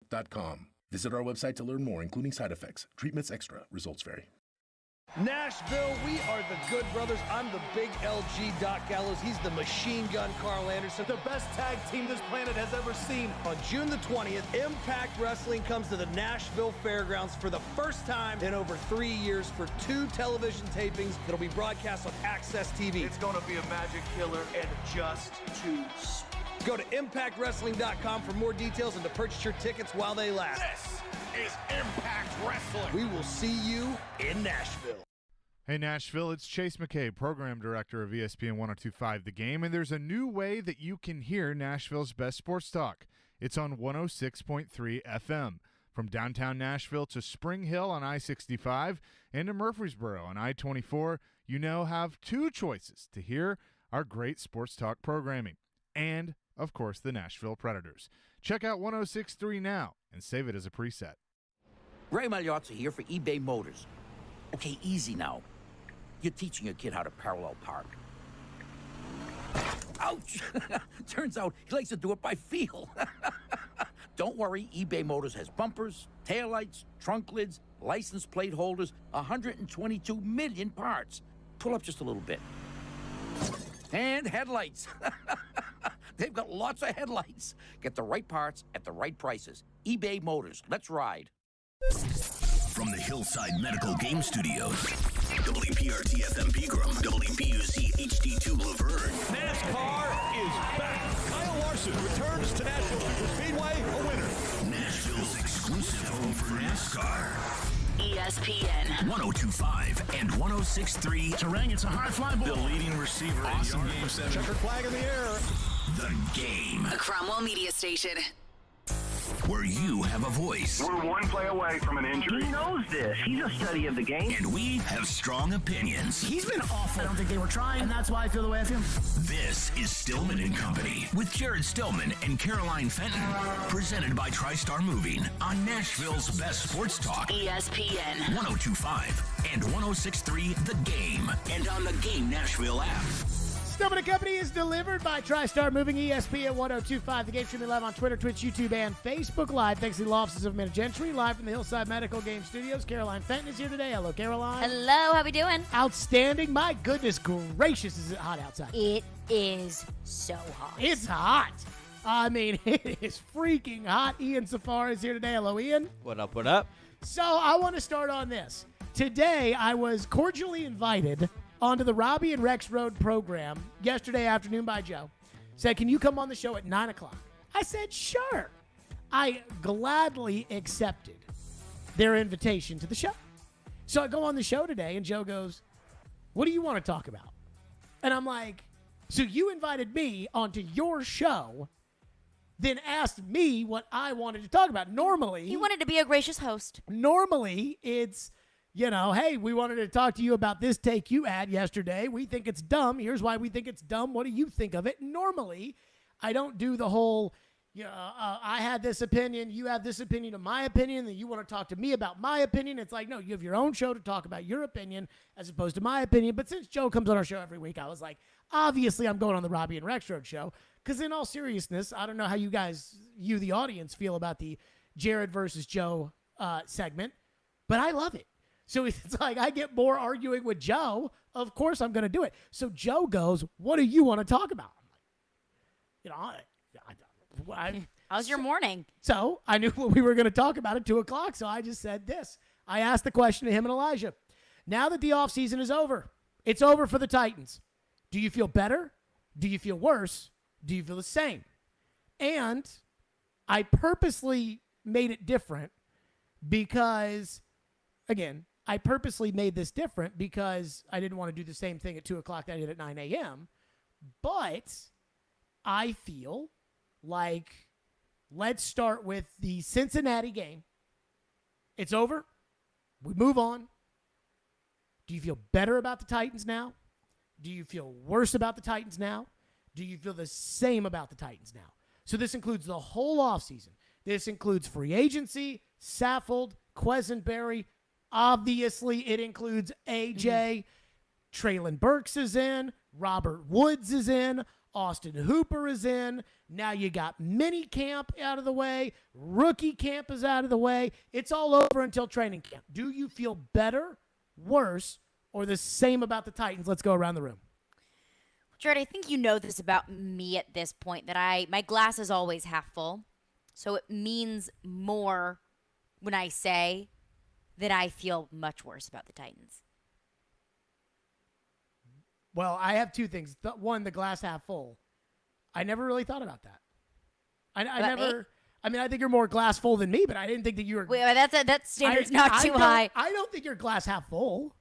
Sportstalk.com. Visit our website to learn more, including side effects. Treatments extra. Results vary. Nashville, we are the Good Brothers. I'm the big LG Doc Gallows. He's the machine gun Carl Anderson. The best tag team this planet has ever seen. On June the 20th, Impact Wrestling comes to the Nashville Fairgrounds for the first time in over 3 years for 2 television tapings that'll be broadcast on Access TV. It's going to be a magic killer and just too. Go to ImpactWrestling.com for more details and to purchase your tickets while they last. This is Impact Wrestling. We will see you in Nashville. Hey, Nashville, it's Chase McKay, Program Director of ESPN 102.5 The Game, and there's a new way that you can hear Nashville's best sports talk. It's on 106.3 FM. From downtown Nashville to Spring Hill on I-65 and to Murfreesboro on I-24, you now have 2 choices to hear our great sports talk programming. And, of course, the Nashville Predators. Check out 106.3 now and save it as a preset. Ray Magliozzi here for eBay Motors. Okay, easy now. You're teaching your kid how to parallel park. Ouch! Turns out he likes to do it by feel. Don't worry, eBay Motors has bumpers, taillights, trunk lids, license plate holders, 122 million parts. Pull up just a little bit. And headlights. They've got lots of headlights. Get the right parts at the right prices. eBay Motors. Let's ride. From the Hillside Medical Game Studios, WPRT-FM Pegram, WPUC HD2 Laverne. NASCAR is back. Kyle Larson returns to Nashville Speedway, a winner. Nashville's exclusive home for NASCAR. ESPN 102.5 and 106.3. Terang, it's a high fly ball. The leading receiver. Awesome game 7. Checkered flag in the air. The Game. a Cromwell Media Station. Where you have a voice. We're one play away from an injury. He knows this. He's a study of the game. And we have strong opinions. He's been awful. I don't think they were trying, and that's why I feel the way I feel. This is Stillman and Company with Jared Stillman and Caroline Fenton. Presented by TriStar Moving on Nashville's best sports talk. ESPN 102.5 and 106.3 The Game. And on the Game Nashville app. Stillman & Company is delivered by TriStar Moving, ESPN 102.5. The game streaming live on Twitter, Twitch, YouTube, and Facebook Live. Thanks to the law offices of Minute Gentry, live from the Hillside Medical Game Studios. Caroline Fenton is here today. Hello, Caroline. Hello, how we doing? Outstanding. My goodness gracious, is it hot outside? It is so hot. It's hot. I mean, it is freaking hot. Ian Safar is here today. Hello, Ian. What up, what up? So I want to start on this. Today, I was cordially invited onto the Robbie and Rex Road program yesterday afternoon by Joe. Said, can you come on the show at 9 o'clock? I said, sure. I gladly accepted their invitation to the show. So I go on the show today, and Joe goes, what do you want to talk about? And I'm like, so you invited me onto your show, then asked me what I wanted to talk about. Normally, You wanted to be a gracious host. Normally, it's, you know, hey, we wanted to talk to you about this take you had yesterday. We think it's dumb. Here's why we think it's dumb. What do you think of it? Normally, I don't do the whole, I had this opinion, you have this opinion of my opinion, and you want to talk to me about my opinion. It's like, no, you have your own show to talk about your opinion as opposed to my opinion. But since Joe comes on our show every week, I was like, obviously I'm going on the Robbie and Rex Road show. Because in all seriousness, I don't know how you guys, the audience, feel about the Jared versus Joe segment, but I love it. So it's like I get more arguing with Joe. Of course I'm going to do it. So Joe goes, what do you want to talk about? I'm like, How's your morning? So I knew what we were going to talk about at 2 o'clock. So I just said this. I asked the question to him and Elijah. Now that the offseason is over, it's over for the Titans. Do you feel better? Do you feel worse? Do you feel the same? And I purposely made it different because, again, I purposely made this different because I didn't want to do the same thing at 2 o'clock that I did at 9 a.m. But I feel like let's start with the Cincinnati game. It's over. We move on. Do you feel better about the Titans now? Do you feel worse about the Titans now? Do you feel the same about the Titans now? So this includes the whole offseason. This includes free agency, Saffold, Quesenberry. Obviously, it includes AJ. Traylon Burks is in. Robert Woods is in. Austin Hooper is in. Now you got mini camp out of the way. Rookie camp is out of the way. It's all over until training camp. Do you feel better, worse, or the same about the Titans? Let's go around the room. Jared, I think you know this about me at this point, that my glass is always half full. So it means more when I say that I feel much worse about the Titans. Well, I have two things. One, the glass half full. I never really thought about that. I never. Me? I mean, I think you're more glass full than me, but I didn't think that you were. Wait, that standard's not too high. I don't think you're glass half full.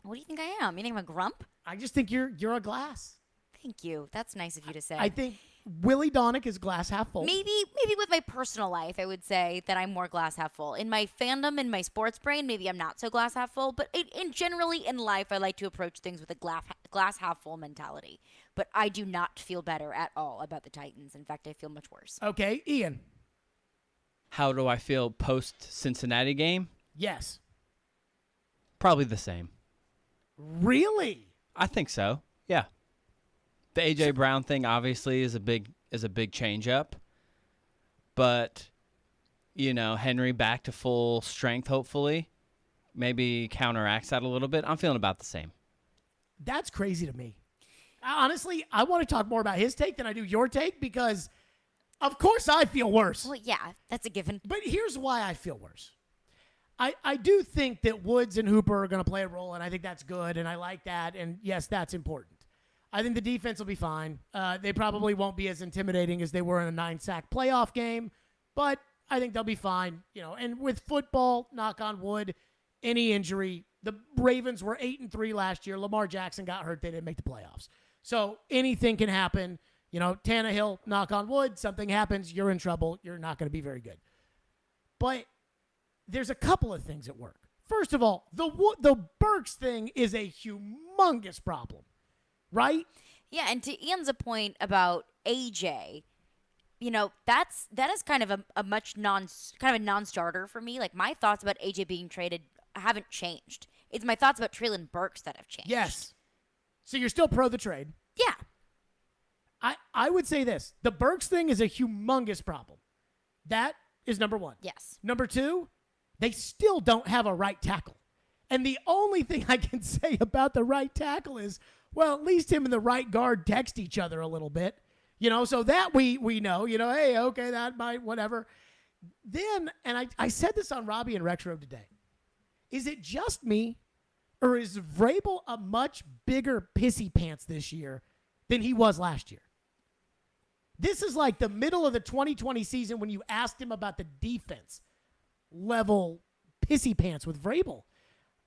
What do you think I am? You think I'm a grump? I just think you're a glass. Thank you. That's nice of you to say. I think Willie Donick is glass half full. Maybe with my personal life, I would say that I'm more glass half full. In my fandom, in my sports brain, maybe I'm not so glass half full. But generally in life, I like to approach things with a glass half full mentality. But I do not feel better at all about the Titans. In fact, I feel much worse. Okay, Ian. How do I feel post-Cincinnati game? Yes. Probably the same. Really? I think so. Yeah. The A.J. Brown thing obviously is a big change up. But, Henry back to full strength, hopefully. Maybe counteracts that a little bit. I'm feeling about the same. That's crazy to me. Honestly, I want to talk more about his take than I do your take because, of course, I feel worse. Well, yeah, that's a given. But here's why I feel worse. I do think that Woods and Hooper are going to play a role, and I think that's good, and I like that, and yes, that's important. I think the defense will be fine. They probably won't be as intimidating as they were in a 9-sack playoff game, but I think they'll be fine. And with football, knock on wood, any injury, the Ravens were 8-3 last year. Lamar Jackson got hurt. They didn't make the playoffs. So anything can happen. Tannehill, knock on wood, something happens, you're in trouble. You're not going to be very good. But there's a couple of things at work. First of all, the Burks thing is a humongous problem, right? Yeah, and to Ian's point about AJ, that is kind of a non-starter for me. Like, my thoughts about AJ being traded haven't changed. It's my thoughts about Treylon Burks that have changed. Yes. So you're still pro the trade? Yeah. I would say this. The Burks thing is a humongous problem. That is number one. Yes. Number two, they still don't have a right tackle. And the only thing I can say about the right tackle is, well, at least him and the right guard text each other a little bit. So that we know, hey, okay, that might, whatever. Then, and I said this on Robbie and Retro today, is it just me, or is Vrabel a much bigger pissy pants this year than he was last year? This is like the middle of the 2020 season when you asked him about the defense level pissy pants with Vrabel.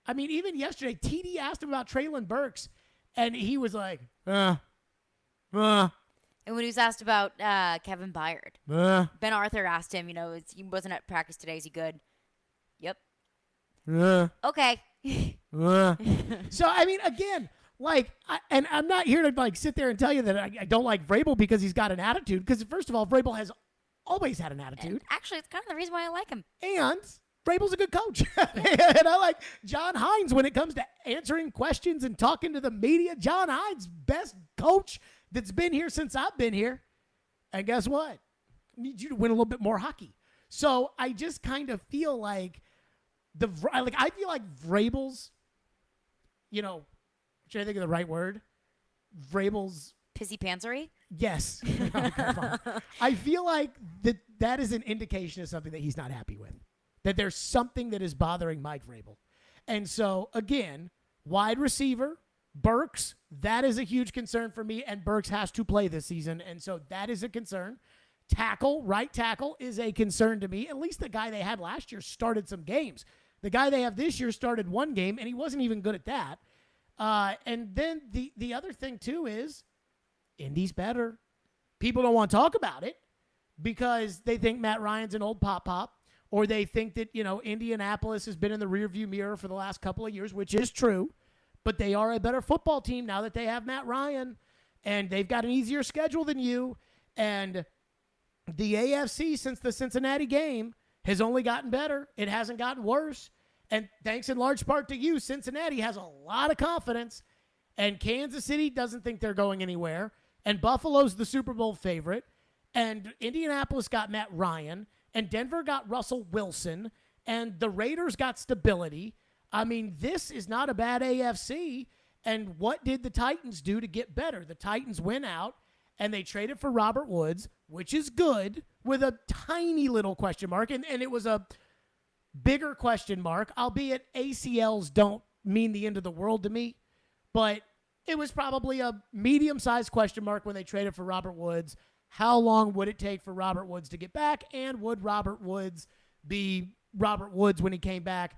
I mean, even yesterday, TD asked him about Treylon Burks, and he was like, And when he was asked about Kevin Byard, Ben Arthur asked him, he wasn't at practice today. Is he good? Yep. Okay. So, I mean, again, and I'm not here to sit there and tell you that I don't like Vrabel because he's got an attitude. Because first of all, Vrabel has always had an attitude. And actually, it's kind of the reason why I like him. And Vrabel's a good coach. And I like John Hines when it comes to answering questions and talking to the media. John Hines, best coach that's been here since I've been here. And guess what? I need you to win a little bit more hockey. So I just kind of feel like I feel like Vrabel's, should I think of the right word? Vrabel's pissy pantsery? Yes. Okay, fine. I feel like that is an indication of something that he's not happy with. That there's something that is bothering Mike Vrabel. And so, again, wide receiver, Burks, that is a huge concern for me, and Burks has to play this season, and so that is a concern. Tackle, right tackle, is a concern to me. At least the guy they had last year started some games. The guy they have this year started one game, and he wasn't even good at that. And then the other thing, too, is Indy's better. People don't want to talk about it because they think Matt Ryan's an old pop-pop, or they think that, Indianapolis has been in the rearview mirror for the last couple of years, which is true. But they are a better football team now that they have Matt Ryan, and they've got an easier schedule than you. And the AFC, since the Cincinnati game, has only gotten better. It hasn't gotten worse. And thanks in large part to you, Cincinnati has a lot of confidence, and Kansas City doesn't think they're going anywhere. and Buffalo's the Super Bowl favorite, and Indianapolis got Matt Ryan, and Denver got Russell Wilson, and the Raiders got stability. I mean, this is not a bad AFC. And what did the Titans do to get better? The Titans went out and they traded for Robert Woods, which is good, with a tiny little question mark. And it was a bigger question mark, albeit ACLs don't mean the end of the world to me. But it was probably a medium-sized question mark when they traded for Robert Woods. How long would it take for Robert Woods to get back? And would Robert Woods be Robert Woods when he came back?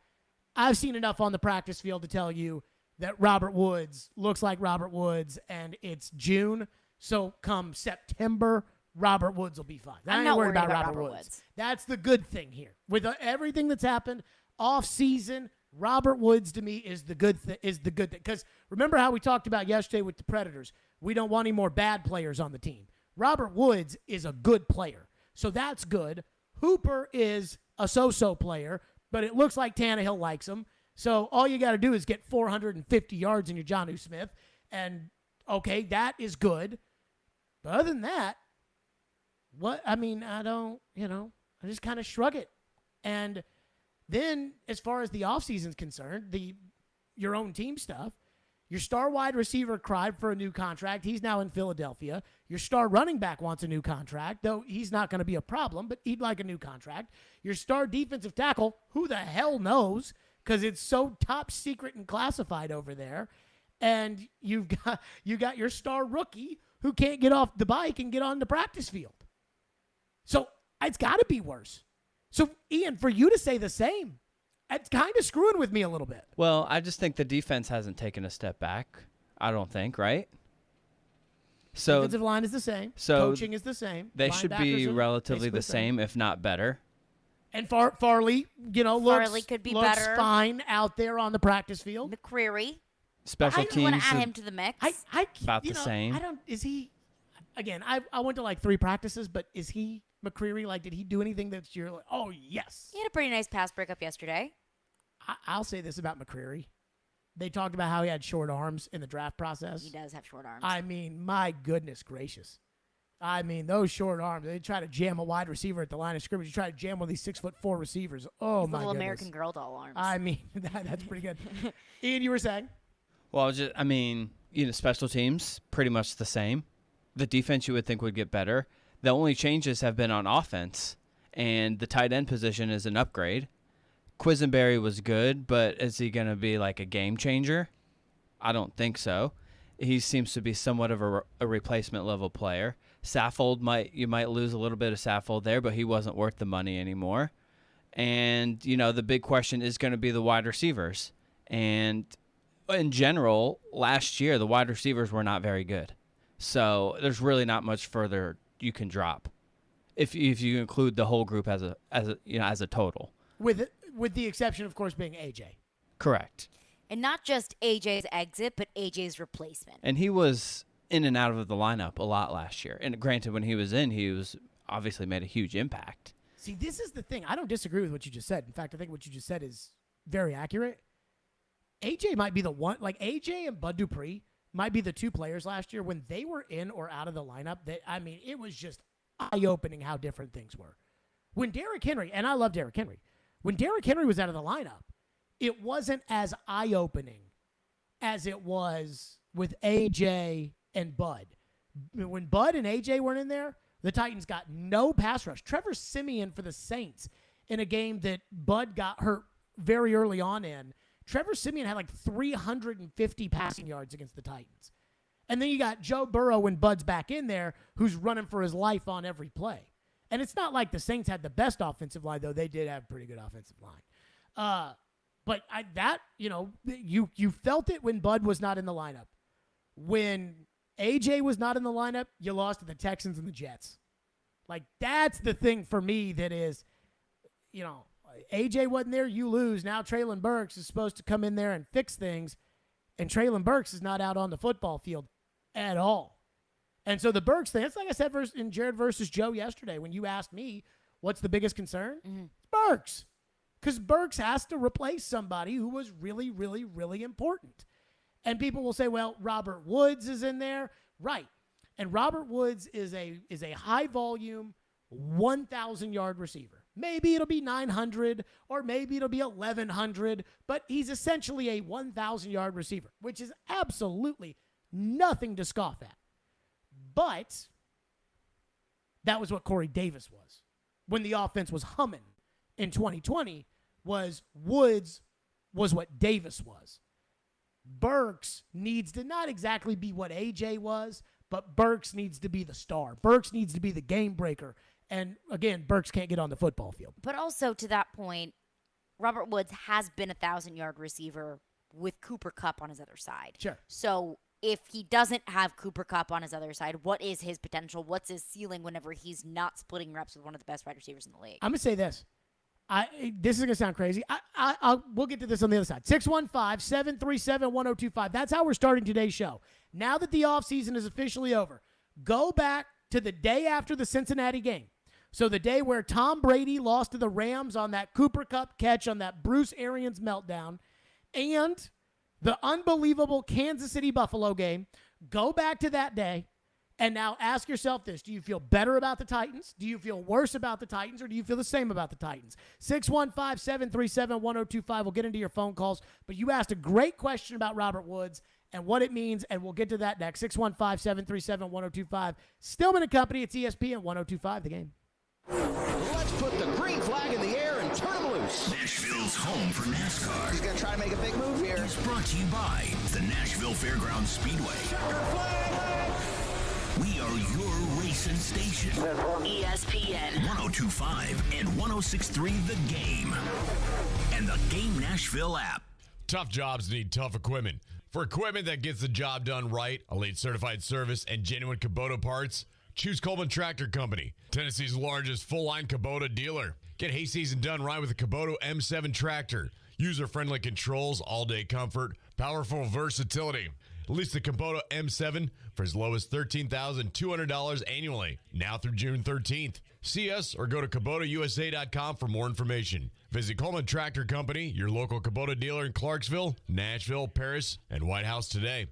I've seen enough on the practice field to tell you that Robert Woods looks like Robert Woods, and it's June. So come September, Robert Woods will be fine. I'm ain't not worried about Robert Robert Woods. Woods. That's the good thing here. With everything that's happened off season, Robert Woods to me is the good thing. Because remember how we talked about yesterday with the Predators? We don't want any more bad players on the team. Robert Woods is a good player, so that's good. Hooper is a so-so player, but it looks like Tannehill likes him. So all you got to do is get 450 yards in your Jonnu Smith, and okay, that is good. But other than that, I just kind of shrug it. And then as far as the offseason's concerned, your own team stuff, your star wide receiver cried for a new contract. He's now in Philadelphia. Your star running back wants a new contract, though he's not going to be a problem, but he'd like a new contract. Your star defensive tackle, who the hell knows, because it's so top secret and classified over there. And you got your star rookie who can't get off the bike and get on the practice field. So it's got to be worse. So, Ian, for you to say the same, it's kind of screwing with me a little bit. Well, I just think the defense hasn't taken a step back. I don't think, right? So defensive line is the same. So coaching is the same. They should be relatively the same, if not better. And Farley, Farley could be looks better. Fine out there on the practice field. McCreary. Special I teams want to add him to the mix. about the same. Is he? Again, I went to like 3 practices, but is he McCreary? Like, did he do anything that's you're like, oh yes? He had a pretty nice pass breakup yesterday. I'll say this about McCreary. They talked about how he had short arms in the draft process. He does have short arms. I mean, my goodness gracious. I mean, those short arms. They try to jam a wide receiver at the line of scrimmage. You try to jam one of these 6'4" receivers. Oh, my little goodness. American Girl doll arms. I mean, that's pretty good. Ian, you were saying? Well, special teams, pretty much the same. The defense you would think would get better. The only changes have been on offense, and the tight end position is an upgrade. Quisenberry was good, but is he going to be like a game changer? I don't think so. He seems to be somewhat of a replacement level player. Saffold you might lose a little bit of Saffold there, but he wasn't worth the money anymore. And, the big question is going to be the wide receivers. And in general, last year, the wide receivers were not very good. So there's really not much further you can drop if you include the whole group as a total. With the exception, of course, being AJ. Correct. And not just AJ's exit, but AJ's replacement. And he was in and out of the lineup a lot last year. And granted, when he was in, he was obviously made a huge impact. See, this is the thing. I don't disagree with what you just said. In fact, I think what you just said is very accurate. AJ might be the one, like AJ and Bud Dupree might be the 2 players last year when they were in or out of the lineup that, it was just eye-opening how different things were. When Derrick Henry, and I love Derrick Henry, when Derrick Henry was out of the lineup, it wasn't as eye-opening as it was with AJ and Bud. When Bud and AJ weren't in there, the Titans got no pass rush. Trevor Siemian for the Saints in a game that Bud got hurt very early on in. Trevor Siemian had like 350 passing yards against the Titans. And then you got Joe Burrow when Bud's back in there who's running for his life on every play. And it's not like the Saints had the best offensive line, though. They did have a pretty good offensive line. But you felt it when Bud was not in the lineup. When AJ was not in the lineup, you lost to the Texans and the Jets. Like, that's the thing for me that is, AJ wasn't there, you lose. Now Traylon Burks is supposed to come in there and fix things, and Traylon Burks is not out on the football field at all. And so the Burks thing, it's like I said in Jared versus Joe yesterday when you asked me what's the biggest concern. Mm-hmm. It's Burks. Because Burks has to replace somebody who was really, really, really important. And people will say, well, Robert Woods is in there. Right. And Robert Woods is a high volume 1,000-yard receiver. Maybe it'll be 900 or maybe it'll be 1,100, but he's essentially a 1,000-yard receiver, which is absolutely nothing to scoff at. But that was what Corey Davis was. When the offense was humming in 2020, Woods was what Davis was. Burks needs to not exactly be what AJ was, but Burks needs to be the star. Burks needs to be the game breaker. And again, Burks can't get on the football field. But also to that point, Robert Woods has been a 1,000-yard receiver with Cooper Kupp on his other side. Sure. So if he doesn't have Cooper Kupp on his other side, what is his potential? What's his ceiling whenever he's not splitting reps with one of the best wide receivers in the league? I'm going to say this. This is going to sound crazy. We'll get to this on the other side. 615-737-1025. That's how we're starting today's show. Now that the offseason is officially over, go back to the day after the Cincinnati game. So the day where Tom Brady lost to the Rams on that Cooper Kupp catch on that Bruce Arians meltdown, and the unbelievable Kansas City Buffalo game. Go back to that day and now ask yourself this. Do you feel better about the Titans? Do you feel worse about the Titans? Or do you feel the same about the Titans? 615-737-1025. We'll get into your phone calls. But you asked a great question about Robert Woods and what it means, and we'll get to that next. 615-737-1025. Stillman and Company. It's ESPN 1025, The Game. Let's put the green flag in the air and turn him loose. Nashville's home for NASCAR. He's going to try to make a big move here. Is brought to you by the Nashville Fairgrounds Speedway. We are your racing station. ESPN 1025 and 1063 The Game. And the Game Nashville app. Tough jobs need tough equipment. For equipment that gets the job done right, elite certified service, and genuine Kubota parts, choose Coleman Tractor Company, Tennessee's largest full-line Kubota dealer. Get hay season done right with a Kubota M7 tractor. User-friendly controls, all-day comfort, powerful versatility. Lease the Kubota M7 for as low as $13,200 annually, now through June 13th. See us or go to KubotaUSA.com for more information. Visit Coleman Tractor Company, your local Kubota dealer in Clarksville, Nashville, Paris, and White House today.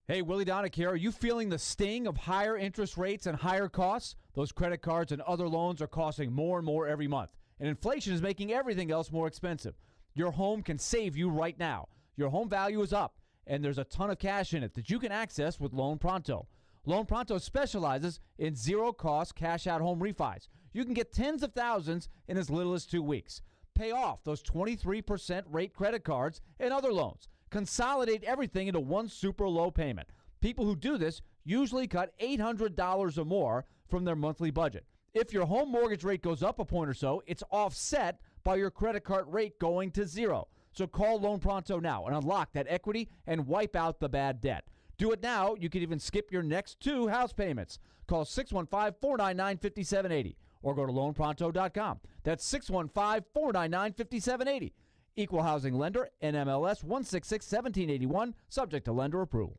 Hey, Willie Donick here. Are you feeling the sting of higher interest rates and higher costs? Those credit cards and other loans are costing more and more every month, and inflation is making everything else more expensive. Your home can save you right now. Your home value is up, and there's a ton of cash in it that you can access with Loan Pronto. Loan Pronto specializes in zero-cost cash-out home refis. You can get tens of thousands in as little as 2 weeks. Pay off those 23% rate credit cards and other loans. Consolidate everything into one super low payment. People who do this usually cut $800 or more from their monthly budget. If your home mortgage rate goes up a point or so, it's offset by your credit card rate going to zero. So call Loan Pronto now and unlock that equity and wipe out the bad debt. Do it now. You can even skip your next 2 house payments. Call 615-499-5780 or go to loanpronto.com. That's 615-499-5780. Equal housing lender, NMLS 166-1781, subject to lender approval.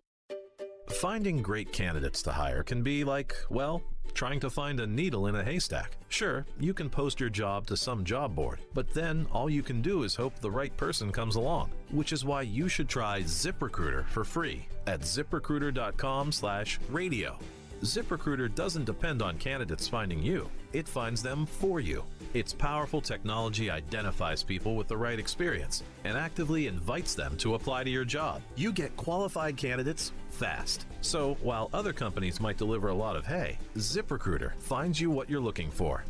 Finding great candidates to hire can be like, well, trying to find a needle in a haystack. Sure, you can post your job to some job board, but then all you can do is hope the right person comes along, which is why you should try ZipRecruiter for free at ZipRecruiter.com/radio. ZipRecruiter doesn't depend on candidates finding you. It finds them for you. Its powerful technology identifies people with the right experience and actively invites them to apply to your job. You get qualified candidates fast. So while other companies might deliver a lot of hay, ZipRecruiter finds you what you're looking for.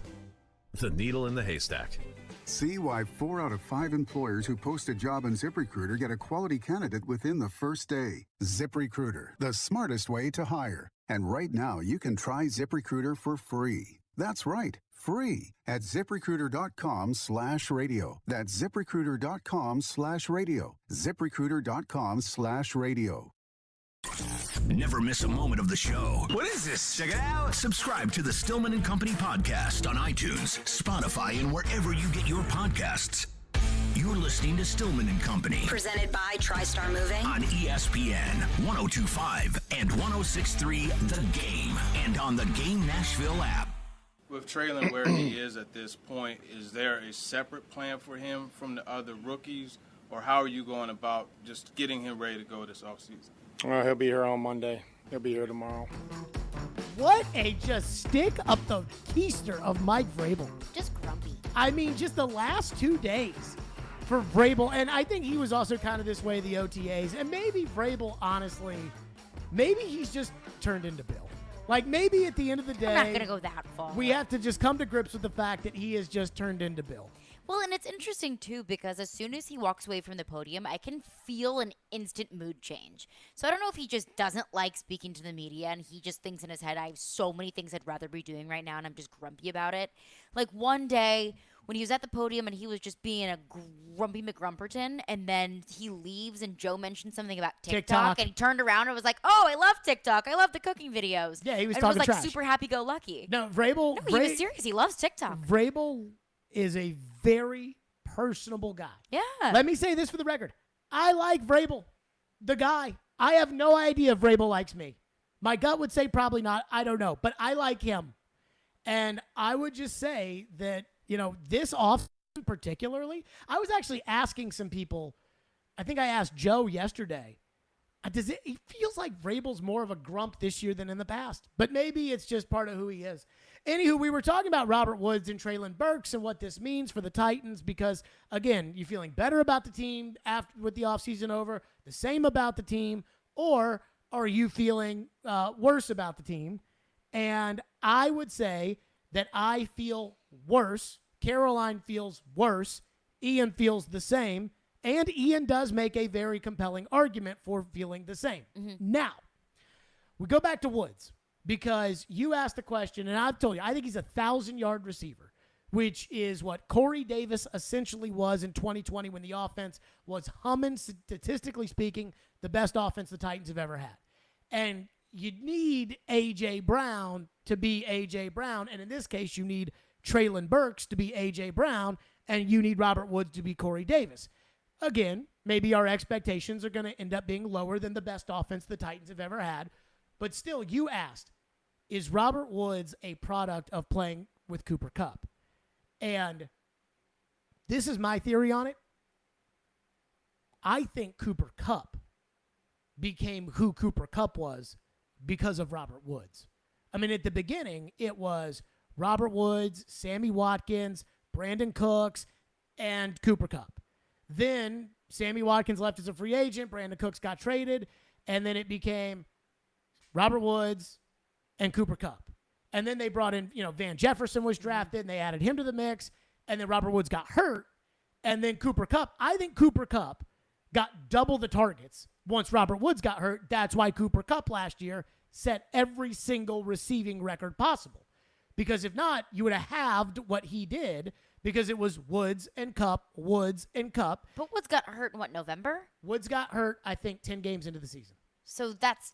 The needle in the haystack. See why 4 out of 5 employers who post a job on ZipRecruiter get a quality candidate within the first day. ZipRecruiter, the smartest way to hire. And right now, you can try ZipRecruiter for free. That's right, free at ZipRecruiter.com/radio. That's ZipRecruiter.com/radio. ZipRecruiter.com/radio. Never miss a moment of the show. What is this? Check it out. Subscribe to the Stillman and Company podcast on iTunes, Spotify, and wherever you get your podcasts. You're listening to Stillman and Company. Presented by TriStar Moving. On ESPN 1025 and 1063 The Game. And on the Game Nashville app. With Traylon where he is at this point, is there a separate plan for him from the other rookies? Or how are you going about just getting him ready to go this offseason? Well, he'll be here on Monday. He'll be here tomorrow. What a just stick up the keister of Mike Vrabel. Just grumpy. I mean, just the last 2 days for Vrabel, and I think he was also kind of this way the OTAs, and maybe Vrabel, honestly, maybe he's just turned into Bill. Like, maybe at the end of the day, I'm not going to go that far. we have to just come to grips with the fact that he has just turned into Bill. Well, and it's interesting, too, because as soon as he walks away from the podium, I can feel an instant mood change. So I don't know if he just doesn't like speaking to the media and he just thinks in his head, I have so many things I'd rather be doing right now, and I'm just grumpy about it. Like one day when he was at the podium and he was just being a grumpy McGrumperton, and then he leaves and Joe mentioned something about TikTok. And he turned around and was like, oh, I love TikTok. I love the cooking videos. Yeah, he was and talking was like trash. super happy-go-lucky. No, Vrabel. No, he was serious. He loves TikTok. Vrabel is a very personable guy. Yeah. Let me say this for the record. I like Vrabel, the guy. I have no idea if Vrabel likes me. My gut would say probably not. I don't know. But I like him. And I would just say that, this offseason particularly, I was actually asking some people. I think I asked Joe yesterday. It feels like Vrabel's more of a grump this year than in the past. But maybe it's just part of who he is. Anywho, we were talking about Robert Woods and Treylon Burks and what this means for the Titans because, again, you feeling better about the team with the offseason over, the same about the team, or are you feeling worse about the team? And I would say that I feel worse. Caroline feels worse. Ian feels the same. And Ian does make a very compelling argument for feeling the same. Mm-hmm. Now, we go back to Woods. Because you asked the question, and I've told you, I think he's a 1,000-yard receiver, which is what Corey Davis essentially was in 2020 when the offense was humming, statistically speaking, the best offense the Titans have ever had. And you need A.J. Brown to be A.J. Brown, and in this case, you need Treylon Burks to be A.J. Brown, and you need Robert Woods to be Corey Davis. Again, maybe our expectations are going to end up being lower than the best offense the Titans have ever had. But still, you asked, is Robert Woods a product of playing with Cooper Kupp? And this is my theory on it. I think Cooper Kupp became who Cooper Kupp was because of Robert Woods. I mean, at the beginning, it was Robert Woods, Sammy Watkins, Brandon Cooks, and Cooper Kupp. Then Sammy Watkins left as a free agent. Brandon Cooks got traded. And then it became Robert Woods and Cooper Kupp. And then they brought in, Van Jefferson was drafted, and they added him to the mix. And then Robert Woods got hurt. And then Cooper Kupp. I think Cooper Kupp got double the targets once Robert Woods got hurt. That's why Cooper Kupp last year set every single receiving record possible. Because if not, you would have halved what he did because it was Woods and Kupp, Woods and Kupp. But Woods got hurt in November? Woods got hurt, I think, 10 games into the season. So that's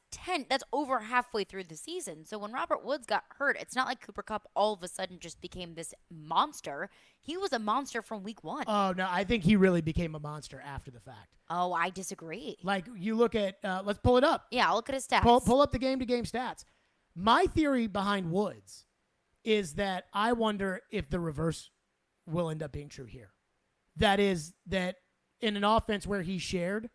over halfway through the season. So when Robert Woods got hurt, it's not like Cooper Kupp all of a sudden just became this monster. He was a monster from week 1. Oh, no, I think he really became a monster after the fact. Oh, I disagree. Like, you look at, let's pull it up. Yeah, I'll look at his stats. Pull up the game-to-game stats. My theory behind Woods is that I wonder if the reverse will end up being true here. That is, that in an offense where he shared,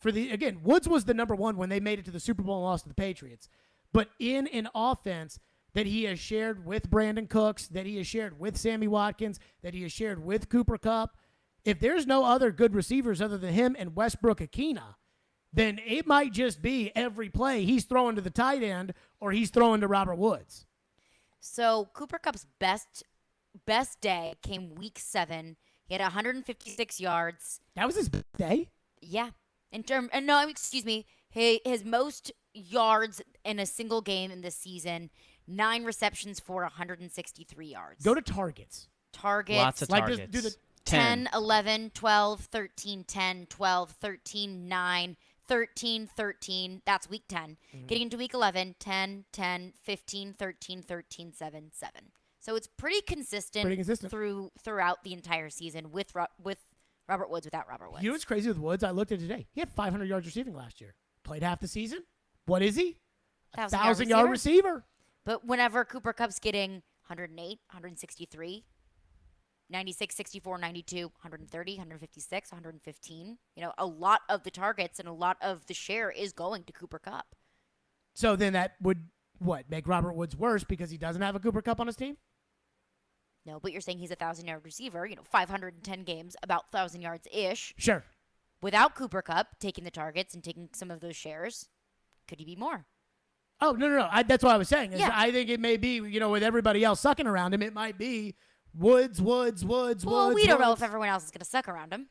Woods was the number one when they made it to the Super Bowl and lost to the Patriots. But in an offense that he has shared with Brandon Cooks, that he has shared with Sammy Watkins, that he has shared with Cooper Kupp, if there's no other good receivers other than him and Westbrook-Ikhine, then it might just be every play he's throwing to the tight end or he's throwing to Robert Woods. So Cooper Kupp's best day came week 7. He had 156 yards. That was his best day? Yeah. His most yards in a single game in this season, 9 receptions for 163 yards. Go to targets. Lots of targets. Just do the 10, 11, 12, 13, 10, 12, 13, 9, 13, 13. That's week 10. Mm-hmm. Getting into week 11, 10, 10, 15, 13, 13, 7, 7. So it's pretty consistent throughout the entire season with Robert Woods, without Robert Woods. You know what's crazy with Woods? I looked at it today. He had 500 yards receiving last year. Played half the season. What is he? 1,000-yard receiver. But whenever Cooper Kupp's getting 108, 163, 96, 64, 92, 130, 156, 115, a lot of the targets and a lot of the share is going to Cooper Kupp. So then that would make Robert Woods worse because he doesn't have a Cooper Kupp on his team? No, but you're saying he's a 1,000-yard receiver, 510 games, about 1,000 yards-ish. Sure. Without Cooper Kupp taking the targets and taking some of those shares, could he be more? Oh, no. That's what I was saying. Yeah. I think it may be, with everybody else sucking around him, it might be Woods. Well, we don't know if everyone else is going to suck around him.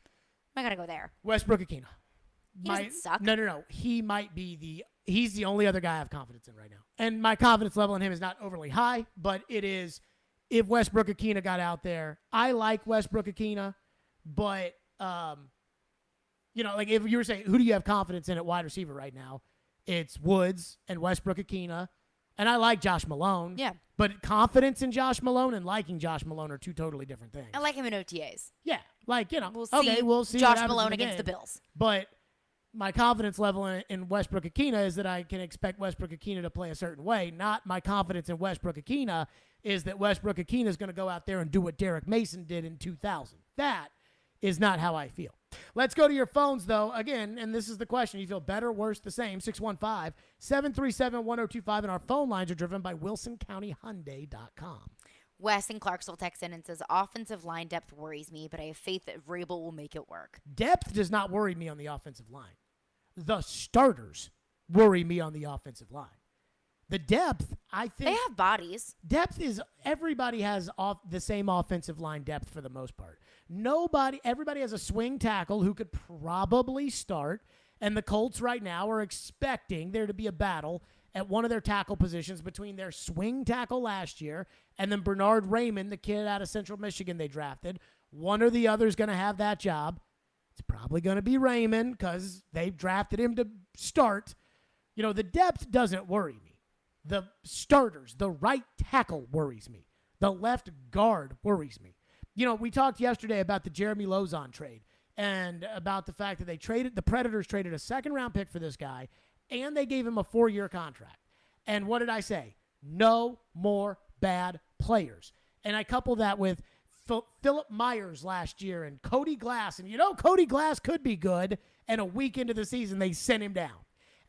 I'm not going to go there. Westbrook Akina. He doesn't suck. No. He might be he's the only other guy I have confidence in right now. And my confidence level in him is not overly high, but it is if Westbrook Akina got out there. I like Westbrook Akina, but, if you were saying, who do you have confidence in at wide receiver right now? It's Woods and Westbrook Akina. And I like Josh Malone. Yeah. But confidence in Josh Malone and liking Josh Malone are two totally different things. I like him in OTAs. Yeah. We'll see Josh Malone against the Bills. But my confidence level in Westbrook Akina is that I can expect Westbrook Akina to play a certain way. Not my confidence in Westbrook Akina is that Westbrook Akina is going to go out there and do what Derek Mason did in 2000. That is not how I feel. Let's go to your phones, though. Again, and this is the question. You feel better, worse, the same? 615-737-1025. And our phone lines are driven by WilsonCountyHyundai.com. Wes in Clarksville texts in and says, offensive line depth worries me, but I have faith that Vrabel will make it work. Depth does not worry me on the offensive line. The starters worry me on the offensive line. The depth, I think. They have bodies. Depth is, everybody has the same offensive line depth for the most part. Everybody has a swing tackle who could probably start, and the Colts right now are expecting there to be a battle at one of their tackle positions between their swing tackle last year and then Bernard Raymond, the kid out of Central Michigan they drafted. One or the other is going to have that job. It's probably going to be Raymond because they drafted him to start. The depth doesn't worry me. The starters, the right tackle worries me. The left guard worries me. We talked yesterday about the Jeremy Lozon trade and about the fact that the Predators traded a second-round pick for this guy, and they gave him a 4-year contract. And what did I say? No more bad players. And I couple that with Philip Myers last year and Cody Glass. And Cody Glass could be good, and a week into the season, they sent him down.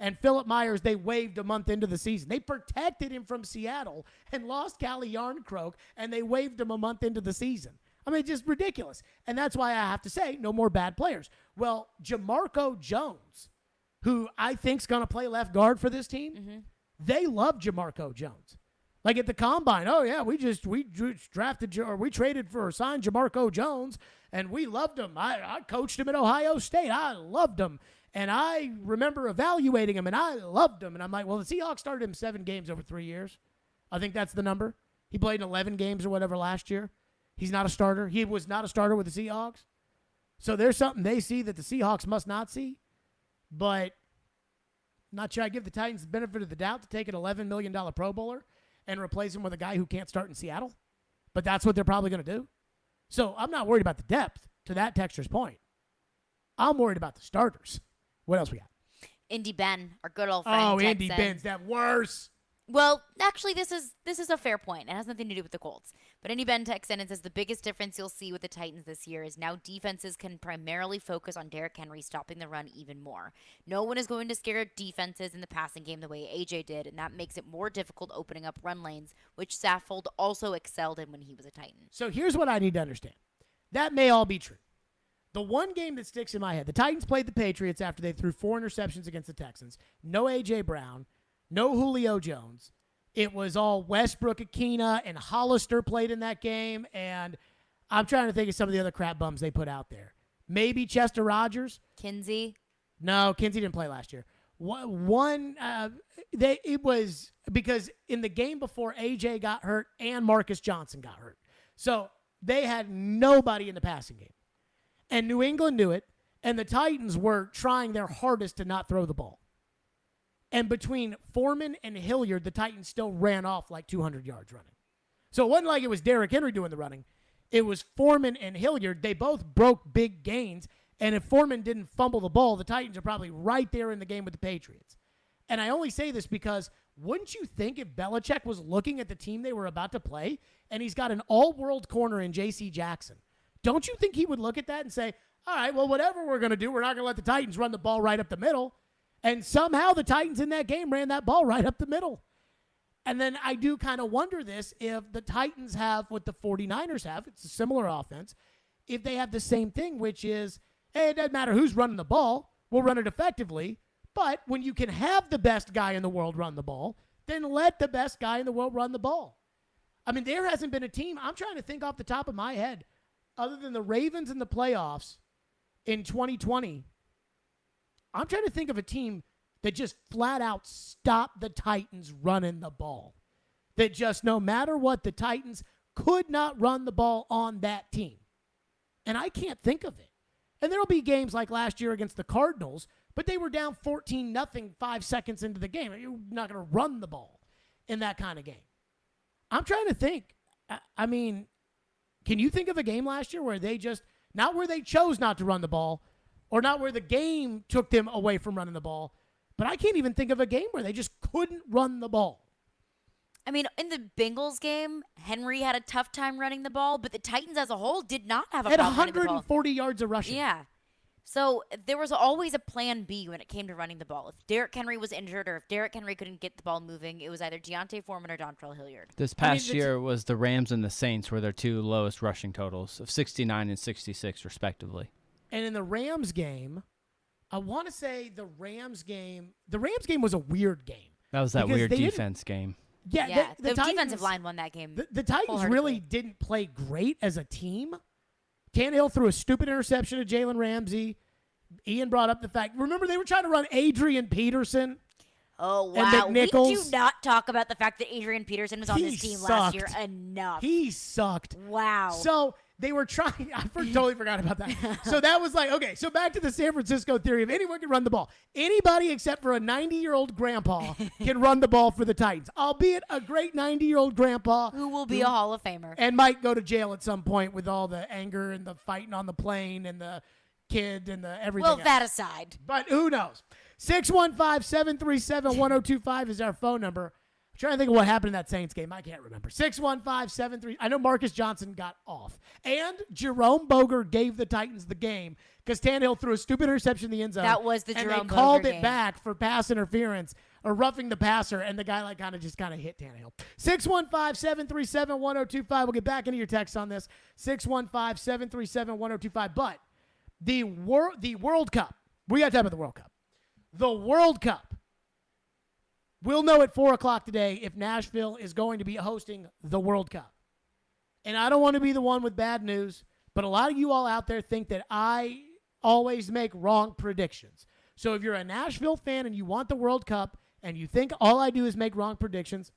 And Philip Myers, they waived a month into the season. They protected him from Seattle and lost Callie Yarncroke, and they waived him a month into the season. I mean, just ridiculous. And that's why I have to say no more bad players. Well, Jamarco Jones, who I think is going to play left guard for this team, they love Jamarco Jones. Like at the combine, we drafted or we traded for or signed Jamarco Jones, and we loved him. I coached him at Ohio State. I loved him. And I remember evaluating him, and I loved him. And I'm like, well, the Seahawks started him 7 games over 3 years. I think that's the number. He played in 11 games or whatever last year. He's not a starter. He was not a starter with the Seahawks. So there's something they see that the Seahawks must not see. But I'm not sure I give the Titans the benefit of the doubt to take an $11 million Pro Bowler and replace him with a guy who can't start in Seattle. But that's what they're probably going to do. So I'm not worried about the depth, to that texter's point. I'm worried about the starters. What else we got? Indy Ben, our good old friend. Oh, Indy Ben's that worse. Well, actually, this is a fair point. It has nothing to do with the Colts. But Indy Ben texts in and says the biggest difference you'll see with the Titans this year is now defenses can primarily focus on Derrick Henry stopping the run even more. No one is going to scare defenses in the passing game the way AJ did, and that makes it more difficult opening up run lanes, which Saffold also excelled in when he was a Titan. So here's what I need to understand. That may all be true. The one game that sticks in my head, the Titans played the Patriots after they threw 4 interceptions against the Texans. No A.J. Brown, no Julio Jones. It was all Westbrook Akina and Hollister played in that game, and I'm trying to think of some of the other crap bums they put out there. Maybe Chester Rogers. Kinsey. No, Kinsey didn't play last year. It was because in the game before A.J. got hurt and Marcus Johnson got hurt. So they had nobody in the passing game. And New England knew it, and the Titans were trying their hardest to not throw the ball. And between Foreman and Hilliard, the Titans still ran off like 200 yards running. So it wasn't like it was Derrick Henry doing the running. It was Foreman and Hilliard. They both broke big gains, and if Foreman didn't fumble the ball, the Titans are probably right there in the game with the Patriots. And I only say this because wouldn't you think if Belichick was looking at the team they were about to play, and he's got an all-world corner in J.C. Jackson, don't you think he would look at that and say, all right, well, whatever we're going to do, we're not going to let the Titans run the ball right up the middle. And somehow the Titans in that game ran that ball right up the middle. And then I do kind of wonder this, if the Titans have what the 49ers have, it's a similar offense, if they have the same thing, which is, hey, it doesn't matter who's running the ball, we'll run it effectively. But when you can have the best guy in the world run the ball, then let the best guy in the world run the ball. I mean, there hasn't been a team, I'm trying to think off the top of my head, other than the Ravens in the playoffs in 2020, I'm trying to think of a team that just flat out stopped the Titans running the ball. That just no matter what, the Titans could not run the ball on that team. And I can't think of it. And there will be games like last year against the Cardinals, but they were down 14-0 5 seconds into the game. You're not going to run the ball in that kind of game. I'm trying to think. I mean, can you think of a game last year where they just, not where they chose not to run the ball, or not where the game took them away from running the ball, but I can't even think of a game where they just couldn't run the ball. I mean, in the Bengals game, Henry had a tough time running the ball, but the Titans as a whole did not have a problem running the ball. 140 yards of rushing. Yeah. So there was always a plan B when it came to running the ball. If Derrick Henry was injured or if Derrick Henry couldn't get the ball moving, it was either Deontay Foreman or Dontrell Hilliard. This past year was the Rams and the Saints were their two lowest rushing totals of 69 and 66, respectively. And in the Rams game, I want to say the Rams game was a weird game. That was that weird defense game. Yeah, the Titans, defensive line won that game. The Titans really didn't play great as a team. Tannehill threw a stupid interception to Jalen Ramsey. Ian brought up the fact, remember they were trying to run Adrian Peterson? Oh, wow. And McNichols. We do not talk about the fact that Adrian Peterson was on this team last year enough. He sucked. Wow. So they were trying. Totally forgot about that. So that was like, okay, so back to the San Francisco theory of anyone can run the ball. Anybody except for a 90-year-old grandpa can run the ball for the Titans, albeit a great 90-year-old grandpa. Who will be a Hall of Famer. And might go to jail at some point with all the anger and the fighting on the plane and the kid and the everything else. That aside. But who knows? 615-737-1025 is our phone number. I'm trying to think of what happened in that Saints game. I can't remember. 615-73. I know Marcus Johnson got off. And Jerome Boger gave the Titans the game because Tannehill threw a stupid interception in the end zone. That was the Jerome Boger And they called game. it back for pass interference or roughing the passer, and the guy kind of hit Tannehill. 615-737-1025. We'll get back into your text on this. 615-737-1025. But the World Cup. We got to talk about the World Cup. The World Cup. We'll know at 4 o'clock today if Nashville is going to be hosting the World Cup. And I don't want to be the one with bad news, but a lot of you all out there think that I always make wrong predictions. So if you're a Nashville fan and you want the World Cup and you think all I do is make wrong predictions,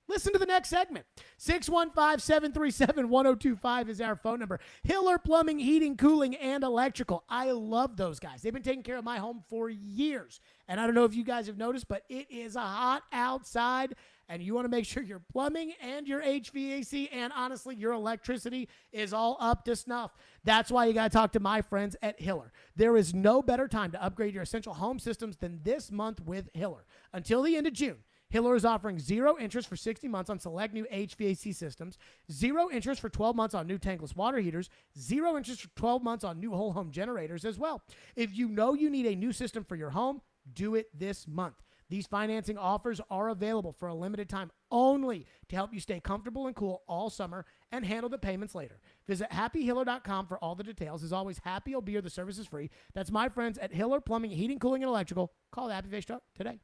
listen to the next segment. 615-737-1025 is our phone number. Hiller Plumbing, Heating, Cooling, and Electrical. I love those guys. They've been taking care of my home for years. And I don't know if you guys have noticed, but it is hot outside, and you want to make sure your plumbing and your HVAC and, honestly, your electricity is all up to snuff. That's why you got to talk to my friends at Hiller. There is no better time to upgrade your essential home systems than this month with Hiller. Until the end of June, Hiller is offering 0 interest for 60 months on select new HVAC systems, 0 interest for 12 months on new tankless water heaters, 0 interest for 12 months on new whole home generators as well. If you know you need a new system for your home, do it this month. These financing offers are available for a limited time only to help you stay comfortable and cool all summer and handle the payments later. Visit happyhiller.com for all the details. As always, Happy will be here. The service is free. That's my friends at Hiller Plumbing, Heating, Cooling, and Electrical. Call the Happy Face Truck today.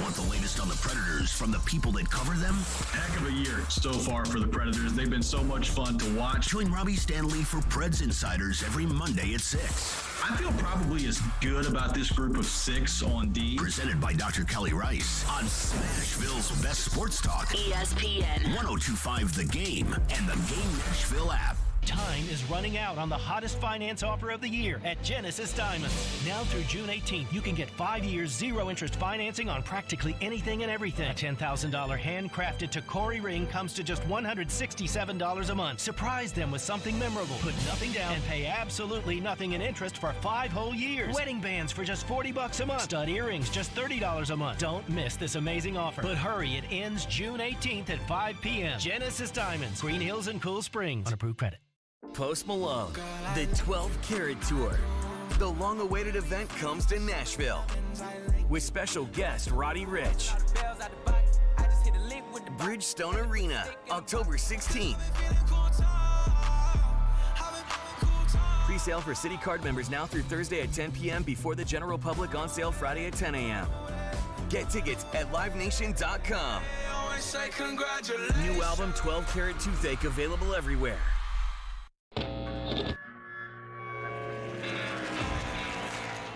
Want the latest on the Predators from the people that cover them? Heck of a year so far for the Predators. They've been so much fun to watch. Join Robbie Stanley for Preds Insiders every Monday at 6. I feel probably as good about this group of 6 on D. Presented by Dr. Kelly Rice on Smashville's Best Sports Talk. ESPN 1025 The Game and the Game Nashville app. Time is running out on the hottest finance offer of the year at Genesis Diamonds. Now through June 18th, you can get 5 years, 0 interest financing on practically anything and everything. A $10,000 handcrafted Tacori ring comes to just $167 a month. Surprise them with something memorable. Put nothing down and pay absolutely nothing in interest for 5 whole years. Wedding bands for just $40 a month. Stud earrings just $30 a month. Don't miss this amazing offer. But hurry, it ends June 18th at 5 p.m. Genesis Diamonds, Green Hills and Cool Springs. On approved credit. Post Malone, the 12 Carat Tour. The long-awaited event comes to Nashville. with special guest Roddy Ricch. Bridgestone Arena, October 16th. Pre-sale for City Card members now through Thursday at 10 p.m. before the general public, on sale Friday at 10 a.m. Get tickets at livenation.com. New album 12 Karat Toothache available everywhere.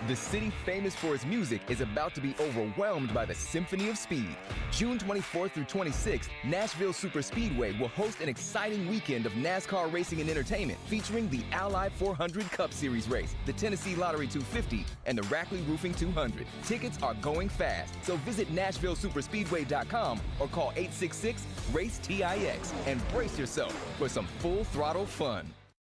The city famous for its music is about to be overwhelmed by the Symphony of Speed. June 24th through 26th, Nashville Super Speedway will host an exciting weekend of NASCAR racing and entertainment featuring the Ally 400 Cup Series race, the Tennessee Lottery 250, and the Rackley Roofing 200. Tickets are going fast, so visit NashvilleSuperspeedway.com or call 866-RACE-TIX and brace yourself for some full-throttle fun.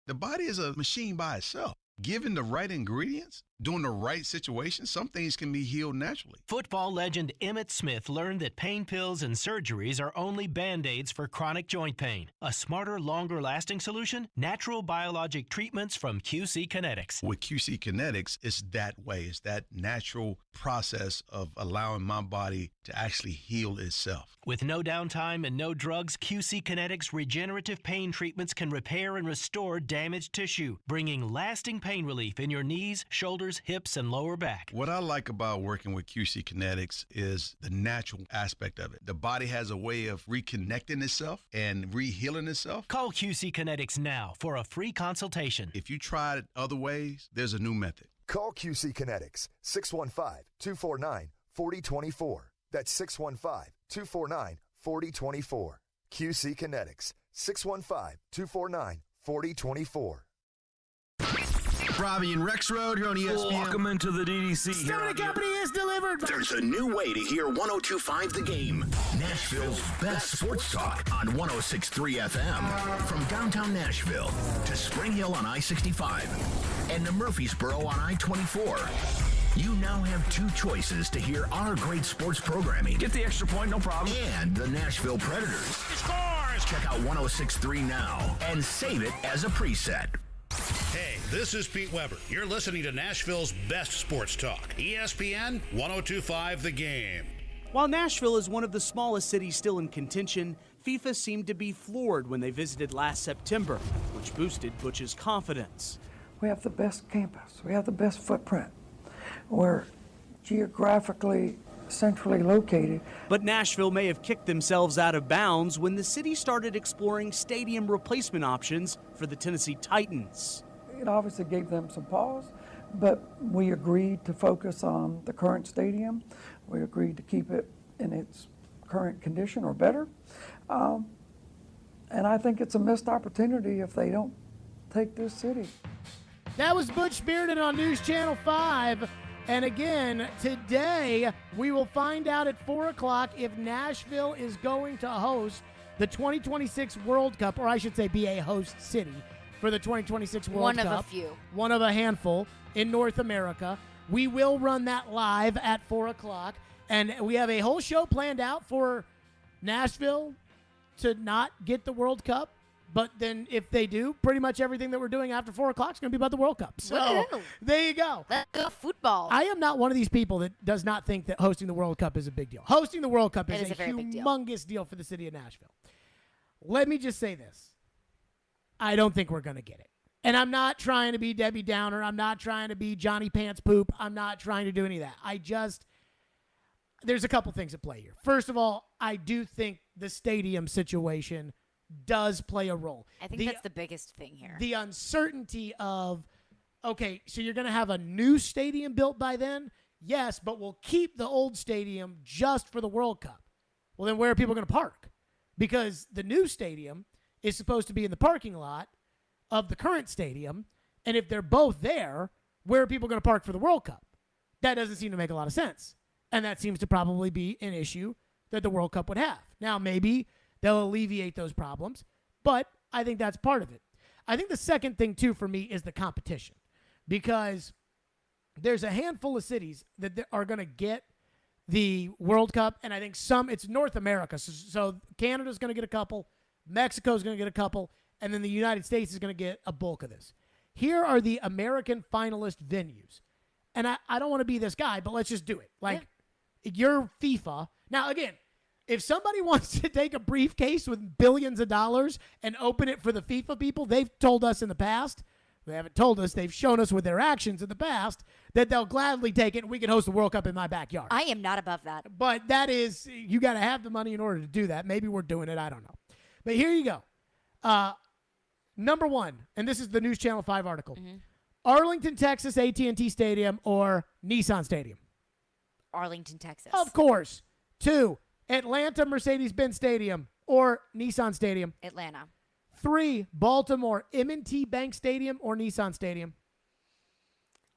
The body is a machine by itself. Given the right ingredients, during the right situation, some things can be healed naturally. Football legend Emmitt Smith learned that pain pills and surgeries are only Band-Aids for chronic joint pain. A smarter, longer-lasting solution? Natural biologic treatments from QC Kinetics. With QC Kinetics, it's that way. It's that natural process of allowing my body to actually heal itself. With no downtime and no drugs, QC Kinetics regenerative pain treatments can repair and restore damaged tissue, bringing lasting pain relief in your knees, shoulders, hips, and lower back. What I like about working with QC Kinetics is the natural aspect of it. The body has a way of reconnecting itself and re-healing itself. Call QC Kinetics now for a free consultation. If you tried other ways, there's a new method. Call QC Kinetics, 615-249-4024. That's 615-249-4024. QC Kinetics, 615-249-4024. Robbie and Rex Road here on ESPN. Welcome into the DDC. Stillman & Company is delivered. There's a new way to hear 102.5 The Game. Nashville's best sports talk on 106.3 FM. From downtown Nashville to Spring Hill on I-65 and to Murfreesboro on I-24. You now have two choices to hear our great sports programming. Get the extra point, no problem. And the Nashville Predators. Scores! Check out 106.3 now and save it as a preset. Hey, this is Pete Weber. You're listening to Nashville's best sports talk. ESPN 102.5 The Game. While Nashville is one of the smallest cities still in contention, FIFA seemed to be floored when they visited last September, which boosted Butch's confidence. We have the best campus. We have the best footprint. We're geographically centrally located. But Nashville may have kicked themselves out of bounds when the city started exploring stadium replacement options for the Tennessee Titans. It obviously gave them some pause, but we agreed to focus on the current stadium. We agreed to keep it in its current condition or better. And I think it's a missed opportunity if they don't take this city. That was Butch Spirited on News Channel 5. And again, today we will find out at 4 o'clock if Nashville is going to host the 2026 World Cup, or I should say be a host city for the 2026 World Cup. One of a few. One of a handful in North America. We will run that live at 4 o'clock. And we have a whole show planned out for Nashville to not get the World Cup. But then if they do, pretty much everything that we're doing after 4 o'clock is going to be about the World Cup. So there you go. Let's go football. I am not one of these people that does not think that hosting the World Cup is a big deal. Hosting the World Cup is a humongous deal for the city of Nashville. Let me just say this. I don't think we're going to get it. And I'm not trying to be Debbie Downer. I'm not trying to be Johnny Pants Poop. I'm not trying to do any of that. There's a couple things at play here. First of all, I do think the stadium situation does play a role. I think that's the biggest thing here. The uncertainty of, okay, so you're going to have a new stadium built by then? Yes, but we'll keep the old stadium just for the World Cup. Well, then where are people going to park? Because the new stadium is supposed to be in the parking lot of the current stadium, and if they're both there, where are people going to park for the World Cup? That doesn't seem to make a lot of sense. And that seems to probably be an issue that the World Cup would have. Now, maybe they'll alleviate those problems, but I think that's part of it. I think the second thing, too, for me is the competition, because there's a handful of cities that are going to get the World Cup, and I think it's North America. So Canada's going to get a couple, Mexico's going to get a couple, and then the United States is going to get a bulk of this. Here are the American finalist venues. and I don't want to be this guy, but let's just do it. Like, you're FIFA. Now, again, if somebody wants to take a briefcase with billions of dollars and open it for the FIFA people, they've told us in the past, they haven't told us, they've shown us with their actions in the past that they'll gladly take it and we can host the World Cup in my backyard. I am not above that. But that is, you got to have the money in order to do that. Maybe we're doing it. I don't know. But here you go. Number one, and this is the News Channel 5 article. Arlington, Texas, AT&T Stadium or Nissan Stadium? Arlington, Texas. Of course. 2, Atlanta, Mercedes-Benz Stadium or Nissan Stadium? Atlanta. 3, Baltimore, M&T Bank Stadium or Nissan Stadium?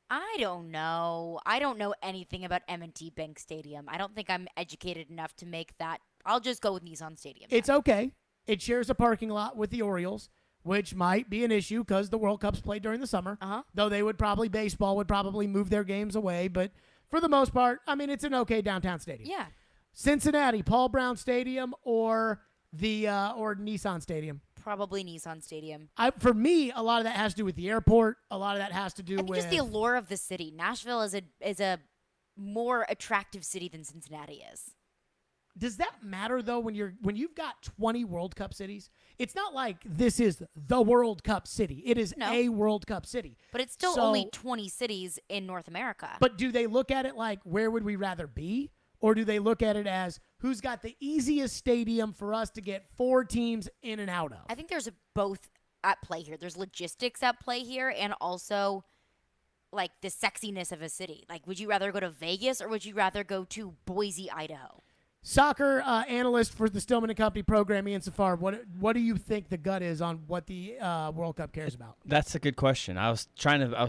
I don't know. I don't know anything about M&T Bank Stadium. I don't think I'm educated enough to make that. I'll just go with Nissan Stadium. It's okay. It shares a parking lot with the Orioles, which might be an issue because the World Cup's played during the summer. Though baseball would probably move their games away. But for the most part, I mean, it's an okay downtown stadium. Yeah. Cincinnati, Paul Brown Stadium or or Nissan Stadium? Probably Nissan Stadium. For me, a lot of that has to do with the airport. A lot of that has to do with just the allure of the city. Nashville is a more attractive city than Cincinnati is. Does that matter though when you've got 20 World Cup cities? It's not like this is the World Cup city. It is a World Cup city. But it's still only 20 cities in North America. But do they look at it like where would we rather be? Or do they look at it as who's got the easiest stadium for us to get 4 teams in and out of? I think there's both at play here. There's logistics at play here and also like the sexiness of a city. Like, would you rather go to Vegas or would you rather go to Boise, Idaho? Soccer analyst for the Stillman & Company program, Ian Safar, what do you think the gut is on what the World Cup cares about? That's a good question. I was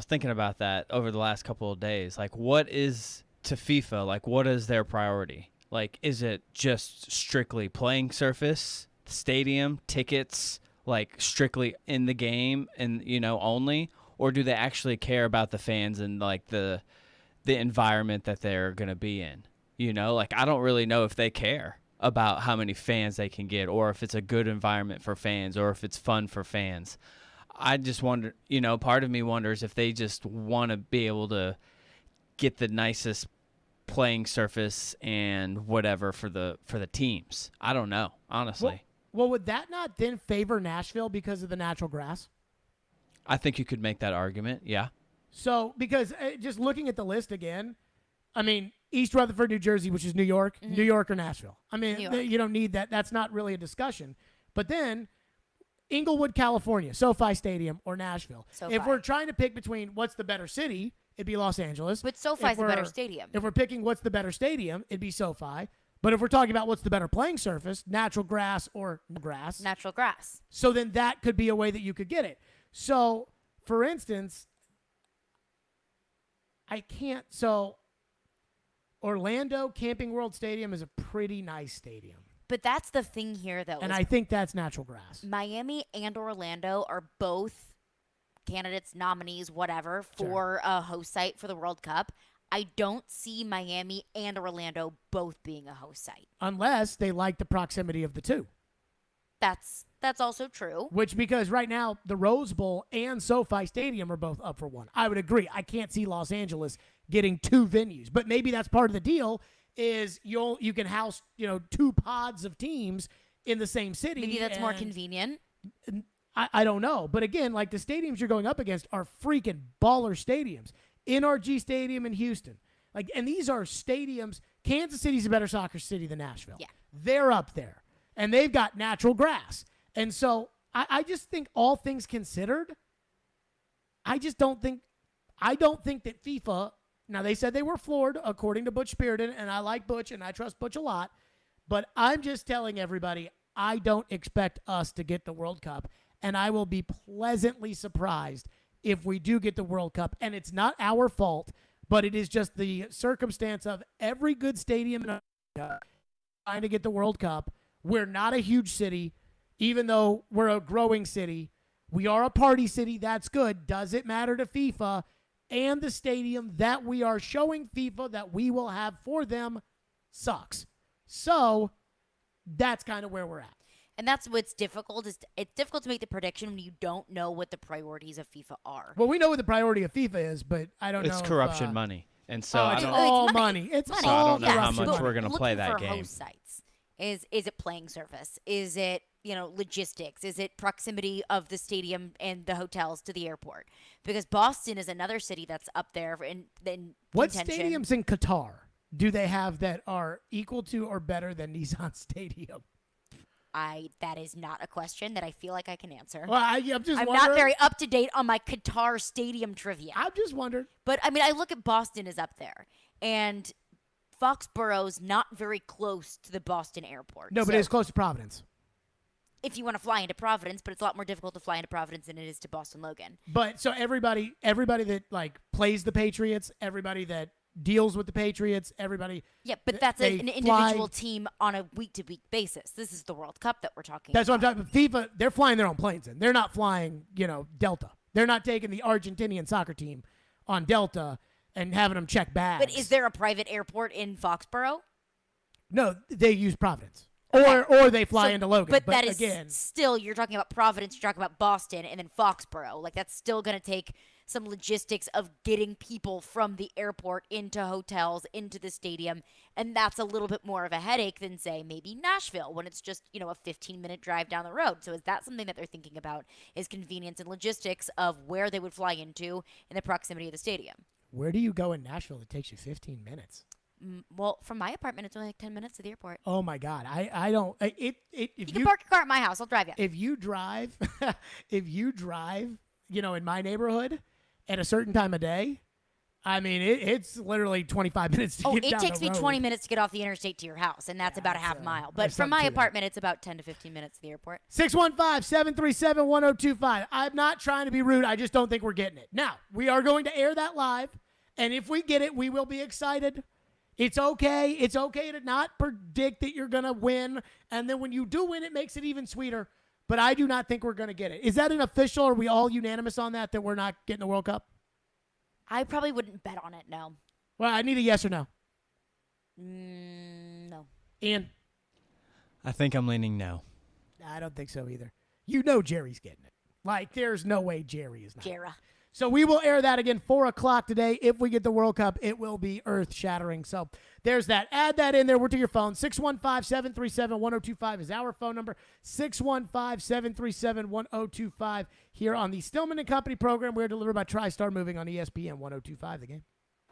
thinking about that over the last couple of days. Like, what is to FIFA? Like, what is their priority? Like, is it just strictly playing surface, stadium, tickets, like strictly in the game and, only? Or do they actually care about the fans and like the environment that they're going to be in? Like, I don't really know if they care about how many fans they can get or if it's a good environment for fans or if it's fun for fans. I just wonder, part of me wonders if they just want to be able to get the nicest playing surface and whatever for the teams. I don't know, honestly. Well, would that not then favor Nashville because of the natural grass? I think you could make that argument, yeah. So, because just looking at the list again, I mean, East Rutherford, New Jersey, which is New York, New York or Nashville. I mean, you don't need that. That's not really a discussion. But then Inglewood, California, SoFi Stadium or Nashville. SoFi. If we're trying to pick between what's the better city, it'd be Los Angeles. But SoFi's the better stadium. If we're picking what's the better stadium, it'd be SoFi. But if we're talking about what's the better playing surface, natural grass or grass. Natural grass. So then that could be a way that you could get it. So, for instance, Orlando Camping World Stadium is a pretty nice stadium. But that's the thing here, though. And I think that's natural grass. Miami and Orlando are both candidates, nominees, whatever, for a host site for the World Cup. I don't see Miami and Orlando both being a host site. Unless they like the proximity of the two. That's also true. Because right now, the Rose Bowl and SoFi Stadium are both up for one. I would agree. I can't see Los Angeles getting 2 venues. But maybe that's part of the deal is you can house, 2 pods of teams in the same city. Maybe that's more convenient. I don't know. But again, like the stadiums you're going up against are freaking baller stadiums. NRG Stadium in Houston. And these are stadiums. Kansas City's a better soccer city than Nashville. Yeah. They're up there. And they've got natural grass. And so I just think all things considered, I don't think that FIFA, now they said they were floored according to Butch Spiriton, and I like Butch and I trust Butch a lot, but I'm just telling everybody I don't expect us to get the World Cup, and I will be pleasantly surprised if we do get the World Cup. And it's not our fault, but it is just the circumstance of every good stadium in America trying to get the World Cup. We're not a huge city. Even though we're a growing city, we are a party city. That's good. Does it matter to FIFA and the stadium that we are showing FIFA that we will have for them sucks? So that's kind of where we're at. And that's what's difficult. It's difficult to make the prediction when you don't know what the priorities of FIFA are. Well, we know what the priority of FIFA is, but I don't know. It's corruption money. And so it's I don't all money. It's So I all don't know how corruption much money. we're going to play that Looking for game. host sites. Is it playing surface? Is it, logistics? Is it proximity of the stadium and the hotels to the airport? Because Boston is another city that's up there in What contention. stadiums in Qatar do they have that are equal to or better than Nissan Stadium? That is not a question that I feel like I can answer. Well, I'm not wondering. very up to date on my Qatar stadium trivia. I'm just wondering. But I look at Boston is up there, and Foxborough's not very close to the Boston airport. No, but So it's close to Providence. if you want to fly into Providence, but it's a lot more difficult to fly into Providence than it is to Boston Logan. But so everybody that plays the Patriots, everybody that deals with the Patriots, everybody. Yeah, but that's they an fly- individual team on a week-to-week basis. This is the World Cup that we're talking That's about. what I'm talking about. FIFA, they're flying their own planes in. They're not flying, Delta. They're not taking the Argentinian soccer team on Delta and having them check bags. But is there a private airport in Foxborough? No, they use Providence. Or they fly into Logan. But that is again, still, you're talking about Providence, you're talking about Boston, and then Foxborough. Like, that's still going to take some logistics of getting people from the airport into hotels, into the stadium, and that's a little bit more of a headache than, say, maybe Nashville, when it's just, a 15-minute drive down the road. So is that something that they're thinking about, is convenience and logistics of where they would fly into in the proximity of the stadium? where do you go in Nashville that takes you 15 minutes? Well, from my apartment, it's only like 10 minutes to the airport. Oh my God, I don't. If you can park your car at my house. I'll drive you. If you drive, in my neighborhood at a certain time of day, I mean, it's literally 25 minutes to get down the road. It takes me 20 minutes to get off the interstate to your house, and that's about a half mile. But from my apartment, it's about 10 to 15 minutes to the airport. 615-737-1025. I'm not trying to be rude. I just don't think we're getting it. Now, we are going to air that live, and if we get it, we will be excited. It's okay. It's okay to not predict that you're going to win, and then when you do win, it makes it even sweeter. But I do not think we're going to get it. Is that an official? Are we all unanimous on that we're not getting the World Cup? I probably wouldn't bet on it, no. Well, I need a yes or no. No. Ian? I think I'm leaning no. I don't think so either. You know Jerry's getting it. Like, there's no way Jerry is not. Jera. So we will air that again 4 o'clock today. If we get the World Cup, it will be earth-shattering. So there's that. Add that in there. We're to your phone. 615-737-1025 is our phone number. 615-737-1025 here on the Stillman & Company program. We're delivered by TriStar Moving on ESPN 1025 The Game.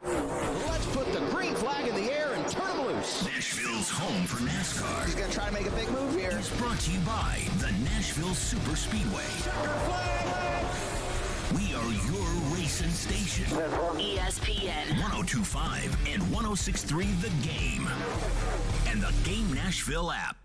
Let's put the green flag in the air and turn them loose. Nashville's home for NASCAR. He's going to try to make a big move here. Is brought to you by the Nashville Super Speedway. We are your racing station. ESPN 1025 and 1063 The Game. And the Game Nashville app.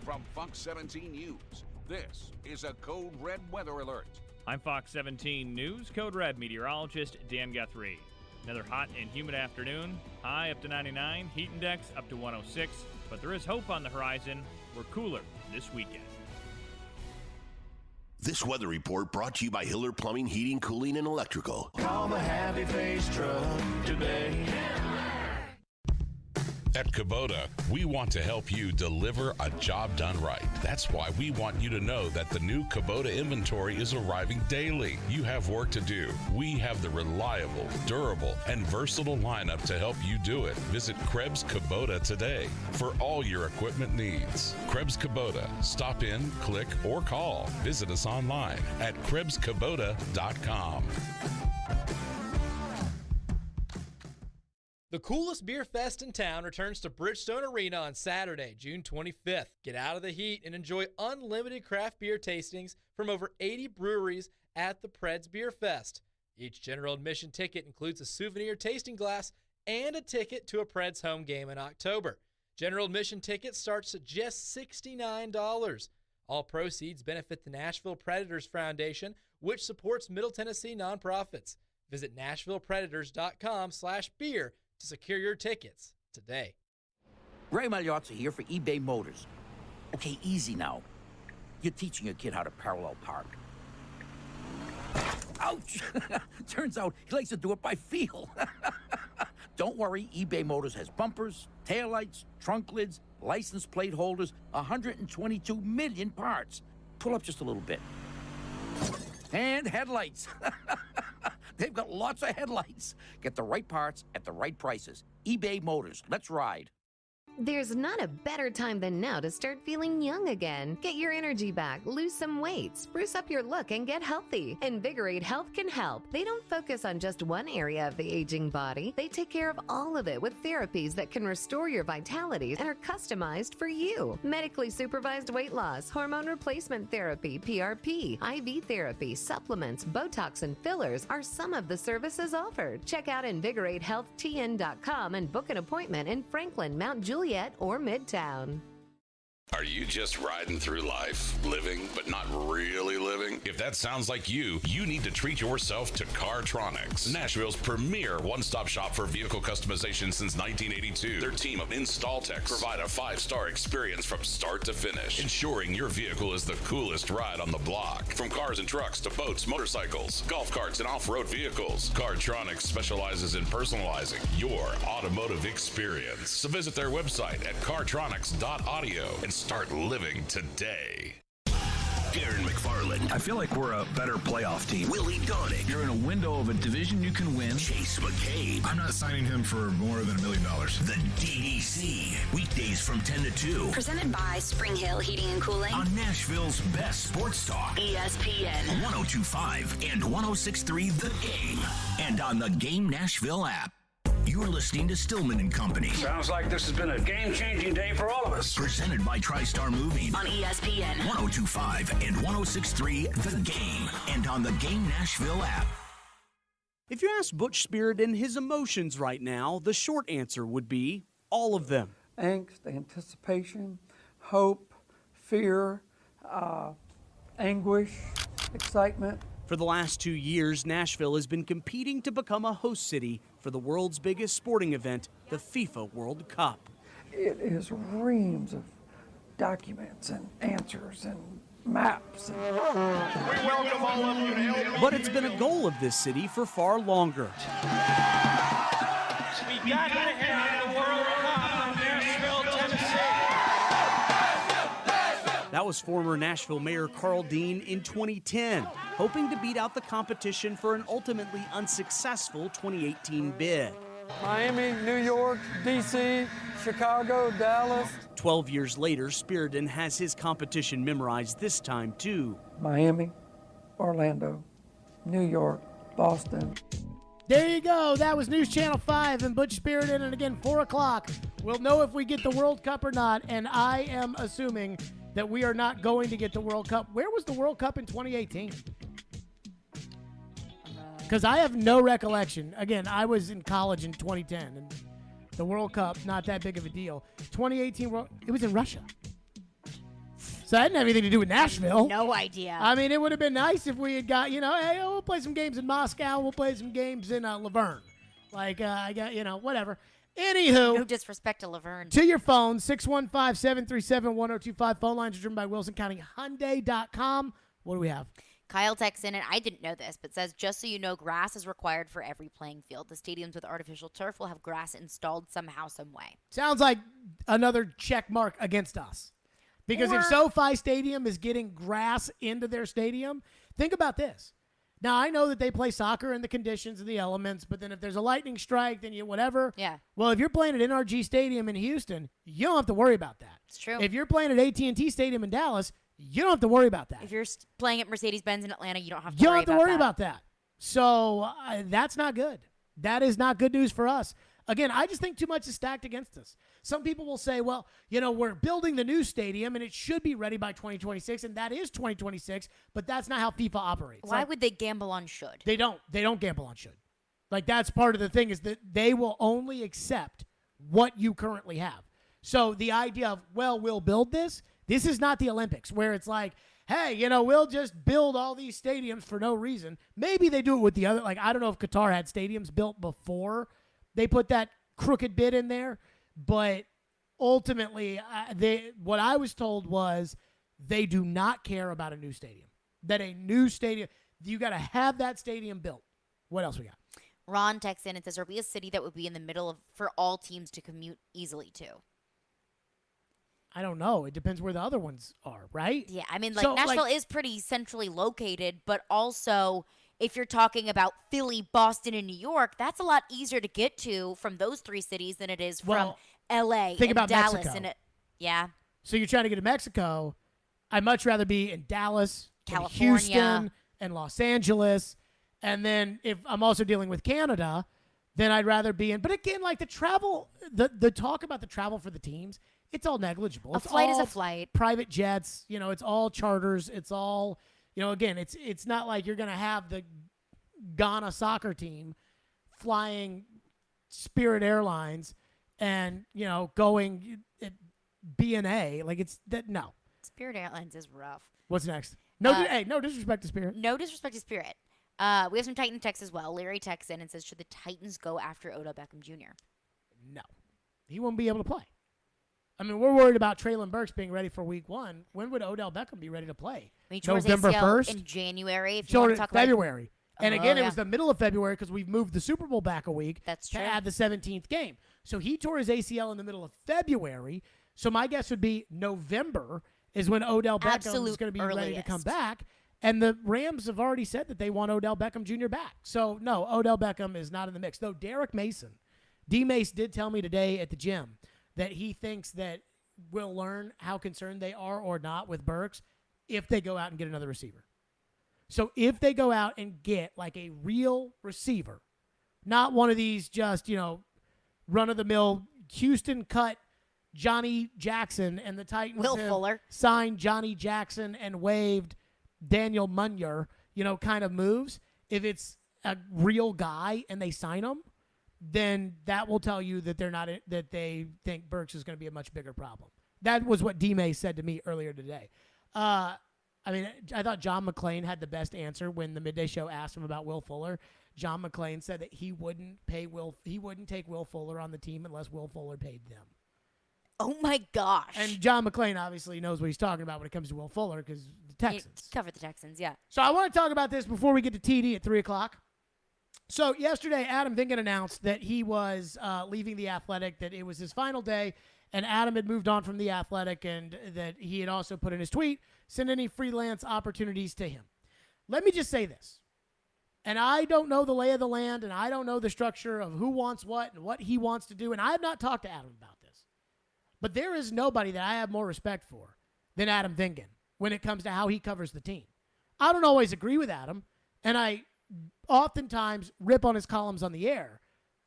From Fox 17 News, this is a Code Red weather alert. I'm Fox 17 News Code Red meteorologist Dan Guthrie. Another hot and humid afternoon. High up to 99, heat index up to 106. But there is hope on the horizon. We're cooler this weekend. This weather report brought to you by Hiller Plumbing, Heating, Cooling, and Electrical. Call the Happy Face Truck today. At Kubota, we want to help you deliver a job done right. That's why we want you to know that the new Kubota inventory is arriving daily. You have work to do. We have the reliable, durable, and versatile lineup to help you do it. Visit Krebs Kubota today for all your equipment needs. Krebs Kubota. Stop in, click, or call. Visit us online at KrebsKubota.com. The coolest beer fest in town returns to Bridgestone Arena on Saturday, June 25th. Get out of the heat and enjoy unlimited craft beer tastings from over 80 breweries at the Preds Beer Fest. Each general admission ticket includes a souvenir tasting glass and a ticket to a Preds home game in October. General admission ticket starts at just $69. All proceeds benefit the Nashville Predators Foundation, which supports Middle Tennessee nonprofits. Visit NashvillePredators.com/beer to secure your tickets today. Ray Magliozzi here for eBay Motors. Okay, easy now. You're teaching your kid how to parallel park. Ouch! Turns out he likes to do it by feel. Don't worry, eBay Motors has bumpers, taillights, trunk lids, license plate holders, 122 million parts. Pull up just a little bit. And headlights. They've got lots of headlights. Get the right parts at the right prices. eBay Motors. Let's ride. There's not a better time than now to start feeling young again. Get your energy back, lose some weight, spruce up your look, and get healthy. Invigorate Health can help. They don't focus on just one area of the aging body. They take care of all of it with therapies that can restore your vitality and are customized for you. Medically supervised weight loss, hormone replacement therapy, PRP, IV therapy, supplements, Botox, and fillers are some of the services offered. Check out InvigorateHealthTN.com and book an appointment in Franklin, Mount Juliet, or Midtown. Are you just riding through life, living, but not really living? If that sounds like you need to treat yourself to Cartronics, Nashville's premier one-stop shop for vehicle customization since 1982. Their team of install techs provide a 5-star experience from start to finish, ensuring your vehicle is the coolest ride on the block. From cars and trucks to boats, motorcycles, golf carts, and off-road vehicles, Cartronics specializes in personalizing your automotive experience. So visit their website at cartronics.audio and start living today. Darren McFarland. I feel like we're a better playoff team. Willie Donick. You're in a window of a division you can win. Chase McCabe. I'm not signing him for more than $1 million. The DDC. Weekdays from 10 to 2. Presented by Spring Hill Heating and Cooling. On Nashville's best sports talk. ESPN. 102.5 and 106.3 The Game. And on the Game Nashville app. You're listening to Stillman and Company. Sounds like this has been a game-changing day for all of us. Presented by TriStar Moving. On ESPN. 102.5 and 106.3 The Game. And on the Game Nashville app. If you ask Butch Spiriton his emotions right now, the short answer would be all of them. Angst, anticipation, hope, fear, anguish, excitement. For the last 2 years, Nashville has been competing to become a host city for the world's biggest sporting event, the FIFA World Cup. It is reams of documents and answers and maps. We welcome all of you to help. But it's been a goal of this city for far longer. We got to have the World Cup in Nashville, Tennessee. That was former Nashville Mayor Carl Dean in 2010, hoping to beat out the competition for an ultimately unsuccessful 2018 bid. Miami, New York, D.C., Chicago, Dallas. 12 years later, Spiriton has his competition memorized this time, too. Miami, Orlando, New York, Boston. There you go. That was News Channel 5 and Butch Spiriton. And again, 4 o'clock. We'll know if we get the World Cup or not. And I am assuming that we are not going to get the World Cup. Where was the World Cup in 2018? Because I have no recollection. Again, I was in college in 2010, and the World Cup, not that big of a deal. 2018 World, it was in Russia. So that didn't have anything to do with Nashville. No idea. I mean, it would have been nice if we had got, hey, we'll play some games in Moscow. We'll play some games in Laverne. Like, I got, whatever. Anywho. No disrespect to Laverne. To your phone, 615-737-1025. Phone lines are driven by WilsonCountyHyundai.com. What do we have? Kyle texts in, and I didn't know this, but says, just so you know, grass is required for every playing field. The stadiums with artificial turf will have grass installed somehow, some way. Sounds like another check mark against us. Because if SoFi Stadium is getting grass into their stadium, think about this. Now, I know that they play soccer in the conditions and the elements, but then if there's a lightning strike, then whatever. Yeah. Well, if you're playing at NRG Stadium in Houston, you don't have to worry about that. It's true. If you're playing at AT&T Stadium in Dallas, you don't have to worry about that. If you're playing at Mercedes-Benz in Atlanta, you don't have to You worry don't have to worry about that. So that's not good. That is not good news for us. Again, I just think too much is stacked against us. Some people will say, well, we're building the new stadium, and it should be ready by 2026, and that is 2026, but that's not how FIFA operates. Why would they gamble on should? They don't. They don't gamble on should. Like, that's part of the thing is that they will only accept what you currently have. So the idea of, we'll build this is not the Olympics where it's like, hey, we'll just build all these stadiums for no reason. Maybe they do it with the other, like, I don't know if Qatar had stadiums built before they put that crooked bid in there, but ultimately, what I was told was they do not care about a new stadium. That a new stadium, you got to have that stadium built. What else we got? Ron texts in and says, there'll be a city that would be in the middle for all teams to commute easily to. I don't know. It depends where the other ones are, right? Yeah, I mean, So, Nashville is pretty centrally located, but also if you're talking about Philly, Boston, and New York, that's a lot easier to get to from those three cities than it is from L.A. think and about Dallas. Mexico. Yeah. So you're trying to get to Mexico. I'd much rather be in Dallas, and California. Houston, and Los Angeles. And then if I'm also dealing with Canada, then I'd rather be in. But again, like the travel, the talk about the travel for the teams, it's all negligible. A flight is a flight. Private jets, it's all charters. It's all, again, it's not like you're going to have the Ghana soccer team flying Spirit Airlines and, going B&A. Like it's that. No. Spirit Airlines is rough. What's next? No disrespect to Spirit. No disrespect to Spirit. We have some Titan texts as well. Larry texts in and says, should the Titans go after Odell Beckham Jr.? No. He won't be able to play. I mean, we're worried about Traylon Burks being ready for week 1. When would Odell Beckham be ready to play? November 1st? In January. If you want to talk February. And again, yeah. it was the middle of February because we've moved the Super Bowl back a week to add the 17th game. So he tore his ACL in the middle of February. So my guess would be November is when Odell Beckham is going to be ready to come back. And the Rams have already said that they want Odell Beckham Jr. back. So, no, Odell Beckham is not in the mix. Though Derek Mason, D-Mace did tell me today at the gym that he thinks that we'll learn how concerned they are or not with Burks if they go out and get another receiver. So if they go out and get like a real receiver, not one of these just, run-of-the-mill Houston cut Johnny Jackson and the Titans Will Fuller signed Johnny Jackson and waived Daniel Munyer, kind of moves. If it's a real guy and they sign him, then that will tell you that that they think Burks is going to be a much bigger problem. That was what D-May said to me earlier today. I thought John McClain had the best answer when the Midday Show asked him about Will Fuller. John McClain said that he wouldn't take Will Fuller on the team unless Will Fuller paid them. Oh, my gosh. And John McClain obviously knows what he's talking about when it comes to Will Fuller because the Texans. Cover the Texans, yeah. So I want to talk about this before we get to TD at 3 o'clock. So yesterday, Adam Vingan announced that he was leaving The Athletic, that it was his final day, and Adam had moved on from The Athletic, and that he had also put in his tweet, send any freelance opportunities to him. Let me just say this. And I don't know the lay of the land, and I don't know the structure of who wants what and what he wants to do, and I have not talked to Adam about this. But there is nobody that I have more respect for than Adam Vingan when it comes to how he covers the team. I don't always agree with Adam, and I oftentimes rip on his columns on the air,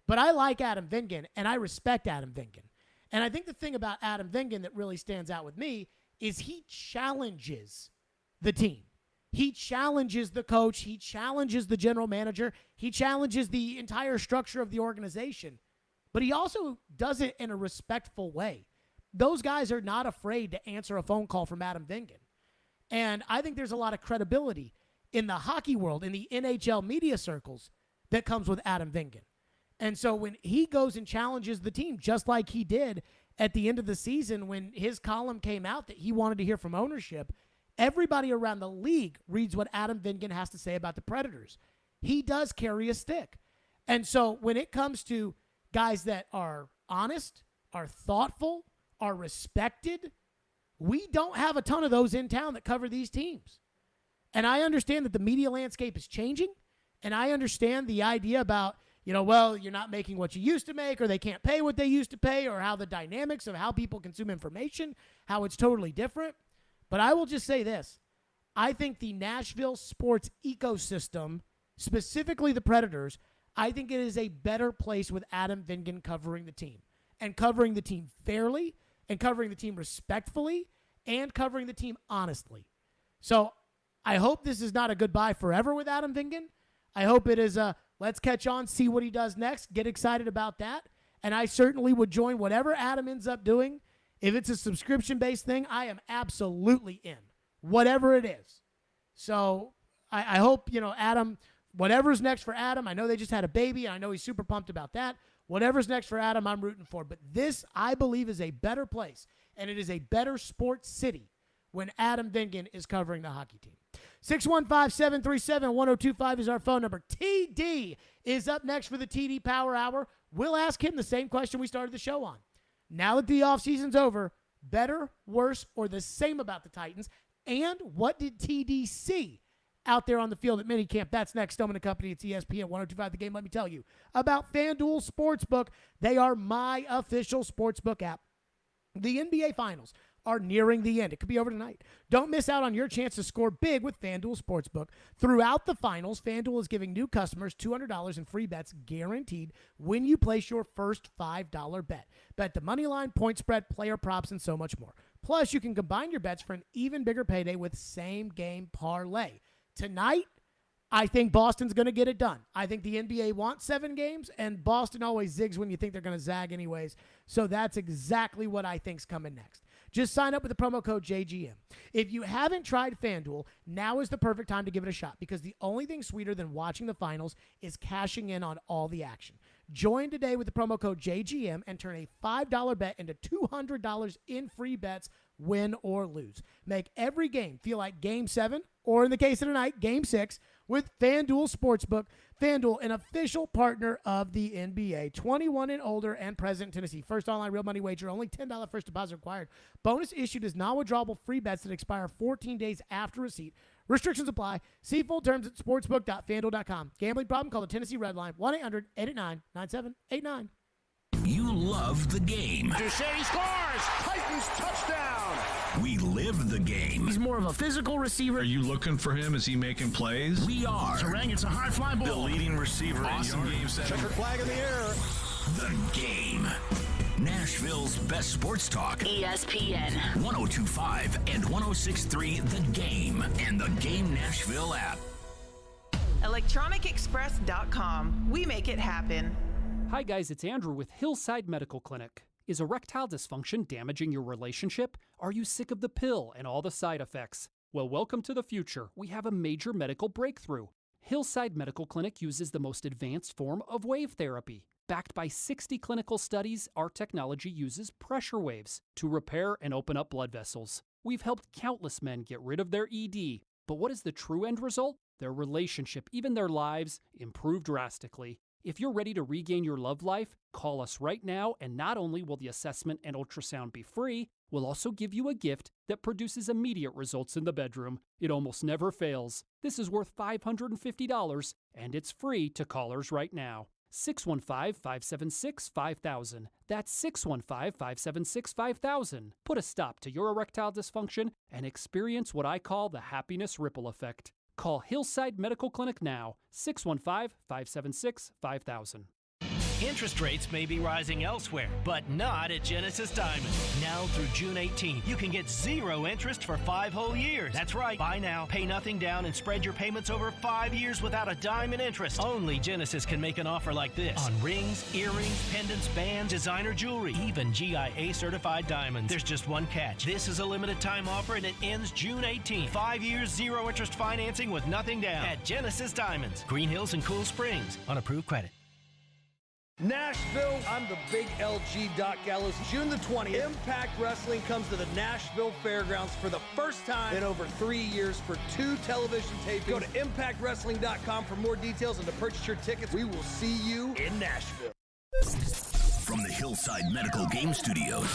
but I like Adam Vingan, and I respect Adam Vingan. And I think the thing about Adam Vingan that really stands out with me is he challenges the team. He challenges the coach. He challenges the general manager. He challenges the entire structure of the organization. But he also does it in a respectful way. Those guys are not afraid to answer a phone call from Adam Vingan. And I think there's a lot of credibility in the hockey world, in the NHL media circles, that comes with Adam Vingan. And so when he goes and challenges the team, just like he did at the end of the season when his column came out that he wanted to hear from ownership, everybody around the league reads what Adam Vingan has to say about the Predators. He does carry a stick. And so when it comes to guys that are honest, are thoughtful, are respected, we don't have a ton of those in town that cover these teams. And I understand that the media landscape is changing, and I understand the idea about, you're not making what you used to make, or they can't pay what they used to pay, or how the dynamics of how people consume information, how it's totally different. But I will just say this. I think the Nashville sports ecosystem, specifically the Predators, I think it is a better place with Adam Vingan covering the team, and covering the team fairly, and covering the team respectfully, and covering the team honestly. So I hope this is not a goodbye forever with Adam Vingan. I hope it is a let's catch on, see what he does next, get excited about that. And I certainly would join whatever Adam ends up doing. If it's a subscription-based thing, I am absolutely in, whatever it is. So I hope, Adam, whatever's next for Adam, I know they just had a baby, and I know he's super pumped about that. Whatever's next for Adam, I'm rooting for. But this, I believe, is a better place, and it is a better sports city when Adam Vingan is covering the hockey team. 615-737-1025 is our phone number. TD is up next for the TD Power Hour. We'll ask him the same question we started the show on. Now that the offseason's over, better, worse, or the same about the Titans? And what did TD see out there on the field at minicamp? That's next. Stillman & Company. It's ESPN 102.5 The Game. Let me tell you about FanDuel Sportsbook. They are my official sportsbook app. The NBA Finals are nearing the end. It could be over tonight. Don't miss out on your chance to score big with FanDuel Sportsbook. Throughout the finals, FanDuel is giving new customers $200 in free bets guaranteed when you place your first $5 bet. Bet the money line, point spread, player props, and so much more. Plus, you can combine your bets for an even bigger payday with same-game parlay. Tonight, I think Boston's going to get it done. I think the NBA wants 7 games, and Boston always zigs when you think they're going to zag anyways. So that's exactly what I think's coming next. Just sign up with the promo code JGM. If you haven't tried FanDuel, now is the perfect time to give it a shot because the only thing sweeter than watching the finals is cashing in on all the action. Join today with the promo code JGM and turn a $5 bet into $200 in free bets, win or lose. Make every game feel like Game 7, or in the case of tonight, Game 6, with FanDuel Sportsbook. FanDuel, an official partner of the NBA. 21 and older and present in Tennessee. First online real money wager, only $10 first deposit required. Bonus issued is non-withdrawable free bets that expire 14 days after receipt. Restrictions apply. See full terms at sportsbook.fanduel.com. Gambling problem? Call the Tennessee Red Line, 1-800-889-9789. You love the game. Duchesne scores! Titans touchdown! We live the game. He's more of a physical receiver. Are you looking for him? Is he making plays? We are. Terang, it's a high fly ball. The leading receiver. Awesome game 7. Checkered flag in the air. The game. Nashville's best sports talk. ESPN 102.5 and 106.3 The Game. And the Game Nashville app. ElectronicExpress.com. We make it happen. Hi guys, it's Andrew with Hillside Medical Clinic. Is erectile dysfunction damaging your relationship? Are you sick of the pill and all the side effects? Well, welcome to the future. We have a major medical breakthrough. Hillside Medical Clinic uses the most advanced form of wave therapy. Backed by 60 clinical studies, our technology uses pressure waves to repair and open up blood vessels. We've helped countless men get rid of their ED. But what is the true end result? Their relationship, even their lives, improve drastically. If you're ready to regain your love life, call us right now, and not only will the assessment and ultrasound be free, we'll also give you a gift that produces immediate results in the bedroom. It almost never fails. This is worth $550, and it's free to callers right now. 615-576-5000. That's 615-576-5000. Put a stop to your erectile dysfunction and experience what I call the happiness ripple effect. Call Hillside Medical Clinic now, 615-576-5000. Interest rates may be rising elsewhere, but not at Genesis Diamond. Now through June 18th, you can get 0 interest for 5 whole years. That's right. Buy now, pay nothing down, and spread your payments over 5 years without a dime in interest. Only Genesis can make an offer like this on rings, earrings, pendants, bands, designer jewelry, even GIA certified diamonds. There's just one catch. This is a limited time offer and it ends June 18th. 5 years, 0 interest financing with nothing down at Genesis Diamonds, Green Hills and Cool Springs on approved credit. Nashville, I'm the big LG Doc Gallows. June the 20th, Impact Wrestling comes to the Nashville Fairgrounds for the first time in over 3 years for 2 television tapings. Go to ImpactWrestling.com for more details and to purchase your tickets. We will see you in Nashville. From the Hillside Medical Game Studios,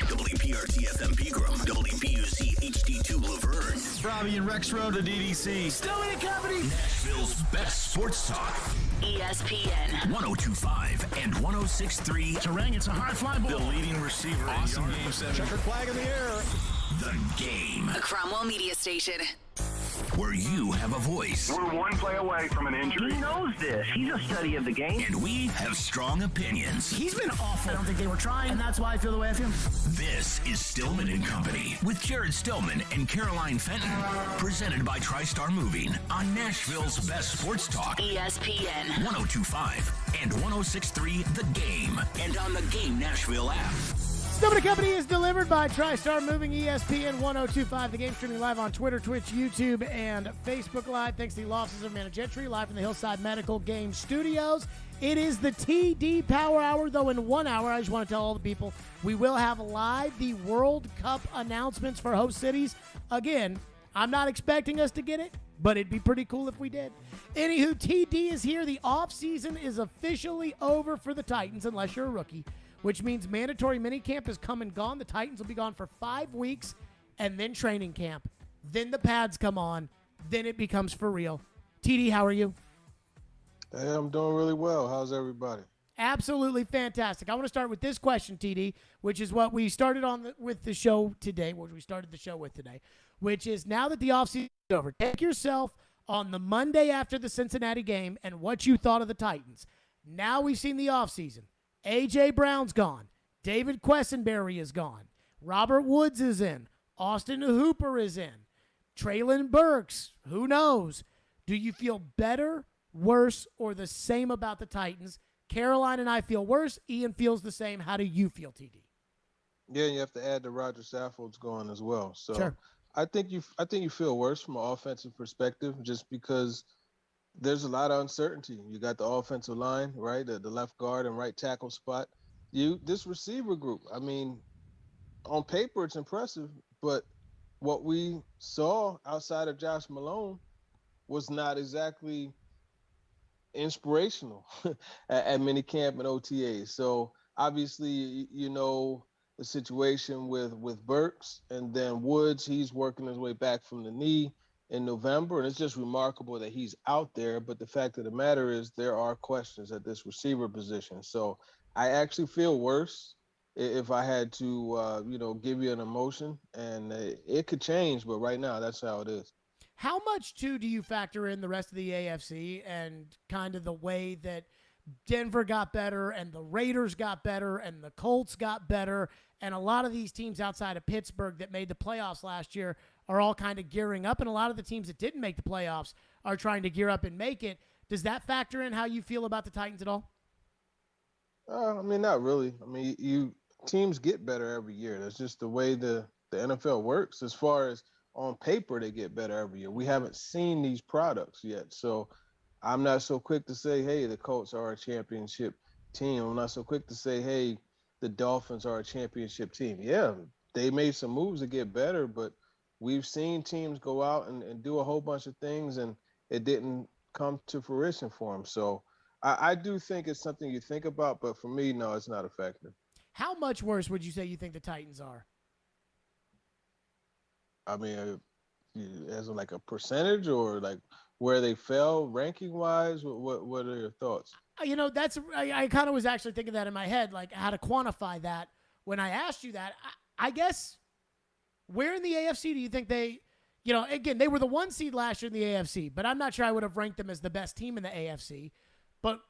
WPRT-FM Pegram, WPUC HD2 Laverne. Robbie and Rex Road to DDC. Stillman & Company. Nashville's best sports talk. ESPN 102.5 and 106.3. Terang, it's a high fly ball. The leading receiver. Awesome game 7. Checkered flag in the air. The Game. a Cromwell media station. Where you have a voice. We're one play away from an injury. He knows this. He's a study of the game. And we have strong opinions. He's been awful. I don't think they were trying, and that's why I feel the way I feel. This is Stillman & Company with Jared Stillman and Caroline Fenton. Presented by TriStar Moving on Nashville's best sports talk. ESPN 102.5 and 106.3 The Game. And on the Game Nashville app. Stillman & Company is delivered by TriStar Moving, ESPN 102.5. The Game streaming live on Twitter, Twitch, YouTube, and Facebook Live. Thanks to the offices of Amanda Gentry, live from the Hillside Medical Game Studios. It is the TD Power Hour, though in 1 hour, I just want to tell all the people, we will have live the World Cup announcements for host cities. Again, I'm not expecting us to get it, but it'd be pretty cool if we did. Anywho, TD is here. The offseason is officially over for the Titans, unless you're a rookie. which means mandatory minicamp is come and gone. The Titans will be gone for 5 weeks, and then training camp. Then the pads come on. Then it becomes for real. TD, how are you? Hey, I'm doing really well. How's everybody? Absolutely fantastic. I want to start with this question, TD, which is what we started on with the show today, which is now that the offseason is over, take yourself on the Monday after the Cincinnati game and what you thought of the Titans. Now we've seen the offseason. A.J. Brown's gone. David Quessenberry is gone. Robert Woods is in. Austin Hooper is in. Traylon Burks, who knows? Do you feel better, worse, or the same about the Titans? Caroline and I feel worse. Ian feels the same. How do you feel, TD? Yeah, you have to add the Roger Saffold's going as well. So Sure. I think you feel worse from an offensive perspective, just because there's a lot of uncertainty. You got the offensive line, right? The left guard and right tackle spot. This receiver group. I mean, on paper it's impressive, but what we saw outside of Josh Malone was not exactly inspirational at minicamp and OTAs. So obviously, the situation with Burks, and then Woods, he's working his way back from the knee in November, and it's just remarkable that he's out there. But the fact of the matter is there are questions at this receiver position. So I actually feel worse if I had to, give you an emotion, and it could change, but right now that's how it is. How much, too, do you factor in the rest of the AFC and kind of the way that Denver got better and the Raiders got better and the Colts got better, and a lot of these teams outside of Pittsburgh that made the playoffs last year are all kind of gearing up, and a lot of the teams that didn't make the playoffs are trying to gear up and make it. Does that factor in how you feel about the Titans at all? I mean, not really. I mean, teams get better every year. That's just the way the NFL works. As far as on paper, they get better every year. We haven't seen these products yet. So I'm not so quick to say, hey, the Colts are a championship team. I'm not so quick to say, hey, the Dolphins are a championship team. Yeah, they made some moves to get better, but we've seen teams go out and do a whole bunch of things, and it didn't come to fruition for them. So I do think it's something you think about, but for me, no, it's not a factor. How much worse would you say you think the Titans are? I mean, as like a percentage, or like where they fell ranking wise? What are your thoughts? That's I kind of was actually thinking that in my head, like how to quantify that. When I asked you that, I guess where in the AFC do you think they, again, they were the 1 seed last year in the AFC, but I'm not sure I would have ranked them as the best team in the AFC. But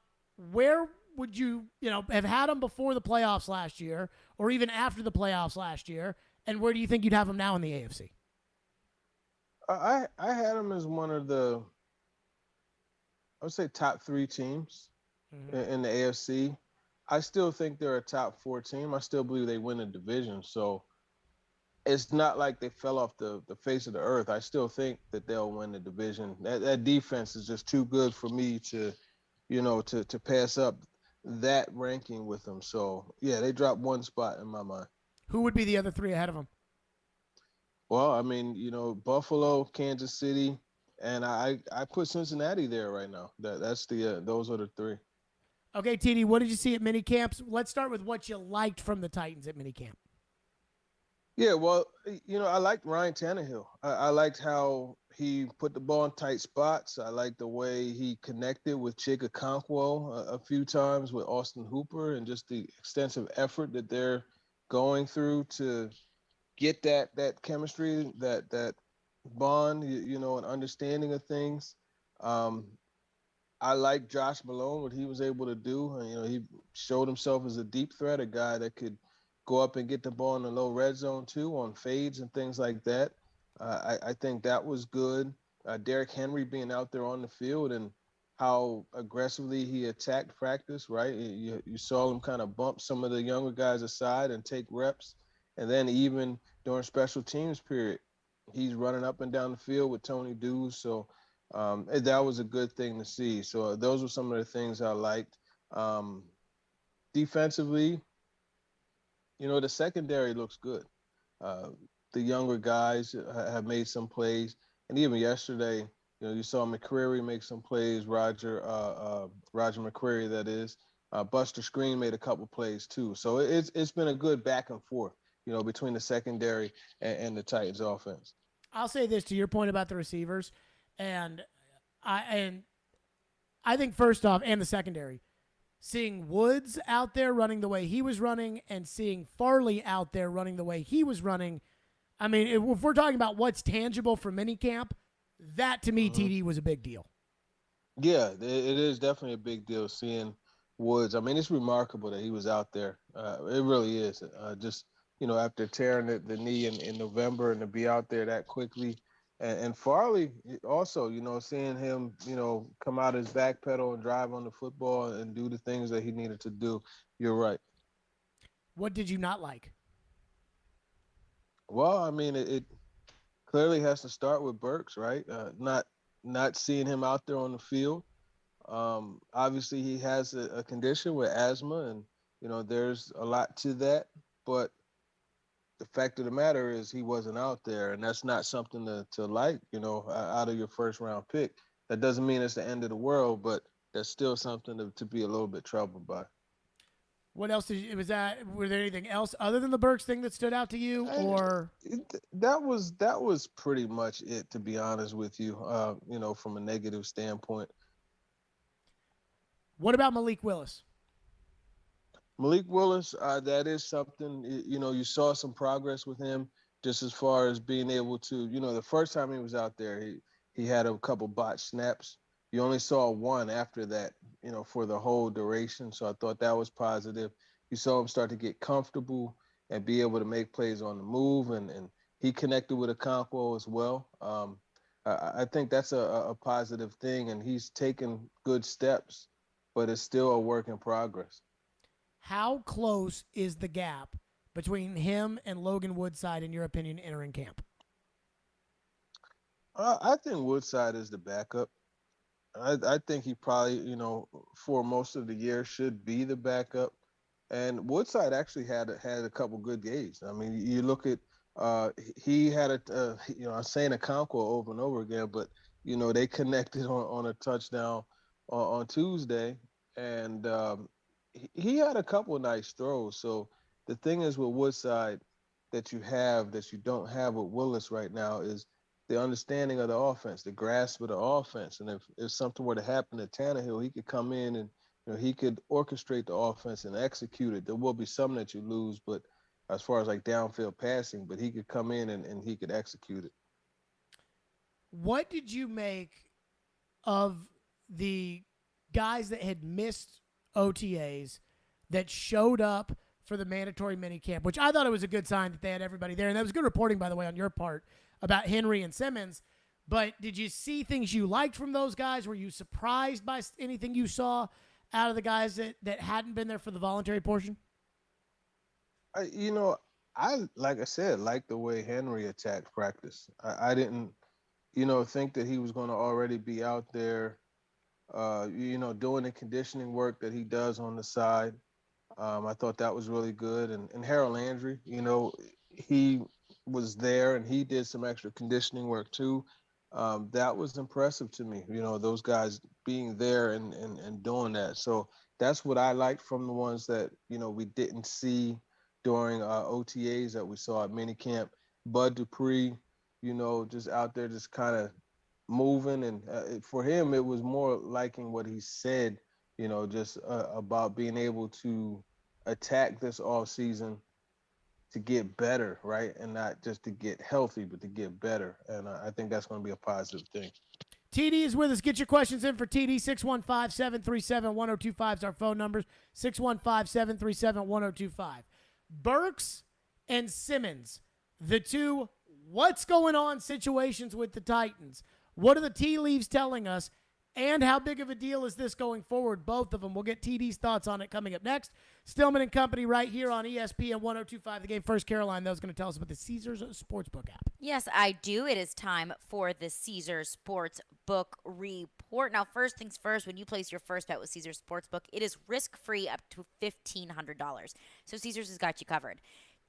where would you, have had them before the playoffs last year, or even after the playoffs last year? And where do you think you'd have them now in the AFC? I had them as one of the, I would say, top 3 teams in the AFC. I still think they're a top 4 team. I still believe they win the division. So it's not like they fell off the face of the earth. I still think that they'll win the division. That defense is just too good for me to pass up that ranking with them. So, yeah, they dropped 1 spot in my mind. Who would be the other 3 ahead of them? Well, I mean, Buffalo, Kansas City, and I put Cincinnati there right now. That's those are the 3. Okay, TD, what did you see at minicamps? Let's start with what you liked from the Titans at minicamp. Yeah, well, I liked Ryan Tannehill. I liked how he put the ball in tight spots. I liked the way he connected with Chika Okonkwo a few times with Austin Hooper, and just the extensive effort that they're going through to get that chemistry, that bond, and understanding of things. I like Josh Malone, what he was able to do. He showed himself as a deep threat, a guy that could go up and get the ball in the low red zone too, on fades and things like that. I think that was good. Derrick Henry being out there on the field and how aggressively he attacked practice, right? You saw him kind of bump some of the younger guys aside and take reps. And then even during special teams period, he's running up and down the field with Tony Dews. So that was a good thing to see. So those were some of the things I liked. Defensively, the secondary looks good. The younger guys have made some plays. And even yesterday, you saw McCreary make some plays, Roger McCreary, that is. Buster Screen made a couple plays too. So it's been a good back and forth, between the secondary and the Titans offense. I'll say this to your point about the receivers, and I think first off, and the secondary, seeing Woods out there running the way he was running and seeing Farley out there running the way he was running, I mean, if we're talking about what's tangible for minicamp, that to me, TD was a big deal. Yeah, it is definitely a big deal seeing Woods. I mean, it's remarkable that he was out there. It really is. Just, after tearing the knee in November and to be out there that quickly. And Farley also, seeing him, come out his back pedal and drive on the football and do the things that he needed to do. You're right. What did you not like? Well, I mean, it clearly has to start with Burks, right? Not seeing him out there on the field. Obviously, he has a condition with asthma, and there's a lot to that. But the fact of the matter is, he wasn't out there, and that's not something to like. Out of your first round pick. That doesn't mean it's the end of the world, but that's still something to be a little bit troubled by. What else was that? Were there anything else other than the Burks thing that stood out to you, or that was pretty much it, to be honest with you? From a negative standpoint. What about Malik Willis? Malik Willis, that is something. You saw some progress with him, just as far as being able to. The first time he was out there, he had a couple botched snaps. You only saw one after that, for the whole duration. So I thought that was positive. You saw him start to get comfortable and be able to make plays on the move, and he connected with Okonkwo as well. I think that's a positive thing, and he's taken good steps, but it's still a work in progress. How close is the gap between him and Logan Woodside, in your opinion, entering camp? I think Woodside is the backup. I think he probably, for most of the year should be the backup. And Woodside actually had a couple good games. I mean, you look at he had I'm saying Okonkwo over and over again, but they connected on a touchdown on Tuesday, and he had a couple nice throws. So the thing is with Woodside that you don't have with Willis right now is the understanding of the offense, the grasp of the offense. And if something were to happen to Tannehill, he could come in and he could orchestrate the offense and execute it. There will be some that you lose, but as far as like downfield passing, but he could come in and he could execute it. What did you make of the guys that had missed OTAs that showed up for the mandatory minicamp, which I thought it was a good sign that they had everybody there. And that was good reporting, by the way, on your part about Henry and Simmons. But did you see things you liked from those guys? Were you surprised by anything you saw out of the guys that hadn't been there for the voluntary portion? I like I said, like the way Henry attacked practice. I didn't, think that he was going to already be out there, doing the conditioning work that he does on the side. I thought that was really good. And Harold Landry, he was there and he did some extra conditioning work too. That was impressive to me, those guys being there and doing that. So that's what I liked from the ones that, we didn't see during OTAs that we saw at minicamp. Bud Dupree, just out there just kind of moving. And for him, it was more liking what he said, just about being able to attack this off season to get better, right? And not just to get healthy, but to get better. And I think that's going to be a positive thing. TD is with us. Get your questions in for TD. 615-737-1025 is our phone numbers. 615-737-1025. Burks and Simmons, the two what's going on situations with the Titans. What are the tea leaves telling us? And how big of a deal is this going forward? Both of them. We'll get TD's thoughts on it coming up next. Stillman and Company right here on ESPN 102.5 The Game. First, Caroline, though, is going to tell us about the Caesars Sportsbook app. Yes, I do. It is time for the Caesars Sportsbook report. Now, first things first, when you place your first bet with Caesars Sportsbook, it is risk-free up to $1,500. So Caesars has got you covered.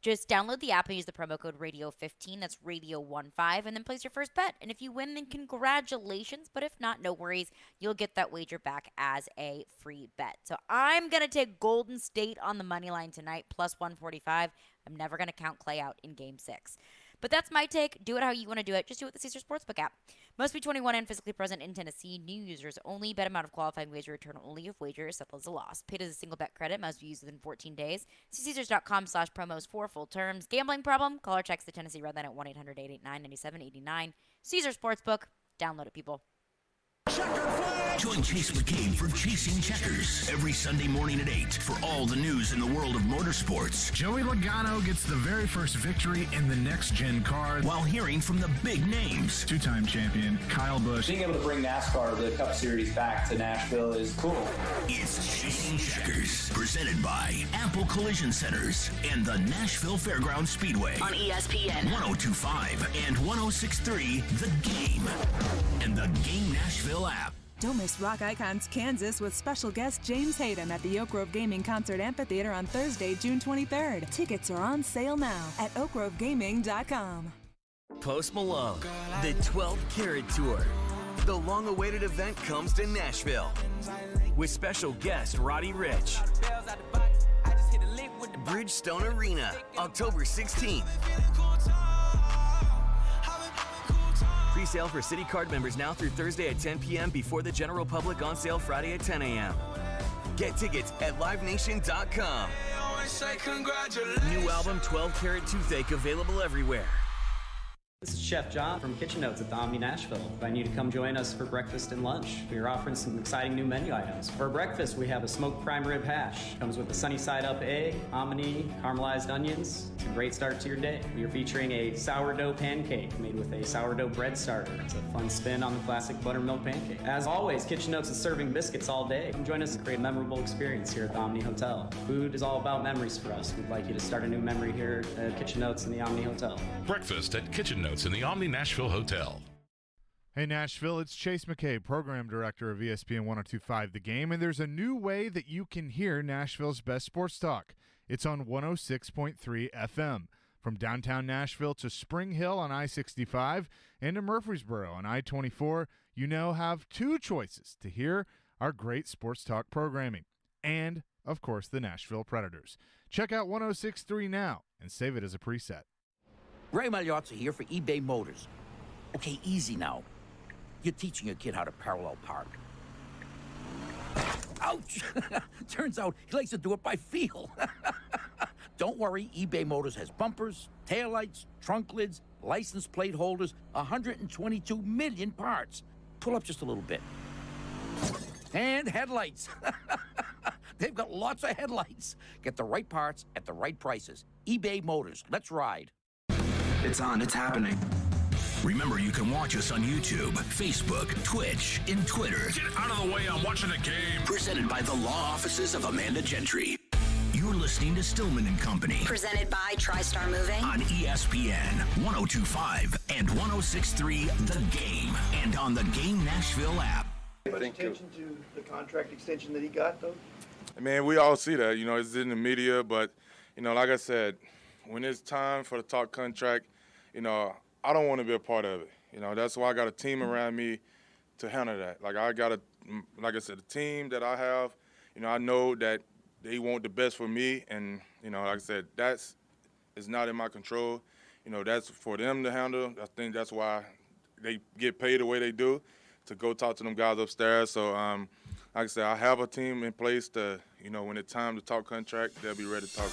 Just download the app and use the promo code radio15, that's radio15, and then place your first bet. And if you win, then congratulations. But if not, no worries. You'll get that wager back as a free bet. So I'm going to take Golden State on the money line tonight, plus 145. I'm never going to count Clay out in Game 6. But that's my take. Do it how you want to do it. Just do it with the Caesar Sportsbook app. Must be 21 and physically present in Tennessee. New users only. Bet amount of qualifying wager. Return only if wager is settled as a loss. Paid as a single bet credit. Must be used within 14 days. See Caesars.com/promos for full terms. Gambling problem? Call or text the Tennessee Redline at 1-800-889-9789. Caesar Sportsbook. Download it, people. Join Chase McCabe for Chasing Checkers every Sunday morning at 8 for all the news in the world of motorsports. Joey Logano gets the very first victory in the next-gen car while hearing from the big names. Two-time champion Kyle Busch. Being able to bring NASCAR, the Cup Series, back to Nashville is cool. It's Chasing Checkers, presented by Ample Collision Centers and the Nashville Fairgrounds Speedway on ESPN 102.5 and 106.3 The Game and the Game Nashville app. Don't miss Rock Icons Kansas with special guest James Hayden at the Oak Grove Gaming Concert Amphitheater on Thursday, June 23rd. Tickets are on sale now at oakgrovegaming.com. Post Malone, the 12 Carat Tour. The long-awaited event comes to Nashville with special guest Roddy Ricch. Bridgestone Arena, October 16th. Pre-sale for City Card members now through Thursday at 10 p.m. before the general public on sale Friday at 10 a.m. Get tickets at livenation.com. New album 12 Carat Toothache available everywhere. This is Chef John from Kitchen Notes at the Omni Nashville. Inviting you to come join us for breakfast and lunch. We are offering some exciting new menu items. For breakfast, we have a smoked prime rib hash. Comes with a sunny side up egg, hominy, caramelized onions. It's a great start to your day. We are featuring a sourdough pancake made with a sourdough bread starter. It's a fun spin on the classic buttermilk pancake. As always, Kitchen Notes is serving biscuits all day. Come join us and create a memorable experience here at the Omni Hotel. Food is all about memories for us. We'd like you to start a new memory here at Kitchen Notes in the Omni Hotel. Breakfast at Kitchen Notes in the Omni Nashville Hotel. Hey Nashville, it's Chase McCabe, Program Director of ESPN 102.5 The Game, and there's a new way that you can hear Nashville's best sports talk. It's on 106.3 FM. From downtown Nashville to Spring Hill on I-65 and to Murfreesboro on I-24, you now have two choices to hear our great sports talk programming. And, of course, the Nashville Predators. Check out 106.3 now and save it as a preset. Ray Magliozzi here for eBay Motors. Okay, easy now. You're teaching your kid how to parallel park. Ouch! Turns out he likes to do it by feel. Don't worry, eBay Motors has bumpers, taillights, trunk lids, license plate holders, 122 million parts. Pull up just a little bit. And headlights. They've got lots of headlights. Get the right parts at the right prices. eBay Motors. Let's ride. It's on. It's happening. Remember, you can watch us on YouTube, Facebook, Twitch, and Twitter. Get out of the way. I'm watching the game. Presented by the law offices of Amanda Gentry. You're listening to Stillman and Company. Presented by TriStar Moving. On ESPN 102.5 and 106.3 The Game. And on the Game Nashville app. Attention to the contract extension that he got, though? Man, we all see that. It's in the media. But, like I said, when it's time for the talk contract, I don't want to be a part of it. That's why I got a team around me to handle that. Like I said, the team that I have, I know that they want the best for me. And, like I said, it's not in my control. That's for them to handle. I think that's why they get paid the way they do, to go talk to them guys upstairs. So, like I said, I have a team in place to, when it's time to talk contract, they'll be ready to talk.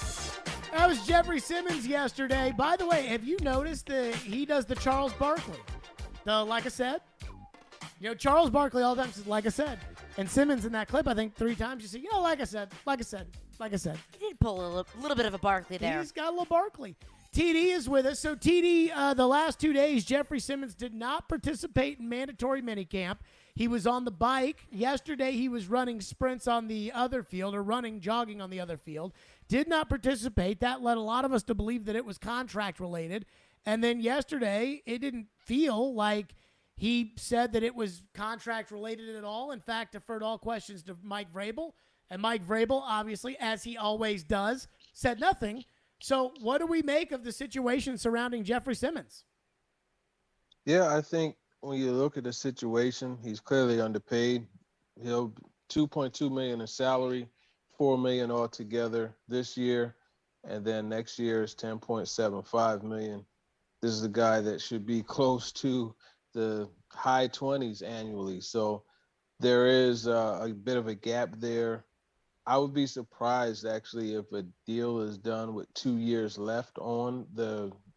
That was Jeffrey Simmons yesterday. By the way, have you noticed that he does the Charles Barkley? Like I said? Charles Barkley all the time says, like I said. And Simmons in that clip, I think 3 times, you see, like I said, like I said, like I said. He did pull a little bit of a Barkley there. He's got a little Barkley. TD is with us. So, TD, the last 2 days, Jeffrey Simmons did not participate in mandatory minicamp. He was on the bike. Yesterday, he was running sprints on the other field, or jogging on the other field. Did not participate. That led a lot of us to believe that it was contract related. And then yesterday, it didn't feel like he said that it was contract related at all. In fact, deferred all questions to Mike Vrabel. And Mike Vrabel, obviously, as he always does, said nothing. So what do we make of the situation surrounding Jeffrey Simmons? Yeah, I think when you look at the situation, he's clearly underpaid. He'll $2.2 million in salary, $4 million altogether this year, and then next year is $10.75 million. This is a guy that should be close to the high 20s annually. So there is a bit of a gap there. I would be surprised actually if a deal is done with 2 years left on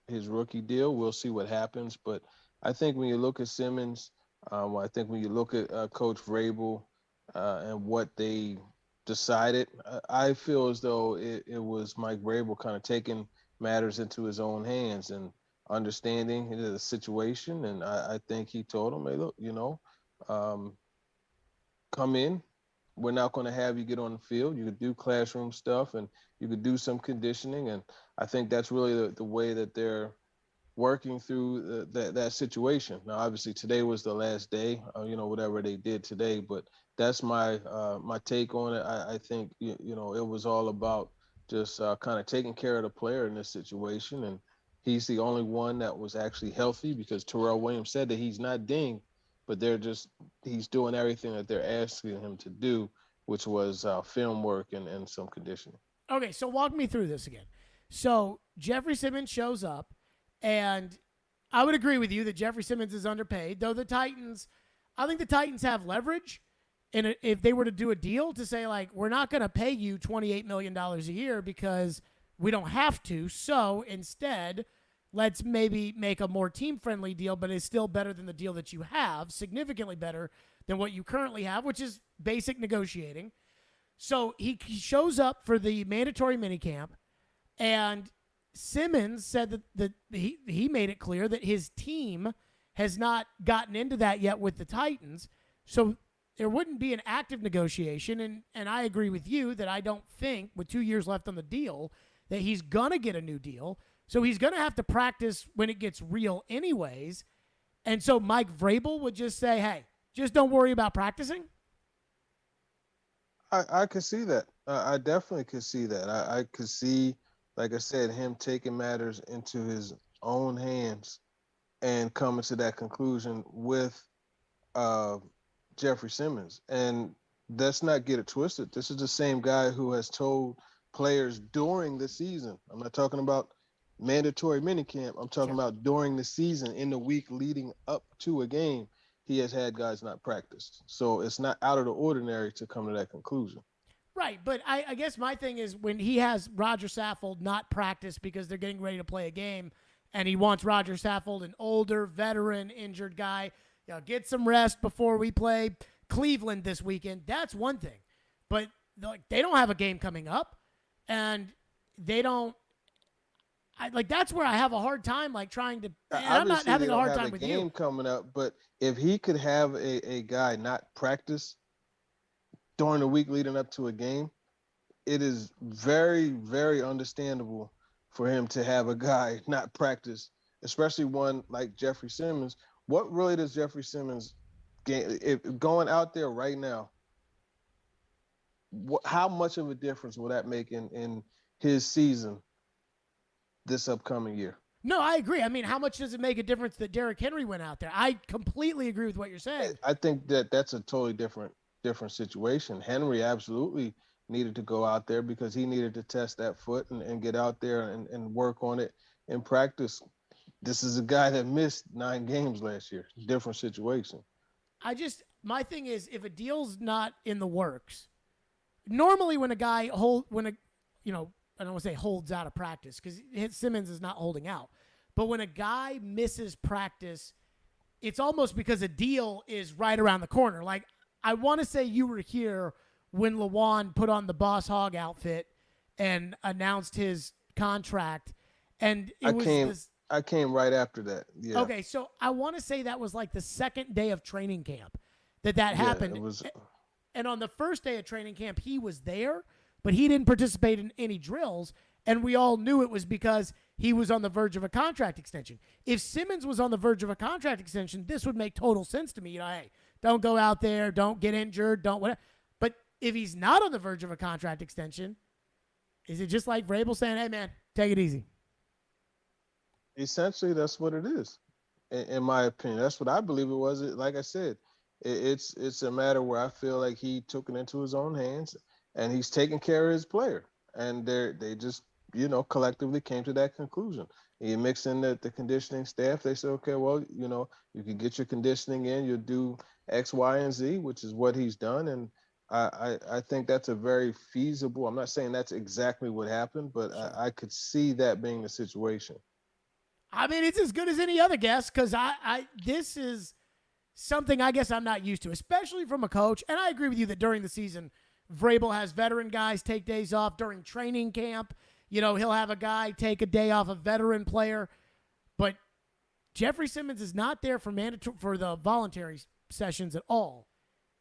his rookie deal. We'll see what happens, but I think when you look at Simmons, I think when you look at Coach Vrabel and what they decided, I feel as though it was Mike Vrabel kind of taking matters into his own hands and understanding the situation. And I think he told him, hey, look, come in. We're not going to have you get on the field. You could do classroom stuff and you could do some conditioning. And I think that's really the way that they're working through that situation. Now, obviously, today was the last day, whatever they did today. But that's my take on it. I think, it was all about just kind of taking care of the player in this situation. And he's the only one that was actually healthy because Terrell Williams said that he's not dinged, but he's doing everything that they're asking him to do, which was film work and some conditioning. Okay, so walk me through this again. So Jeffrey Simmons shows up, and I would agree with you that Jeffrey Simmons is underpaid, though I think the Titans have leverage. And if they were to do a deal to say, like, we're not going to pay you $28 million a year because we don't have to, so instead – let's maybe make a more team-friendly deal, but it's still better than the deal that you have, significantly better than what you currently have, which is basic negotiating. So he shows up for the mandatory minicamp, and Simmons said that he made it clear that his team has not gotten into that yet with the Titans. So there wouldn't be an active negotiation, and I agree with you that I don't think, with 2 years left on the deal, that he's going to get a new deal. So he's going to have to practice when it gets real anyways. And so Mike Vrabel would just say, hey, just don't worry about practicing? I could see that. I definitely could see that. I could see, like I said, him taking matters into his own hands and coming to that conclusion with Jeffrey Simmons. And let's not get it twisted. This is the same guy who has told players during the season. I'm not talking about mandatory minicamp. I'm talking about during the season, in the week leading up to a game, he has had guys not practice. So it's not out of the ordinary to come to that conclusion. Right, but I guess my thing is when he has Roger Saffold not practice because they're getting ready to play a game, and he wants Roger Saffold, an older, veteran, injured guy, get some rest before we play Cleveland this weekend. That's one thing. But they don't have a game coming up, and they don't. That's where I have a hard time, trying to. And I'm not having a hard time with you. Game coming up, but if he could have a guy not practice during the week leading up to a game, it is very, very understandable for him to have a guy not practice, especially one like Jeffrey Simmons. What really does Jeffrey Simmons gain if going out there right now? How much of a difference will that make in his season this upcoming year? No, I agree. I mean, how much does it make a difference that Derrick Henry went out there? I completely agree with what you're saying. I think that's a totally different situation. Henry absolutely needed to go out there because he needed to test that foot and get out there and work on it in practice. This is a guy that missed 9 games last year. Different situation. My thing is, if a deal's not in the works, normally when a guy I don't want to say holds out of practice because Simmons is not holding out. But when a guy misses practice, it's almost because a deal is right around the corner. Like, I want to say you were here when Lawan put on the Boss Hog outfit and announced his contract. And I came right after that. Yeah. Okay, so I want to say that was like the second day of training camp that happened. It was... And on the first day of training camp, he was there, but he didn't participate in any drills, and we all knew it was because he was on the verge of a contract extension. If Simmons was on the verge of a contract extension, this would make total sense to me. Hey, don't go out there, don't get injured, don't whatever. But if he's not on the verge of a contract extension, Is it just like Vrabel saying, hey, man, take it easy? Essentially, that's what it is, in my opinion. That's what I believe it was. Like I said, it's a matter where I feel like he took it into his own hands and he's taking care of his player. And they just, collectively came to that conclusion. And you mix in the conditioning staff, they say, okay, well, you can get your conditioning in, you'll do X, Y, and Z, which is what he's done. And I think that's a very feasible. I'm not saying that's exactly what happened, but Sure. I could see that being the situation. I mean, it's as good as any other guess because this is something I guess I'm not used to, especially from a coach. And I agree with you that during the season, Vrabel has veteran guys take days off during training camp. He'll have a guy take a day off, a veteran player. But Jeffrey Simmons is not there for the voluntary sessions at all.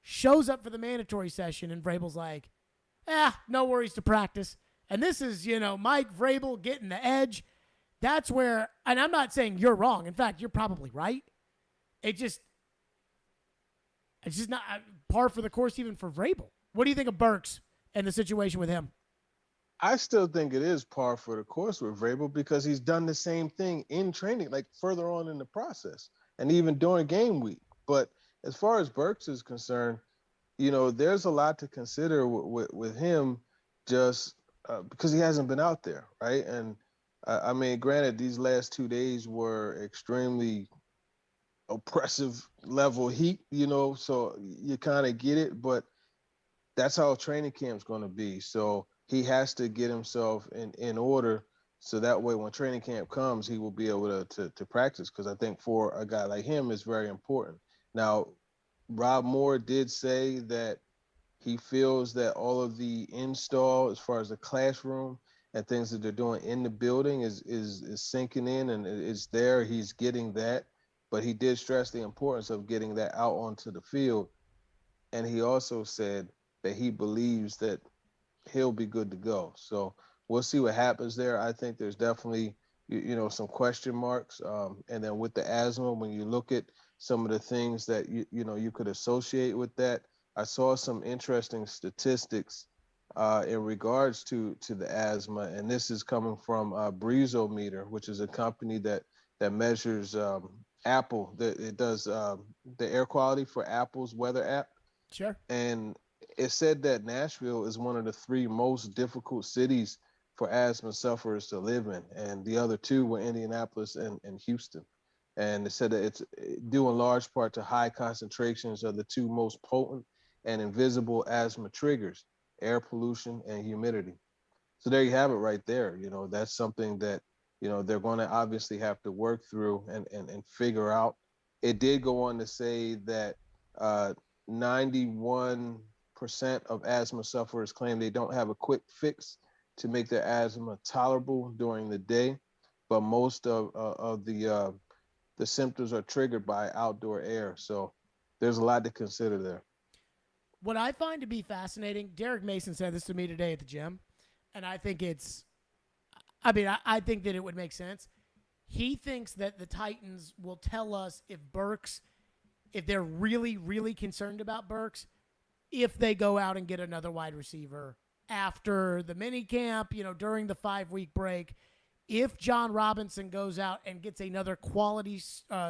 Shows up for the mandatory session, and Vrabel's like, no worries to practice. And this is, Mike Vrabel getting the edge. That's where, and I'm not saying you're wrong. In fact, you're probably right. It's just not par for the course even for Vrabel. What do you think of Burks and the situation with him? I still think it is par for the course with Vrabel because he's done the same thing in training, like further on in the process and even during game week. But as far as Burks is concerned, there's a lot to consider with him just because he hasn't been out there, right? And I mean, granted, these last 2 days were extremely oppressive level heat, so you kind of get it, but that's how training camp's going to be. So he has to get himself in order so that way when training camp comes, he will be able to practice because I think for a guy like him is very important. Now, Rob Moore did say that he feels that all of the install as far as the classroom and things that they're doing in the building is sinking in and it's there. He's getting that. But he did stress the importance of getting that out onto the field. And he also said that he believes that he'll be good to go. So we'll see what happens there. I think there's definitely, some question marks. And then with the asthma, when you look at some of the things that, you could associate with that, I saw some interesting statistics in regards to the asthma. And this is coming from Breezometer, which is a company that measures Apple. It does the air quality for Apple's weather app. Sure. And it said that Nashville is one of the 3 most difficult cities for asthma sufferers to live in. And the other 2 were Indianapolis and Houston. And it said that it's due in large part to high concentrations of the 2 most potent and invisible asthma triggers, air pollution and humidity. So there you have it right there. That's something that, they're going to obviously have to work through and figure out. It did go on to say that 91% of asthma sufferers claim they don't have a quick fix to make their asthma tolerable during the day, but most of the symptoms are triggered by outdoor air. So there's a lot to consider there. What I find to be fascinating, Derek Mason said this to me today at the gym, and I think I think that it would make sense. He thinks that the Titans will tell us if they're really, really concerned about Burks, if they go out and get another wide receiver after the mini camp, during the 5-week break, if John Robinson goes out and gets another quality,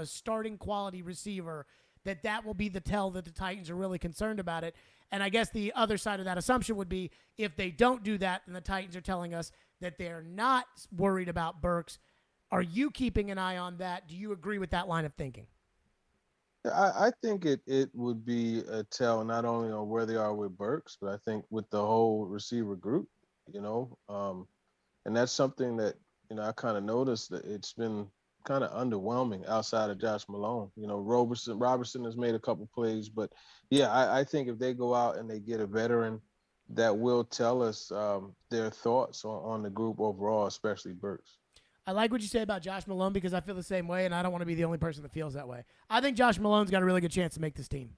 starting quality receiver, that will be the tell that the Titans are really concerned about it. And I guess the other side of that assumption would be if they don't do that, then the Titans are telling us that they're not worried about Burks. Are you keeping an eye on that? Do you agree with that line of thinking? I think it would be a tell not only on where they are with Burks, but I think with the whole receiver group, and that's something that, I kind of noticed that it's been kind of underwhelming outside of Josh Malone. Robertson has made a couple plays, but yeah, I think if they go out and they get a veteran that will tell us their thoughts on the group overall, especially Burks. I like what you say about Josh Malone because I feel the same way, and I don't want to be the only person that feels that way. I think Josh Malone's got a really good chance to make this team.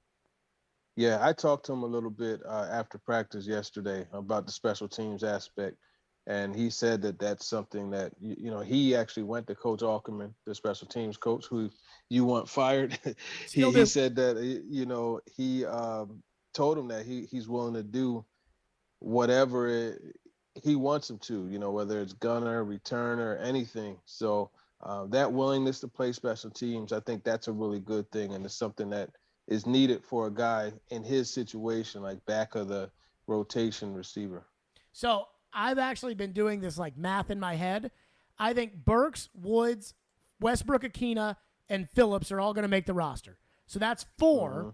Yeah, I talked to him a little bit after practice yesterday about the special teams aspect, and he said that that's something that, he actually went to Coach Alkerman, the special teams coach, who you want fired. he said that, he told him that he's willing to do whatever he wants them to, whether it's gunner, returner, anything. So that willingness to play special teams, I think that's a really good thing, and it's something that is needed for a guy in his situation, like back of the rotation receiver. So I've actually been doing this like math in my head. I think Burks, Woods, Westbrook-Akina, and Phillips are all going to make the roster. So that's 4. Mm-hmm.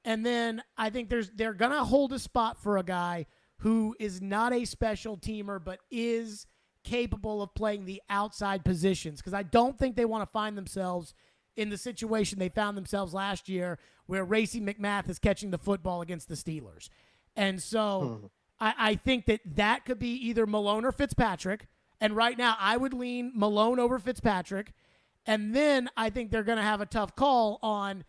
And then I think they're going to hold a spot for a guy who is not a special teamer but is capable of playing the outside positions, because I don't think they want to find themselves in the situation they found themselves last year where Racey McMath is catching the football against the Steelers. And so I think that could be either Malone or Fitzpatrick. And right now I would lean Malone over Fitzpatrick. And then I think they're going to have a tough call on,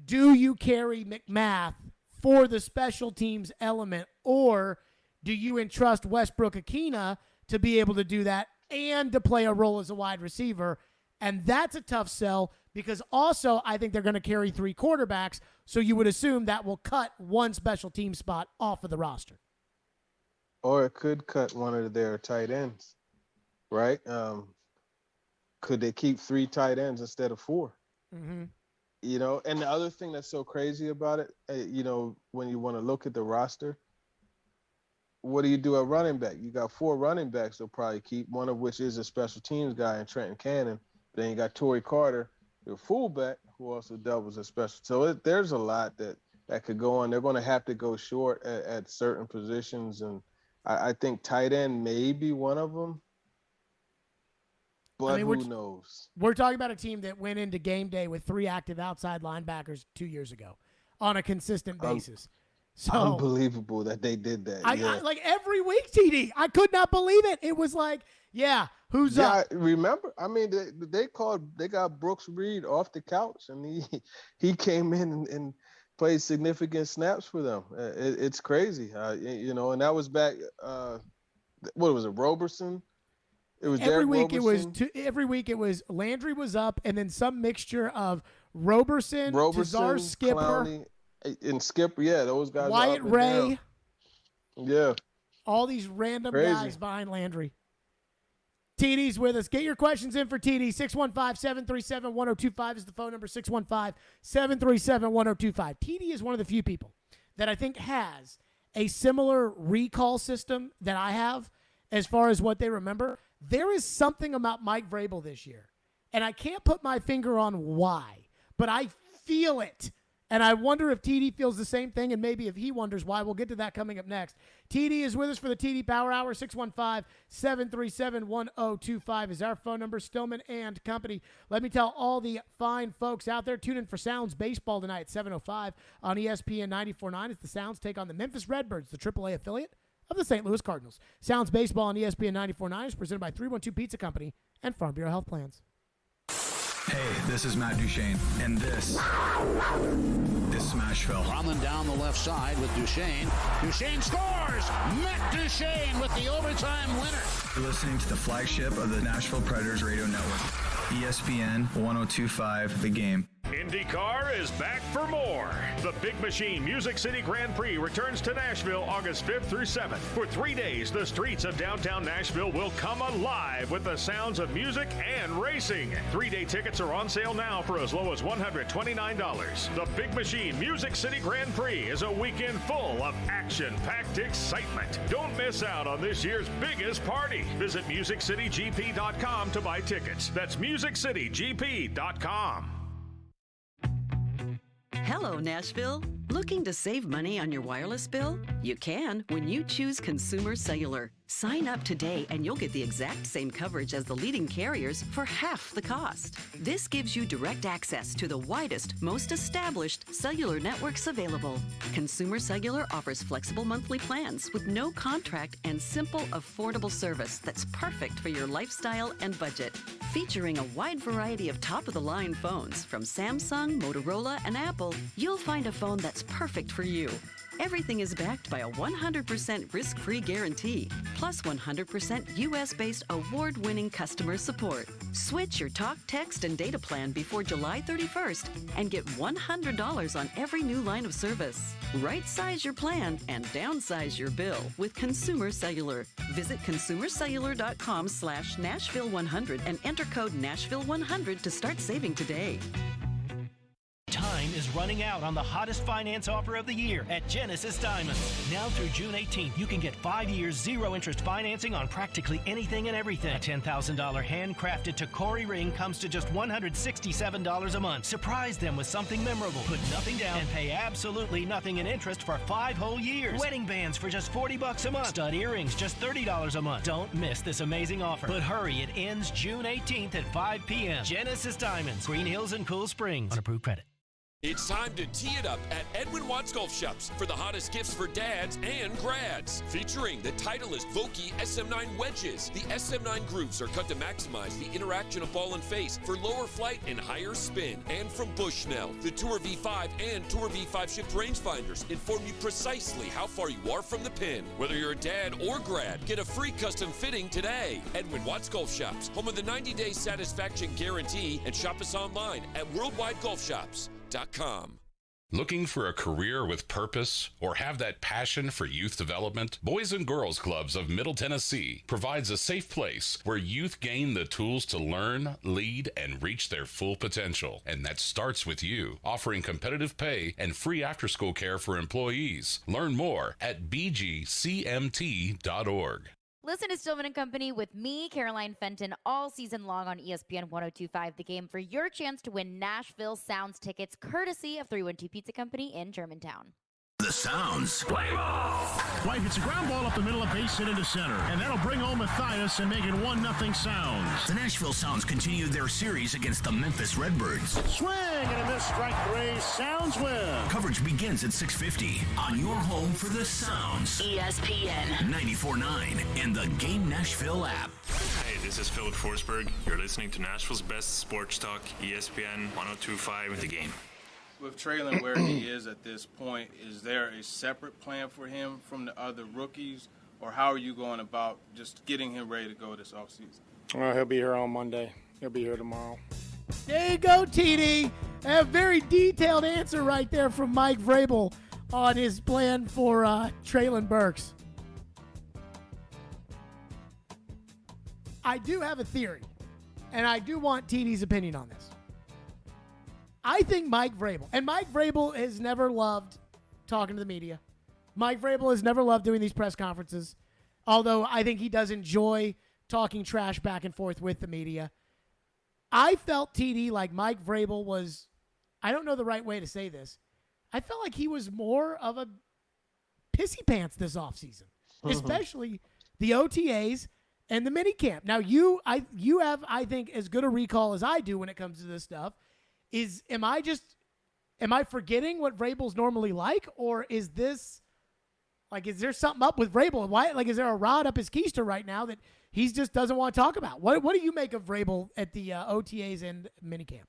do you carry McMath for the special teams element, or do you entrust Westbrook-Akina to be able to do that and to play a role as a wide receiver? And that's a tough sell, because also I think they're going to carry 3 quarterbacks, so you would assume that will cut one special team spot off of the roster. Or it could cut one of their tight ends, right? Could they keep 3 tight ends instead of 4? Mm-hmm. And the other thing that's so crazy about it, when you want to look at the roster, what do you do at running back? You got 4 running backs they'll probably keep, one of which is a special teams guy in Trenton Cannon. Then you got Torrey Carter, the fullback, who also doubles as special. So there's a lot that could go on. They're going to have to go short at certain positions, and I think tight end may be one of them. But who knows? We're talking about a team that went into game day with 3 active outside linebackers 2 years ago on a consistent basis. So unbelievable that they did that. I like every week, TD. I could not believe it. It was like, who's up? I remember. I mean, they got Brooks Reed off the couch, and he came in and played significant snaps for them. It's crazy, and that was back. What was it, Roberson? It was every Derek week. Roberson. Every week it was Landry was up, and then some mixture of Roberson, Tazar Skipper, Clowney, and Skipper. Yeah, those guys. Wyatt Ray. Yeah. All these random guys behind Landry. TD's with us. Get your questions in for TD. 615-737-1025 is the phone number. 615-737-1025. TD is one of the few people that I think has a similar recall system that I have as far as what they remember. There is something about Mike Vrabel this year, and I can't put my finger on why, but I feel it. And I wonder if TD feels the same thing, and maybe if he wonders why. We'll get to that coming up next. TD is with us for the TD Power Hour. 615-737-1025 is our phone number. Stillman and Company. Let me tell all the fine folks out there, tune in for Sounds Baseball tonight at 7:05 on ESPN 94.9 as the Sounds take on the Memphis Redbirds, the AAA affiliate of the St. Louis Cardinals. Sounds Baseball on ESPN 94.9 is presented by 312 Pizza Company and Farm Bureau Health Plans. Hey, this is Matt Duchene, and this is Smashville. Drummond down the left side with Duchene. Duchene scores! Matt Duchene with the overtime winner. You're listening to the flagship of the Nashville Predators Radio Network, ESPN 102.5 The Game. IndyCar is back for more. The Big Machine Music City Grand Prix returns to Nashville August 5th through 7th. For 3 days, the streets of downtown Nashville will come alive with the sounds of music and racing. 3-day tickets are on sale now for as low as $129. The Big Machine Music City Grand Prix is a weekend full of action-packed excitement. Don't miss out on this year's biggest party. Visit MusicCityGP.com to buy tickets. That's MusicCityGP.com. Hello, Nashville. Looking to save money on your wireless bill? You can when you choose Consumer Cellular. Sign up today and you'll get the exact same coverage as the leading carriers for half the cost. This gives you direct access to the widest, most established cellular networks available. Consumer Cellular offers flexible monthly plans with no contract and simple, affordable service that's perfect for your lifestyle and budget. Featuring a wide variety of top-of-the-line phones from Samsung, Motorola, and Apple, you'll find a phone that's perfect for you. Everything is backed by a 100% risk-free guarantee, plus 100% U.S.-based award-winning customer support. Switch your talk, text, and data plan before July 31st and get $100 on every new line of service. Right-size your plan and downsize your bill with Consumer Cellular. Visit consumercellular.com/Nashville100 and enter code Nashville100 to start saving today. Time is running out on the hottest finance offer of the year at Genesis Diamonds. Now through June 18th, you can get 5 years zero-interest financing on practically anything and everything. A $10,000 handcrafted Tacori ring comes to just $167 a month. Surprise them with something memorable. Put nothing down and pay absolutely nothing in interest for 5 whole years. Wedding bands for just $40 a month. Stud earrings just $30 a month. Don't miss this amazing offer. But hurry, it ends June 18th at 5 p.m. Genesis Diamonds, Green Hills and Cool Springs. On approved credit. It's time to tee it up at Edwin Watts Golf Shops for the hottest gifts for dads and grads. Featuring the Titleist Vokey SM9 wedges. The SM9 grooves are cut to maximize the interaction of ball and face for lower flight and higher spin. And from Bushnell, the Tour V5 and Tour V5 shift rangefinders inform you precisely how far you are from the pin. Whether you're a dad or grad, get a free custom fitting today. Edwin Watts Golf Shops, home of the 90-day satisfaction guarantee, and shop us online at worldwidegolfshops.com. Looking for a career with purpose or have that passion for youth development? Boys and Girls Clubs of Middle Tennessee provides a safe place where youth gain the tools to learn, lead, and reach their full potential. And that starts with you, offering competitive pay and free after-school care for employees. Learn more at bgcmt.org. Listen to Stillman & Company with me, Caroline Fenton, all season long on ESPN 102.5 The Game for your chance to win Nashville Sounds tickets courtesy of 312 Pizza Company in Germantown. The Sounds. Play ball. White hits a ground ball up the middle, a base hit into center, and that'll bring home Matthias and make it 1-0 Sounds. The Nashville Sounds continue their series against the Memphis Redbirds. Swing and a miss, strike 3. Sounds win. Coverage begins at 6:50 on your home for the Sounds. ESPN 94.9 and the Game Nashville app. Hey, this is Philip Forsberg. You're listening to Nashville's best sports talk, ESPN 102.5 The Game. With Traylon where he is at this point, is there a separate plan for him from the other rookies, or how are you going about just getting him ready to go this offseason? Well, he'll be here on Monday. He'll be here tomorrow. There you go, TD. A very detailed answer right there from Mike Vrabel on his plan for Traylon Burks. I do have a theory, and I do want TD's opinion on this. I think Mike Vrabel has never loved talking to the media. Mike Vrabel has never loved doing these press conferences, although I think he does enjoy talking trash back and forth with the media. I felt, TD, like Mike Vrabel was, I don't know the right way to say this, I felt like he was more of a pissy pants this offseason, especially the OTAs and the minicamp. Now, you have, I think, as good a recall as I do when it comes to this stuff. Am I forgetting what Vrabel's normally like, or is this is there something up with Vrabel? Why, is there a rod up his keister right now that he just doesn't want to talk about? What do you make of Vrabel at the OTAs and minicamp?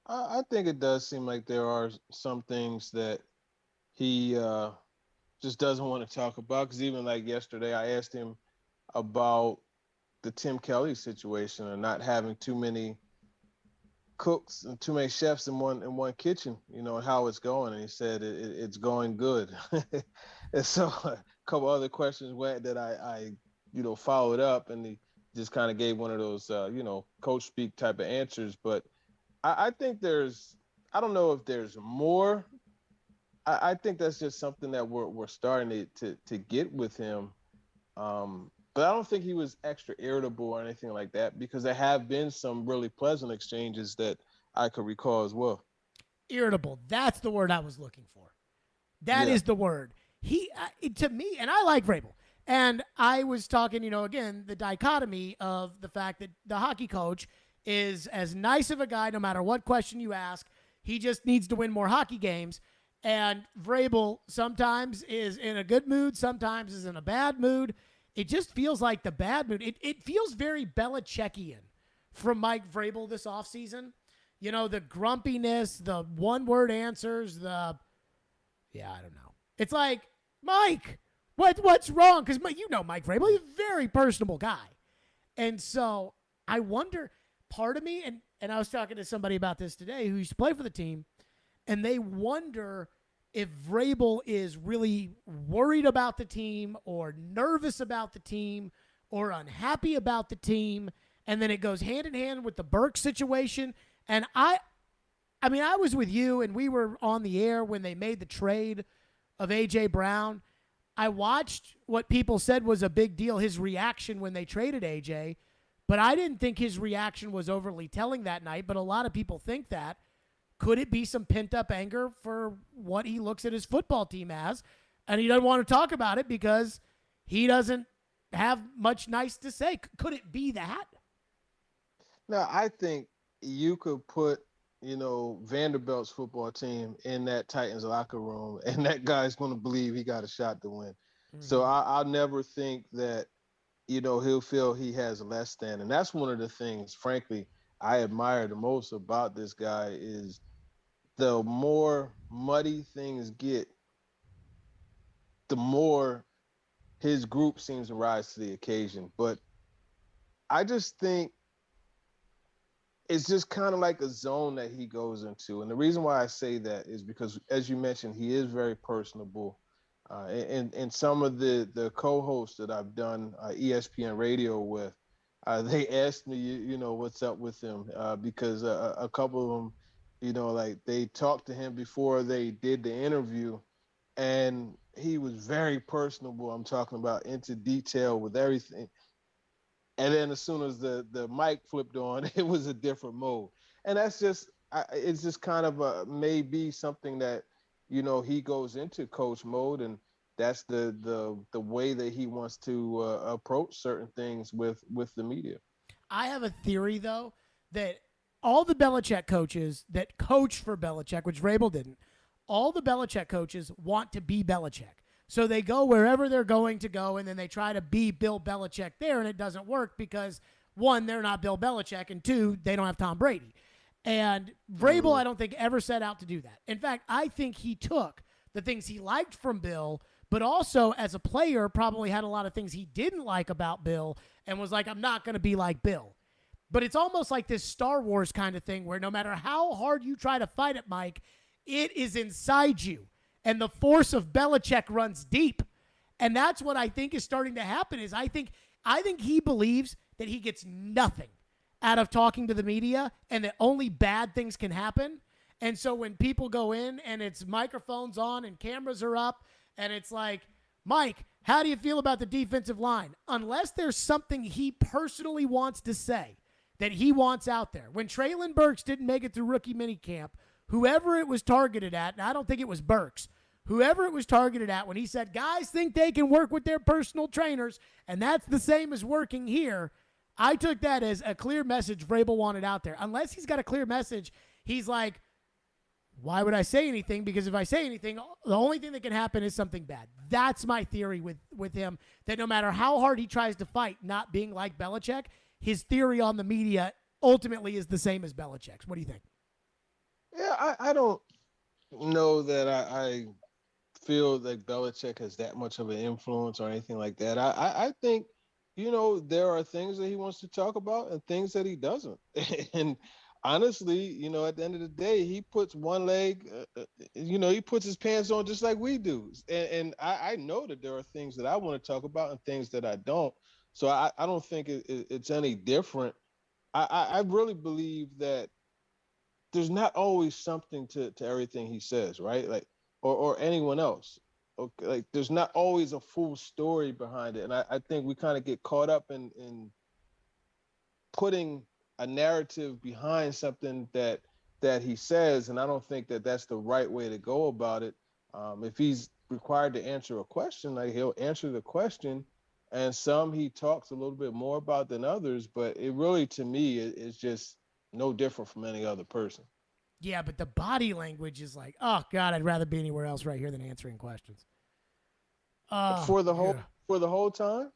I think it does seem like there are some things that he just doesn't want to talk about. Because even like yesterday, I asked him about the Tim Kelly situation and not having too many cooks and too many chefs in one kitchen, and how it's going. And he said it's going good. And so a couple other questions that I followed up, and he just kind of gave one of those, coach speak type of answers. But I think I don't know if there's more. I think that's just something that we're starting to get with him. But I don't think he was extra irritable or anything like that, because there have been some really pleasant exchanges that I could recall as well. Irritable. That's the word I was looking for. That is the word. He, to me, and I like Vrabel. And I was talking, again, the dichotomy of the fact that the hockey coach is as nice of a guy no matter what question you ask. He just needs to win more hockey games. And Vrabel sometimes is in a good mood, sometimes is in a bad mood. It just feels like the bad mood. It feels very Belichickian from Mike Vrabel this offseason. The grumpiness, the one-word answers, I don't know. It's like, Mike, what's wrong? Because you know Mike Vrabel, he's a very personable guy. And so I wonder, part of me, and I was talking to somebody about this today who used to play for the team, and they wonder if Vrabel is really worried about the team or nervous about the team or unhappy about the team. And then it goes hand in hand with the Burke situation. And I mean, I was with you, and we were on the air when they made the trade of A.J. Brown. I watched what people said was a big deal, his reaction when they traded A.J., but I didn't think his reaction was overly telling that night, but a lot of people think that. Could it be some pent-up anger for what he looks at his football team as, and he doesn't want to talk about it because he doesn't have much nice to say? Could it be that? No, I think you could put, Vanderbilt's football team in that Titans locker room, and that guy's going to believe he got a shot to win. Mm-hmm. So I'll never think that, he'll feel he has less than. And that's one of the things, frankly, I admire the most about this guy is the more muddy things get, the more his group seems to rise to the occasion. But I just think it's just kind of like a zone that he goes into. And the reason why I say that is because, as you mentioned, he is very personable. And some of the co-hosts that I've done ESPN radio with, they asked me, what's up with him, because a couple of them, like they talked to him before they did the interview, and he was very personable. I'm talking about into detail with everything. And then as soon as the mic flipped on, it was a different mode. And that's just, it's just kind of maybe something that, he goes into coach mode, and that's the way that he wants to approach certain things with the media. I have a theory, though, that all the Belichick coaches that coach for Belichick, which Vrabel didn't, all the Belichick coaches want to be Belichick. So they go wherever they're going to go, and then they try to be Bill Belichick there, and it doesn't work because, one, they're not Bill Belichick, and two, they don't have Tom Brady. And Vrabel, I don't think, ever set out to do that. In fact, I think he took the things he liked from Bill, but also as a player probably had a lot of things he didn't like about Bill and was like, I'm not going to be like Bill. But it's almost like this Star Wars kind of thing where no matter how hard you try to fight it, Mike, it is inside you. And the force of Belichick runs deep. And that's what I think is starting to happen is I think he believes that he gets nothing out of talking to the media and that only bad things can happen. And so when people go in and it's microphones on and cameras are up and it's like, Mike, how do you feel about the defensive line? Unless there's something he personally wants to say that he wants out there. When Treylon Burks didn't make it through rookie minicamp, whoever it was targeted at, and I don't think it was Burks, whoever it was targeted at when he said, guys think they can work with their personal trainers, and that's the same as working here, I took that as a clear message Vrabel wanted out there. Unless he's got a clear message, he's like, why would I say anything? Because if I say anything, the only thing that can happen is something bad. That's my theory with him, that no matter how hard he tries to fight not being like Belichick, his theory on the media ultimately is the same as Belichick's. What do you think? Yeah, I don't know that I feel that Belichick has that much of an influence or anything like that. I think, there are things that he wants to talk about and things that he doesn't. And honestly, at the end of the day, he puts one leg, he puts his pants on just like we do. And I know that there are things that I want to talk about and things that I don't. So I don't think it's any different. I really believe that there's not always something to everything he says, right? Like, or anyone else. Okay, like there's not always a full story behind it. And I think we kind of get caught up in putting a narrative behind something that he says. And I don't think that that's the right way to go about it. If he's required to answer a question, like he'll answer the question. And some he talks a little bit more about than others, but it really, to me, is just no different from any other person. Yeah, but the body language is like, oh God, I'd rather be anywhere else right here than answering questions. For the whole time?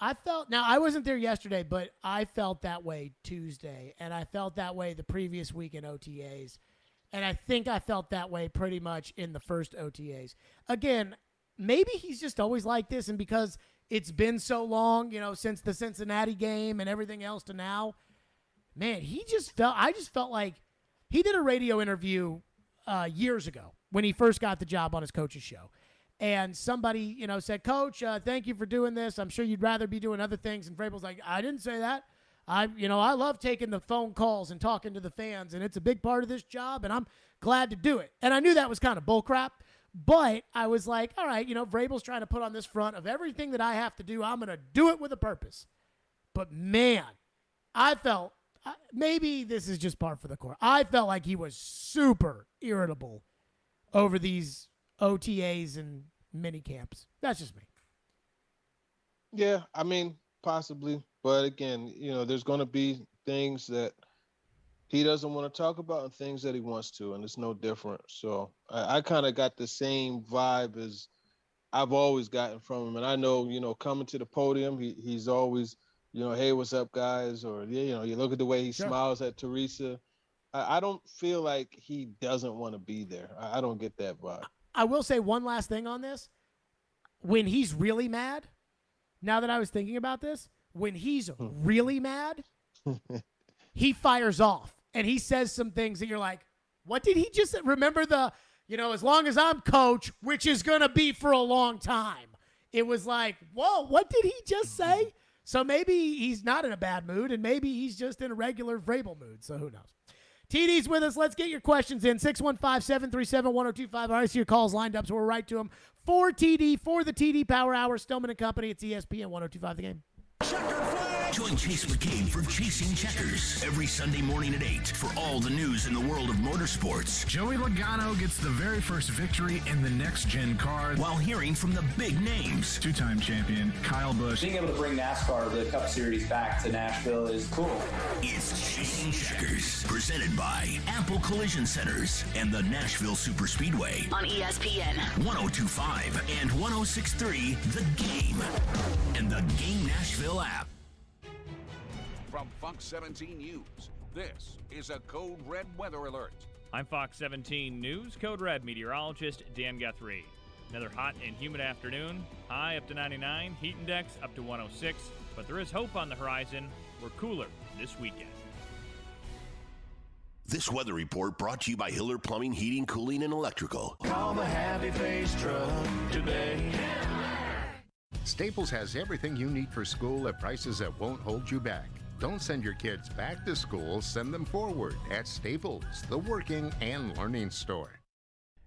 Now I wasn't there yesterday, but I felt that way Tuesday, and I felt that way the previous week in OTAs. And I think I felt that way pretty much in the first OTAs. Again, maybe he's just always like this, and because it's been so long, since the Cincinnati game and everything else to now, man, I just felt like he did a radio interview years ago when he first got the job on his coach's show. And somebody, said, Coach, thank you for doing this. I'm sure you'd rather be doing other things. And Vrabel's like, I didn't say that. I love taking the phone calls and talking to the fans, and it's a big part of this job, and I'm glad to do it. And I knew that was kind of bullcrap, but I was like, all right, Vrabel's trying to put on this front of everything that I have to do. I'm going to do it with a purpose. But, man, I felt maybe this is just par for the course. I felt like he was super irritable over these OTAs and mini camps. That's just me. Yeah, I mean, possibly. But again, there's going to be things that he doesn't want to talk about and things that he wants to, and it's no different. So I kind of got the same vibe as I've always gotten from him. And I know, coming to the podium, he's always, hey, what's up, guys? Or, you look at the way he smiles at Teresa. I don't feel like he doesn't want to be there. I don't get that vibe. I will say one last thing on this. When he's really mad, now that I was thinking about this, when he's really mad, he fires off and he says some things that you're like, what did he just say? Remember as long as I'm coach, which is going to be for a long time. It was like, whoa, what did he just say? So maybe he's not in a bad mood and maybe he's just in a regular Vrabel mood. So who knows? TD's with us. Let's get your questions in. 615-737-1025. I see your calls lined up, so we're right to them. For TD, for the TD Power Hour, Stillman and Company. It's ESPN 1025 The Game. Join Chase McCabe for Chasing Checkers every Sunday morning at 8 for all the news in the world of motorsports. Joey Logano gets the very first victory in the next-gen car while hearing from the big names. Two-time champion Kyle Busch. Being able to bring NASCAR, the Cup Series, back to Nashville is cool. It's Chasing Checkers, presented by Ample Collision Centers and the Nashville Superspeedway on ESPN 1025 and 1063 The Game and the Game Nashville app. From Fox 17 News, this is a Code Red weather alert. I'm Fox 17 News Code Red meteorologist Dan Guthrie. Another hot and humid afternoon. High up to 99, heat index up to 106, but there is hope on the horizon. We're cooler this weekend. This weather report brought to you by Hiller Plumbing, Heating, Cooling, and Electrical. Call the Happy Face Truck today. Staples has everything you need for school at prices that won't hold you back. Don't send your kids back to school, send them forward at Staples, the working and learning store.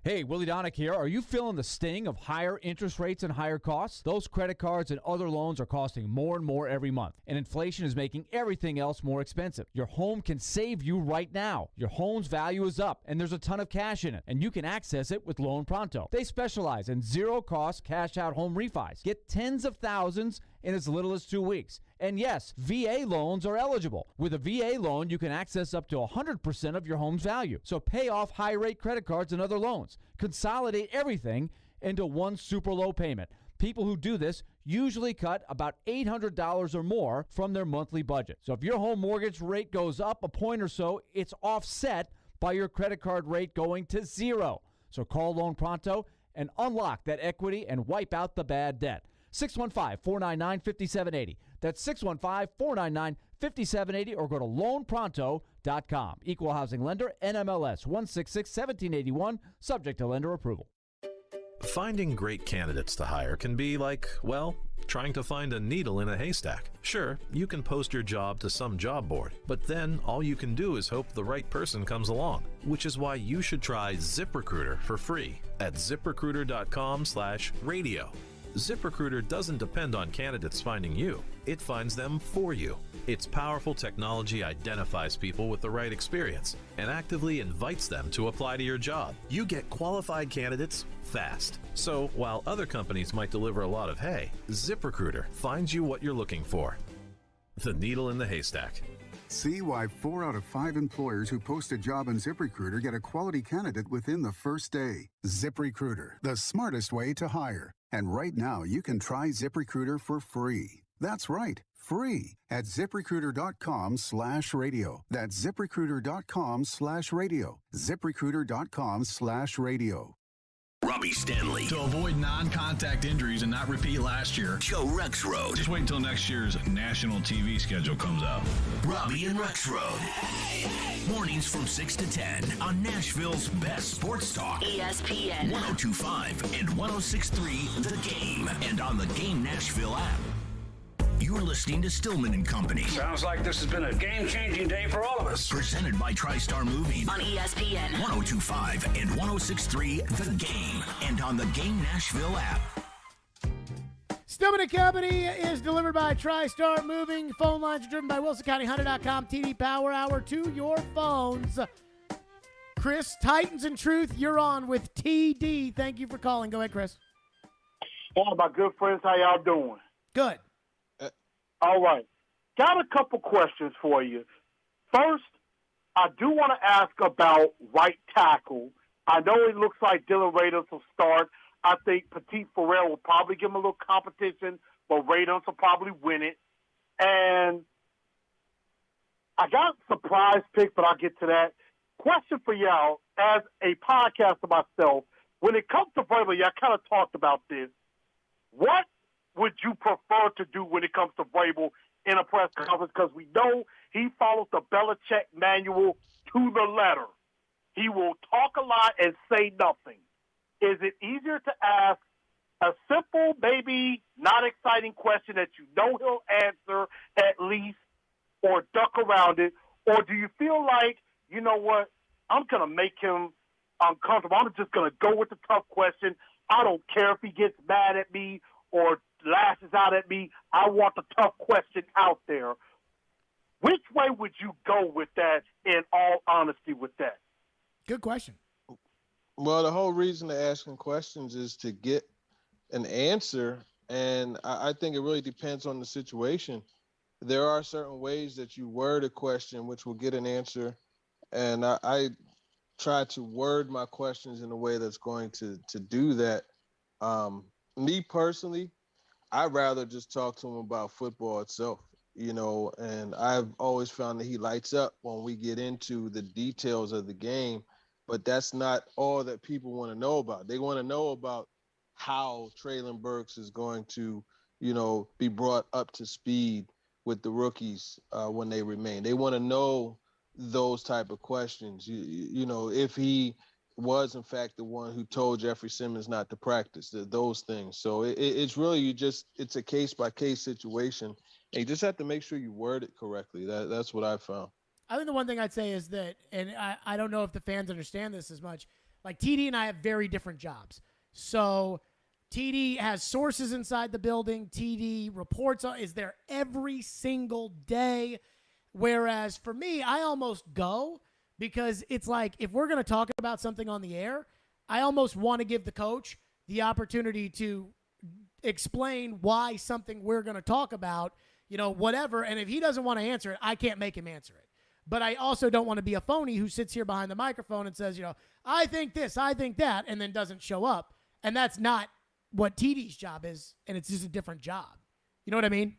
Hey, Willie Donick here. Are you feeling the sting of higher interest rates and higher costs? Those credit cards and other loans are costing more and more every month, and inflation is making everything else more expensive. Your home can save you right now. Your home's value is up, and there's a ton of cash in it, and you can access it with Loan Pronto. They specialize in zero-cost cash-out home refis. Get tens of thousands in as little as 2 weeks. And yes, VA loans are eligible. With a VA loan, you can access up to 100% of your home's value. So pay off high-rate credit cards and other loans. Consolidate everything into one super low payment. People who do this usually cut about $800 or more from their monthly budget. So if your home mortgage rate goes up a point or so, it's offset by your credit card rate going to zero. So call Loan Pronto and unlock that equity and wipe out the bad debt. 615-499-5780. That's 615-499-5780 or go to loanpronto.com. Equal housing lender, NMLS 166-1781, subject to lender approval. Finding great candidates to hire can be like, well, trying to find a needle in a haystack. Sure, you can post your job to some job board, but then all you can do is hope the right person comes along, which is why you should try ZipRecruiter for free at ziprecruiter.com/radio. ZipRecruiter doesn't depend on candidates finding you. It finds them for you. Its powerful technology identifies people with the right experience and actively invites them to apply to your job. You get qualified candidates fast. So while other companies might deliver a lot of hay, ZipRecruiter finds you what you're looking for. The needle in the haystack. See why 4 out of 5 employers who post a job on ZipRecruiter get a quality candidate within the first day. ZipRecruiter, the smartest way to hire. And right now, you can try ZipRecruiter for free. That's right, free at ZipRecruiter.com/radio. That's ZipRecruiter.com/radio. ZipRecruiter.com/radio. Robbie Stanley. To avoid non-contact injuries and not repeat last year. Joe Rexrode. Just wait until next year's national TV schedule comes out. Robbie and Rexrode. Mornings from 6 to 10 on Nashville's best sports talk. ESPN 102.5 and 106.3 The Game. And on the Game Nashville app. You're listening to Stillman and Company. Sounds like this has been a game-changing day for all of us. Presented by TriStar Moving. on ESPN 102.5 and 106.3 The Game. And on the Game Nashville app. Stillman and Company is delivered by TriStar Moving. Phone lines are driven by WilsonCountyHunter.com. TD Power Hour to your phones. Chris, Titans and Truth, you're on with TD. Thank you for calling. Go ahead, Chris. All my good friends, how y'all doing? Good. All right. Got a couple questions for you. First, I do want to ask about right tackle. I know it looks like Dylan Radunz will start. I think Petit Farrell will probably give him a little competition, but Radunz will probably win it. And I got a surprise pick, but I'll get to that. Question for y'all, as a podcaster myself, when it comes to Vrabel, y'all kind of talked about this. What would you prefer to do when it comes to Vrabel in a press conference? Because we know he follows the Belichick manual to the letter. He will talk a lot and say nothing. Is it easier to ask a simple, maybe not exciting question that you know he'll answer at least, or duck around it? Or do you feel like, you know what, I'm going to make him uncomfortable. I'm just going to go with the tough question. I don't care if he gets mad at me or lashes out at me. I want the tough question out there. Which way would you go with that, in all honesty, with that? Good question. Well, the whole reason to asking questions is to get an answer, and I think it really depends on the situation. There are certain ways that you word a question which will get an answer, and I try to word my questions in a way that's going to do that. Me personally, I'd rather just talk to him about football itself, and I've always found that he lights up when we get into the details of the game, but that's not all that people want to know about. They want to know about how Treylon Burks is going to, be brought up to speed with the rookies when they remain. They want to know those type of questions. If he was in fact the one who told Jeffrey Simmons not to practice, those things. So it's really it's a case by case situation, and you just have to make sure you word it correctly. That's what I found. I think the one thing I'd say is that, and I don't know if the fans understand this as much, like TD and I have very different jobs. So TD has sources inside the building. TD reports is there every single day. Whereas for me, I almost go because it's like, if we're going to talk about something on the air, I almost want to give the coach the opportunity to explain why something we're going to talk about, whatever. And if he doesn't want to answer it, I can't make him answer it. But I also don't want to be a phony who sits here behind the microphone and says, I think this, I think that, and then doesn't show up. And that's not what TD's job is, and it's just a different job. You know what I mean?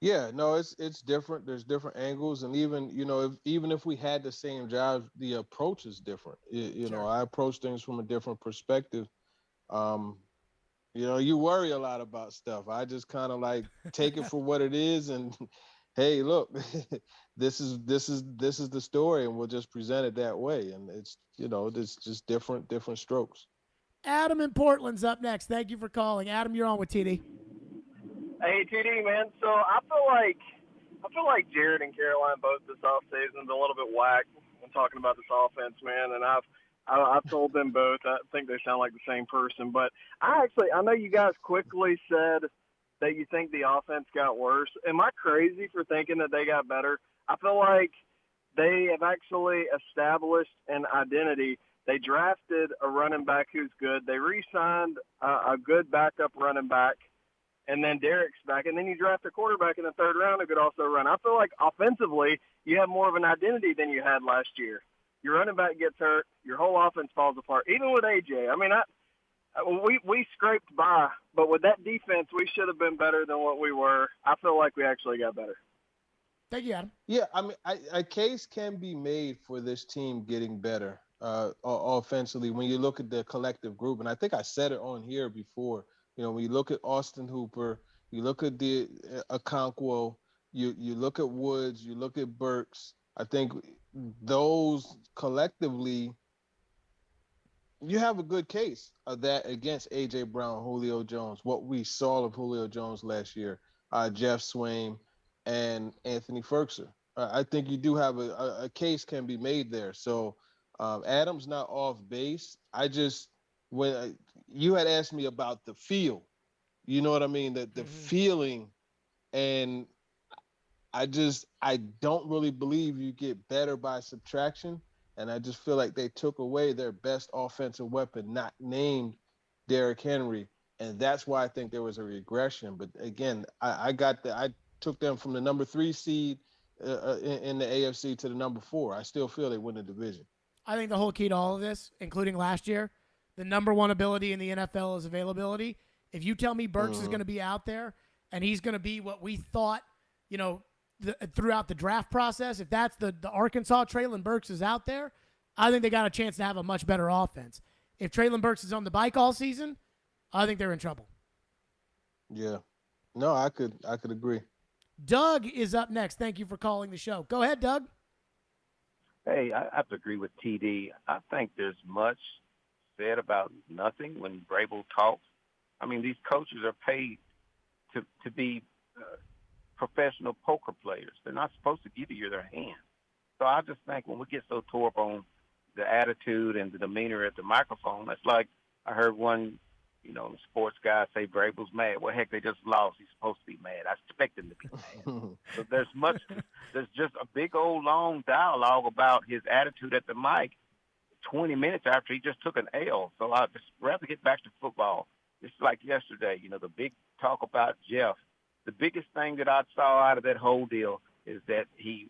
Yeah, no, it's different. There's different angles, and even if we had the same job, the approach is different. Sure. I approach things from a different perspective. You worry a lot about stuff. I just kind of like take it for what it is, and hey, look, this is the story, and we'll just present it that way. And it's just different strokes. Adam in Portland's up next. Thank you for calling. Adam, you're on with TD. Hey, TD, man. So I feel like Jared and Caroline both this offseason is a little bit whack when talking about this offense, man. And I've told them both. I think they sound like the same person. But I know you guys quickly said that you think the offense got worse. Am I crazy for thinking that they got better? I feel like they have actually established an identity. They drafted a running back who's good. They re-signed a good backup running back. And then Derek's back, and then you draft a quarterback in the third round who could also run. I feel like offensively you have more of an identity than you had last year. Your running back gets hurt, your whole offense falls apart, even with AJ. I mean, We scraped by, but with that defense, we should have been better than what we were. I feel like we actually got better. Thank you, Adam. Yeah, I mean, a case can be made for this team getting better offensively when you look at the collective group. And I think I said it on here before. You know, when you look at Austin Hooper, you look at the Okonkwo, you look at Woods, you look at Burks. I think those collectively, you have a good case of that against A.J. Brown, Julio Jones, what we saw of Julio Jones last year, Jeff Swaim, and Anthony Ferguson. I think you do have a case can be made there. So Adam's not off base. When you had asked me about the feel, you know what I mean? The feeling, and I don't really believe you get better by subtraction. And I just feel like they took away their best offensive weapon, not named Derrick Henry. And that's why I think there was a regression. But again, I took them from the number 3 seed in the AFC to the number 4. I still feel they win the division. I think the whole key to all of this, including last year, the number 1 ability in the NFL is availability. If you tell me Burks is going to be out there and he's going to be what we thought, throughout the draft process, if that's the Arkansas Treylon Burks is out there, I think they got a chance to have a much better offense. If Treylon Burks is on the bike all season, I think they're in trouble. Yeah. No, I could agree. Doug is up next. Thank you for calling the show. Go ahead, Doug. Hey, I have to agree with TD. I think there's much said about nothing when Vrabel talks. I mean, these coaches are paid to be professional poker players. They're not supposed to give you their hand. So I just think when we get so tore up on the attitude and the demeanor at the microphone, it's like I heard one, sports guy say Vrabel's mad. Well, heck, they just lost. He's supposed to be mad. I expect him to be mad. So there's just a big old long dialogue about his attitude at the mic 20 minutes after he just took an L. So I'd just rather get back to football. It's like yesterday, the big talk about Jeff. The biggest thing that I saw out of that whole deal is that he's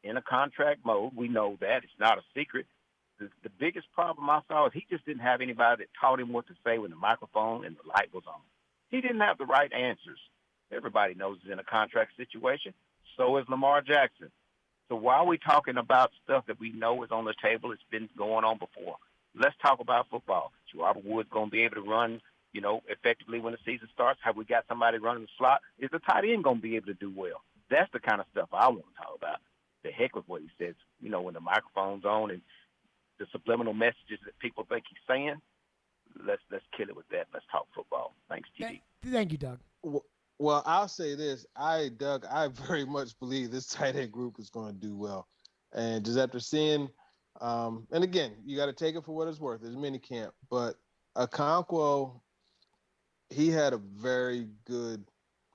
in a contract mode. We know that. It's not a secret. The biggest problem I saw is he just didn't have anybody that taught him what to say when the microphone and the light was on. He didn't have the right answers. Everybody knows he's in a contract situation. So is Lamar Jackson. So why are we talking about stuff that we know is on the table? It's been going on before. Let's talk about football. Is Robert Woods going to be able to run, effectively when the season starts? Have we got somebody running the slot? Is the tight end going to be able to do well? That's the kind of stuff I want to talk about. The heck with what he says, when the microphone's on and the subliminal messages that people think he's saying. Let's kill it with that. Let's talk football. Thanks, TD. Thank you, Doug. Well, I'll say this. Doug, I very much believe this tight end group is going to do well. And just after seeing, and again, you got to take it for what it's worth. There's minicamp. But Okonkwo, he had a very good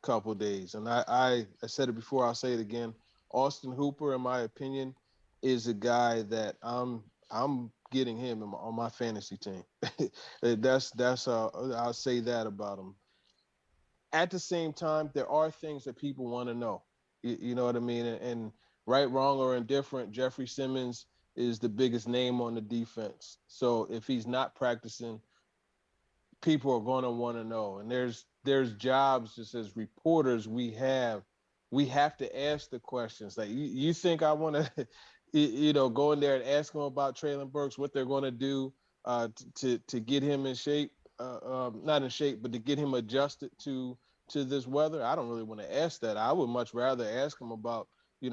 couple of days. And I said it before, I'll say it again. Austin Hooper, in my opinion, is a guy that I'm getting him on my fantasy team. I'll say that about him. At the same time, there are things that people want to know. You know what I mean? And right, wrong, or indifferent, Jeffrey Simmons is the biggest name on the defense. So if he's not practicing, people are going to want to know. And there's jobs just as reporters we have to ask the questions. Like, you think I want to, go in there and ask them about Treylon Burks, what they're going to do to get him in shape, not in shape, but to get him adjusted to this weather? I don't really want to ask that. I would much rather ask him about,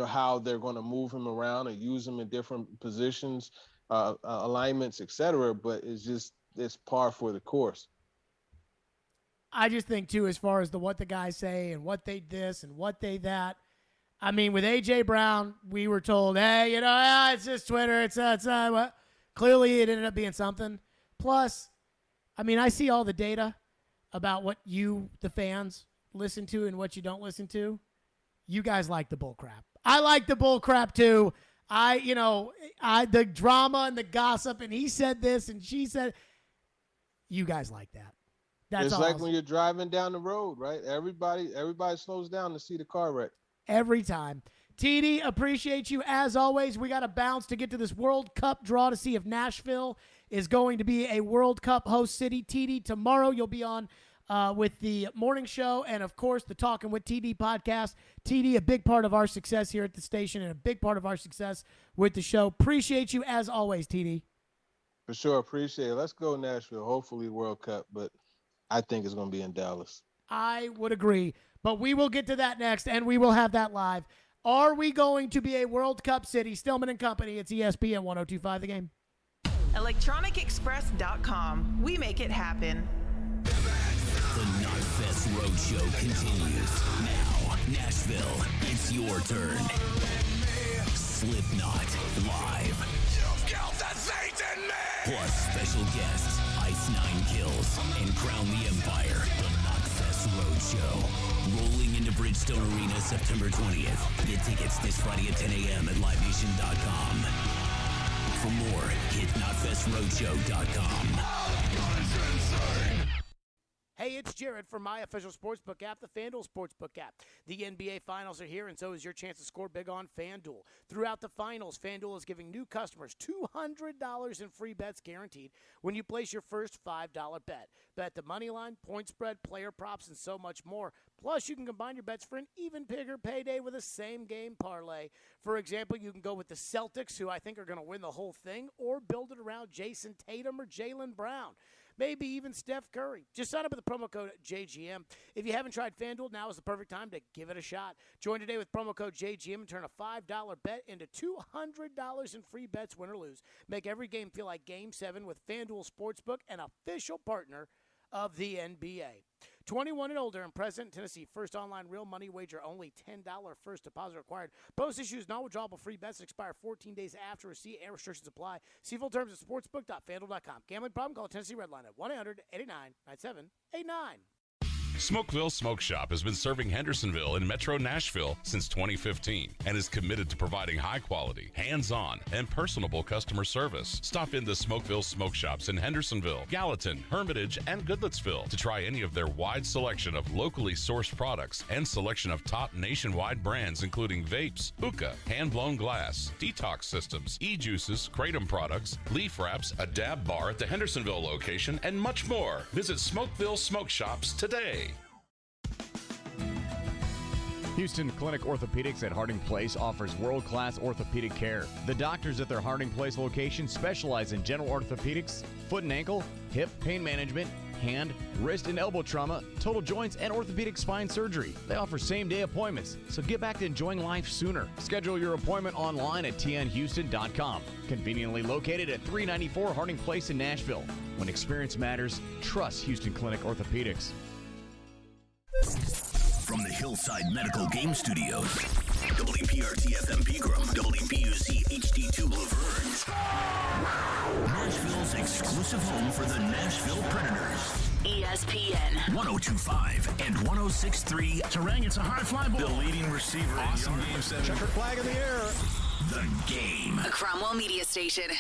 how they're going to move him around and use him in different positions, alignments, etc. But it's par for the course. I just think, too, as far as what the guys say and what they this and what they that, I mean, with A.J. Brown, we were told, hey, it's just Twitter. It's what? Clearly, it ended up being something. Plus, I mean, I see all the data about what you, the fans, listen to and what you don't listen to. You guys like the bull crap. I like the bull crap, too. The drama and the gossip, and he said this and she said, you guys like that. That's it's like when you're driving down the road, right? Everybody slows down to see the car wreck. Every time. TD, appreciate you as always. We got to bounce to get to this World Cup draw to see if Nashville is going to be a World Cup host city. TD, tomorrow you'll be on with the morning show and, of course, the Talking with TD podcast. TD, a big part of our success here at the station and a big part of our success with the show. Appreciate you as always, TD. For sure, appreciate it. Let's go Nashville. Hopefully World Cup, but I think it's going to be in Dallas. I would agree, but we will get to that next, and we will have that live. Are we going to be a World Cup city? Stillman and Company. It's ESPN 102.5 The Game. ElectronicExpress.com. We make it happen. The Knotfest Roadshow continues. Now, Nashville, it's your turn. Slipknot live. Plus special guests, Ice Nine Kills, and Crown the Empire. The Knotfest Roadshow. Rolling into Bridgestone Arena September 20th. Get tickets this Friday at 10 a.m. at livenation.com. For more, hit knotfestroadshow.com. Hey, it's Jared from my official sportsbook app, the FanDuel Sportsbook app. The NBA Finals are here, and so is your chance to score big on FanDuel. Throughout the Finals, FanDuel is giving new customers $200 in free bets guaranteed when you place your first $5 bet. Bet the money line, point spread, player props, and so much more. Plus, you can combine your bets for an even bigger payday with a same-game parlay. For example, you can go with the Celtics, who I think are going to win the whole thing, or build it around Jason Tatum or Jaylen Brown. Maybe even Steph Curry. Just sign up with the promo code JGM. If you haven't tried FanDuel, now is the perfect time to give it a shot. Join today with promo code JGM and turn a $5 bet into $200 in free bets, win or lose. Make every game feel like Game 7 with FanDuel Sportsbook, an official partner of the NBA. 21 and older and present in Tennessee. First online real money wager, only $10 first deposit required. Bonus issues, non-withdrawable free bets expire 14 days after receipt and restrictions apply. See full terms at sportsbook.fanduel.com. Gambling problem? Call Tennessee Redline at 1-800-89-9789. Smokeville Smoke Shop has been serving Hendersonville and Metro Nashville since 2015 and is committed to providing high-quality, hands-on, and personable customer service. Stop in the Smokeville Smoke Shops in Hendersonville, Gallatin, Hermitage, and Goodlettsville to try any of their wide selection of locally sourced products and selection of top nationwide brands including vapes, hookah, hand-blown glass, detox systems, e-juices, kratom products, leaf wraps, a dab bar at the Hendersonville location, and much more. Visit Smokeville Smoke Shops today. Houston Clinic Orthopedics at Harding Place offers world-class orthopedic care. The doctors at their Harding Place location specialize in general orthopedics, foot and ankle, hip, pain management, hand, wrist, and elbow trauma, total joints, and orthopedic spine surgery. They offer same-day appointments, so get back to enjoying life sooner. Schedule your appointment online at tnhouston.com. Conveniently located at 394 Harding Place in Nashville. When experience matters, trust Houston Clinic Orthopedics. From the Hillside Medical Game Studios, WPRT-FM Pegram, WPUC HD2 Laverne, Nashville's exclusive home for the Nashville Predators. ESPN 102.5 and 106.3. Terang, it's a high fly ball. The leading receiver. Awesome game 7. Checkered flag in the air. The Game. A Cromwell media station.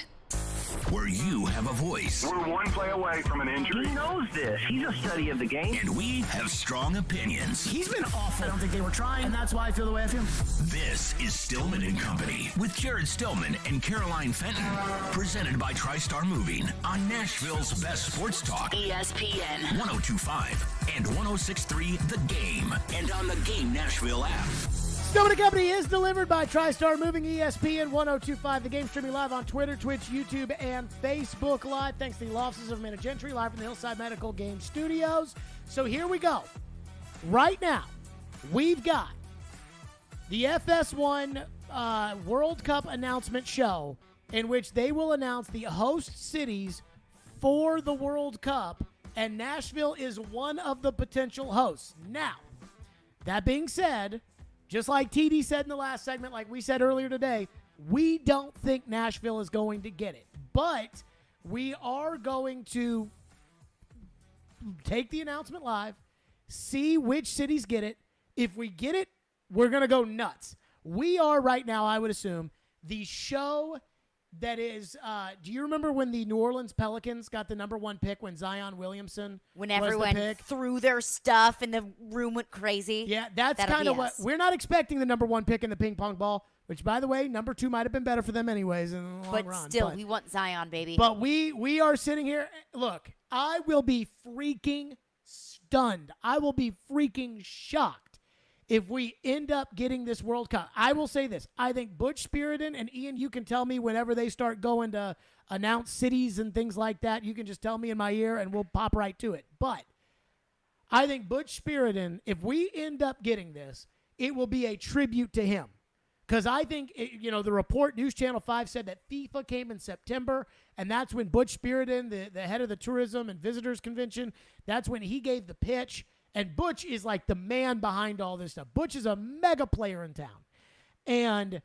Where you have a voice. We're one play away from an injury. He knows this. He's a study of the game. And we have strong opinions. He's been awful. I don't think they were trying, and that's why I feel the way I feel. This is Stillman and Company with Jared Stillman and Caroline Fenton. Presented by TriStar Moving on Nashville's best sports talk. ESPN 102.5 and 106.3 The Game. And on the Game Nashville app. Stillman & Company is delivered by TriStar Moving, ESPN 102.5. The Game streaming live on Twitter, Twitch, YouTube, and Facebook Live. Thanks to the law offices of Amanda Gentry, live from the Hillside Medical Game Studios. So here we go. Right now, we've got the FS1 World Cup announcement show in which they will announce the host cities for the World Cup, and Nashville is one of the potential hosts. Now, that being said, just like TD said in the last segment, like we said earlier today, we don't think Nashville is going to get it. But we are going to take the announcement live, see which cities get it. If we get it, we're going to go nuts. We are right now, I would assume, the show that is, do you remember when the New Orleans Pelicans got the #1 pick when Zion Williamson when was everyone the pick? threw their stuff and the room went crazy? Yeah, that's kind of what we're not expecting the #1 pick in the ping pong ball. which, by the way, number 2 might have been better for them anyways in the long But run. still, we want Zion, baby. But we are sitting here. Look, I will be freaking stunned. I will be freaking shocked if we end up getting this World Cup. I will say this. I think Butch Sheridan, and Ian, you can tell me whenever they start going to announce cities and things like that. You can just tell me in my ear, and we'll pop right to it. But I think Butch Sheridan, if we end up getting this, it will be a tribute to him. Because I think, the report, News Channel 5 said that FIFA came in September, and that's when Butch Sheridan, the head of the Tourism and Visitors Convention, that's when he gave the pitch. And Butch is like the man behind all this stuff. Butch is a mega player in town. And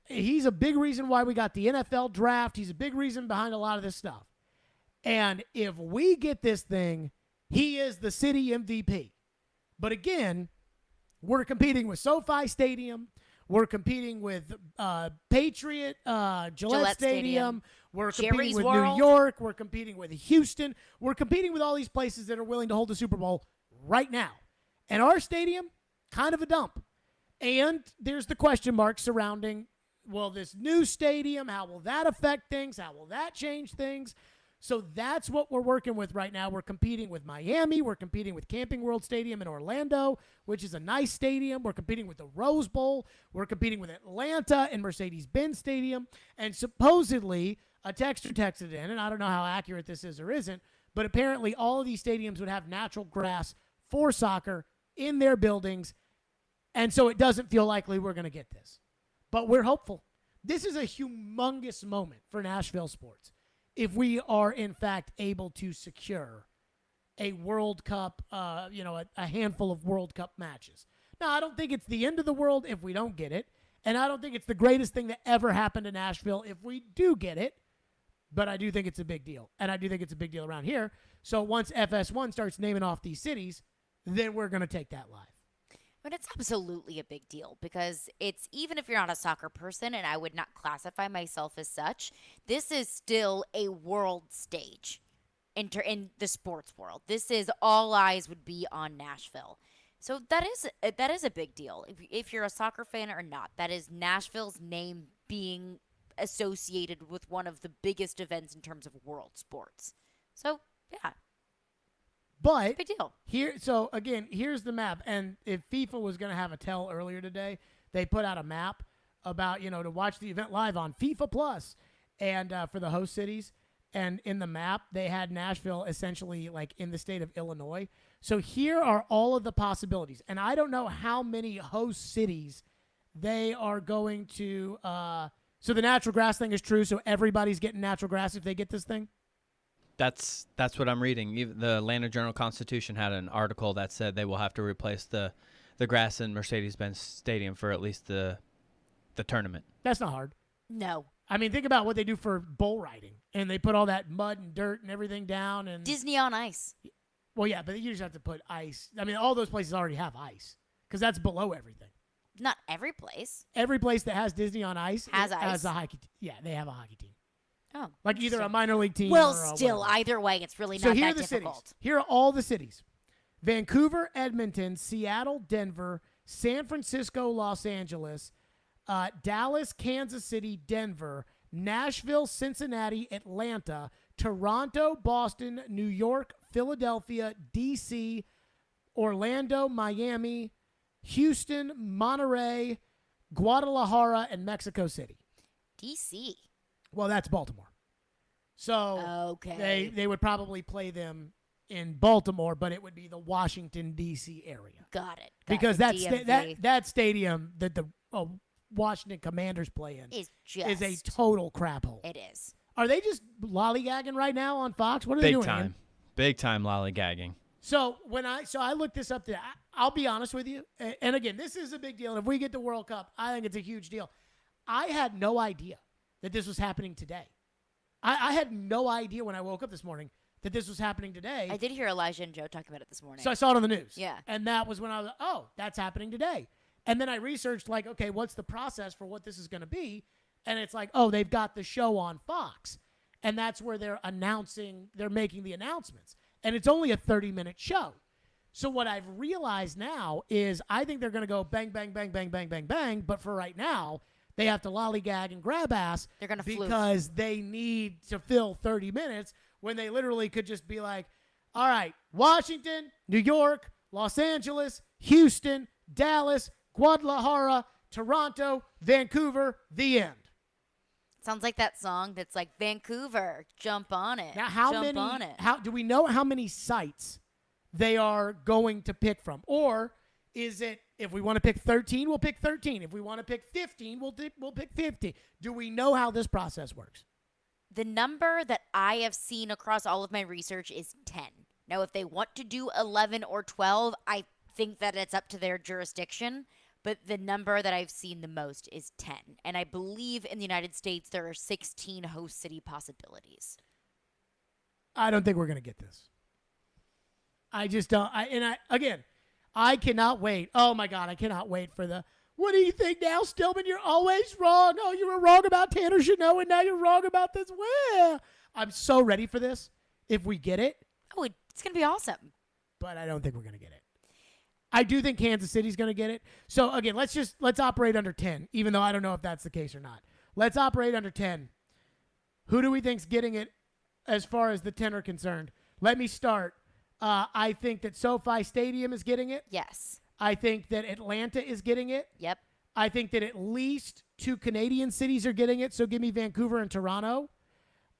he's a big reason why we got the NFL draft. He's a big reason behind a lot of this stuff. And if we get this thing, he is the city MVP. But again, we're competing with SoFi Stadium. We're competing with Patriot, Gillette Stadium. We're competing Jerry's with World. New York. We're competing with Houston. We're competing with all these places that are willing to hold the Super Bowl right now. And our stadium, kind of a dump. And there's the question mark surrounding, well, this new stadium, how will that affect things? How will that change things? So that's what we're working with right now. We're competing with Miami. We're competing with Camping World Stadium in Orlando, which is a nice stadium. We're competing with the Rose Bowl. We're competing with Atlanta and Mercedes-Benz Stadium. And supposedly, a texter texted in, and I don't know how accurate this is or isn't, but apparently all of these stadiums would have natural grass for soccer in their buildings. And so it doesn't feel likely we're going to get this. But we're hopeful. This is a humongous moment for Nashville sports. If we are, in fact, able to secure a World Cup, a handful of World Cup matches. Now, I don't think it's the end of the world if we don't get it, and I don't think it's the greatest thing that ever happened to Nashville if we do get it, but I do think it's a big deal, and I do think it's a big deal around here. So once FS1 starts naming off these cities, then we're going to take that live. But it's absolutely a big deal because it's, even if you're not a soccer person, and I would not classify myself as such, this is still a world stage in the sports world. This is, all eyes would be on Nashville. So that is a big deal. If you're a soccer fan or not, that is Nashville's name being associated with one of the biggest events in terms of world sports. So, yeah. But big deal. So again, here's the map. And if FIFA was going to have a tell earlier today, they put out a map about, to watch the event live on FIFA Plus and for the host cities. And in the map, they had Nashville essentially like in the state of Illinois. So here are all of the possibilities. And I don't know how many host cities they are going to. So the natural grass thing is true. So everybody's getting natural grass if they get this thing. That's what I'm reading. Even the Atlanta Journal-Constitution had an article that said they will have to replace the grass in Mercedes-Benz Stadium for at least the tournament. That's not hard. No. I mean, think about what they do for bull riding, and they put all that mud and dirt and everything down. And Disney on ice. Well, yeah, but you just have to put ice. I mean, all those places already have ice because that's below everything. Not every place. Every place that has Disney on ice has ice. Has a hockey. Yeah, they have a hockey team. Oh, like either a minor league team. Well, or still, whatever. either way, it's really So not here that are the difficult. cities. Here are all the cities: Vancouver, Edmonton, Seattle, Denver, San Francisco, Los Angeles, Dallas, Kansas City, Denver, Nashville, Cincinnati, Atlanta, Toronto, Boston, New York, Philadelphia, D.C., Orlando, Miami, Houston, Monterey, Guadalajara, and Mexico City. D.C. Well, that's Baltimore. So okay. they would probably play them in Baltimore, but it would be the Washington, D.C. area. Got it. Because that stadium that the Washington Commanders play in is a total crap hole. It is. Are they just lollygagging right now on Fox? What are they doing? Big time lollygagging. So I looked this up today. I'll be honest with you, and again, this is a big deal. And if we get the World Cup, I think it's a huge deal. I had no idea that this was happening today. I had no idea when I woke up this morning that this was happening today. I did hear Elijah and Joe talk about it this morning. So I saw it on the news. Yeah. And that was when I was like, oh, that's happening today. And then I researched, like, okay, what's the process for what this is going to be? And it's like, oh, they've got the show on Fox. And that's where they're making the announcements. And it's only a 30-minute show. So what I've realized now is I think they're going to go bang, bang, bang, bang, bang, bang, bang. But for right now, they have to lollygag and grab ass They're gonna because they need to fill 30 minutes when they literally could just be like, all right, Washington, New York, Los Angeles, Houston, Dallas, Guadalajara, Toronto, Vancouver, the end. Sounds like that song that's like Vancouver, jump on it. Now, how jump many? on it. How do we know how many sites they are going to pick from, or is it if we want to pick 13, we'll pick 13. If we want to pick 15, we'll pick 50. Do we know how this process works? The number that I have seen across all of my research is 10. Now, if they want to do 11 or 12, I think that it's up to their jurisdiction. But the number that I've seen the most is 10. And I believe in the United States there are 16 host city possibilities. I don't think we're going to get this. I just don't. I cannot wait. Oh, my God, I cannot wait for the, what do you think now, Stillman? You're always wrong. Oh, you were wrong about Tanner Jeannot, and now you're wrong about this. Well, I'm so ready for this if we get it. Oh, it's going to be awesome. But I don't think we're going to get it. I do think Kansas City's going to get it. So, again, let's operate under 10, even though I don't know if that's the case or not. Let's operate under 10. Who do we think's getting it as far as the 10 are concerned? Let me start. I think that SoFi Stadium is getting it. Yes. I think that Atlanta is getting it. Yep. I think that at least 2 Canadian cities are getting it, so give me Vancouver and Toronto.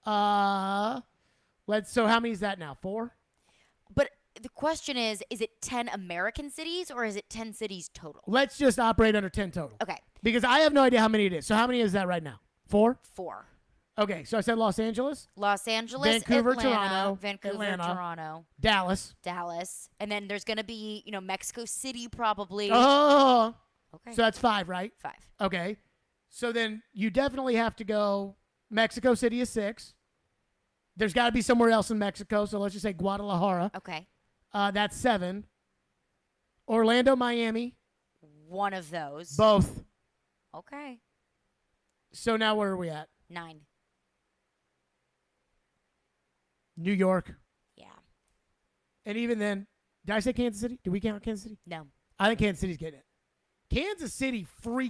So how many is that now? 4? But the question is it 10 American cities or is it 10 cities total? Let's just operate under 10 total. Okay. Because I have no idea how many it is. So how many is that right now? 4? 4. Okay, so I said Los Angeles. Vancouver, Atlanta, Toronto. Vancouver, Atlanta, Toronto. Dallas. And then there's going to be, Mexico City probably. Oh. Okay. So that's 5, right? 5. Okay. So then you definitely have to go Mexico City is 6. There's got to be somewhere else in Mexico, so let's just say Guadalajara. Okay. That's 7. Orlando, Miami. One of those. Both. Okay. So now where are we at? 9. New York. Yeah. And even then, did I say Kansas City? Did we count Kansas City? No. I think Kansas City's getting it. Kansas City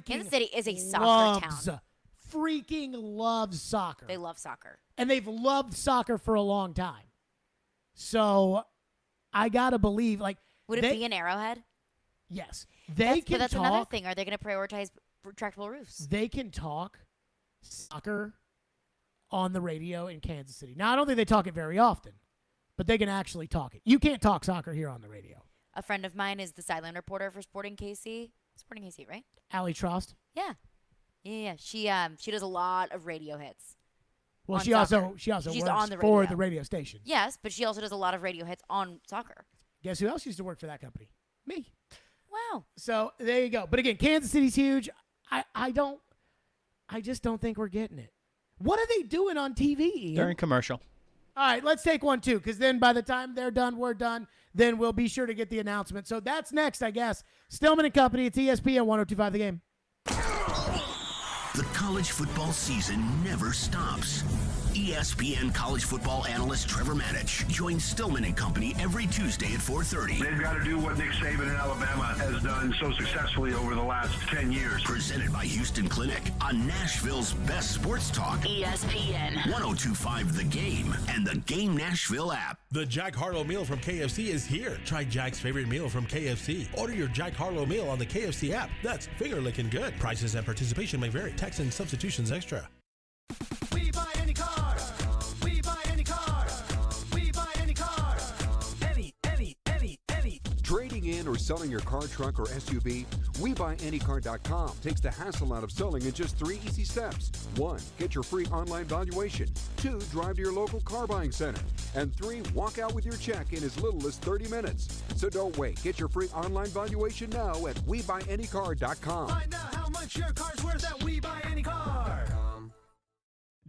Kansas City is a soccer town. Freaking loves soccer. They love soccer. And they've loved soccer for a long time. So I got to believe, would it be an Arrowhead? Yes. But that's another thing. Are they going to prioritize retractable roofs? They can talk soccer on the radio in Kansas City. Now, I don't think they talk it very often, but they can actually talk it. You can't talk soccer here on the radio. A friend of mine is the sideline reporter for Sporting KC, right? Allie Trost? Yeah. Yeah. She does a lot of radio hits. Well, she also She's works on the for radio. the radio station. Yes, but she also does a lot of radio hits on soccer. Guess who else used to work for that company? Me. Wow. So there you go. But again, Kansas City's huge. I just don't think we're getting it. What are they doing on TV, Ian? During commercial. All right, let's take 1, too, because then by the time they're done, we're done. Then we'll be sure to get the announcement. So that's next, I guess. Stillman and Company. It's ESPN 102.5 The Game. The college football season never stops. ESPN college football analyst Trevor Manich joins Stillman and Company every Tuesday at 4:30. They've got to do what Nick Saban in Alabama has done so successfully over the last 10 years. Presented by Houston Clinic on Nashville's best sports talk. ESPN 102.5 The Game and the Game Nashville app. The Jack Harlow meal from KFC is here. Try Jack's favorite meal from KFC. Order your Jack Harlow meal on the KFC app. That's finger licking good. Prices and participation may vary. Tax and substitutions extra. We buy any car. We buy any car. We buy any car. Any. Trading in or selling your car, truck, or SUV? WeBuyAnyCar.com takes the hassle out of selling in just 3 easy steps. 1. Get your free online valuation. 2. Drive to your local car buying center. And 3. Walk out with your check in as little as 30 minutes. So don't wait. Get your free online valuation now at WeBuyAnyCar.com. Find out how much your car's worth at WeBuyAnyCar.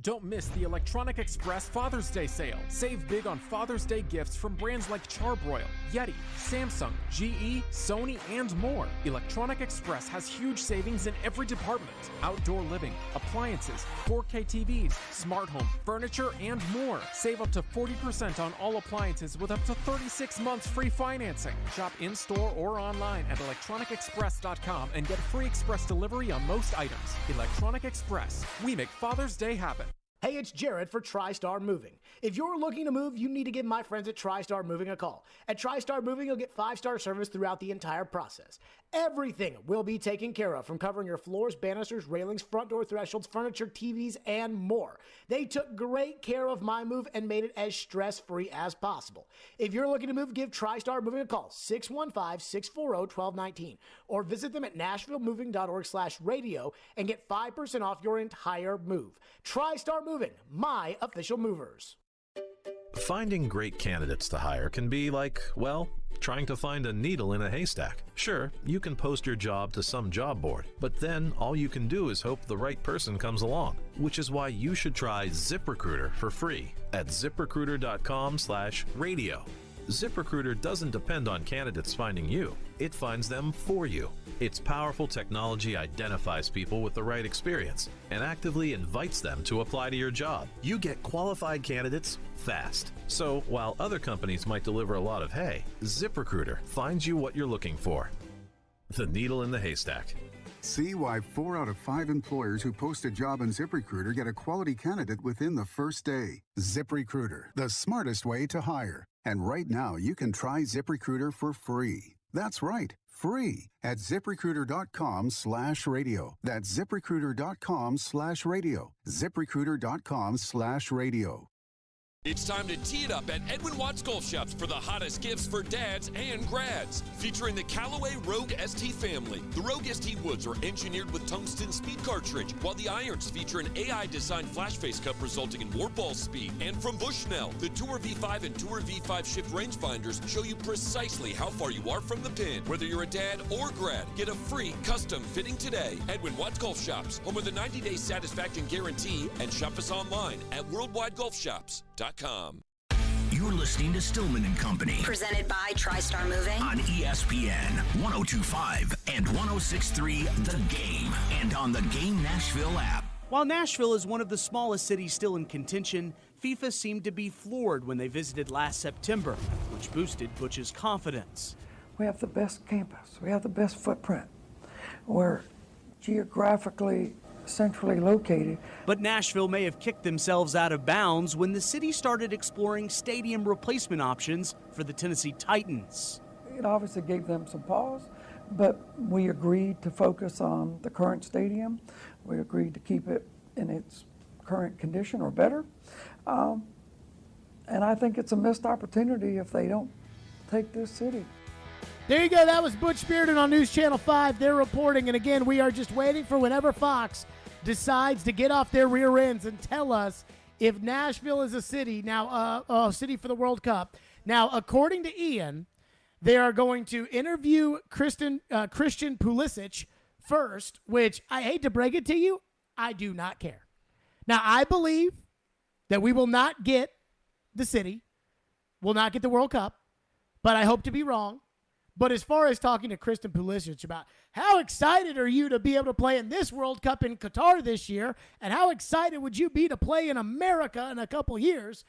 Don't miss the Electronic Express Father's Day sale. Save big on Father's Day gifts from brands like Charbroil, Yeti, Samsung, GE, Sony, and more. Electronic Express has huge savings in every department. Outdoor living, appliances, 4K TVs, smart home, furniture, and more. Save up to 40% on all appliances with up to 36 months free financing. Shop in-store or online at electronicexpress.com and get free express delivery on most items. Electronic Express. We make Father's Day happen. Hey, it's Jared for TriStar Moving. If you're looking to move, you need to give my friends at TriStar Moving a call. At TriStar Moving, you'll get 5-star service throughout the entire process. Everything will be taken care of, from covering your floors, banisters, railings, front door thresholds, furniture, TVs, and more. They took great care of my move and made it as stress-free as possible. If you're looking to move, give TriStar Moving a call, 615-640-1219, or visit them at nashvillemoving.org/radio and get 5% off your entire move. TriStar Moving, my official movers. Finding great candidates to hire can be like, well, trying to find a needle in a haystack. Sure, you can post your job to some job board, but then all you can do is hope the right person comes along, which is why you should try ZipRecruiter for free at ziprecruiter.com/radio. ZipRecruiter doesn't depend on candidates finding you. It finds them for you. Its powerful technology identifies people with the right experience and actively invites them to apply to your job. You get qualified candidates fast. So while other companies might deliver a lot of hay, ZipRecruiter finds you what you're looking for. The needle in the haystack. See why 4 out of 5 employers who post a job on ZipRecruiter get a quality candidate within the first day. ZipRecruiter, the smartest way to hire. And right now, you can try ZipRecruiter for free. That's right, free at ZipRecruiter.com/radio. That's ZipRecruiter.com/radio. ZipRecruiter.com/radio. It's time to tee it up at Edwin Watts Golf Shops for the hottest gifts for dads and grads. Featuring the Callaway Rogue ST family. The Rogue ST woods are engineered with tungsten speed cartridge, while the irons feature an AI-designed flash face cup resulting in more ball speed. And from Bushnell, the Tour V5 and Tour V5 shift rangefinders show you precisely how far you are from the pin. Whether you're a dad or grad, get a free custom fitting today. Edwin Watts Golf Shops, home of the 90-day satisfaction guarantee, and shop us online at worldwidegolfshops.com. You're listening to Stillman and Company. Presented by TriStar Moving. On ESPN 102.5 and 106.3 The Game. And on the Game Nashville app. While Nashville is one of the smallest cities still in contention, FIFA seemed to be floored when they visited last September, which boosted Butch's confidence. We have the best campus. We have the best footprint. We're geographically centrally located. But Nashville may have kicked themselves out of bounds when the city started exploring stadium replacement options for the Tennessee Titans. It obviously gave them some pause, but we agreed to focus on the current stadium. We agreed to keep it in its current condition or better. And I think it's a missed opportunity if they don't take this city. There you go. That was Butch Bearden on News Channel 5. They're reporting. And again, we are just waiting for whenever Fox decides to get off their rear ends and tell us if Nashville is a city now, a city for the World Cup. Now, according to Ian, they are going to interview Christian Pulisic first, which I hate to break it to you, I do not care. Now, I believe that we will not get the city, will not get the World Cup, but I hope to be wrong. But as far as talking to Christian Pulisic about how excited are you to be able to play in this World Cup in Qatar this year, and how excited would you be to play in America in a couple years,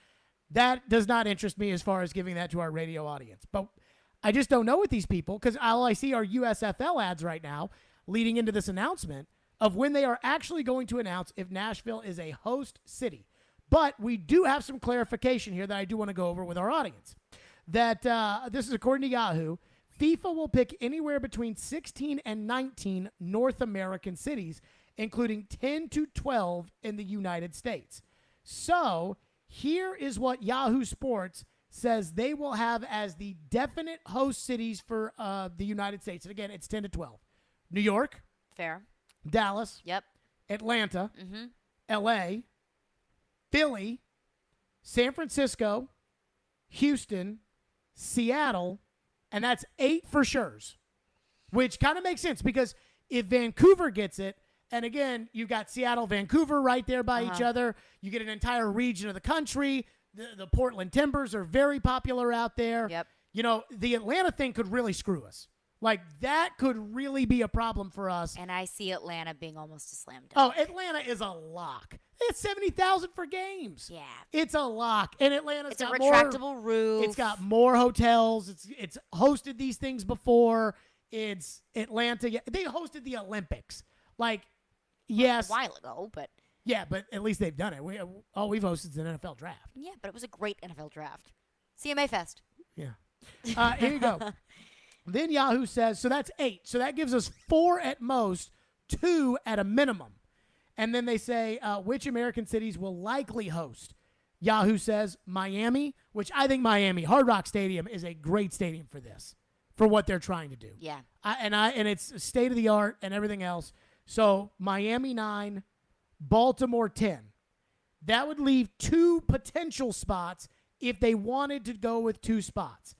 that does not interest me as far as giving that to our radio audience. But I just don't know with these people, because all I see are USFL ads right now leading into this announcement of when they are actually going to announce if Nashville is a host city. But we do have some clarification here that I do want to go over with our audience. That this is according to Yahoo. FIFA will pick anywhere between 16 and 19 North American cities, including 10 to 12 in the United States. So here is what Yahoo Sports says they will have as the definite host cities for the United States. And again, it's 10 to 12. New York. Fair. Dallas. Yep. Atlanta. Mm-hmm. L.A. Philly. San Francisco. Houston. Seattle. And that's 8 for sure's, which kind of makes sense because if Vancouver gets it, And again, you've got Seattle, Vancouver right there by each other. You get an entire region of the country. The Portland Timbers are very popular out there. Yep. You know, the Atlanta thing could really screw us. Like, that could really be a problem for us. And I see Atlanta being almost a slam dunk. Oh, Atlanta is a lock. It's 70,000 for games. Yeah. It's a lock. And Atlanta's It's a got retractable roof. It's got more hotels. It's hosted these things before. It's Atlanta. They hosted the Olympics. Like, yes. A while ago, but. Yeah, but at least they've done it. We've hosted an NFL draft. Yeah, but it was a great NFL draft. CMA Fest. Yeah. Here you go. Then Yahoo says, so that's 8. So that gives us 4 at most, 2 at a minimum. And then they say, which American cities will likely host? Yahoo says Miami, which I think Miami, Hard Rock Stadium, is a great stadium for this, for what they're trying to do. Yeah. And it's state of the art and everything else. So Miami 9, Baltimore 10. That would leave 2 potential spots if they wanted to go with 2 spots.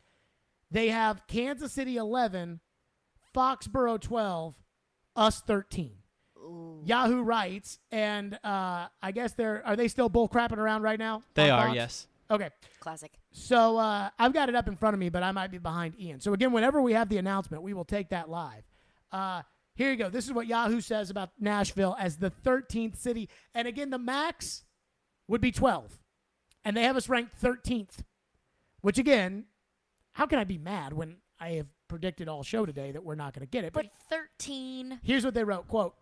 They have Kansas City 11, Foxborough 12, us 13. Ooh. Yahoo writes, and I guess are they still bull crapping around right now? They are, Fox? yes. Okay. Classic. So I've got it up in front of me, but I might be behind Ian. So again, whenever we have the announcement, we will take that live. Here you go. This is what Yahoo says about Nashville as the 13th city. And again, the max would be 12. And they have us ranked 13th, which again, how can I be mad when I have predicted all show today that we're not going to get it? But 13. Here's what they wrote, quote,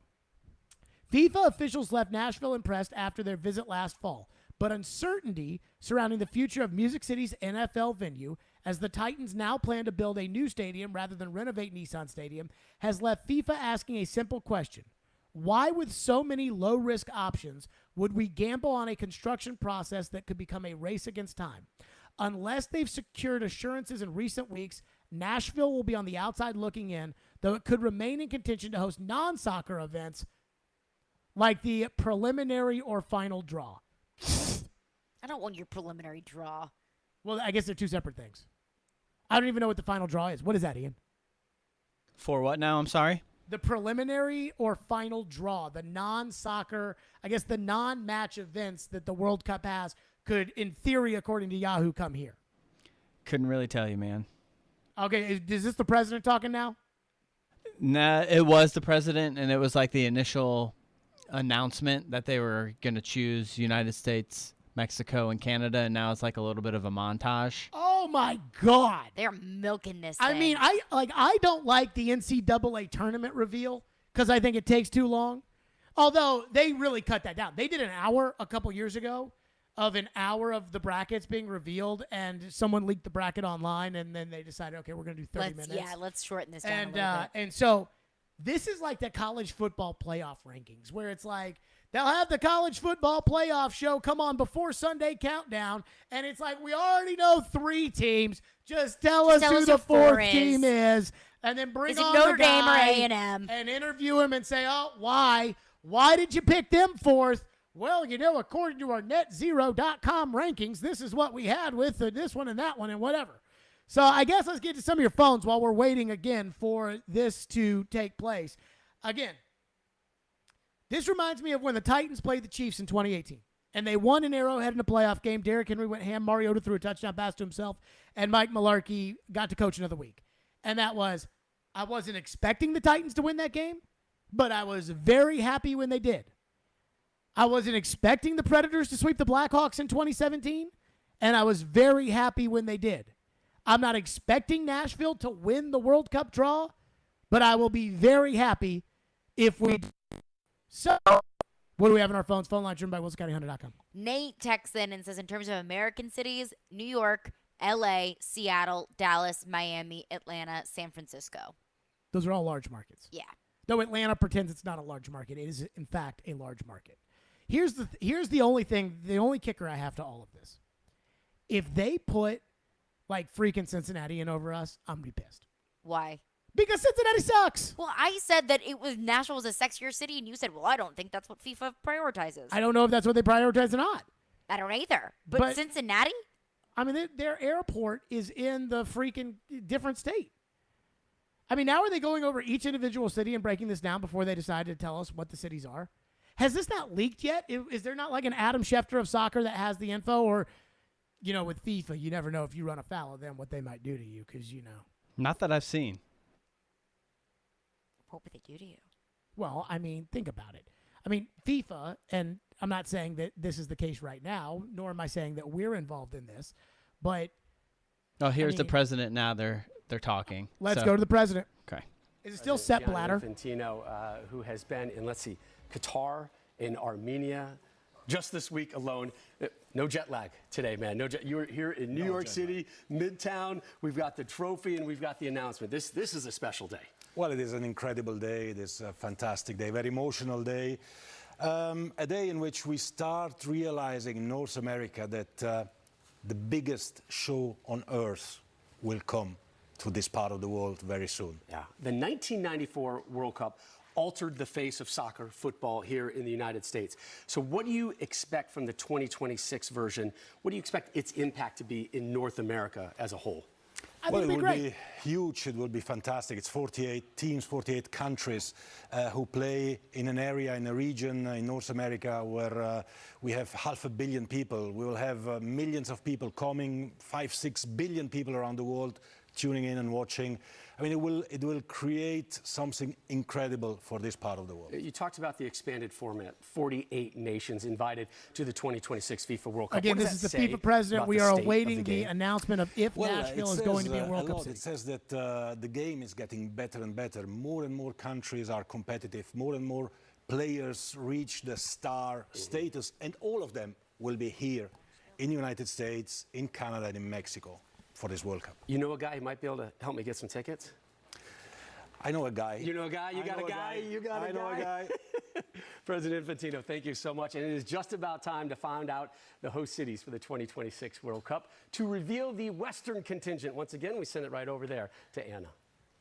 FIFA officials left Nashville impressed after their visit last fall, but uncertainty surrounding the future of Music City's NFL venue, as the Titans now plan to build a new stadium rather than renovate Nissan Stadium, has left FIFA asking a simple question. Why, with so many low-risk options, would we gamble on a construction process that could become a race against time? Unless they've secured assurances in recent weeks, Nashville will be on the outside looking in, though it could remain in contention to host non-soccer events like the preliminary or final draw. I don't want your preliminary draw. Well, I guess they're 2 separate things. I don't even know what the final draw is. What is that, Ian? For what now? I'm sorry? The preliminary or final draw, the non-soccer, I guess the non-match events that the World Cup has could, in theory, according to Yahoo, come here. Couldn't really tell you, man. Okay, is this the president talking now? Nah, it was the president, and it was like the initial announcement that they were going to choose United States, Mexico, and Canada, and now it's like a little bit of a montage. Oh, my God. They're milking this I thing. mean, I don't like the NCAA tournament reveal because I think it takes too long. Although they really cut that down. They did an hour a couple years ago of an hour of the brackets being revealed, and someone leaked the bracket online, and then they decided, okay, we're going to do 30 minutes. Yeah, let's shorten this down a little bit. And so this is like the college football playoff rankings, where it's like they'll have the college football playoff show come on before Sunday Countdown, and it's like we already know 3 teams. Just tell us who the 4th team is, and then bring on Notre the guy Dame or A&M and interview him and say, oh, why? Why did you pick them 4th? Well, you know, according to our netzero.com rankings, this is what we had with this one and that one and whatever. So I guess let's get to some of your phones while we're waiting again for this to take place. Again, this reminds me of when the Titans played the Chiefs in 2018. And they won in Arrowhead in a playoff game. Derrick Henry went ham. Mariota threw a touchdown pass to himself. And Mike Mularkey got to coach another week. And that was, I wasn't expecting the Titans to win that game, but I was very happy when they did. I wasn't expecting the Predators to sweep the Blackhawks in 2017, and I was very happy when they did. I'm not expecting Nashville to win the World Cup draw, but I will be very happy if we do. So, what do we have on our phones? Phone line driven by WilsonCountyHunter.com. Nate texts in and says, in terms of American cities, New York, L.A., Seattle, Dallas, Miami, Atlanta, San Francisco. Those are all large markets. Yeah. Though Atlanta pretends it's not a large market. It is, in fact, a large market. Here's the only thing, the only kicker I have to all of this. If they put, like, freaking Cincinnati in over us, I'm going to be pissed. Why? Because Cincinnati sucks. Well, I said that Nashville was a sexier city, and you said, well, I don't think that's what FIFA prioritizes. I don't know if that's what they prioritize or not. I don't either. But Cincinnati? I mean, their airport is in the freaking different state. I mean, now are they going over each individual city and breaking this down before they decide to tell us what the cities are? Has this not leaked yet? Is there not like an Adam Schefter of soccer that has the info? Or, with FIFA, you never know if you run afoul of them what they might do to you because, Not that I've seen. What would they do to you? Well, I mean, think about it. I mean, FIFA, and I'm not saying that this is the case right now, nor am I saying that we're involved in this, but... Oh, here's the president now. They're talking. Let's go to the president. Okay. Is it still Sepp Blatter? Infantino, who has been in, Qatar, in Armenia, just this week alone. No jet lag today, man. You were here in New York City, Midtown. We've got the trophy and we've got the announcement. This is a special day. Well, it is an incredible day. It is a fantastic day, very emotional day. A day in which we start realizing in North America that the biggest show on earth will come to this part of the world very soon. Yeah. The 1994 World Cup altered the face of soccer, football here in the United States. So what do you expect from the 2026 version? What do you expect its impact to be in North America as a whole? Well, it will be huge. It will be fantastic. It's 48 teams, 48 countries who play in an area, in a region in North America where we have 500 million people. We will have millions of people coming, 5-6 billion people around the world tuning in and watching. I mean, it will create something incredible for this part of the world. You talked about the expanded format, 48 nations invited to the 2026 FIFA World Cup. Again, this is the FIFA president. We are awaiting the announcement of if Nashville is going to be a World Cup city. It says that the game is getting better and better. More and more countries are competitive. More and more players reach the star status, and all of them will be here in the United States, in Canada, and in Mexico for this World Cup. You know a guy who might be able to help me get some tickets? I know a guy. You know a guy? You got a guy? You got a guy? I know a guy. President Infantino, thank you so much. And it is just about time to find out the host cities for the 2026 World Cup. To reveal the Western contingent, once again, we send it right over there to Anna.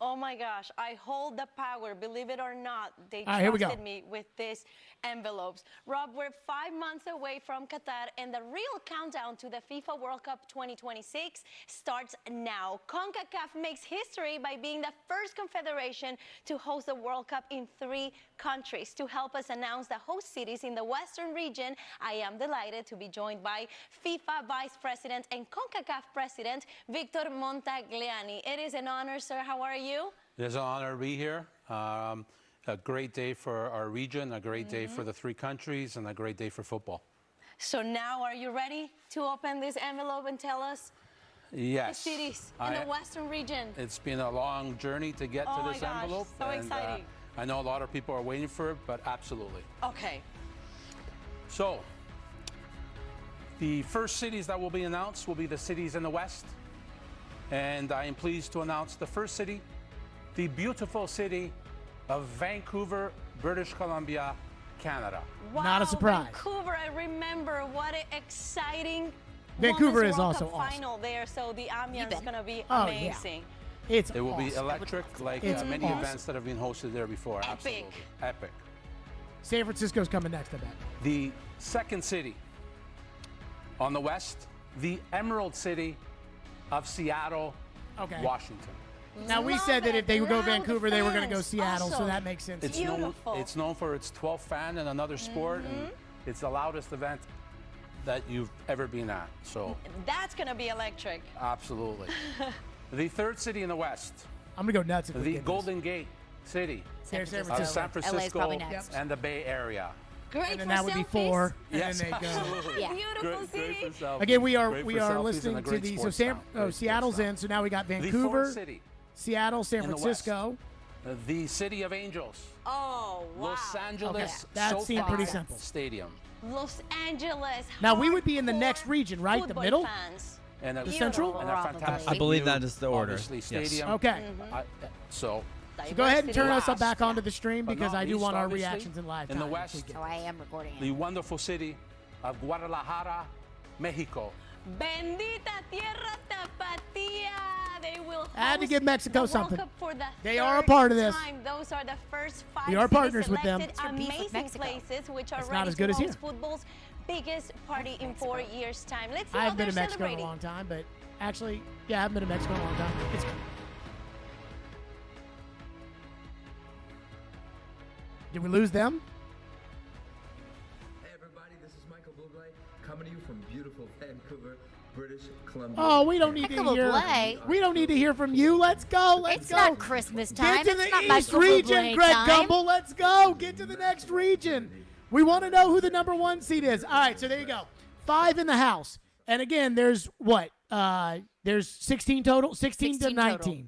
Oh my gosh, I hold the power. Believe it or not, they right, trusted me with these envelopes. Rob, we're 5 months away from Qatar, and the real countdown to the FIFA World Cup 2026 starts now. CONCACAF makes history by being the first confederation to host the World Cup in 3 countries. To help us announce the host cities in the Western region, I am delighted to be joined by FIFA Vice President and CONCACAF President Victor Montagliani. It is an honor, sir. How are you? It's an honor to be here. A great day for our region, a great day for the 3 countries, and a great day for football. So now, are you ready to open this envelope and tell us yes. the cities in the Western region? It's been a long journey to get to this envelope. So exciting. I know a lot of people are waiting for it, but absolutely. Okay. So, the first cities that will be announced will be the cities in the West. And I am pleased to announce the first city, the beautiful city of Vancouver, British Columbia, Canada. Wow, not a surprise. Vancouver, I remember what an exciting Vancouver is World also Cup awesome. final there, so the ambience is going to be Oh, amazing. Yeah. It's It will be awesome. electric, like It's many awesome. events that have been hosted there before. Epic. Absolutely. Epic. San Francisco's coming next, I bet. The second city on the west, the Emerald City of Seattle, Washington. Now, we said that if they would go Vancouver, they were going to go Seattle, so that makes sense. It's known for its 12th fan in another sport, and it's the loudest event that you've ever been at. So That's going to be electric. absolutely. The third city in the west, I'm going to go nuts if we the get Golden Gate City San of Francisco. San LA is Francisco probably next. and the Bay Area. Great and then for that would be selfies. 4, Yes, and then they go. absolutely. Yeah. Beautiful Great city. for selfies. Again, we are Great for selfies and listening a to great the sports so town. Great Seattle's sports in, so now we got The Vancouver, fourth city Seattle, San in the west. Francisco. The city of angels. Oh, wow. Los Angeles Okay, that seemed pretty simple. Stadium. Los Angeles. Now we would be in the next region, right? The football middle, fans. And the central. And a fantastic I believe new, that is the order. obviously, Yes. stadium. Okay. So go ahead and turn us Last, back onto the stream but because not I do least, want our obviously, reactions in live in time. the west, Oh, I am recording the it. wonderful city of Guadalajara, Mexico. Bendita tierra tapatía. They will I had to host give Mexico the World something. Cup for the They are a third part of this. time. Those are the first 5 We are cities partners with them. selected. It's our beef with Amazing Mexico. places which are It's ready not as to good as host here. football's biggest party in 4 years' time. Let's see I how haven't been they're to Mexico in a celebrating. long time, but actually, yeah, I haven't been to Mexico in a long time. It's Did we lose them? Hey everybody, this is Michael Bublé coming to you from beautiful Vancouver, British Columbia. Oh, we don't need to Michael hear. Bublé? We don't need to hear from you. Let's go. Let's It's go. not Christmas time. Get to It's the not East Michael region, Bublé Greg time. Gumbel. Let's go. Get to the next region. We want to know who the number 1 seed is. All right, so there you go. 5 in the house. And again, there's what? There's 16 total. 16 to 19. total.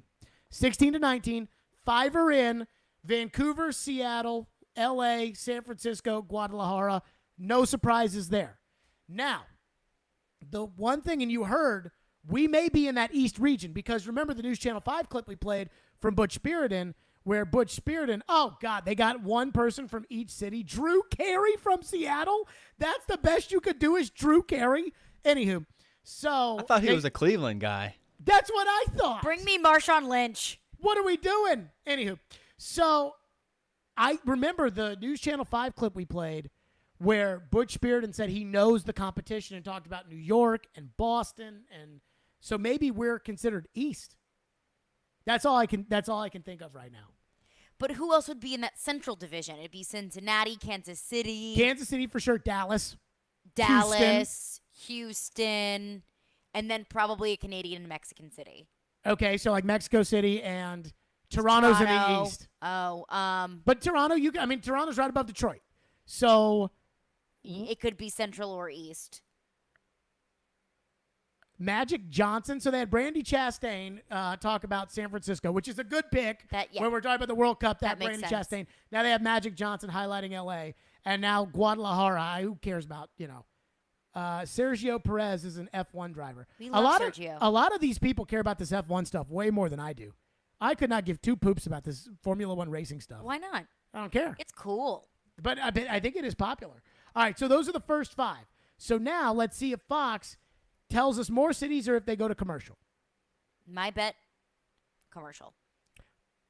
16 to 19. 5 are in. Vancouver, Seattle, L.A., San Francisco, Guadalajara. No surprises there. Now, the one thing, and you heard, we may be in that East region because remember the News Channel 5 clip we played from Butch Spiriton where Butch Spiriton, oh, God, they got one person from each city. Drew Carey from Seattle? That's the best you could do is Drew Carey? Anywho, so. I thought he was a Cleveland guy. That's what I thought. Bring me Marshawn Lynch. What are we doing? Anywho, so I remember the News Channel 5 clip we played where Butch Spiriton said he knows the competition and talked about New York and Boston, and so maybe we're considered East. That's all I can think of right now. But who else would be in that Central Division? It'd be Cincinnati, Kansas City. Kansas City for sure, Dallas, Houston, and then probably a Canadian and Mexican city. Okay, so like Mexico City and Toronto's in the East. But Toronto, Toronto's right above Detroit. So it could be Central or East. Magic Johnson. So they had Brandy Chastain talk about San Francisco, which is a good pick. When we're talking about the World Cup, that makes Brandy sense. Chastain. Now they have Magic Johnson highlighting L.A. And now Guadalajara. Who cares about, Sergio Perez is an F1 driver. We love Sergio. A lot of these people care about this F1 stuff way more than I do. I could not give 2 poops about this Formula One racing stuff. Why not? I don't care. It's cool. But I think it is popular. All right, so those are the first 5. So now let's see if Fox tells us more cities or if they go to commercial. My bet, commercial.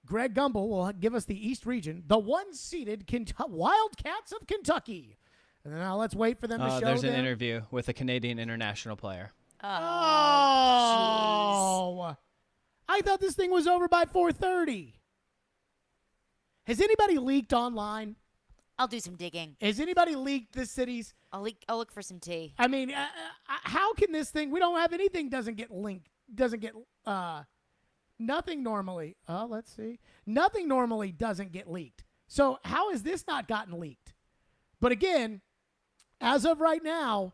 Greg Gumbel will give us the East region, the 1-seeded Wildcats of Kentucky. And then now let's wait for them to show There's them. an interview with a Canadian international player. Oh. I thought this thing was over by 4:30. Has anybody leaked online? I'll do some digging. Has anybody leaked the cities? I'll look for some tea. I mean, how can this thing? We don't have anything. Doesn't get linked. Doesn't get nothing normally. Let's see. Nothing normally doesn't get leaked. So how has this not gotten leaked? But again, as of right now,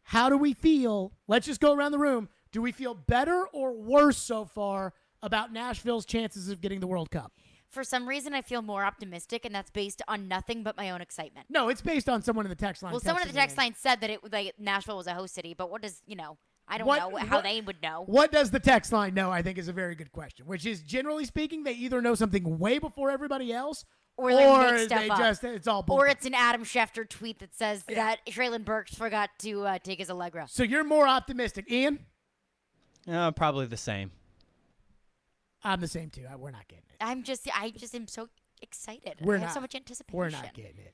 how do we feel? Let's just go around the room. Do we feel better or worse so far about Nashville's chances of getting the World Cup? For some reason, I feel more optimistic, and that's based on nothing but my own excitement. No, it's based on someone in the text line. Well, someone in the text line said that Nashville was a host city, but what does, I don't know how they would know. What does the text line know, I think, is a very good question, which is, generally speaking, they either know something way before everybody else, or they make stuff up. It's all bullshit. Or it's an Adam Schefter tweet that says that Traylon Burks forgot to take his Allegra. So you're more optimistic. Ian? Probably the same. I'm the same, too. We're not getting it. I just am so excited. I have so much anticipation. We're not getting it.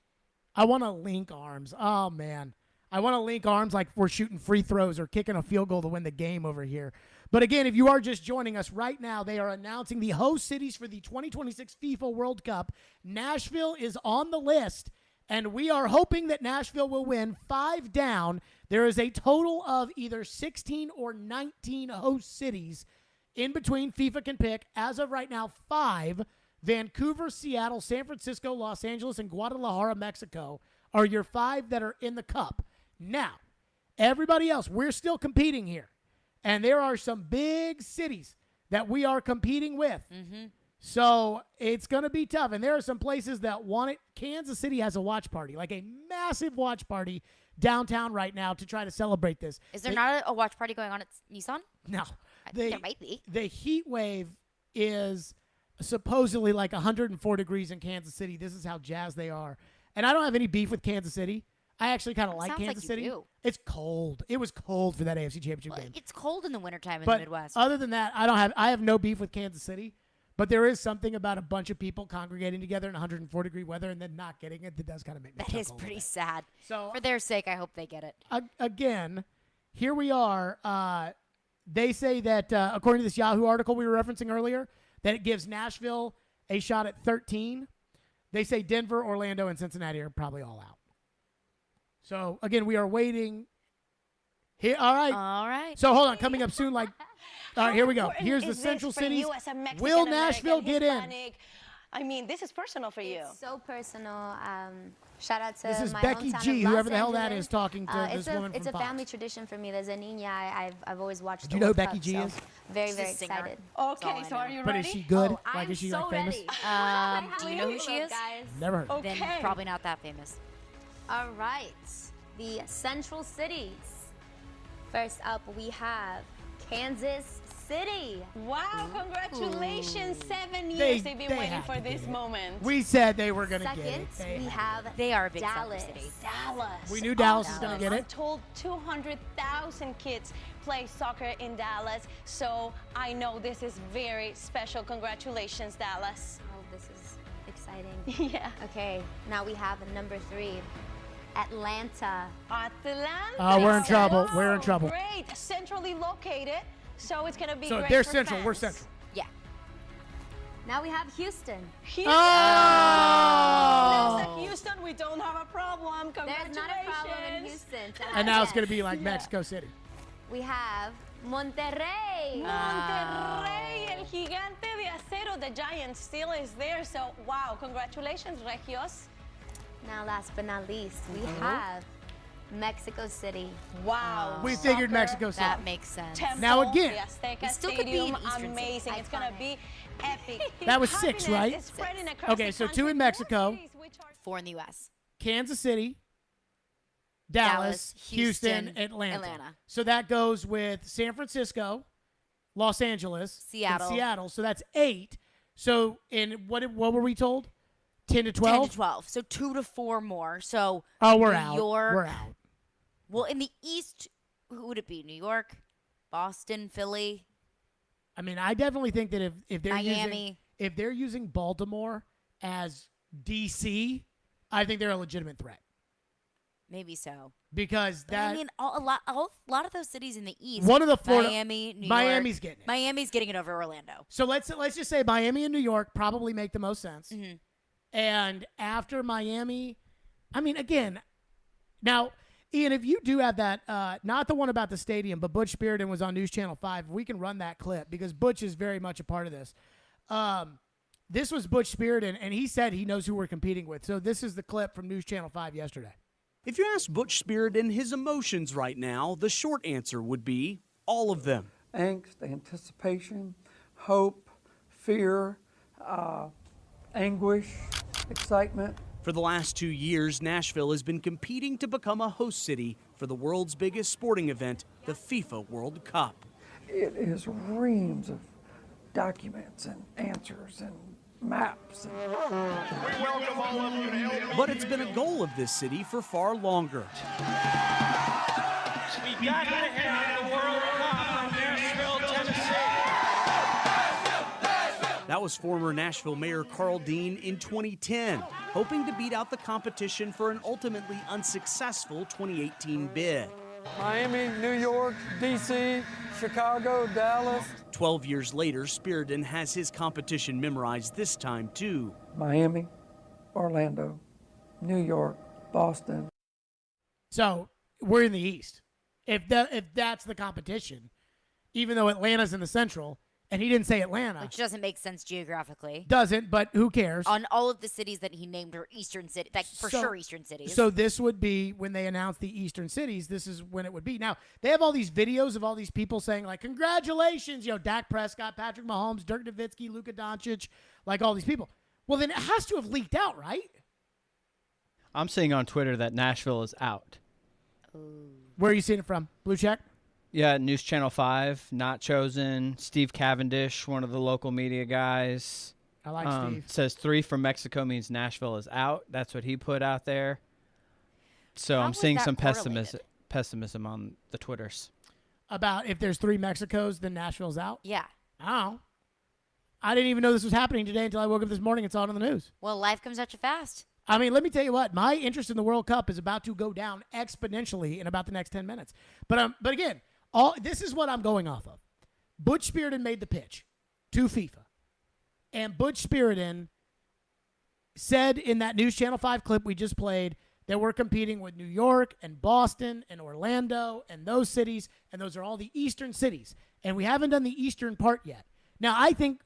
I want to link arms. Oh, man. I want to link arms like we're shooting free throws or kicking a field goal to win the game over here. But again, if you are just joining us right now, they are announcing the host cities for the 2026 FIFA World Cup. Nashville is on the list, and we are hoping that Nashville will win 5 down. There is a total of either 16 or 19 host cities in between FIFA can pick. As of right now, 5. Vancouver, Seattle, San Francisco, Los Angeles, and Guadalajara, Mexico are your 5 that are in the cup. Now, everybody else, we're still competing here. And there are some big cities that we are competing with. Mm-hmm. So it's going to be tough. And there are some places that want it. Kansas City has a watch party, like a massive watch party downtown right now to try to celebrate this. Is there not a watch party going on at Nissan? No. I think there might be. The heat wave is supposedly like 104 degrees in Kansas City. This is how jazzed they are. And I don't have any beef with Kansas City. I actually kind of like Kansas City. Do. It's cold. It was cold for that AFC Championship game. It's cold in the wintertime in But the Midwest. other than that, I have no beef with Kansas City. But there is something about a bunch of people congregating together in 104-degree weather and then not getting it that does kind of make me That is chuckle a pretty bit. sad. So for their sake, I hope they get it. Again, here we are. They say that, according to this Yahoo article we were referencing earlier, that it gives Nashville a shot at 13. They say Denver, Orlando, and Cincinnati are probably all out. So, again, we are waiting. Here, all right. All right. So, hold on. Coming up soon, all right, here we go. Important Here's the is this central for cities. you as a Mexican Will American, Nashville get in? Hispanic? I mean, this is personal for you. It's so personal. Shout out to This is my Becky hometown G, of whoever Los the hell that Angeles. is, talking to this woman It's from a Fox. family tradition for me. There's a niña I've always watched. Do you the know who World Becky Cup, G so is? Very, She's very a singer. excited. Okay, so are you But ready? is she good? Oh, like, is she I'm like so famous? ready. Do you know who she is? Guys. Never heard. Okay. Then probably not that famous. All right, the central cities. First up, we have Kansas City. Wow, congratulations. 7 years They- they've been they waiting have for to this get it. moment. We said they were going to Second, get it. we have They are a big Dallas. soccer city. Dallas. We knew Dallas was Awesome. gonna get it. I'm told 200,000 kids play soccer in Dallas, so I know this is very special. Congratulations, Dallas. Oh, this is exciting. Yeah. Okay, now we have number 3, Atlanta. Atlanta. Oh, we're in trouble. We're in trouble. Great. Centrally located, so it's going to be So great they're for central. fans. We're central. Yeah. Now we have Houston. Houston. Oh! Next to Houston, we don't have a problem. Congratulations. There's not a problem in Houston. And now it's going to be like Mexico City. We have Monterrey. Monterrey, el gigante de acero, the giant still is there. So, wow, congratulations, Regios. Now, last but not least, we have Mexico City. Wow. We figured Soccer Mexico City. That makes sense. Temple, Now again, the Azteca it still could be Stadium, in Eastern amazing. City. It's going to be epic. That was 6, Happiness right? is spreading across Okay, the so 2 country. in Mexico, More cities which are 4 in the U.S. Kansas City, Dallas, Dallas, Houston, Houston, Atlanta. Atlanta. So that goes with San Francisco, Los Angeles, Seattle. and Seattle. So that's 8. So in what were we told? 10 to 12? 10 to 12. So 2 to 4 more. So Oh, we're New out. York. We're out. Well, in the East, who would it be? New York, Boston, Philly. I mean, I definitely think that if they're Miami. if they're using Baltimore as DC, I think they're a legitimate threat Maybe so. because But that I mean, a lot of those cities in the East. One of the Florida- Miami, New Miami's York. getting it. Miami's getting it over Orlando. So let's just say Miami and New York probably make the most sense. Mm-hmm. And after Miami, I mean, again, now, Ian, if you do have that, not the one about the stadium, but Butch Sheridan was on News Channel 5, we can run that clip because Butch is very much a part of this. This was Butch Sheridan, and he said he knows who we're competing with. So this is the clip from News Channel 5 yesterday. If you ask Butch Sheridan his emotions right now, the short answer would be all of them. Angst, anticipation, hope, fear, anguish, excitement. For the last 2 years, Nashville has been competing to become a host city for the world's biggest sporting event, the FIFA World Cup. It is reams of documents and answers and maps. But it's been a goal of this city for far longer. We got to have the World Cup in Nashville, Tennessee. That was former Nashville Mayor Carl Dean in 2010, hoping to beat out the competition for an ultimately unsuccessful 2018 bid. Miami, New York, D.C., Chicago, Dallas. 12 years later, Sheridan has his competition memorized this time, too. Miami, Orlando, New York, Boston. So we're in the East. If that's the competition, even though Atlanta's in the Central, and he didn't say Atlanta. Which doesn't make sense geographically. Doesn't, but who cares? On all of the cities that he named are Eastern cities, like for So- sure Eastern cities. So this would be when they announce the Eastern cities. This is when it would be. Now they have all these videos of all these people saying like, "Congratulations, Dak Prescott, Patrick Mahomes, Dirk Nowitzki, Luka Doncic, like all these people." Well, then it has to have leaked out, right? I'm seeing on Twitter that Nashville is out. Where are you seeing it from? Blue check. Yeah, News Channel 5, not chosen. Steve Cavendish, one of the local media guys. I like Steve. Says 3 from Mexico means Nashville is out. That's what he put out there. So How I'm was seeing that some correlated? pessimism on the Twitters. About if there's 3 Mexicos, then Nashville's out. Yeah. I don't know. I didn't even know this was happening today until I woke up this morning and saw it on the news. Well, life comes at you fast. I mean, let me tell you what. My interest in the World Cup is about to go down exponentially in about the next 10 minutes. But again, this is what I'm going off of. Butch Sheridan made the pitch to FIFA. And Butch Sheridan said in that News Channel 5 clip we just played that we're competing with New York and Boston and Orlando and those cities, and those are all the eastern cities. And we haven't done the eastern part yet. Now, I think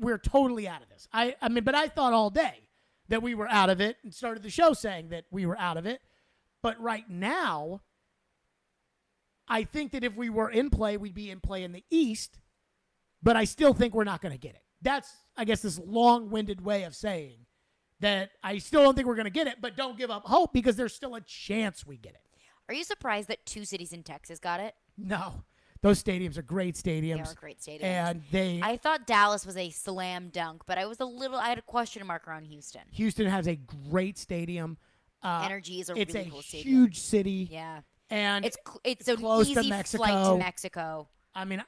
we're totally out of this. I mean, but I thought all day that we were out of it and started the show saying that we were out of it. But right now, I think that if we were in play, we'd be in play in the East, but I still think we're not going to get it. That's, I guess, this long-winded way of saying that I still don't think we're going to get it, but don't give up hope because there's still a chance we get it. Are you surprised that 2 cities in Texas got it? No. Those stadiums are great stadiums. They are great stadiums. And I thought Dallas was a slam dunk, but I had a question mark around Houston. Houston has a great stadium. Energy is a really cool It's a stadium. huge city. Yeah. And it's an close easy to Mexico. flight to Mexico. I mean,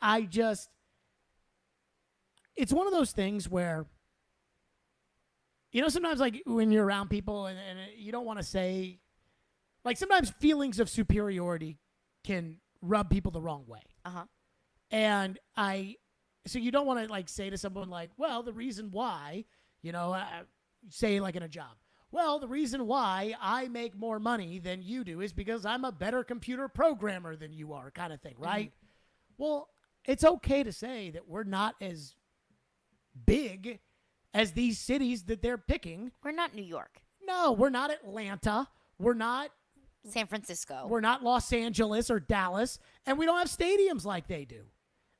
it's one of those things where, sometimes like when you're around people and you don't want to say, like sometimes feelings of superiority can rub people the wrong way. Uh-huh. And so you don't want to like say to someone like, well, the reason why, say like in a job, well, the reason why I make more money than you do is because I'm a better computer programmer than you are, kind of thing, right? Mm-hmm. Well, it's okay to say that we're not as big as these cities that they're picking. We're not New York. No, we're not Atlanta. We're not San Francisco. We're not Los Angeles or Dallas, and we don't have stadiums like they do.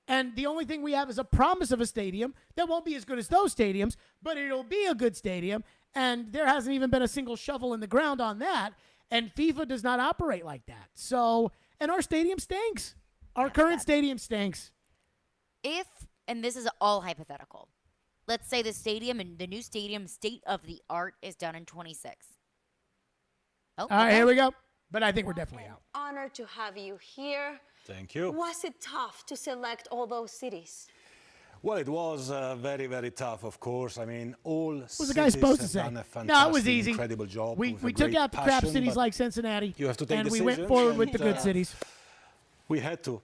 And the only thing we have is a promise of a stadium that won't be as good as those stadiums, but it'll be a good stadium, and there hasn't even been a single shovel in the ground on that, and FIFA does not operate like that. So, and our stadium stinks. Our current stadium stinks. And this is all hypothetical, let's say the new stadium state of the art is done in 26. Oh, all right, here we go. But I think we're definitely out. Honor to have you here. Thank you. Was it tough to select all those cities? Well, it was very, very tough, of course. I mean, all What was the guy supposed to say? done a fantastic, No, it was easy. incredible job. We with a took great out the crap passion, cities but like Cincinnati, you have to take and we decisions, went forward with the and, good cities. We had to.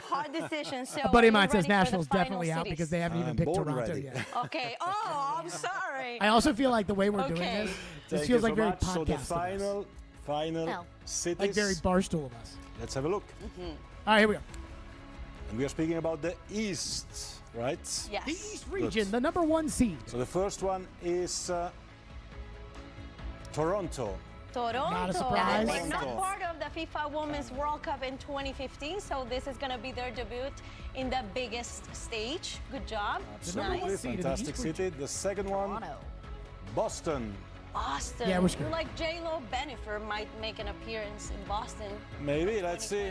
Hard decision. So A buddy are of mine you says ready for the Nashville's final definitely out cities? because they haven't even I'm picked born Toronto ready. yet. Okay. Oh, I'm sorry. I also feel like the way we're doing Okay. this Thank feels you like so very much. So the podcast of us. final cities. Like very barstool of us. Let's have a look. Mm-hmm. All right, here we go. And we are speaking about the East, right? Yes. The East region, the number 1 seed. So the first one is Toronto. Toronto. Not a surprise. They're not part of the FIFA Women's World Cup in 2015, so this is going to be their debut in the biggest stage. Good job. Absolutely, Nice. fantastic city. The second one, Toronto. Boston. Boston. Yeah, we're screwed. Like J-Lo Bennifer might make an appearance in Boston. Maybe. Let's see.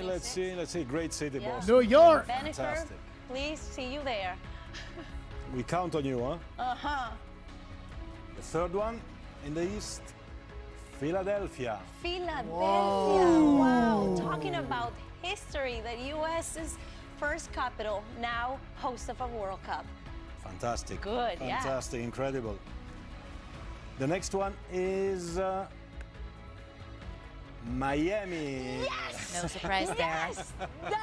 Great city, Yeah. Boston. New York. Bennifer, Fantastic. please see you there. We count on you, huh? Uh-huh. The third one in the East, Philadelphia. Philadelphia. Wow. Talking about history, the U.S.'s first capital, now host of a World Cup. Fantastic. Good, yeah. Fantastic, incredible. The next one is Miami. Yes! No surprise there. Yes! Got it!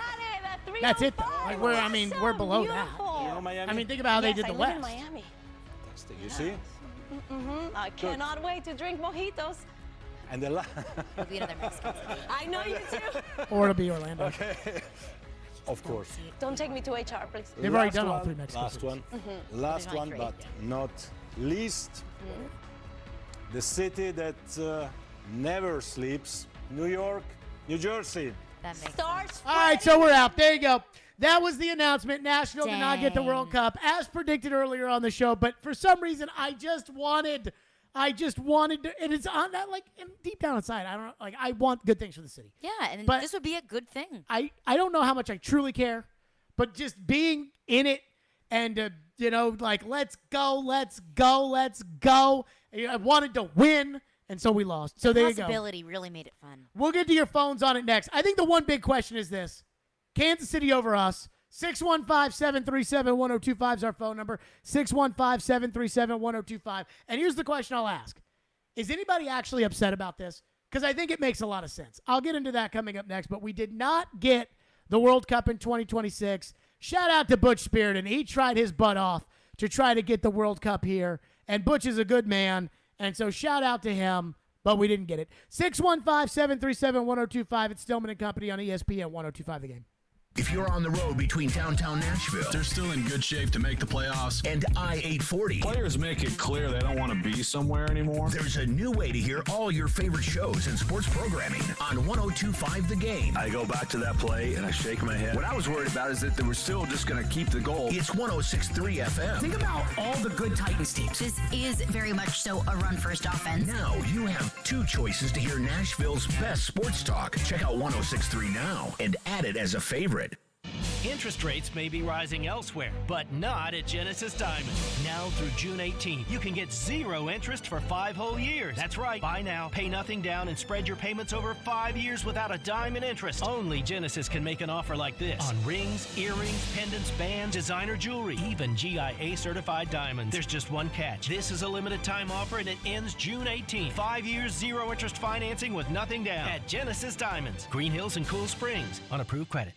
That's it, though. Like we're below that. You know Miami? I mean, think about how they did I the live in West. Miami. Fantastic. You see? Mm-hmm. I cannot wait to drink mojitos. And the It'll be another Mexican city. I know you too. Or it'll be Orlando. Okay. Of course. Don't take me to HR, please. They've already Last done all one, 3 Mexico Last cities. one. Mm-hmm. Last There's only one, 3, but not least, the city that never sleeps, New York, New Jersey. That makes Starts. All right, so we're out. There you go. That was the announcement. Nashville did not get the Dang. World Cup as predicted earlier on the show, but for some reason I just wanted to, and it's on that, like, deep down inside, I don't know, like, I want good things for the city. Yeah, and But- this would be a good thing. I don't know how much I truly care, but just being in it and, like, let's go. I wanted to win, and so we lost. So there you go. Possibility really made it fun. We'll get to your phones on it next. I think the one big question is this. Kansas City over us. 615-737-1025 is our phone number. 615-737-1025. And here's the question I'll ask. Is anybody actually upset about this? Because I think it makes a lot of sense. I'll get into that coming up next, but we did not get the World Cup in 2026. Shout out to Butch Spearden. He tried his butt off to try to get the World Cup here, And Butch is a good man, and so shout out to him, but we didn't get it. 615-737-1025. It's Stillman and Company on ESPN 1025 The Game. If you're on the road between downtown Nashville, they're still in good shape to make the playoffs, and I-840. Players make it clear they don't want to be somewhere anymore. There's a new way to hear all your favorite shows and sports programming on 1025 The Game. I go back to that play and I shake my head. What I was worried about is that they were still just going to keep the goal. It's 1063 FM. Think about all the good Titans teams. This is very much so a run-first offense. Now you have two choices to hear Nashville's best sports talk. Check out 1063 now and add it as a favorite. Interest rates may be rising elsewhere, but not at Genesis Diamond. Now through June 18, you can get 0 interest for 5 whole years. That's right. Buy now, pay nothing down, and spread your payments over 5 years without a dime in interest. Only Genesis can make an offer like this on rings, earrings, pendants, bands, designer jewelry, even GIA certified diamonds. There's just one catch. This is a limited time offer and it ends June 18. 5 years, 0 interest financing with nothing down at Genesis Diamonds, Green Hills and Cool Springs on approved credit.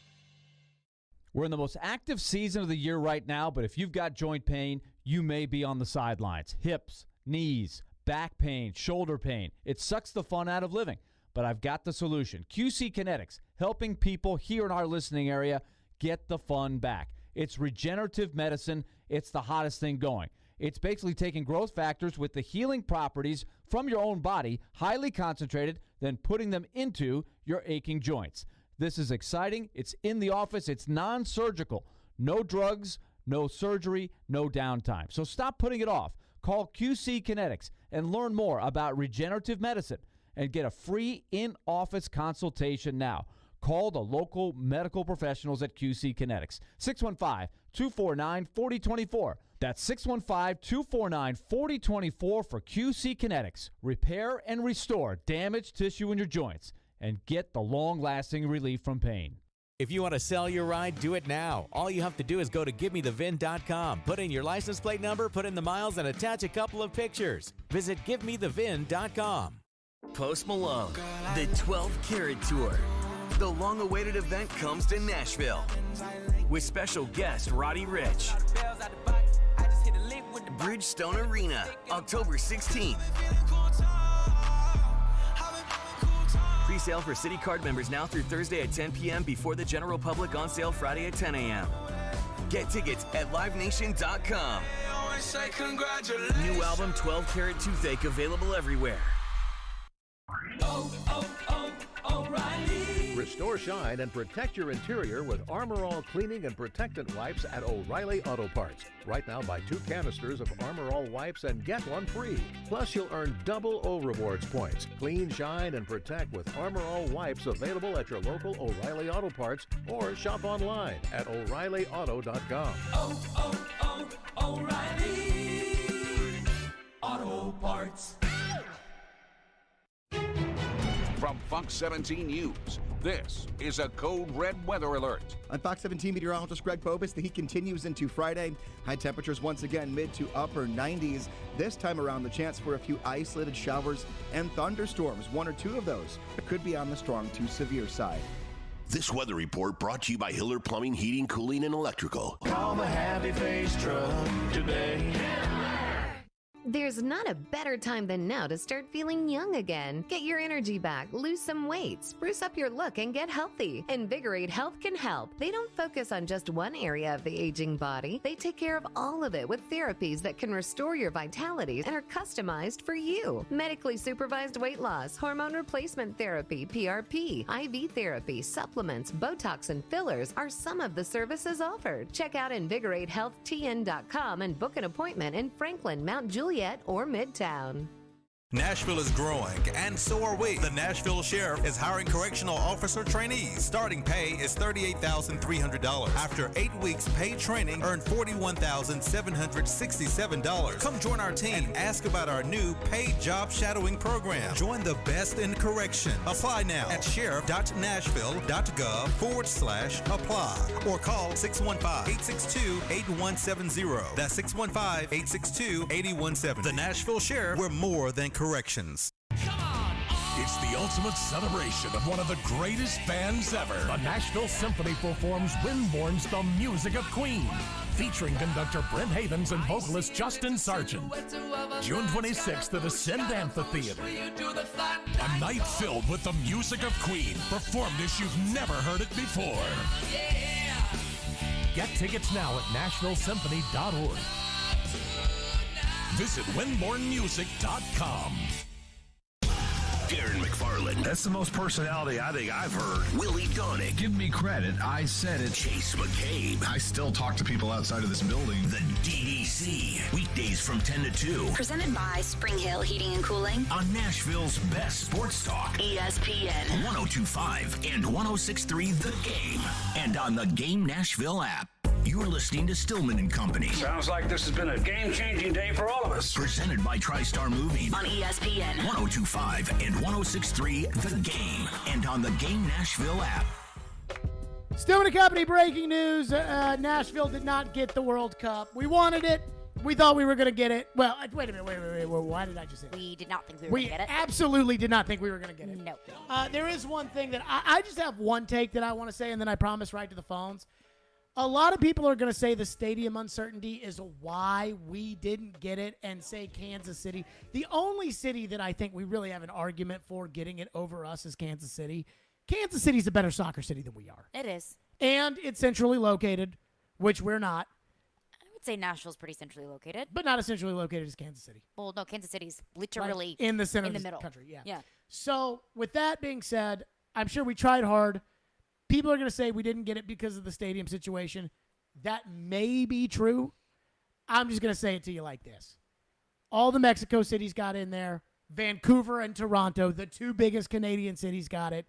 We're in the most active season of the year right now, but if you've got joint pain, you may be on the sidelines. Hips, knees, back pain, shoulder pain. It sucks the fun out of living, but I've got the solution. QC Kinetics, helping people here in our listening area get the fun back. It's regenerative medicine. It's the hottest thing going. It's basically taking growth factors with the healing properties from your own body, highly concentrated, then putting them into your aching joints. This is exciting. It's in the office. It's non-surgical. No drugs, no surgery, no downtime. So stop putting it off. Call QC Kinetics and learn more about regenerative medicine and get a free in-office consultation now. Call the local medical professionals at QC Kinetics. 615-249-4024. That's 615-249-4024 for QC Kinetics. Repair and restore damaged tissue in your joints and get the long-lasting relief from pain. If you want to sell your ride, do it now. All you have to do is go to GiveMeTheVin.com. Put in your license plate number, put in the miles, and attach a couple of pictures. Visit GiveMeTheVin.com. Post Malone, the 12 Carat Tour. The long-awaited event comes to Nashville with special guest Roddy Ricch. Bridgestone Arena, October 16th. Pre-sale for City Card members now through Thursday at 10 p.m. before the general public, on sale Friday at 10 a.m. Get tickets at livenation.com. New album 12 Carat Toothache available everywhere. Restore shine and protect your interior with Armor All cleaning and protectant wipes at O'Reilly Auto Parts. Right now, buy 2 canisters of Armor All wipes and get 1 free. Plus, you'll earn double O Rewards points. Clean, shine, and protect with Armor All wipes available at your local O'Reilly Auto Parts or shop online at O'ReillyAuto.com. O'Reilly Auto Parts. From Fox 17 News, this is a Code Red Weather Alert. On Fox 17 meteorologist Greg Bobus, the heat continues into Friday. High temperatures once again mid to upper 90s. This time around, the chance for a few isolated showers and thunderstorms. 1 or 2 of those could be on the strong to severe side. This weather report brought to you by Hiller Plumbing, Heating, Cooling, and Electrical. Call the Happy Face Truck today. There's not a better time than now to start feeling young again. Get your energy back, lose some weight, spruce up your look, and get healthy. Invigorate Health can help. They don't focus on just one area of the aging body. They take care of all of it with therapies that can restore your vitality and are customized for you. Medically supervised weight loss, hormone replacement therapy, PRP, IV therapy, supplements, Botox, and fillers are some of the services offered. Check out InvigorateHealthTN.com and book an appointment in Franklin, Mount Juliet, or Midtown. Nashville is growing, and so are we. The Nashville Sheriff is hiring correctional officer trainees. Starting pay is $38,300. After 8 weeks paid training, earn $41,767. Come join our team and ask about our new paid job shadowing program. Join the best in correction. Apply now at sheriff.nashville.gov/apply or call 615-862-8170. That's 615-862-8170. The Nashville Sheriff, we're more than corrections. It's the ultimate celebration of one of the greatest bands ever. The Nashville Symphony performs Winborn's The Music of Queen, featuring conductor Brent Havens and vocalist Justin Sargent. June 26th at Ascend Amphitheater. A night filled with the music of Queen, performed as you've never heard it before. Get tickets now at NashvilleSymphony.org. Visit WinbornMusic.com. Darren McFarland. That's the most personality I think I've heard. Willie Donick. Give me credit. I said it. Chase McCabe. I still talk to people outside of this building. The DDC. Weekdays from 10 to 2. Presented by Spring Hill Heating and Cooling. On Nashville's best sports talk. ESPN. 102.5 and 106.3 The Game. And on the Game Nashville app. You're listening to Stillman and Company. Sounds like this has been a game-changing day for all of us. Presented by TriStar Moving. On ESPN. 102.5 and 106.3 The Game. And on the Game Nashville app. Stillman and Company breaking news. Nashville did not get the World Cup. We wanted it. We thought we were going to get it. Well, wait a minute. Wait. Why did I just say that? We did not think we were going to get it. We absolutely did not think we were going to get it. No. There is one thing that I just have one take that I want to say, and then I promise right to the phones. A lot of people are going to say the stadium uncertainty is why we didn't get it and say Kansas City. The only city that I think we really have an argument for getting it over us is Kansas City. Kansas City's a better soccer city than we are. It is. And it's centrally located, which we're not. I would say Nashville's pretty centrally located. But not as centrally located as Kansas City. Well, no, Kansas City's literally like in the center in the of the middle. country. Yeah. Yeah. So with that being said, I'm sure we tried hard. People are going to say we didn't get it because of the stadium situation. That may be true. I'm just going to say it to you like this. All the Mexico cities got in there. Vancouver and Toronto, the two biggest Canadian cities, got it.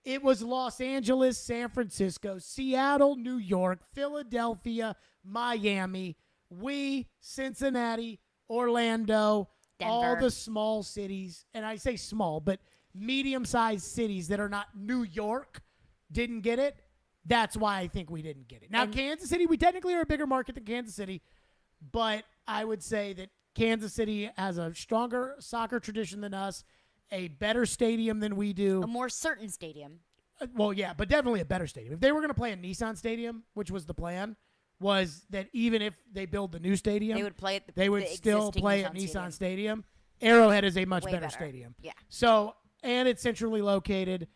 It was Los Angeles, San Francisco, Seattle, New York, Philadelphia, Miami, Cincinnati, Orlando, Denver. all the small cities. And I say small, but medium-sized cities that are not New York didn't get it. That's why I think we didn't get it. Now, Kansas City, we technically are a bigger market than Kansas City, but I would say that Kansas City has a stronger soccer tradition than us, a better stadium than we do. A more certain stadium. Well, yeah, but definitely a better stadium. If they were going to play a Nissan Stadium, which was the plan, was that even if they build the new stadium, They would play at they would the still existing play Nissan at Nissan Stadium. Stadium. Arrowhead is a much Way better better. stadium. Yeah. So, and it's centrally located.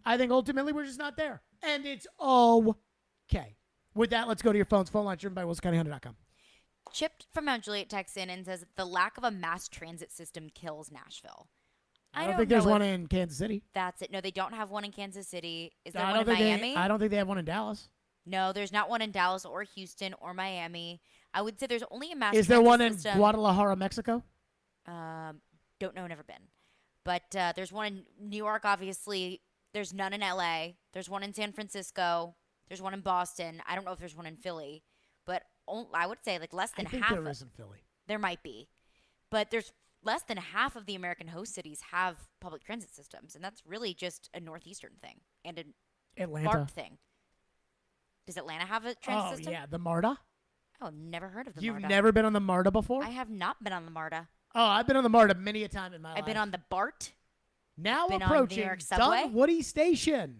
I think ultimately we're just not there. And it's okay. With that, let's go to your phones. Phone line driven by WilsonCountyHunter.com. Chipped from Mount Juliet texts in and says the lack of a mass transit system kills Nashville. I don't think there's one in Kansas City. That's it. No, they don't have one in Kansas City. Is there I one in don't think Miami? I don't think they have one in Dallas. No, there's not one in Dallas or Houston or Miami. I would say there's only a mass Is there transit one in system. Guadalajara, Mexico? Don't know, never been. But there's one in New York, obviously. There's none in LA. There's one in San Francisco. There's one in Boston. I don't know if there's one in Philly. But I would say like less than I think half. there is in Philly. There might be. But there's less than half of the American host cities have public transit systems. And that's really just a Northeastern thing and an Atlanta. BART thing. Does Atlanta have a transit system? Yeah, the MARTA. Oh, never heard of the You've MARTA. never been on the MARTA before? I have not been on the MARTA. Oh, I've been on the MARTA many a time in my life. I've been on the BART. Now been on New approaching York Subway. Dunwoody Station.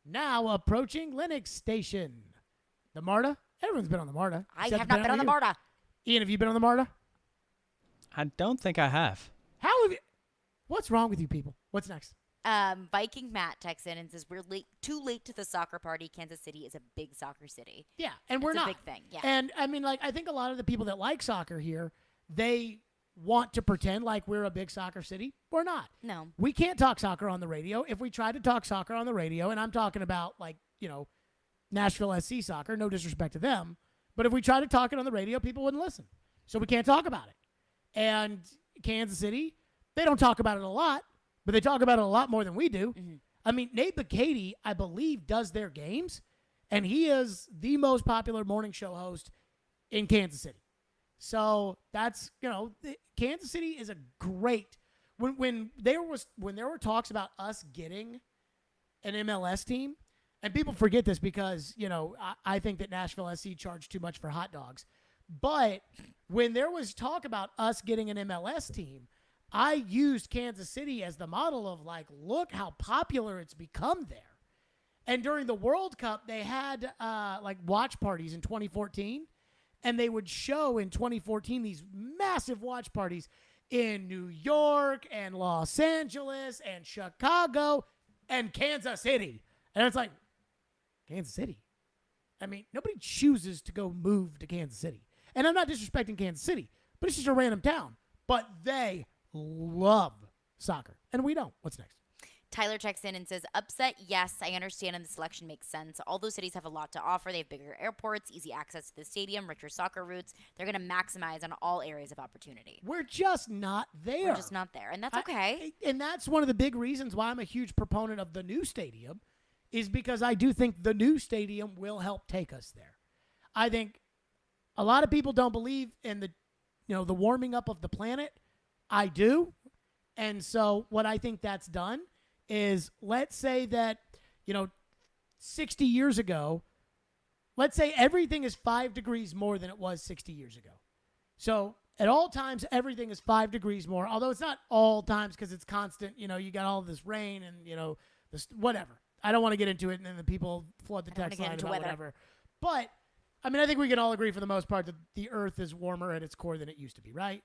Now approaching Lenox Station. The MARTA? Everyone's been on the MARTA. I except have not been on the you. MARTA. Ian, have you been on the MARTA? I don't think I have. How have you? What's wrong with you people? What's next? Viking Matt texts in and says, we're too late to the soccer party. Kansas City is a big soccer city. Yeah, and we're It's not. a big thing. Yeah. And I mean, like, I think a lot of the people that like soccer here, they want to pretend like we're a big soccer city. We're not. No. We can't talk soccer on the radio. If we tried to talk soccer on the radio, and I'm talking about like, Nashville SC soccer, no disrespect to them, but if we tried to talk it on the radio, people wouldn't listen. So we can't talk about it. And Kansas City, they don't talk about it a lot, but they talk about it a lot more than we do. Mm-hmm. I mean, Nate Bacady, I believe, does their games, and he is the most popular morning show host in Kansas City. So that's, Kansas City is a great when there were talks about us getting an MLS team, and people forget this because, I think that Nashville SC charged too much for hot dogs. But when there was talk about us getting an MLS team, I used Kansas City as the model of, like, look how popular it's become there. And during the World Cup, they had, like, watch parties in 2014. And they would show in 2014 these massive watch parties in New York and Los Angeles and Chicago and Kansas City. And it's like, Kansas City? I mean, nobody chooses to go move to Kansas City. And I'm not disrespecting Kansas City, but it's just a random town. But they love soccer, and we don't. What's next? Tyler checks in and says, upset, yes, I understand, and the selection makes sense. All those cities have a lot to offer. They have bigger airports, easy access to the stadium, richer soccer routes. They're going to maximize on all areas of opportunity. We're just not there. We're just not there, and that's okay. And that's one of the big reasons why I'm a huge proponent of the new stadium, is because I do think the new stadium will help take us there. I think a lot of people don't believe in the warming up of the planet. I do. And so what I think that's done is, let's say that, 60 years ago, let's say everything is 5 degrees more than it was 60 years ago. So at all times, everything is 5 degrees more, although it's not all times because it's constant. You got all this rain and, whatever. I don't want to get into it, and then the people flood the text line about whatever. But, I mean, I think we can all agree for the most part that the Earth is warmer at its core than it used to be, right?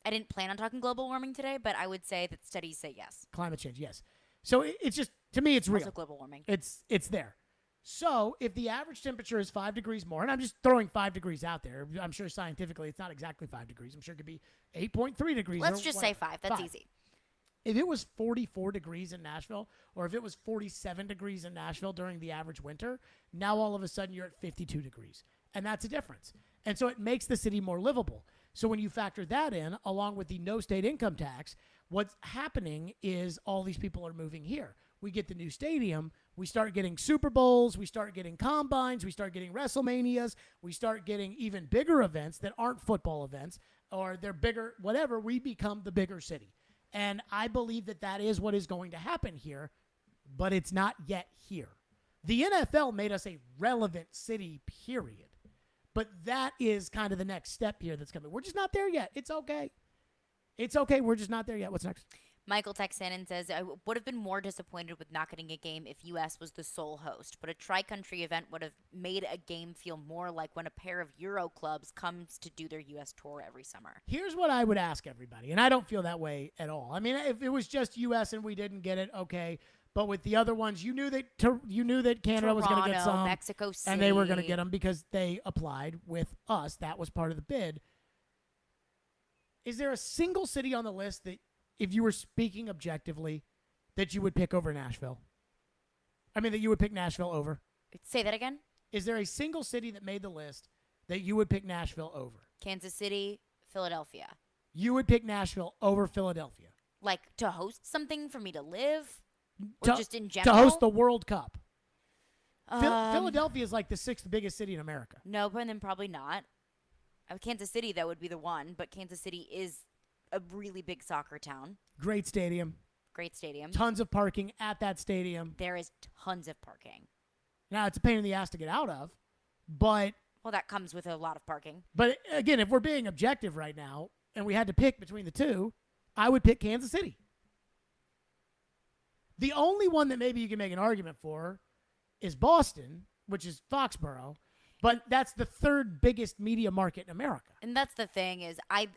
I didn't plan on talking global warming today, but I would say that studies say yes. Climate change, yes. So it's just, to me, it's real. Also global warming. It's there. So if the average temperature is 5 degrees more, and I'm just throwing 5 degrees out there. I'm sure scientifically it's not exactly 5 degrees. I'm sure it could be 8.3 degrees. Let's just say 5. That's easy. If it was 44 degrees in Nashville, or if it was 47 degrees in Nashville during the average winter, now all of a sudden you're at 52 degrees. And that's a difference. And so it makes the city more livable. So when you factor that in, along with the no state income tax, what's happening is all these people are moving here. We get the new stadium. We start getting Super Bowls. We start getting combines. We start getting WrestleManias. We start getting even bigger events that aren't football events, or they're bigger, whatever. We become the bigger city. And I believe that that is what is going to happen here, but it's not yet here. The NFL made us a relevant city, period. But that is kind of the next step here that's coming. We're just not there yet. It's okay. It's okay. We're just not there yet. What's next? Michael texts in and says, I would have been more disappointed with not getting a game if U.S. was the sole host, but a tri-country event would have made a game feel more like when a pair of Euro clubs comes to do their U.S. tour every summer. Here's what I would ask everybody, and I don't feel that way at all. I mean, if it was just U.S. and we didn't get it, okay. But with the other ones, you knew that Canada was going to get some, Mexico City, and they were going to get them because they applied with us. That was part of the bid. Is there a single city on the list that, if you were speaking objectively, that you would pick over Nashville? I mean, that you would pick Nashville over? Say that again? Is there a single city that made the list that you would pick Nashville over? Kansas City, Philadelphia. You would pick Nashville over Philadelphia? Like, to host something for me to live? Or just in general? To host the World Cup. Philadelphia is like the 6th biggest city in America. No, but then probably not. Kansas City, that would be the one, but Kansas City is a really big soccer town. Great stadium. Great stadium. Tons of parking at that stadium. There is tons of parking. Now, it's a pain in the ass to get out of, but... Well, that comes with a lot of parking. But, again, if we're being objective right now, and we had to pick between the two, I would pick Kansas City. The only one that maybe you can make an argument for is Boston, which is Foxborough, but that's the 3rd biggest media market in America. And that's the thing is I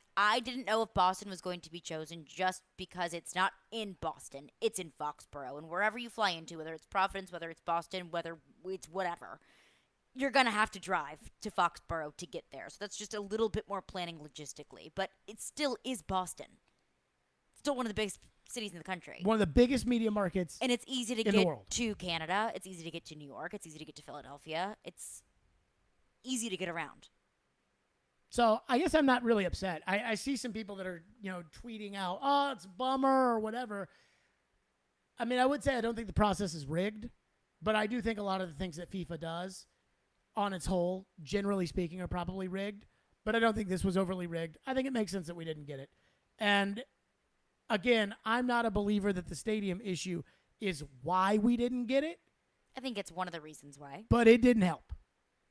didn't know if Boston was going to be chosen just because it's not in Boston. It's in Foxborough. And wherever you fly into, whether it's Providence, whether it's Boston, whether it's whatever, you're going to have to drive to Foxborough to get there. So that's just a little bit more planning logistically. But it still is Boston. Still one of the biggest cities in the country. One of the biggest media markets and it's easy to get to Canada. It's easy to get to New York. It's easy to get to Philadelphia. It's easy to get around. So I guess I'm not really upset. I see some people that are, tweeting out, oh, it's a bummer or whatever. I mean, I would say I don't think the process is rigged, but I do think a lot of the things that FIFA does on its whole, generally speaking, are probably rigged. But I don't think this was overly rigged. I think it makes sense that we didn't get it. And again, I'm not a believer that the stadium issue is why we didn't get it. I think it's one of the reasons why. But it didn't help.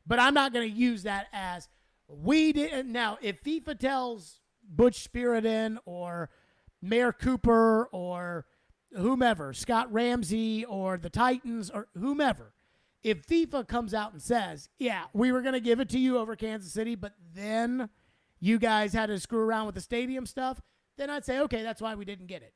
But I'm not going to use that as we didn't. Now, if FIFA tells Butch Spiritin or Mayor Cooper or whomever, Scott Ramsey or the Titans or whomever, if FIFA comes out and says, yeah, we were going to give it to you over Kansas City, but then you guys had to screw around with the stadium stuff, then I'd say, okay, that's why we didn't get it.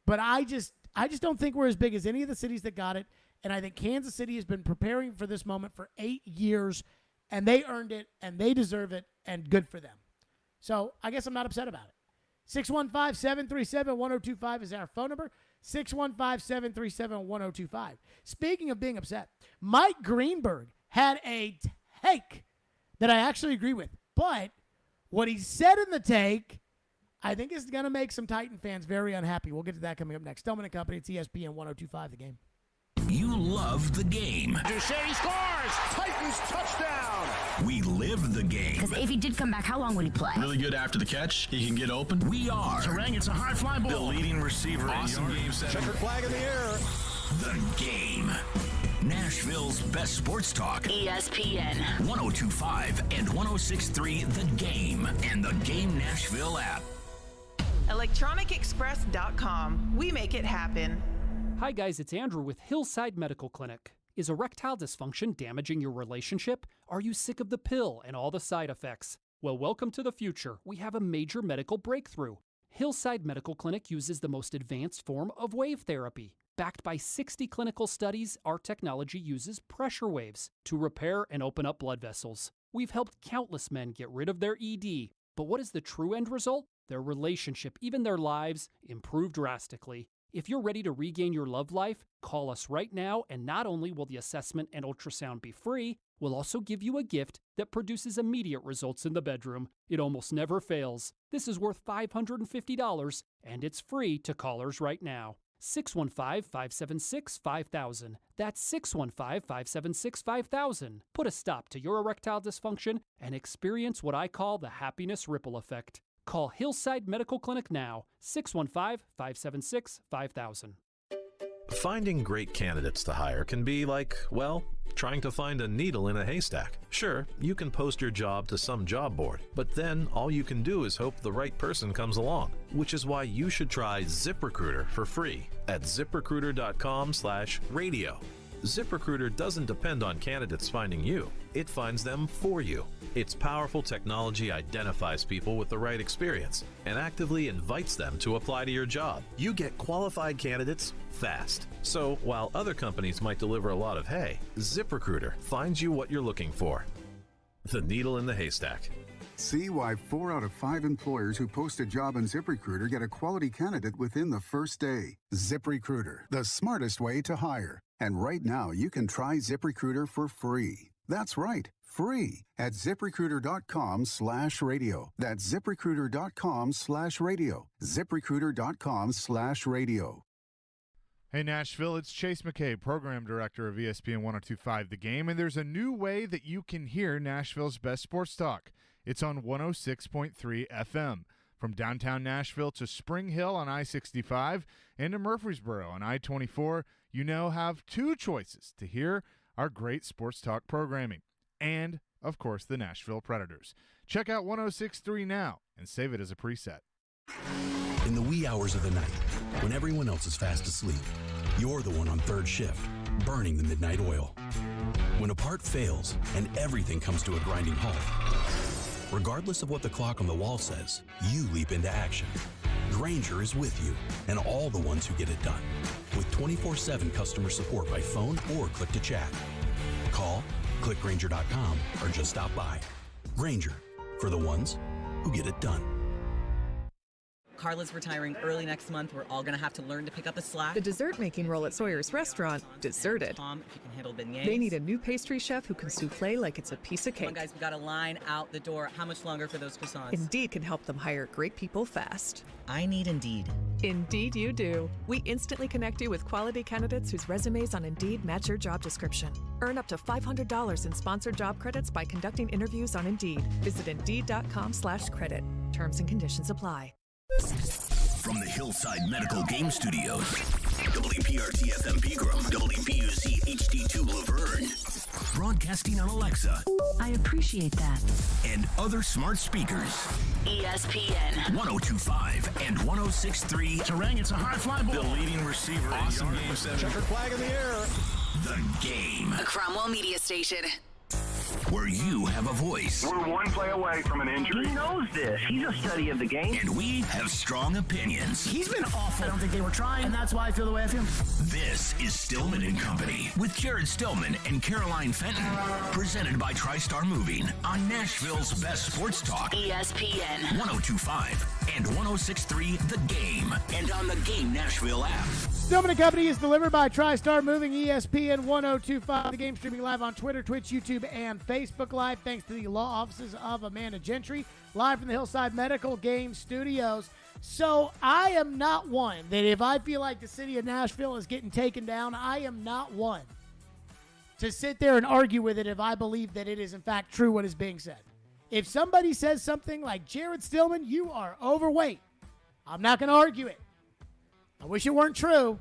But I just don't think we're as big as any of the cities that got it, and I think Kansas City has been preparing for this moment for 8 years, and they earned it, and they deserve it, and good for them. So I guess I'm not upset about it. 615-737-1025 is our phone number. 615-737-1025. Speaking of being upset, Mike Greenberg had a take that I actually agree with. But what he said in the take, I think is going to make some Titan fans very unhappy. We'll get to that coming up next. Stillman and Company, it's ESPN 102.5 The Game. You love the game. Duchesne scores! Titans touchdown! We live the game. Because if he did come back, how long would he play? Really good after the catch. He can get open. We are Terang, it's a high fly ball. The leading receiver. Awesome game set. Checkered flag in the air. the game. Nashville's best sports talk. ESPN 102.5 and 106.3 The Game and the Game Nashville app. ElectronicExpress.com. We make it happen. Hi guys, it's Andrew with Hillside Medical Clinic. Is erectile dysfunction damaging your relationship? Are you sick of the pill and all the side effects? Well, welcome to the future. We have a major medical breakthrough. Hillside Medical Clinic uses the most advanced form of wave therapy. Backed by 60 clinical studies, our technology uses pressure waves to repair and open up blood vessels. We've helped countless men get rid of their ED. But what is the true end result? Their relationship, even their lives, improve drastically. If you're ready to regain your love life, call us right now, and not only will the assessment and ultrasound be free, we'll also give you a gift that produces immediate results in the bedroom. It almost never fails. This is worth $550, and it's free to callers right now. 615-576-5000. That's 615-576-5000. Put a stop to your erectile dysfunction and experience what I call the happiness ripple effect. Call Hillside Medical Clinic now, 615-576-5000. Finding great candidates to hire can be like, well, trying to find a needle in a haystack. Sure, you can post your job to some job board, but then all you can do is hope the right person comes along, which is why you should try ZipRecruiter for free at ZipRecruiter.com/radio. ZipRecruiter doesn't depend on candidates finding you. It finds them for you. Its powerful technology identifies people with the right experience and actively invites them to apply to your job. You get qualified candidates fast. So while other companies might deliver a lot of hay, ZipRecruiter finds you what you're looking for. The needle in the haystack. See why 4 out of 5 employers who post a job on ZipRecruiter get a quality candidate within the first day. ZipRecruiter, the smartest way to hire. And right now, you can try ZipRecruiter for free. That's right, free at ZipRecruiter.com/radio. That's ZipRecruiter.com/radio. ZipRecruiter.com/radio. Hey Nashville, it's Chase McKay, Program Director of ESPN 102.5 The Game, and there's a new way that you can hear Nashville's best sports talk. It's on 106.3 FM. From downtown Nashville to Spring Hill on I-65 and to Murfreesboro on I-24, you now have 2 choices to hear our great sports talk programming. And, of course, the Nashville Predators. Check out 106.3 now and save it as a preset. In the wee hours of the night, when everyone else is fast asleep, you're the one on third shift, burning the midnight oil. When a part fails and everything comes to a grinding halt, regardless of what the clock on the wall says, you leap into action. Grainger is with you and all the ones who get it done. With 24/7 customer support by phone or click to chat. Call, click Grainger.com, or just stop by. Grainger, for the ones who get it done. Carla's retiring early next month. We're all going to have to learn to pick up the slack. The dessert-making role at Sawyer's restaurant, deserted. Tom, if you can handle beignets. They need a new pastry chef who can souffle like it's a piece of cake. Come on, guys, we got a line out the door. How much longer for those croissants? Indeed can help them hire great people fast. I need Indeed. Indeed you do. We instantly connect you with quality candidates whose resumes on Indeed match your job description. Earn up to $500 in sponsored job credits by conducting interviews on Indeed. Visit Indeed.com/credit. Terms and conditions apply. From the Hillside Medical Game Studios, WPRT FM Pegram, WPUC HD2 Laverne. Broadcasting on Alexa. I appreciate that. And other smart speakers. ESPN 1025 and 1063. Terang, it's a high fly ball. The leading receiver. Awesome game 7. Checkered flag in the air. The Game. A Cromwell Media Station. Where you have a voice. We're one play away from an injury. He knows this. He's a study of the game. And we have strong opinions. He's been awful. I don't think they were trying, and that's why I feel the way I feel. This is Stillman and Company with Jared Stillman and Caroline Fenton. Presented by TriStar Moving on Nashville's best sports talk. ESPN 1025 and 1063 The Game. And on the Game Nashville app. Stillman and Company is delivered by TriStar Moving, ESPN 1025. The Game streaming live on Twitter, Twitch, YouTube, and Facebook Live. Thanks to the law offices of Amanda Gentry. Live from the Hillside Medical Game Studios. So I am not one that if I feel like the city of Nashville is getting taken down, I am not one to sit there and argue with it if I believe that it is in fact true what is being said. If somebody says something like, Jared Stillman, you are overweight, I'm not going to argue it. I wish it weren't true,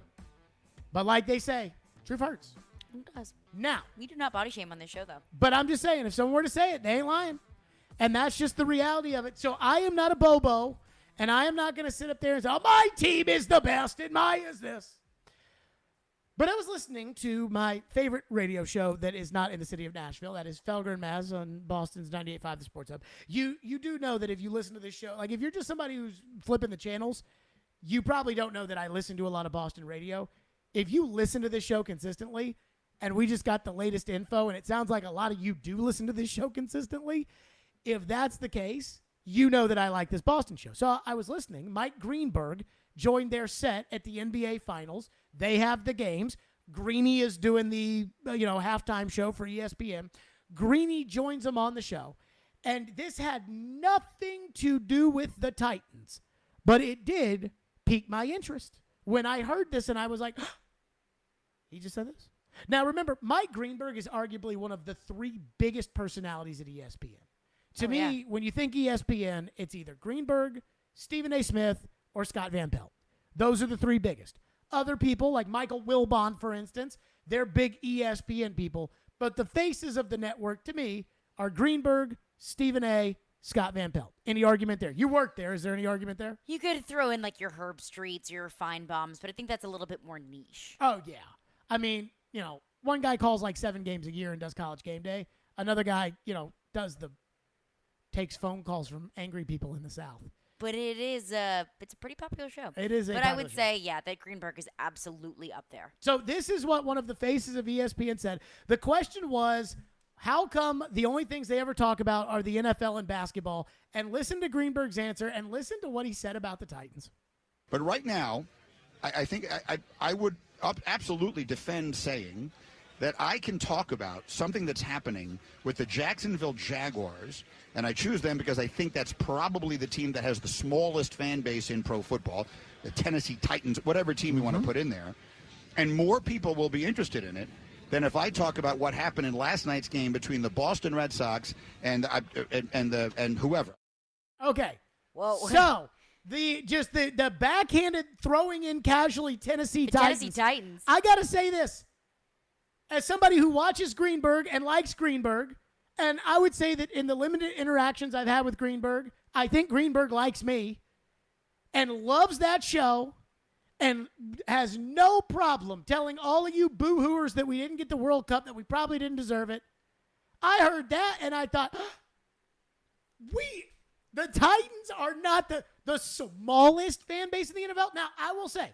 but like they say, truth hurts. It does. Now. We do not body shame on this show, though. But I'm just saying, if someone were to say it, they ain't lying. And that's just the reality of it. So I am not a bobo, and I am not going to sit up there and say, oh, my team is the best, and my is this. But I was listening to my favorite radio show that is not in the city of Nashville. That is Felger and Maz on Boston's 98.5 The Sports Hub. You do know that if you listen to this show, like if you're just somebody who's flipping the channels, you probably don't know that I listen to a lot of Boston radio. If you listen to this show consistently, and we just got the latest info, and it sounds like a lot of you do listen to this show consistently, if that's the case, you know that I like this Boston show. So I was listening. Mike Greenberg joined their set at the NBA Finals. They have the games. Greeny is doing the halftime show for ESPN. Greeny joins them on the show. And this had nothing to do with the Titans, but it did pique my interest when I heard this, and I was like, he just said this? Now, remember, Mike Greenberg is arguably one of the three biggest personalities at ESPN. To me, when you think ESPN, it's either Greenberg, Stephen A. Smith, or Scott Van Pelt. Those are the three biggest. Other people, like Michael Wilbon, for instance, they're big ESPN people. But the faces of the network, to me, are Greenberg, Stephen A., Scott Van Pelt. Any argument there? You work there. Is there any argument there? You could throw in like your Herb Streets, your Feinbaums, but I think that's a little bit more niche. Oh, yeah. I mean, one guy calls like 7 games a year and does College Game Day. Another guy, takes phone calls from angry people in the South. But it's a pretty popular show. It is a But popular I would show. say, that Greenberg is absolutely up there. So this is what one of the faces of ESPN said. The question was, how come the only things they ever talk about are the NFL and basketball? And listen to Greenberg's answer and listen to what he said about the Titans. But right now, I think I would absolutely defend saying that I can talk about something that's happening with the Jacksonville Jaguars, and I choose them because I think that's probably the team that has the smallest fan base in pro football, the Tennessee Titans, whatever team you want to put in there, and more people will be interested in it than if I talk about what happened in last night's game between the Boston Red Sox and whoever. Okay. Whoa. So the backhanded throwing in casually Tennessee Titans. I got to say this. As somebody who watches Greenberg and likes Greenberg, and I would say that in the limited interactions I've had with Greenberg, I think Greenberg likes me and loves that show and has no problem telling all of you boo-hooers that we didn't get the World Cup, that we probably didn't deserve it. I heard that, and I thought, the Titans are not the smallest fan base in the NFL. Now, I will say,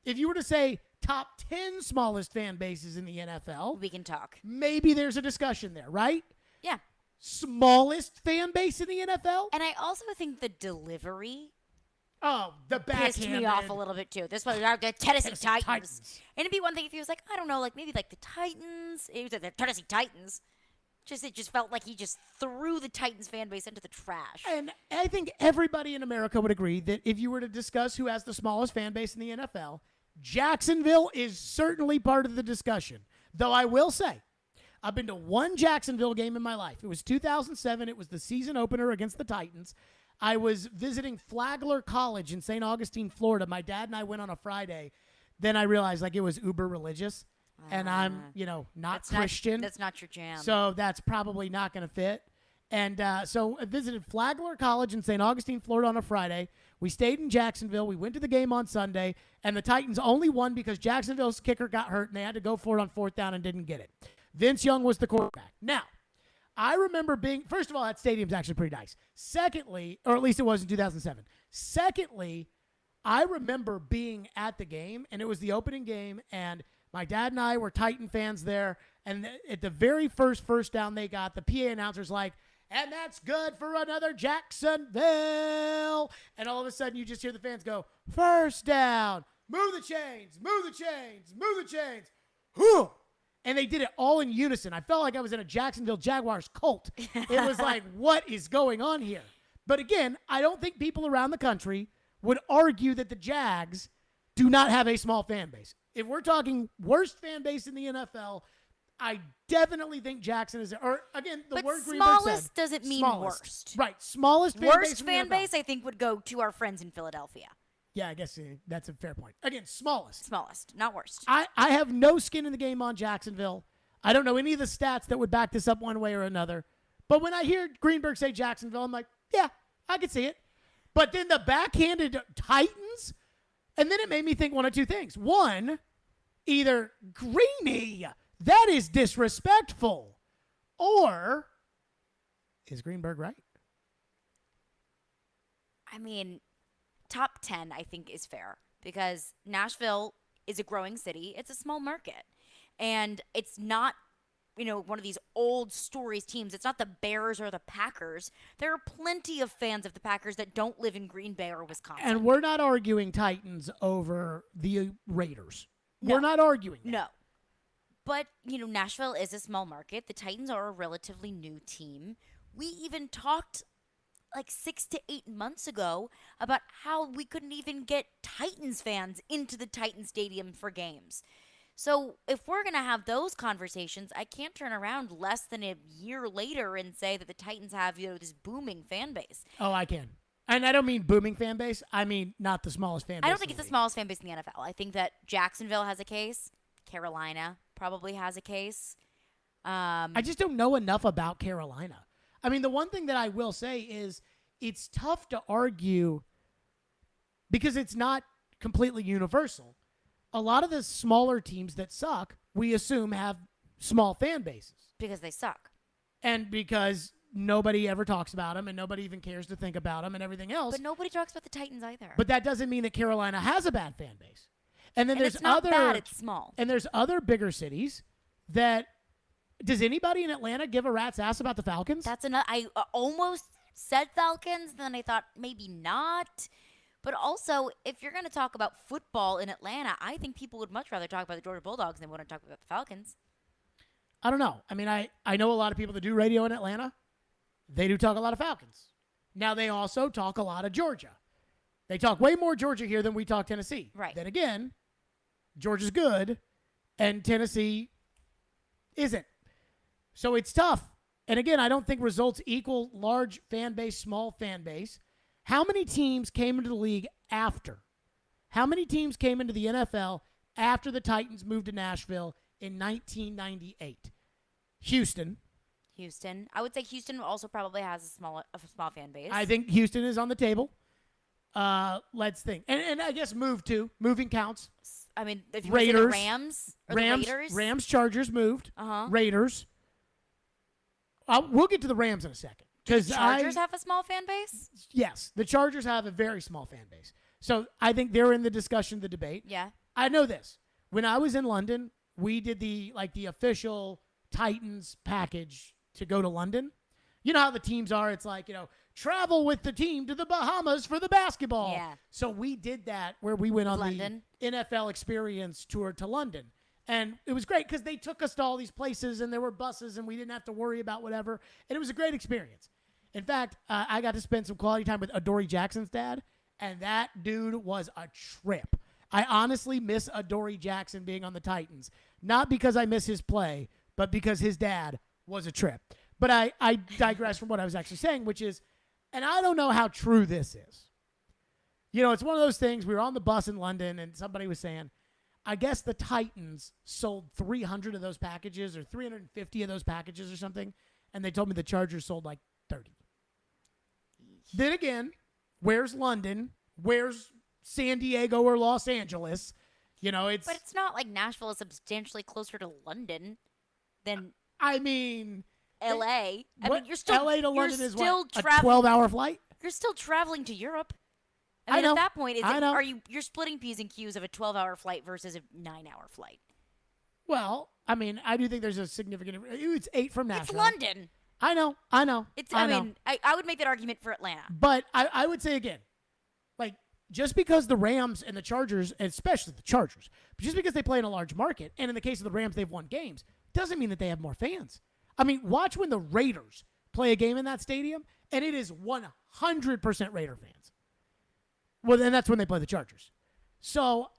if you were to say top 10 smallest fan bases in the NFL, we can talk. Maybe there's a discussion there, right? Yeah. Smallest fan base in the NFL? And I also think the delivery the pissed me off a little bit, too. This was the Tennessee Titans. And it'd be one thing if he was like, I don't know, like maybe like the Titans. It was the Tennessee Titans. It just felt like he just threw the Titans fan base into the trash. And I think everybody in America would agree that if you were to discuss who has the smallest fan base in the NFL, Jacksonville is certainly part of the discussion. Though I will say, I've been to one Jacksonville game in my life. It was 2007. It was the season opener against the Titans. I was visiting Flagler College in St. Augustine, Florida. My dad and I went on a Friday then I realized like it was uber religious, and I'm not Christian. That's not your jam. So that's probably not going to fit. And so I visited Flagler College in St. Augustine, Florida on a Friday. We stayed in Jacksonville. We went to the game on Sunday, and the Titans only won because Jacksonville's kicker got hurt, and they had to go for it on 4th down and didn't get it. Vince Young was the quarterback. Now, I remember first of all, that stadium's actually pretty nice. Secondly, or at least it was in 2007. Secondly, I remember being at the game, and it was the opening game, and my dad and I were Titan fans there, and at the very first down they got, the PA announcer's like, and that's good for another Jacksonville. And all of a sudden, you just hear the fans go, first down, move the chains, move the chains, move the chains. Whew. And they did it all in unison. I felt like I was in a Jacksonville Jaguars cult. It was like, what is going on here? But again, I don't think people around the country would argue that the Jags do not have a small fan base. If we're talking worst fan base in the NFL, I definitely think Jackson is, or again, the word Greenberg said. Smallest doesn't mean worst. Right, smallest fan base. Worst fan base, I think, would go to our friends in Philadelphia. Yeah, I guess that's a fair point. Again, smallest. Smallest, not worst. I have no skin in the game on Jacksonville. I don't know any of the stats that would back this up one way or another. But when I hear Greenberg say Jacksonville, I'm like, yeah, I could see it. But then the backhanded Titans, and then it made me think one of two things. One, either Greeny, that is disrespectful, or is Greenberg right? I mean, top 10, I think, is fair because Nashville is a growing city. It's a small market. And it's not, one of these old stories teams. It's not the Bears or the Packers. There are plenty of fans of the Packers that don't live in Green Bay or Wisconsin. And we're not arguing Titans over the Raiders. No. We're not arguing that. No. But, Nashville is a small market. The Titans are a relatively new team. We even talked like 6 to 8 months ago about how we couldn't even get Titans fans into the Titan Stadium for games. So if we're going to have those conversations, I can't turn around less than a year later and say that the Titans have, this booming fan base. Oh, I can. And I don't mean booming fan base. I mean not the smallest fan base. I don't think it's the smallest fan base in the NFL. I think that Jacksonville has a case. Carolina probably has a case. I just don't know enough about Carolina. I mean, the one thing that I will say is it's tough to argue because it's not completely universal. A lot of the smaller teams that suck, we assume, have small fan bases. Because they suck. And because nobody ever talks about them and nobody even cares to think about them and everything else. But nobody talks about the Titans either. But that doesn't mean that Carolina has a bad fan base. And then there's it's not other bad, it's small. And there's other bigger cities that does anybody in Atlanta give a rat's ass about the Falcons? That's another. I almost said Falcons, then I thought maybe not. But also, if you're going to talk about football in Atlanta, I think people would much rather talk about the Georgia Bulldogs than want to talk about the Falcons. I don't know. I mean, I know a lot of people that do radio in Atlanta. They do talk a lot of Falcons. Now, they also talk a lot of Georgia. They talk way more Georgia here than we talk Tennessee. Right. Then again, Georgia's good, and Tennessee isn't. So it's tough. And again, I don't think results equal large fan base, small fan base. How many teams came into the league after? How many teams came into the NFL after the Titans moved to Nashville in 1998? Houston. I would say Houston also probably has a small fan base. I think Houston is on the table. Let's think. And I guess moving counts. I mean, if you Raiders, say the Rams or the Raiders. Rams, Chargers moved. Uh-huh. Raiders. We'll get to the Rams in a second. Do the Chargers have a small fan base? Yes. The Chargers have a very small fan base. So I think they're in the discussion, the debate. Yeah. I know this. When I was in London, we did the official Titans package to go to London. You know how the teams are. It's like, travel with the team to the Bahamas for the basketball. Yeah. So we did that where we went on London. the NFL experience tour to London. And it was great because they took us to all these places and there were buses and we didn't have to worry about whatever. And it was a great experience. In fact, I got to spend some quality time with Adoree Jackson's dad, and that dude was a trip. I honestly miss Adoree Jackson being on the Titans. Not because I miss his play, but because his dad was a trip. But I digress from what I was actually saying, which is, and I don't know how true this is. It's one of those things. We were on the bus in London, and somebody was saying, I guess the Titans sold 300 of those packages or 350 of those packages or something, and they told me the Chargers sold like 30. Then again, where's London? Where's San Diego or Los Angeles? But it's not like Nashville is substantially closer to London than I mean L.A. You're still L.A. to London is still a 12-hour flight? You're still traveling to Europe. I know. At that point, I know. You're splitting P's and Q's of a 12-hour flight versus a 9-hour flight? Well, I do think there's a significant. It's 8 from Nashville. It's London. I know. I would make that argument for Atlanta. But I would say again, like, just because the Rams and the Chargers, and especially the Chargers, but just because they play in a large market, and in the case of the Rams, they've won games, doesn't mean that they have more fans. Watch when the Raiders play a game in that stadium, and it is 100% Raider fans. Well, then that's when they play the Chargers. So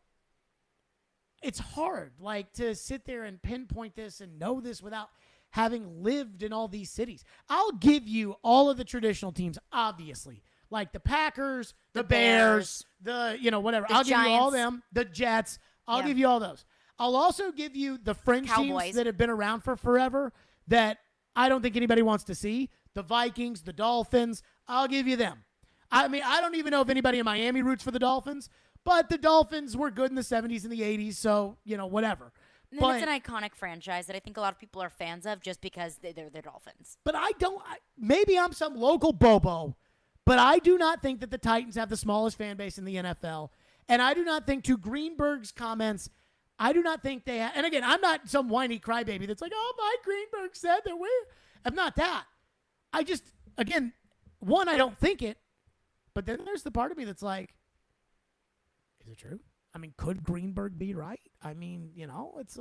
it's hard, to sit there and pinpoint this and know this without having lived in all these cities. I'll give you all of the traditional teams, obviously, like the Packers, the Bears, whatever. I'll give you all them, the Jets. I'll give you all those. I'll also give you the fringe teams that have been around for forever that I don't think anybody wants to see. The Vikings, the Dolphins. I'll give you them. I don't even know if anybody in Miami roots for the Dolphins, but the Dolphins were good in the 70s and the 80s, so, whatever. And it's an iconic franchise that I think a lot of people are fans of just because they're the Dolphins. But maybe I'm some local bobo, but I do not think that the Titans have the smallest fan base in the NFL. And I do not think, to Greenberg's comments, I do not think they have. And again, I'm not some whiny crybaby that's like, oh, Mike Greenberg said that I'm not that. I just, again, one, I don't think it. But then there's the part of me that's like, is it true? Could Greenberg be right? It's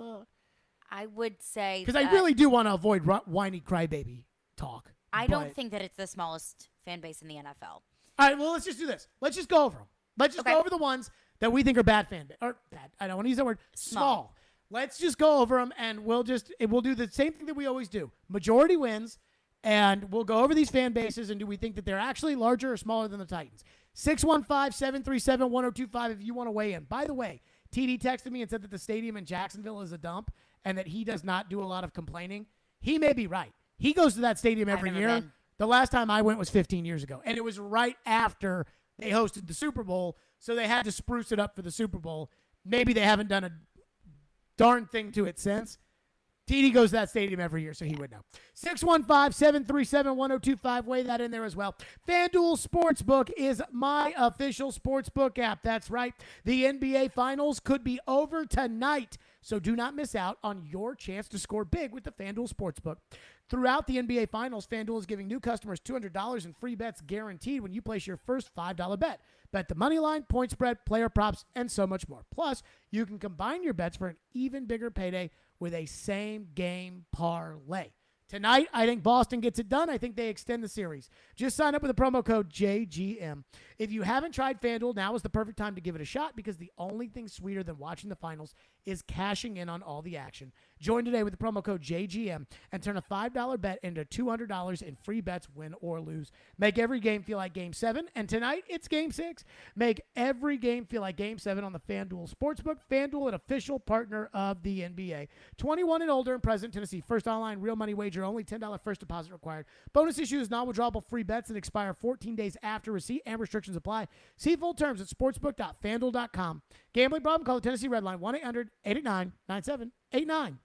I would say because I really do want to avoid whiny crybaby talk. I don't think that it's the smallest fan base in the NFL. All right, well, let's just do this. Let's just go over them. Let's just go over the ones that we think are bad fan base. Or bad. I don't want to use that word. Small. Let's just go over them, and we'll do the same thing that we always do. Majority wins, and we'll go over these fan bases, and do we think that they're actually larger or smaller than the Titans? 615-737-1025 if you want to weigh in. By the way, TD texted me and said that the stadium in Jacksonville is a dump and that he does not do a lot of complaining. He may be right. He goes to that stadium every year. Been. The last time I went was 15 years ago, and it was right after they hosted the Super Bowl, so they had to spruce it up for the Super Bowl. Maybe they haven't done a darn thing to it since. TD goes to that stadium every year, so he would know. 615-737-1025. Weigh that in there as well. FanDuel Sportsbook is my official sportsbook app. That's right. The NBA Finals could be over tonight, so do not miss out on your chance to score big with the FanDuel Sportsbook. Throughout the NBA Finals, FanDuel is giving new customers $200 in free bets guaranteed when you place your first $5 bet. Bet the money line, point spread, player props, and so much more. Plus, you can combine your bets for an even bigger payday with a same-game parlay. Tonight, I think Boston gets it done. I think they extend the series. Just sign up with the promo code JGM. If you haven't tried FanDuel, now is the perfect time to give it a shot because the only thing sweeter than watching the finals is cashing in on all the action. Join today with the promo code JGM and turn a $5 bet into $200 in free bets, win or lose. Make every game feel like Game 7, and tonight it's Game 6. Make every game feel like Game 7 on the FanDuel Sportsbook. FanDuel, an official partner of the NBA. 21 and older and present, Tennessee. First online real money wager only. $10 first deposit required. Bonus issues, non-withdrawable free bets that expire 14 days after receipt and restrictions apply. See full terms at sportsbook.fanduel.com. Gambling problem? Call the Tennessee Red Line 1-800-889-9789.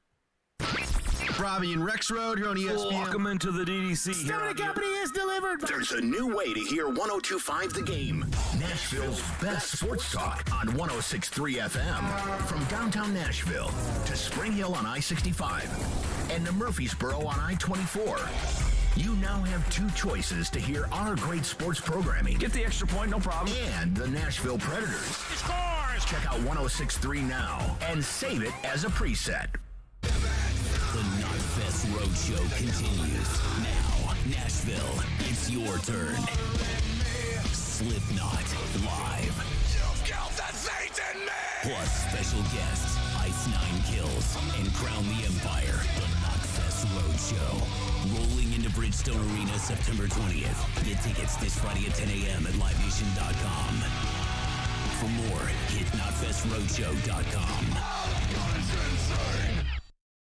Robbie and Rex Road here on ESPN. Welcome into the DDC. Stillman Company is delivered. There's a new way to hear 102.5 The Game. Nashville's best sports talk on 106.3 FM. From downtown Nashville to Spring Hill on I-65 and to Murfreesboro on I-24. You now have two choices to hear our great sports programming. Get the extra point, no problem. And the Nashville Predators. Scores! Check out 106.3 now and save it as a preset. The Knotfest Roadshow continues. Now, Nashville, it's your turn. Slipknot live. Plus special guests, Ice Nine Kills, and Crown the Empire. The Knotfest Roadshow. Rolling into Bridgestone Arena September 20th. Get tickets this Friday at 10 a.m. at livenation.com. For more, hit knotfestroadshow.com.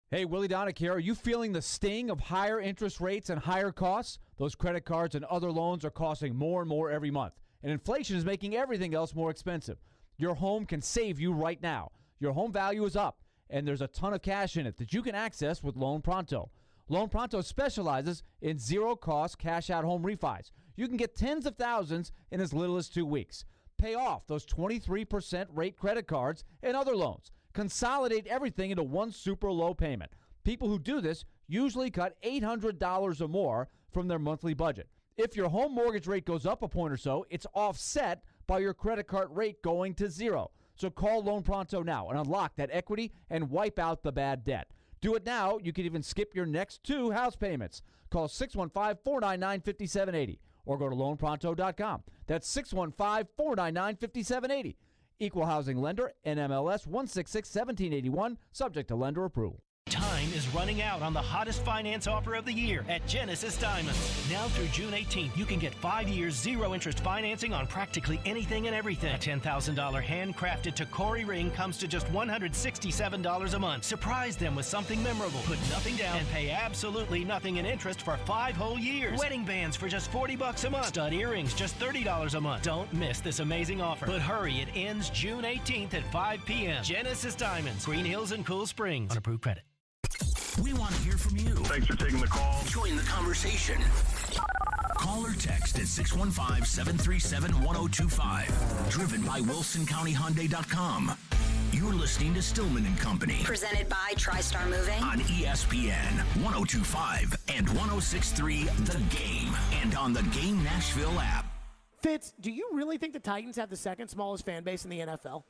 Hey, Willie Donick here. Are you feeling the sting of higher interest rates and higher costs? Those credit cards and other loans are costing more and more every month, and inflation is making everything else more expensive. Your home can save you right now. Your home value is up, and there's a ton of cash in it that you can access with Loan Pronto. Loan Pronto specializes in zero-cost cash-out home refis. You can get tens of thousands in as little as 2 weeks. Pay off those 23% rate credit cards and other loans. Consolidate everything into one super low payment. People who do this usually cut $800 or more from their monthly budget. If your home mortgage rate goes up a point or so, it's offset by your credit card rate going to zero. So call Loan Pronto now and unlock that equity and wipe out the bad debt. Do it now. You can even skip your next 2 house payments. Call 615-499-5780 or go to loanpronto.com. That's 615-499-5780. Equal housing lender, NMLS 166-1781, subject to lender approval. Time is running out on the hottest finance offer of the year at Genesis Diamonds. Now through June 18th, you can get 5 years zero-interest financing on practically anything and everything. A $10,000 handcrafted Tacori ring comes to just $167 a month. Surprise them with something memorable. Put nothing down and pay absolutely nothing in interest for 5 whole years. Wedding bands for just $40 a month. Stud earrings just $30 a month. Don't miss this amazing offer. But hurry, it ends June 18th at 5 p.m. Genesis Diamonds, Green Hills and Cool Springs. On approved credit. We want to hear from you. Thanks for taking the call. Join the conversation. Call or text at 615-737-1025. Driven by WilsonCountyHyundai.com. You're listening to Stillman and Company. Presented by TriStar Moving. On ESPN 1025 and 1063 The Game. And on the Game Nashville app. Fitz, do you really think the Titans have the second smallest fan base in the NFL?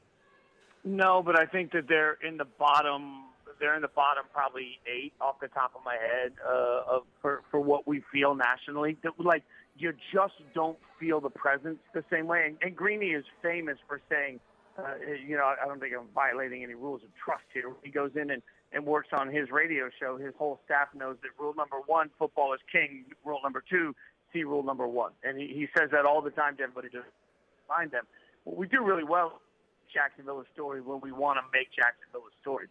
No, but I think that they're in the bottom. They're in the bottom probably 8 off the top of my head for what we feel nationally. Like, you just don't feel the presence the same way. And Greeny is famous for saying, I don't think I'm violating any rules of trust here. He goes in and works on his radio show. His whole staff knows that rule number 1, football is king. Rule number 2, see rule number 1. And he says that all the time to everybody to find them. Well, we do really well Jacksonville a story when we want to make Jacksonville a story.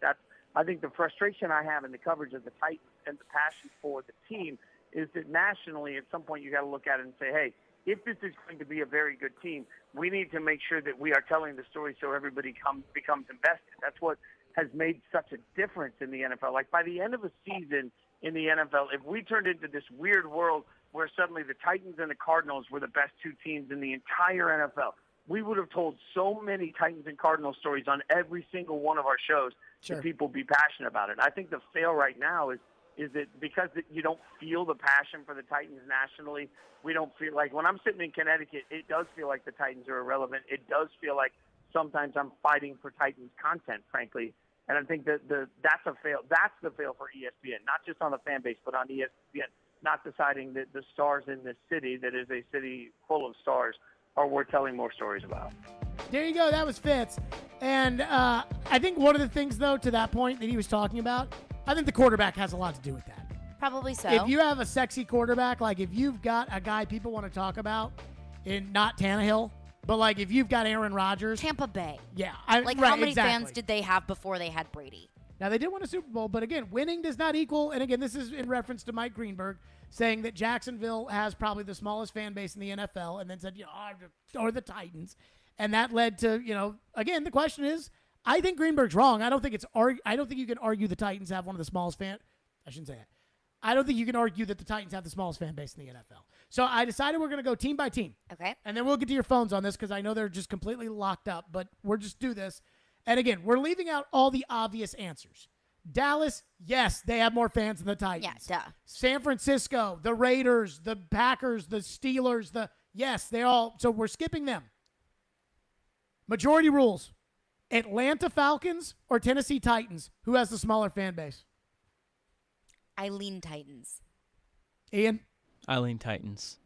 I think the frustration I have in the coverage of the Titans and the passion for the team is that nationally at some point you got to look at it and say, hey, if this is going to be a very good team, we need to make sure that we are telling the story so everybody becomes invested. That's what has made such a difference in the NFL. Like, by the end of a season in the NFL, if we turned into this weird world where suddenly the Titans and the Cardinals were the best 2 teams in the entire NFL, we would have told so many Titans and Cardinals stories on every single one of our shows that people be passionate about it. I think the fail right now is that because you don't feel the passion for the Titans nationally, we don't feel like, when I'm sitting in Connecticut, it does feel like the Titans are irrelevant. It does feel like sometimes I'm fighting for Titans content, frankly. And I think that's a fail. That's the fail for ESPN, not just on the fan base, but on ESPN, not deciding that the stars in this city, that is a city full of stars, are worth telling more stories about. There you go. That was Fitz. And I think one of the things, though, to that point that he was talking about, I think the quarterback has a lot to do with that. Probably so. If you have a sexy quarterback, like if you've got a guy people want to talk about, not Tannehill, but like if you've got Aaron Rodgers. Tampa Bay. Yeah. How many fans did they have before they had Brady? Now, they did win a Super Bowl, but again, winning does not equal, and again, this is in reference to Mike Greenberg, saying that Jacksonville has probably the smallest fan base in the NFL, and then said, or the Titans. And that led to, again, the question is, I think Greenberg's wrong. I don't think you can argue the Titans have one of the smallest I shouldn't say that. I don't think you can argue that the Titans have the smallest fan base in the NFL. So I decided we're going to go team by team. Okay. And then we'll get to your phones on this because I know they're just completely locked up, but we'll just do this. And again, we're leaving out all the obvious answers. Dallas, yes, they have more fans than the Titans. Yeah, duh. San Francisco, the Raiders, the Packers, the Steelers, yes, they all, so we're skipping them. Majority rules. Atlanta Falcons or Tennessee Titans, who has the smaller fan base? I lean Titans. Ian? I lean Titans.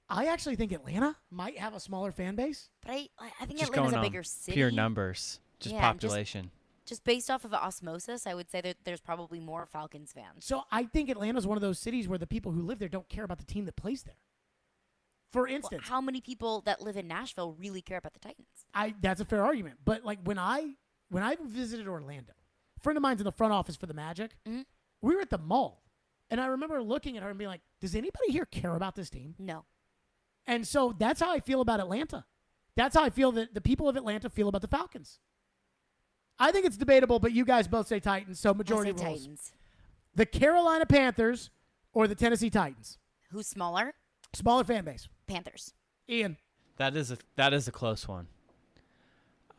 I actually think Atlanta might have a smaller fan base. But I think Just Atlanta's going a on bigger city. pure numbers, just population. Just based off of osmosis, I would say that there's probably more Falcons fans. So I think Atlanta's one of those cities where the people who live there don't care about the team that plays there. For instance, how many people that live in Nashville really care about the Titans? That's a fair argument. But like when I visited Orlando, a friend of mine's in the front office for the Magic. Mm-hmm. We were at the mall, and I remember looking at her and being like, "Does anybody here care about this team?" No. And so that's how I feel about Atlanta. That's how I feel that the people of Atlanta feel about the Falcons. I think it's debatable, but you guys both say Titans, so majority rules. Titans. The Carolina Panthers or the Tennessee Titans? Who's smaller? Smaller fan base. Panthers. Ian. That is a close one.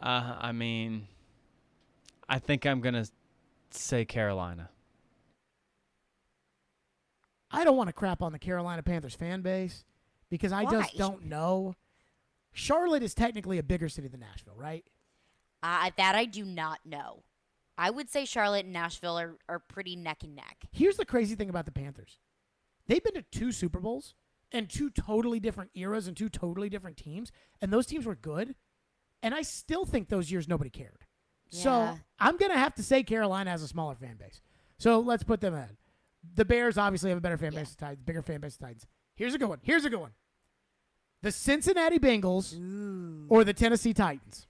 I mean, I think I'm gonna say Carolina. I don't want to crap on the Carolina Panthers fan base because I just Why? don't know. Charlotte is technically a bigger city than Nashville, right? That I do not know. I would say Charlotte and Nashville are pretty neck and neck. Here's the crazy thing about the Panthers. They've been to 2 Super Bowls and 2 totally different eras and 2 totally different teams, and those teams were good. And I still think those years nobody cared. Yeah. So I'm going to have to say Carolina has a smaller fan base. So let's put them in. The Bears obviously have a better fan base than Titans, bigger fan base than Titans. Here's a good one. The Cincinnati Bengals or the Tennessee Titans?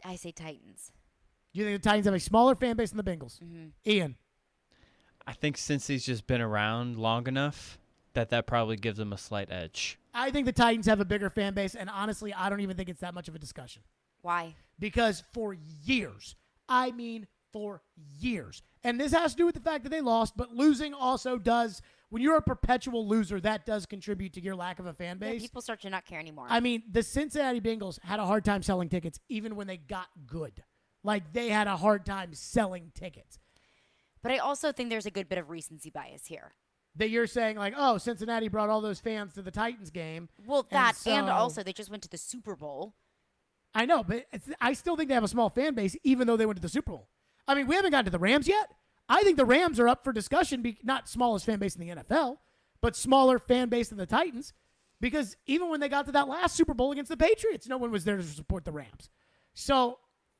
I say Titans. You think the Titans have a smaller fan base than the Bengals? Mm-hmm. Ian? I think since he's just been around long enough that probably gives him a slight edge. I think the Titans have a bigger fan base, and honestly, I don't even think it's that much of a discussion. Why? Because for years, and this has to do with the fact that they lost, but losing also does, when you're a perpetual loser, that does contribute to your lack of a fan base. Yeah, people start to not care anymore. I mean, the Cincinnati Bengals had a hard time selling tickets even when they got good. Like, they had a hard time selling tickets. But I also think there's a good bit of recency bias here. That you're saying, like, oh, Cincinnati brought all those fans to the Titans game. Well, that, and so- also they just went to the Super Bowl. I know, but I still think they have a small fan base, even though they went to the Super Bowl. I mean, we haven't gotten to the Rams yet. I think the Rams are up for discussion, not smallest fan base in the NFL, but smaller fan base than the Titans, because even when they got to that last Super Bowl against the Patriots, no one was there to support the Rams. So,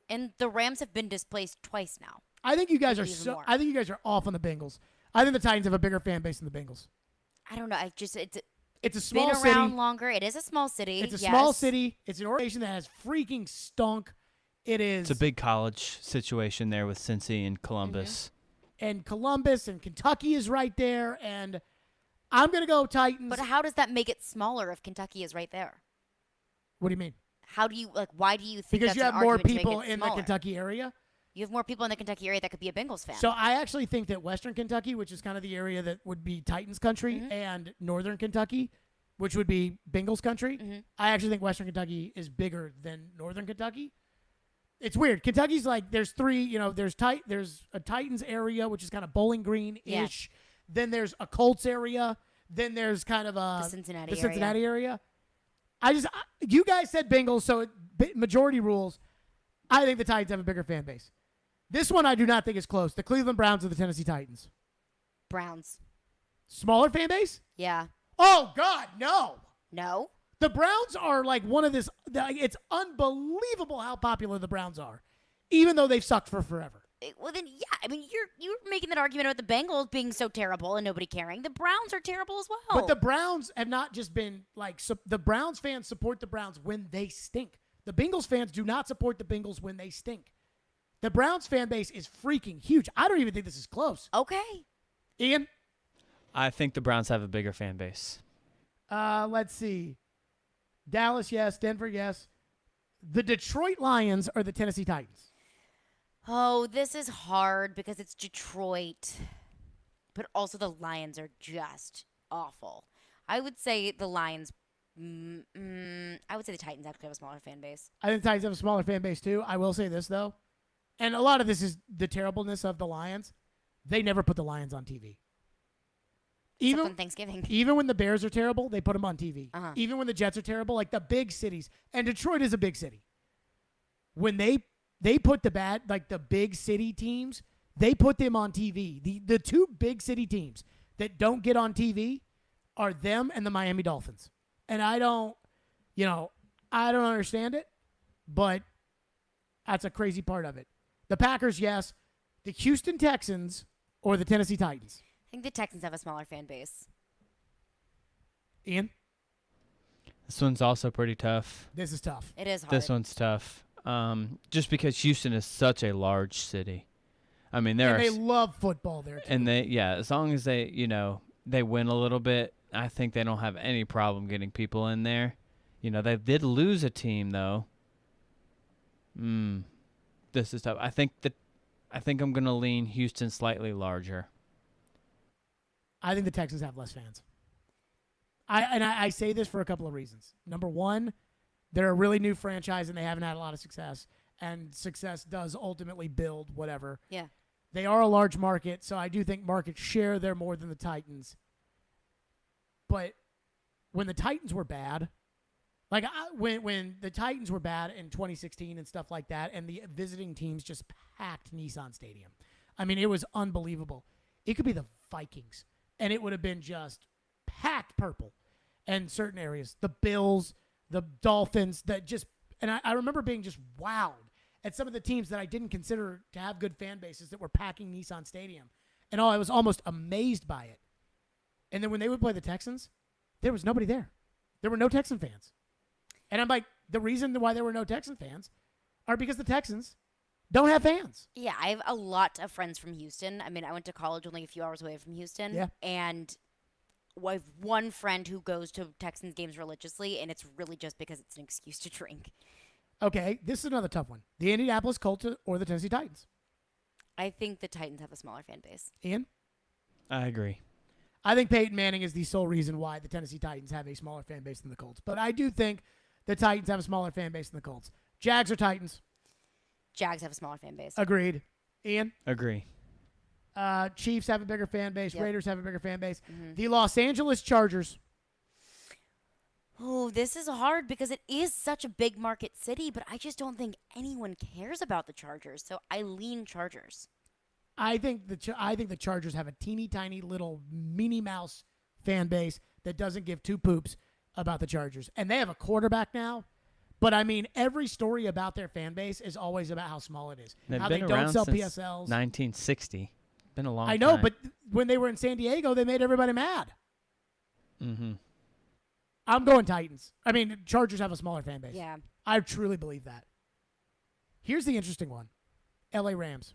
and the Rams have been displaced twice now. I think you guys Maybe even more. I think you guys are off on the Bengals. I think the Titans have a bigger fan base than the Bengals. I don't know. It's a small been city. around longer. It is a small city. It's a yes. small city. It's an organization that has freaking stunk. It is. It's a big college situation there with Cincy and Columbus. And Columbus and Kentucky is right there. And I'm going to go Titans. But how does that make it smaller if Kentucky is right there? What do you mean? How do you, why do you think Because that's you have an more argument to make people it in the smaller? Kentucky area. You have more people in the Kentucky area that could be a Bengals fan. So I actually think that Western Kentucky, which is kind of the area that would be Titans country, and Northern Kentucky, which would be Bengals country, I actually think Western Kentucky is bigger than Northern Kentucky. It's weird. Kentucky's like, there's 3, there's a Titans area, which is kind of Bowling Green-ish. Yeah. Then there's a Colts area. Then there's kind of the Cincinnati area. You guys said Bengals, so majority rules. I think the Titans have a bigger fan base. This one I do not think is close. The Cleveland Browns or the Tennessee Titans? Browns. Smaller fan base? Yeah. Oh, God, no. No? The Browns are like it's unbelievable how popular the Browns are, even though they've sucked for forever. Well, then, yeah. I mean, you're making that argument about the Bengals being so terrible and nobody caring. The Browns are terrible as well. But the Browns have not just been like the Browns fans support the Browns when they stink. The Bengals fans do not support the Bengals when they stink. The Browns fan base is freaking huge. I don't even think this is close. Okay. Ian? I think the Browns have a bigger fan base. Let's see. Dallas, yes. Denver, yes. The Detroit Lions or the Tennessee Titans? Oh, this is hard because it's Detroit. But also the Lions are just awful. I would say the Lions. I would say the Titans actually have a smaller fan base. I think the Titans have a smaller fan base too. I will say this, though. And a lot of this is the terribleness of the Lions. They never put the Lions on TV. Except on Thanksgiving. Even when the Bears are terrible, they put them on TV. Uh-huh. Even when the Jets are terrible, like the big cities. And Detroit is a big city. When they put the big city teams, they put them on TV. The 2 big city teams that don't get on TV are them and the Miami Dolphins. And I don't understand it, but that's a crazy part of it. The Packers, yes. The Houston Texans or the Tennessee Titans? I think the Texans have a smaller fan base. Ian? This one's also pretty tough. This is tough. It is hard. This one's tough. Just because Houston is such a large city. I mean, they love football there, too. And as long as they, they win a little bit, I think they don't have any problem getting people in there. They did lose a team, though. This is tough. I think I'm going to lean Houston slightly larger. I think the Texans have less fans. I say this for a couple of reasons. Number one, they're a really new franchise and they haven't had a lot of success. And success does ultimately build whatever. Yeah. They are a large market, so I do think market share they're more than the Titans. But when the Titans were bad, when the Titans were bad in 2016 and stuff like that, and the visiting teams just packed Nissan Stadium. I mean, it was unbelievable. It could be the Vikings, and it would have been just packed purple in certain areas. The Bills, the Dolphins, and I remember being just wowed at some of the teams that I didn't consider to have good fan bases that were packing Nissan Stadium. And I was almost amazed by it. And then when they would play the Texans, there was nobody there. There were no Texan fans. And I'm like, the reason why there were no Texan fans are because the Texans don't have fans. Yeah, I have a lot of friends from Houston. I mean, I went to college only a few hours away from Houston. Yeah. And I have one friend who goes to Texans games religiously, and it's really just because it's an excuse to drink. Okay, this is another tough one. The Indianapolis Colts or the Tennessee Titans? I think the Titans have a smaller fan base. Ian? I agree. I think Peyton Manning is the sole reason why the Tennessee Titans have a smaller fan base than the Colts. But I do think the Titans have a smaller fan base than the Colts. Jags or Titans? Jags have a smaller fan base. Agreed. Ian? Agree. Chiefs have a bigger fan base. Yep. Raiders have a bigger fan base. Mm-hmm. The Los Angeles Chargers. Oh, this is hard because it is such a big market city, but I just don't think anyone cares about the Chargers, so I lean Chargers. I think the Chargers have a teeny tiny little Minnie Mouse fan base that doesn't give two poops about the Chargers. And they have a quarterback now. But, I mean, every story about their fan base is always about how small it is. They've how been they around don't sell since PSLs. 1960. Been a long time. I know, but when they were in San Diego, they made everybody mad. Mm-hmm. I'm going Titans. I mean, Chargers have a smaller fan base. Yeah. I truly believe that. Here's the interesting one. LA Rams.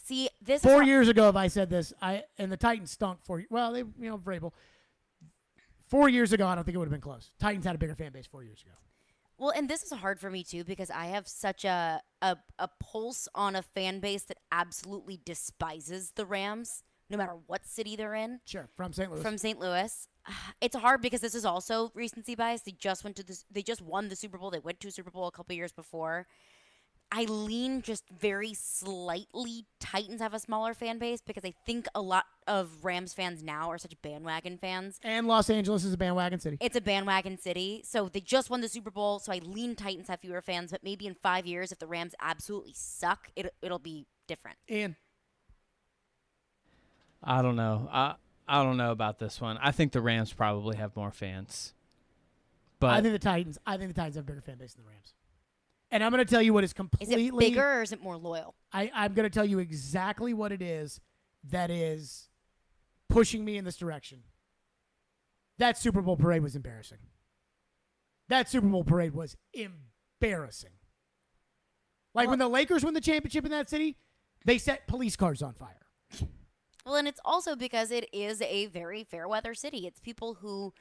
See, this 4 years ago, if I said this, and the Titans stunk Vrabel. 4 years ago, I don't think it would have been close. Titans had a bigger fan base 4 years ago. Well, and this is hard for me, too, because I have such a pulse on a fan base that absolutely despises the Rams, no matter what city they're in. Sure, from St. Louis. From St. Louis. It's hard because this is also recency bias. They just won the Super Bowl. They went to a Super Bowl a couple years before. I lean just very slightly. Titans have a smaller fan base because I think a lot of Rams fans now are such bandwagon fans. And Los Angeles is a bandwagon city. It's a bandwagon city. So they just won the Super Bowl, so I lean Titans have fewer fans. But maybe in 5 years, if the Rams absolutely suck, it'll be different. Ian? I don't know. I don't know about this one. I think the Rams probably have more fans. But I think the Titans have a bigger fan base than the Rams. And I'm going to tell you what is completely... Is it bigger or is it more loyal? I'm going to tell you exactly what it is that is pushing me in this direction. That Super Bowl parade was embarrassing. Like when the Lakers won the championship in that city, they set police cars on fire. Well, and it's also because it is a very fair weather city. It's people who...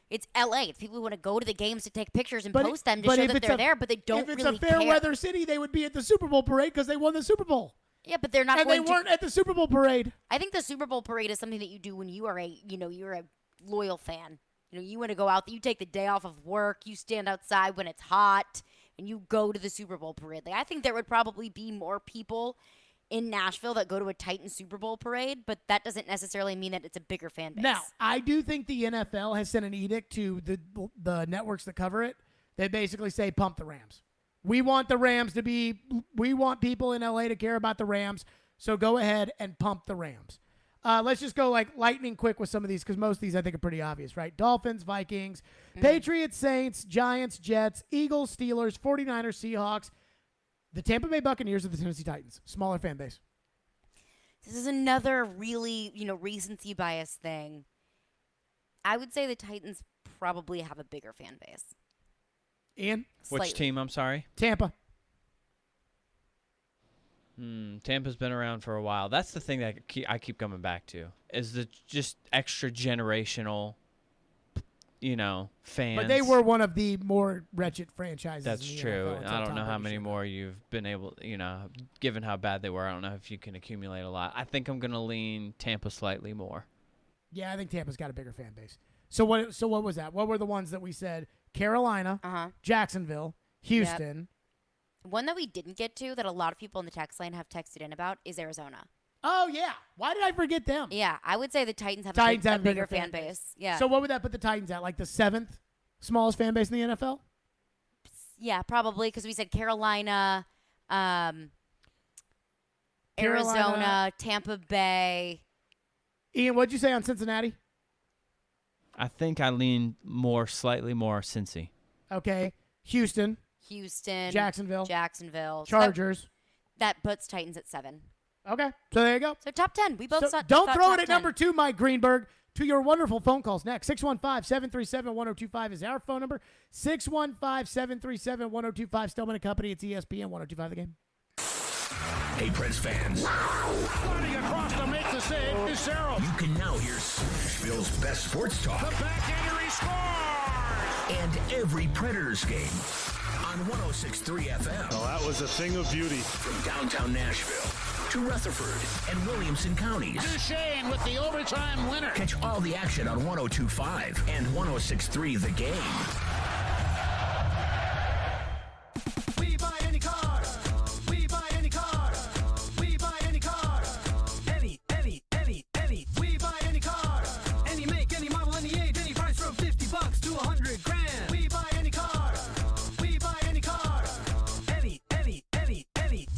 It's L.A. It's people who want to go to the games to take pictures and post them to show that they're there, but they don't really care. If it's a fair weather city, they would be at the Super Bowl parade because they won the Super Bowl. Yeah, but they're not and going they weren't at the Super Bowl parade. I think the Super Bowl parade is something that you do when you are you're a loyal fan. You want to go out, you take the day off of work, you stand outside when it's hot, and you go to the Super Bowl parade. I think there would probably be more people in Nashville that go to a Titans Super Bowl parade, but that doesn't necessarily mean that it's a bigger fan base. Now, I do think the NFL has sent an edict to the networks that cover it. They basically say, pump the Rams. We want people in LA to care about the Rams, so go ahead and pump the Rams. Let's just go like lightning quick with some of these because most of these I think are pretty obvious, right? Dolphins, Vikings, Patriots, Saints, Giants, Jets, Eagles, Steelers, 49ers, Seahawks, the Tampa Bay Buccaneers, or the Tennessee Titans. Smaller fan base. This is another really, recency bias thing. I would say the Titans probably have a bigger fan base. Ian? Which team, I'm sorry? Tampa. Tampa's been around for a while. That's the thing that I keep coming back to, is the just extra generational, fans. But they were one of the more wretched franchises. That's in the true. NFL. I don't know how many more you've been able, given how bad they were, I don't know if you can accumulate a lot. I think I'm going to lean Tampa slightly more. Yeah, I think Tampa's got a bigger fan base. So what was that? What were the ones that we said? Carolina, Jacksonville, Houston. Yep. One that we didn't get to that a lot of people in the text line have texted in about is Arizona. Oh, yeah. Why did I forget them? Yeah, I would say the Titans have a bigger fan base. Yeah. So what would that put the Titans at? Like the 7th smallest fan base in the NFL? Yeah, probably, because we said Carolina, Arizona, Tampa Bay. Ian, what'd you say on Cincinnati? I think I lean slightly more Cincy. Okay. Houston, Jacksonville, Chargers. So that puts Titans at 7. Okay, so there you go. So top 10. We both thought don't throw top it at 10. number 2, Mike Greenberg. To your wonderful phone calls next. 615-737-1025 is our phone number. 615-737-1025. Stillman & Company. It's ESPN 1025 The Game. Hey, Preds fans. Running across to make the save is Sarah. You can now hear Nashville's best sports talk. The backhander, he scores! And every Predators game on 106.3 FM. Well, that was a thing of beauty. From downtown Nashville to Rutherford and Williamson counties. Duchesne with the overtime winner. Catch all the action on 102.5 and 106.3 The Game. We buy any car. We buy any car. We buy any car. Any. We buy any car. Any make, any model, any age, any price from $50 to $100,000. We buy any car. We buy any car. Any.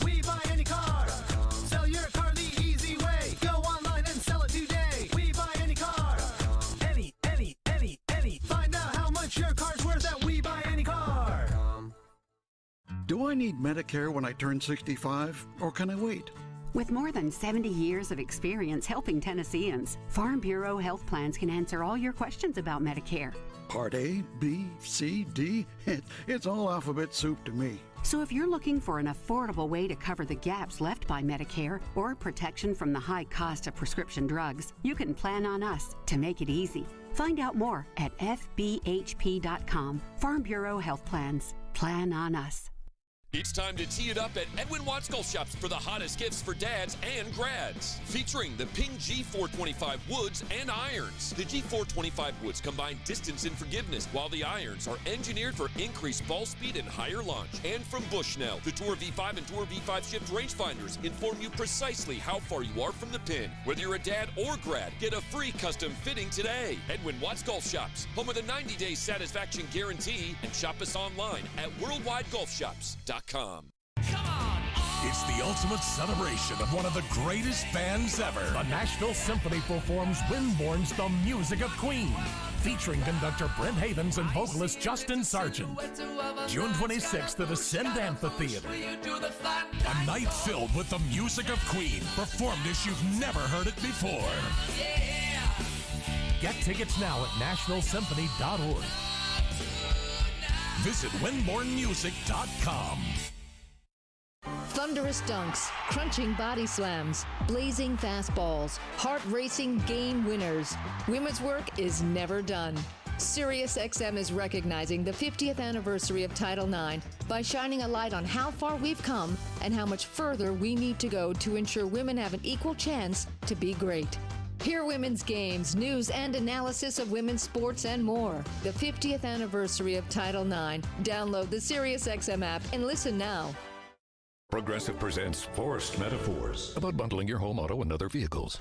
We buy any car. Sell your car the easy way. Go online and sell it today. We buy any car. Any. Find out how much your car's worth at We Buy Any Car. Do I need Medicare when I turn 65, or can I wait? With more than 70 years of experience helping Tennesseans, Farm Bureau Health Plans can answer all your questions about Medicare. Part A, B, C, D, it's all alphabet soup to me. So if you're looking for an affordable way to cover the gaps left by Medicare or protection from the high cost of prescription drugs, you can plan on us to make it easy. Find out more at fbhp.com. Farm Bureau Health Plans. Plan on us. It's time to tee it up at Edwin Watts Golf Shops for the hottest gifts for dads and grads. Featuring the Ping G425 woods and irons. The G425 woods combine distance and forgiveness, while the irons are engineered for increased ball speed and higher launch. And from Bushnell, the Tour V5 and Tour V5 shift rangefinders inform you precisely how far you are from the pin. Whether you're a dad or grad, get a free custom fitting today. Edwin Watts Golf Shops, home of the 90-day satisfaction guarantee, and shop us online at worldwidegolfshops.com. It's the ultimate celebration of one of the greatest bands ever. The Nashville Symphony performs Winborn's The Music of Queen, featuring conductor Brent Havens and vocalist Justin Sargent. June 26th at Ascend Amphitheater. A night filled with the music of Queen, performed as you've never heard it before. Get tickets now at NashvilleSymphony.org. Visit WinbornMusic.com. Thunderous dunks, crunching body slams, blazing fastballs, heart-racing game winners. Women's work is never done. SiriusXM is recognizing the 50th anniversary of Title IX by shining a light on how far we've come and how much further we need to go to ensure women have an equal chance to be great. Hear women's games, news and analysis of women's sports, and more. The 50th anniversary of Title IX. Download the SiriusXM app and listen now. Progressive presents Forced Metaphors about bundling your home, auto, and other vehicles.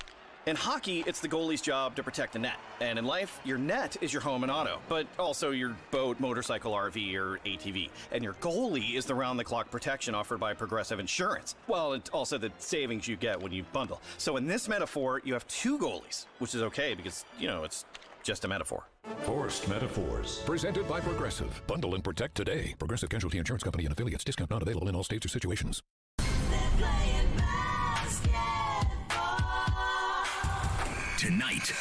In hockey, it's the goalie's job to protect the net. And in life, your net is your home and auto, but also your boat, motorcycle, RV, or ATV. And your goalie is the round-the-clock protection offered by Progressive Insurance. Well, and also the savings you get when you bundle. So in this metaphor, you have two goalies, which is okay because, it's just a metaphor. Forced Metaphors, presented by Progressive. Bundle and protect today. Progressive Casualty Insurance Company and affiliates. Discount not available in all states or situations. Tonight,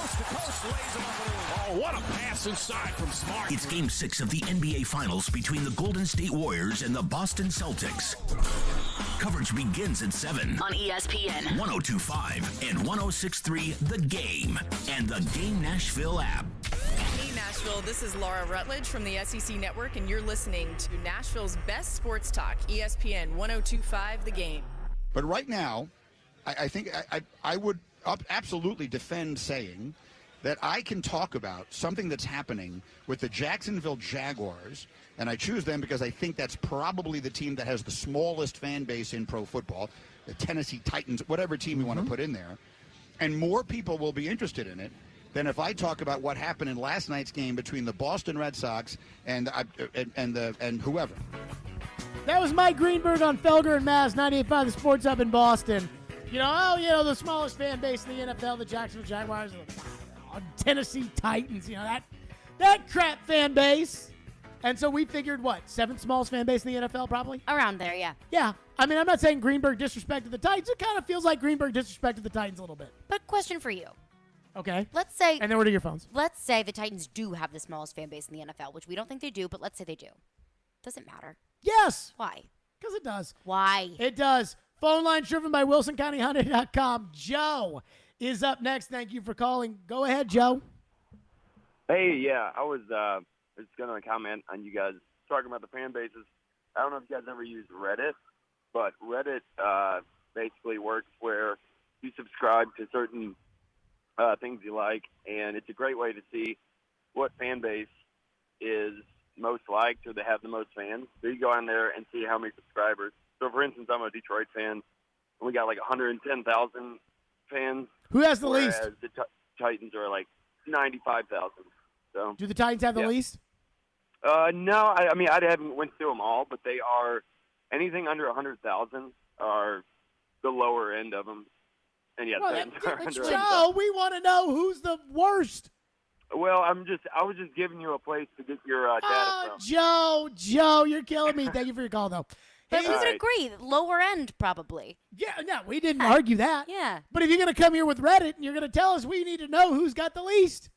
coast to coast, lays it up and in. Oh, what a pass inside from Smart. It's Game 6 of the NBA Finals between the Golden State Warriors and the Boston Celtics. Coverage begins at 7 on ESPN 102.5 and 106.3 The Game and the Game Nashville app. Hey Nashville, this is Laura Rutledge from the SEC Network, and you're listening to Nashville's best sports talk, ESPN 102.5 The Game. But right now, I think I would absolutely defend saying that I can talk about something that's happening with the Jacksonville Jaguars, and I choose them because I think that's probably the team that has the smallest fan base in pro football, the Tennessee Titans, whatever team we want to put in there, and more people will be interested in it than if I talk about what happened in last night's game between the Boston Red Sox and whoever. That was Mike Greenberg on Felger and Mass, 98.5 The Sports Hub in Boston. The smallest fan base in the NFL, the Jacksonville Jaguars, the Tennessee Titans, that crap fan base. And so we figured, seventh smallest fan base in the NFL probably? Around there, yeah. Yeah. I mean, I'm not saying Greenberg disrespected the Titans. It kind of feels like Greenberg disrespected the Titans a little bit. But question for you. Okay. Let's say... And then what are your phones? Let's say the Titans do have the smallest fan base in the NFL, which we don't think they do, but let's say they do. Does it matter? Yes. Why? Because it does. Why? It does. Phone line driven by WilsonCountyHyundai.com. Joe is up next. Thank you for calling. Go ahead, Joe. Hey, yeah, I was just going to comment on you guys talking about the fan bases. I don't know if you guys ever used Reddit, but Reddit basically works where you subscribe to certain things you like, and it's a great way to see what fan base is most liked or they have the most fans. So you go on there and see how many subscribers. So, for instance, I'm a Detroit fan, and we got like 110,000 fans. Who has the least? Whereas the Titans are like 95,000. So, do the Titans have the least? No, I mean, I haven't went through them all, but they are anything under 100,000 are the lower end of them. And yeah, Titans are under 100,000. Joe, we want to know who's the worst. Well, I was just giving you a place to get your data from. Joe, you're killing me. Thank you for your call, though. But we would agree, lower end probably. Yeah, no, we didn't argue that. Yeah. But if you're going to come here with Reddit and you're going to tell us we need to know who's got the least.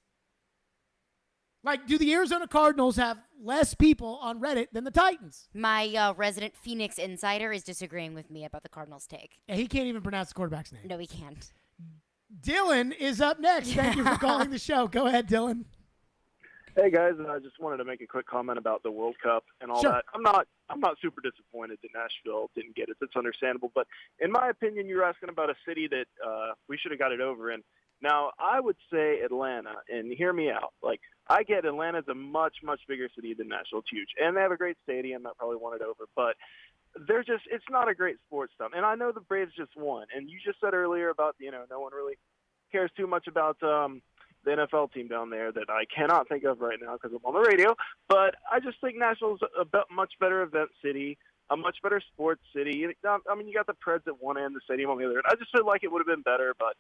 Like, do the Arizona Cardinals have less people on Reddit than the Titans? My resident Phoenix insider is disagreeing with me about the Cardinals' take. Yeah, he can't even pronounce the quarterback's name. No, he can't. Dylan is up next. Thank you for calling the show. Go ahead, Dylan. Hey guys, I just wanted to make a quick comment about the World Cup and all that. I'm not super disappointed that Nashville didn't get it. That's understandable. But in my opinion, you're asking about a city that we should have got it over in. Now, I would say Atlanta, and hear me out. Like, I get Atlanta's a much, much bigger city than Nashville. It's huge. And they have a great stadium that probably won it over. But it's not a great sports town. And I know the Braves just won. And you just said earlier about, no one really cares too much about the NFL team down there that I cannot think of right now because I'm on the radio. But I just think Nashville's a much better event city, a much better sports city. I mean, you got the Preds at one end, the stadium on the other end. I just feel like it would have been better, but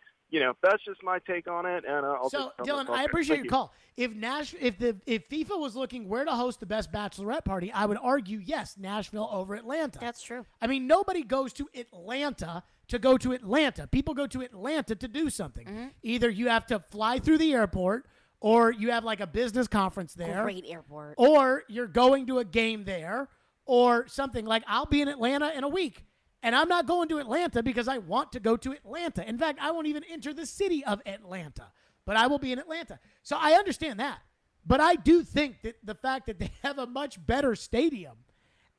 that's just my take on it. And so, Dylan, I appreciate your call. If FIFA was looking where to host the best bachelorette party, I would argue yes, Nashville over Atlanta. That's true. I mean, nobody goes to Atlanta to go to Atlanta. People go to Atlanta to do something. Mm-hmm. Either you have to fly through the airport, or you have like a business conference there. Great airport. Or you're going to a game there, or something. Like, I'll be in Atlanta in a week, and I'm not going to Atlanta because I want to go to Atlanta. In fact, I won't even enter the city of Atlanta, but I will be in Atlanta. So I understand that. But I do think that the fact that they have a much better stadium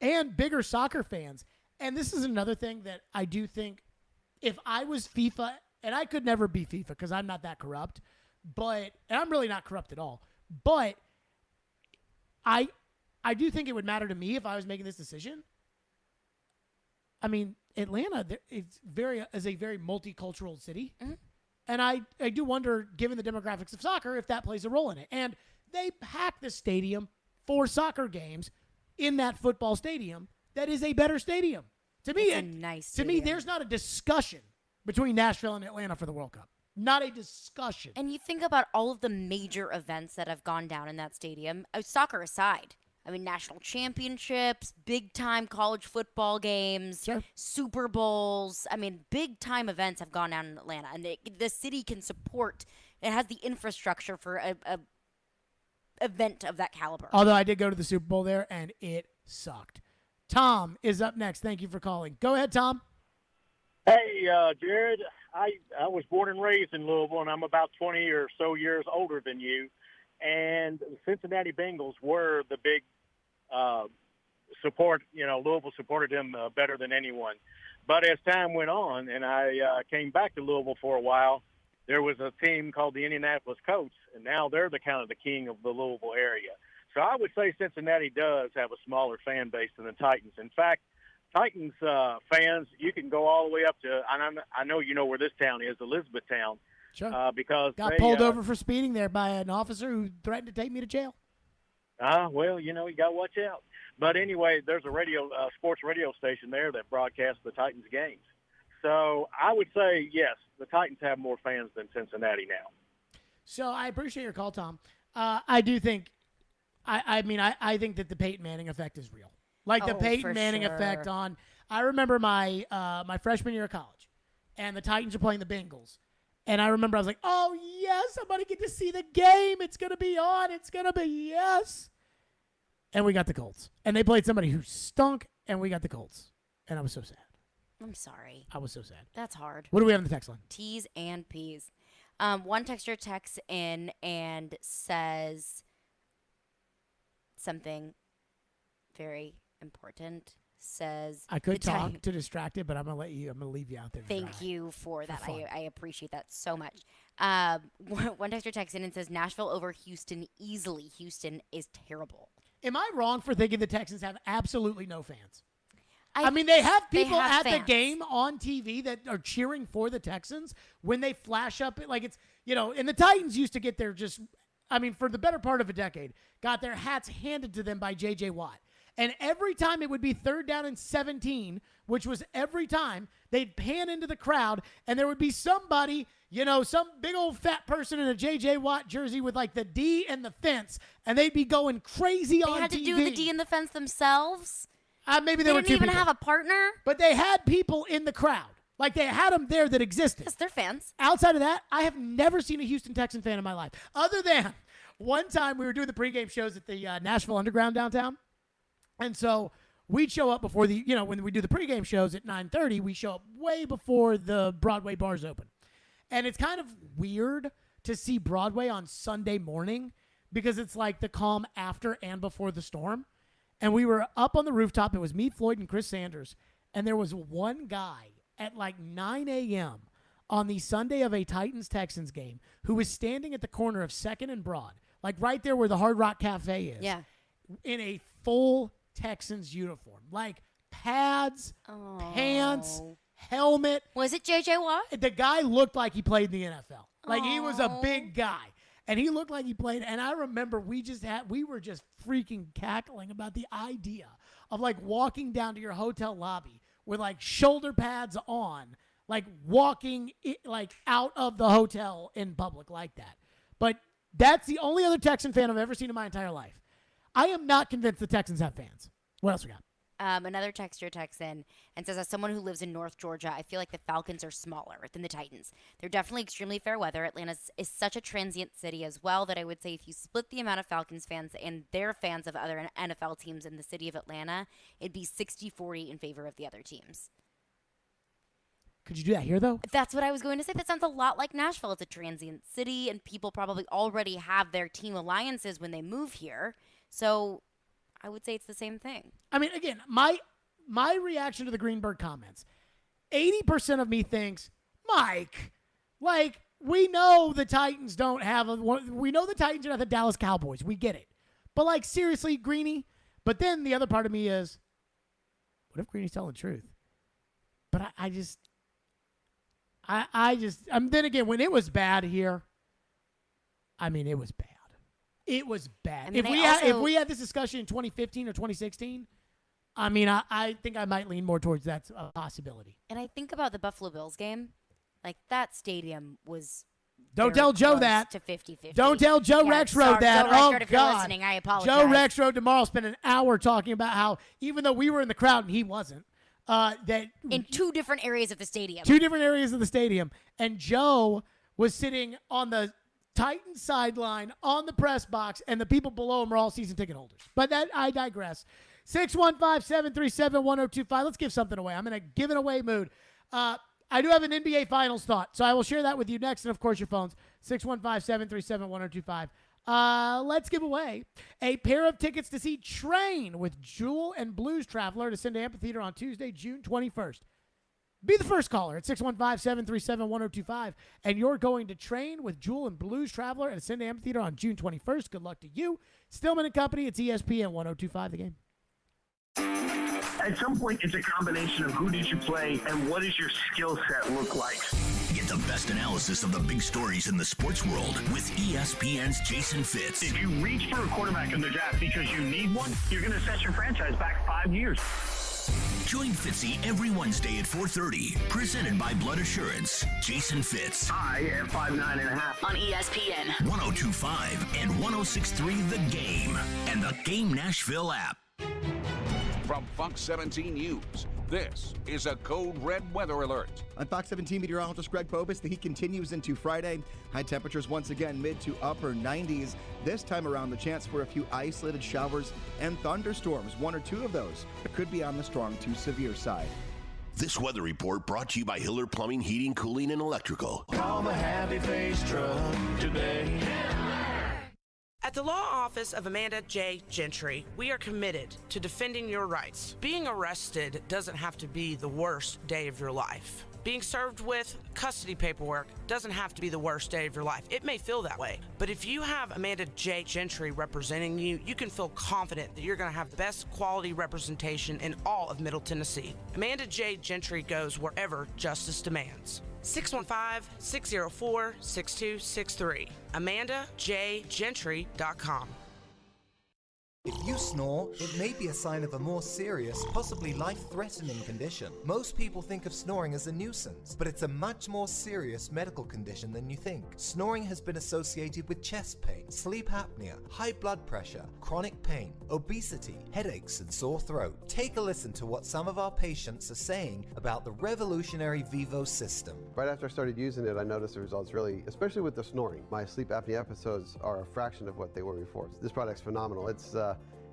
and bigger soccer fans, and this is another thing that I do think, if I was FIFA, and I could never be FIFA because I'm not that corrupt, and I'm really not corrupt at all, but I do think it would matter to me if I was making this decision. I mean, Atlanta is a very multicultural city. Mm-hmm. And I do wonder, given the demographics of soccer, if that plays a role in it. And they pack the stadium for soccer games in that football stadium that is a better stadium. To me, there's not a discussion between Nashville and Atlanta for the World Cup. Not a discussion. And you think about all of the major events that have gone down in that stadium, soccer aside. I mean, national championships, big-time college football games, Super Bowls. I mean, big-time events have gone down in Atlanta. And the city can support it has the infrastructure for a event of that caliber. Although I did go to the Super Bowl there, and it sucked. Tom is up next. Thank you for calling. Go ahead, Tom. Hey, Jared, I was born and raised in Louisville, and I'm about 20 or so years older than you. And the Cincinnati Bengals were the big support. Louisville supported them better than anyone. But as time went on, and I came back to Louisville for a while, there was a team called the Indianapolis Colts, and now they're the kind of the king of the Louisville area. So I would say Cincinnati does have a smaller fan base than the Titans. In fact, Titans fans, you can go all the way up to, I know you know where this town is, Elizabethtown. Sure. Because Got they, pulled over for speeding there by an officer who threatened to take me to jail. Well, you got to watch out. But anyway, there's a sports radio station there that broadcasts the Titans games. So I would say, yes, the Titans have more fans than Cincinnati now. So I appreciate your call, Tom. I do think, I think that the Peyton Manning effect is real. Like the Peyton Manning effect on, I remember my freshman year of college, and the Titans are playing the Bengals. And I remember I was like, oh, yes, I'm going to get to see the game. It's going to be on. It's going to be, yes. And we got the Colts. And they played somebody who stunk, and we got the Colts. And I was so sad. I'm sorry. I was so sad. That's hard. What do we have on the text line? T's and P's. One texter texts in and says something very important. Says I could talk to distract it, but I'm gonna leave you out there. Thank you for that. I appreciate that so much. One texter texts in and says Nashville over Houston easily. Houston is terrible. Am I wrong for thinking the Texans have absolutely no fans? I mean, they have people at the game on TV that are cheering for the Texans when they flash up. Like it's, and the Titans used to get their for the better part of a decade, got their hats handed to them by J.J. Watt. And every time it would be 3rd down and 17, which was every time, they'd pan into the crowd, and there would be somebody, some big old fat person in a J.J. Watt jersey with like the D and the fence, and they'd be going crazy on TV. They had to do the D and the fence themselves? Maybe they were didn't even have a partner? But they had people in the crowd. Like, they had them there that existed. Yes, they're fans. Outside of that, I have never seen a Houston Texan fan in my life. Other than one time we were doing the pregame shows at the Nashville Underground downtown. And so we'd show up before when we do the pregame shows at 9:30, we show up way before the Broadway bars open. And it's kind of weird to see Broadway on Sunday morning because it's like the calm after and before the storm. And we were up on the rooftop. It was me, Floyd, and Chris Sanders. And there was one guy at like 9 a.m. on the Sunday of a Titans-Texans game who was standing at the corner of 2nd and Broad, like right there where the Hard Rock Cafe is, in a full Texans uniform, like pads, pants, helmet. Was it J.J. Watt? The guy looked like he played in the NFL. Like he was a big guy. And he looked like he played. And I remember we were just freaking cackling about the idea of like walking down to your hotel lobby with like shoulder pads on, like walking like out of the hotel in public like that. But that's the only other Texan fan I've ever seen in my entire life. I am not convinced the Texans have fans. What else we got? Another texter texts in and says, as someone who lives in North Georgia, I feel like the Falcons are smaller than the Titans. They're definitely extremely fair weather. Atlanta is such a transient city as well that I would say if you split the amount of Falcons fans and their fans of other NFL teams in the city of Atlanta, it'd be 60-40 in favor of the other teams. Could you do that here, though? That's what I was going to say. That sounds a lot like Nashville. It's a transient city, and people probably already have their team alliances when they move here. So I would say it's the same thing. I mean, again, my reaction to the Greenberg comments, 80% of me thinks, Mike, like, we know the Titans don't have we know the Titans are not the Dallas Cowboys. We get it. But, like, seriously, Greeny? But then the other part of me is, what if Greeny's telling the truth? But then again, when it was bad here, I mean, it was bad. It was bad. If we had this discussion in 2015 or 2016, I mean, I think I might lean more towards that's a possibility. And I think about the Buffalo Bills game. Like, that stadium was Don't tell Joe that. To 50-50. Don't tell Joe Rexroad that. Joe Rexroad, God. if you're listening, I apologize. Joe Rexroad tomorrow spent an hour talking about how, even though we were in the crowd and he wasn't, that in two different areas of the stadium. And Joe was sitting on the Titans sideline on the press box, and the people below him are all season ticket holders. But I digress. 615-737-1025. Let's give something away. I'm in a giving away mood. I do have an NBA Finals thought, so I will share that with you next, and, of course, your phones, 615-737-1025. Let's give away a pair of tickets to see Train with Jewel and Blues Traveler to Cindy Amphitheater on Tuesday, June 21st. Be the first caller at 615-737-1025, and you're going to Train with Jewel and Blues Traveler at Cindy Amphitheater on June 21st. Good luck to you. Stillman & Company, it's ESPN 1025 The Game. At some point, it's a combination of who did you play and what does your skill set look like. Get the best analysis of the big stories in the sports world with ESPN's Jason Fitz. If you reach for a quarterback in the draft because you need one, you're going to set your franchise back 5 years. Join Fitzy every Wednesday at 4:30. Presented by Blood Assurance. Jason Fitz. I am 5'9.5" on ESPN 1025 and 1063 The Game and the Game Nashville app. From Fox 17 News, this is a Code Red weather alert. On Fox 17 meteorologist Greg Bobus, the heat continues into Friday. High temperatures once again mid to upper 90s. This time around, the chance for a few isolated showers and thunderstorms. One or two of those could be on the strong to severe side. This weather report brought to you by Hiller Plumbing, Heating, Cooling, and Electrical. Call the Happy Face Truck today. At the law office of Amanda J. Gentry, we are committed to defending your rights. Being arrested doesn't have to be the worst day of your life. Being served with custody paperwork doesn't have to be the worst day of your life. It may feel that way, but if you have Amanda J. Gentry representing you, you can feel confident that you're going to have the best quality representation in all of Middle Tennessee. Amanda J. Gentry goes wherever justice demands. 615-604-6263. AmandaJGentry.com. If you snore, it may be a sign of a more serious, possibly life-threatening condition. Most people think of snoring as a nuisance, but it's a much more serious medical condition than you think. Snoring has been associated with chest pain, sleep apnea, high blood pressure, chronic pain, obesity, headaches, and sore throat. Take a listen to what some of our patients are saying about the revolutionary Vivo system. Right after I started using it, I noticed the results really, especially with the snoring. My sleep apnea episodes are a fraction of what they were before. This product's phenomenal.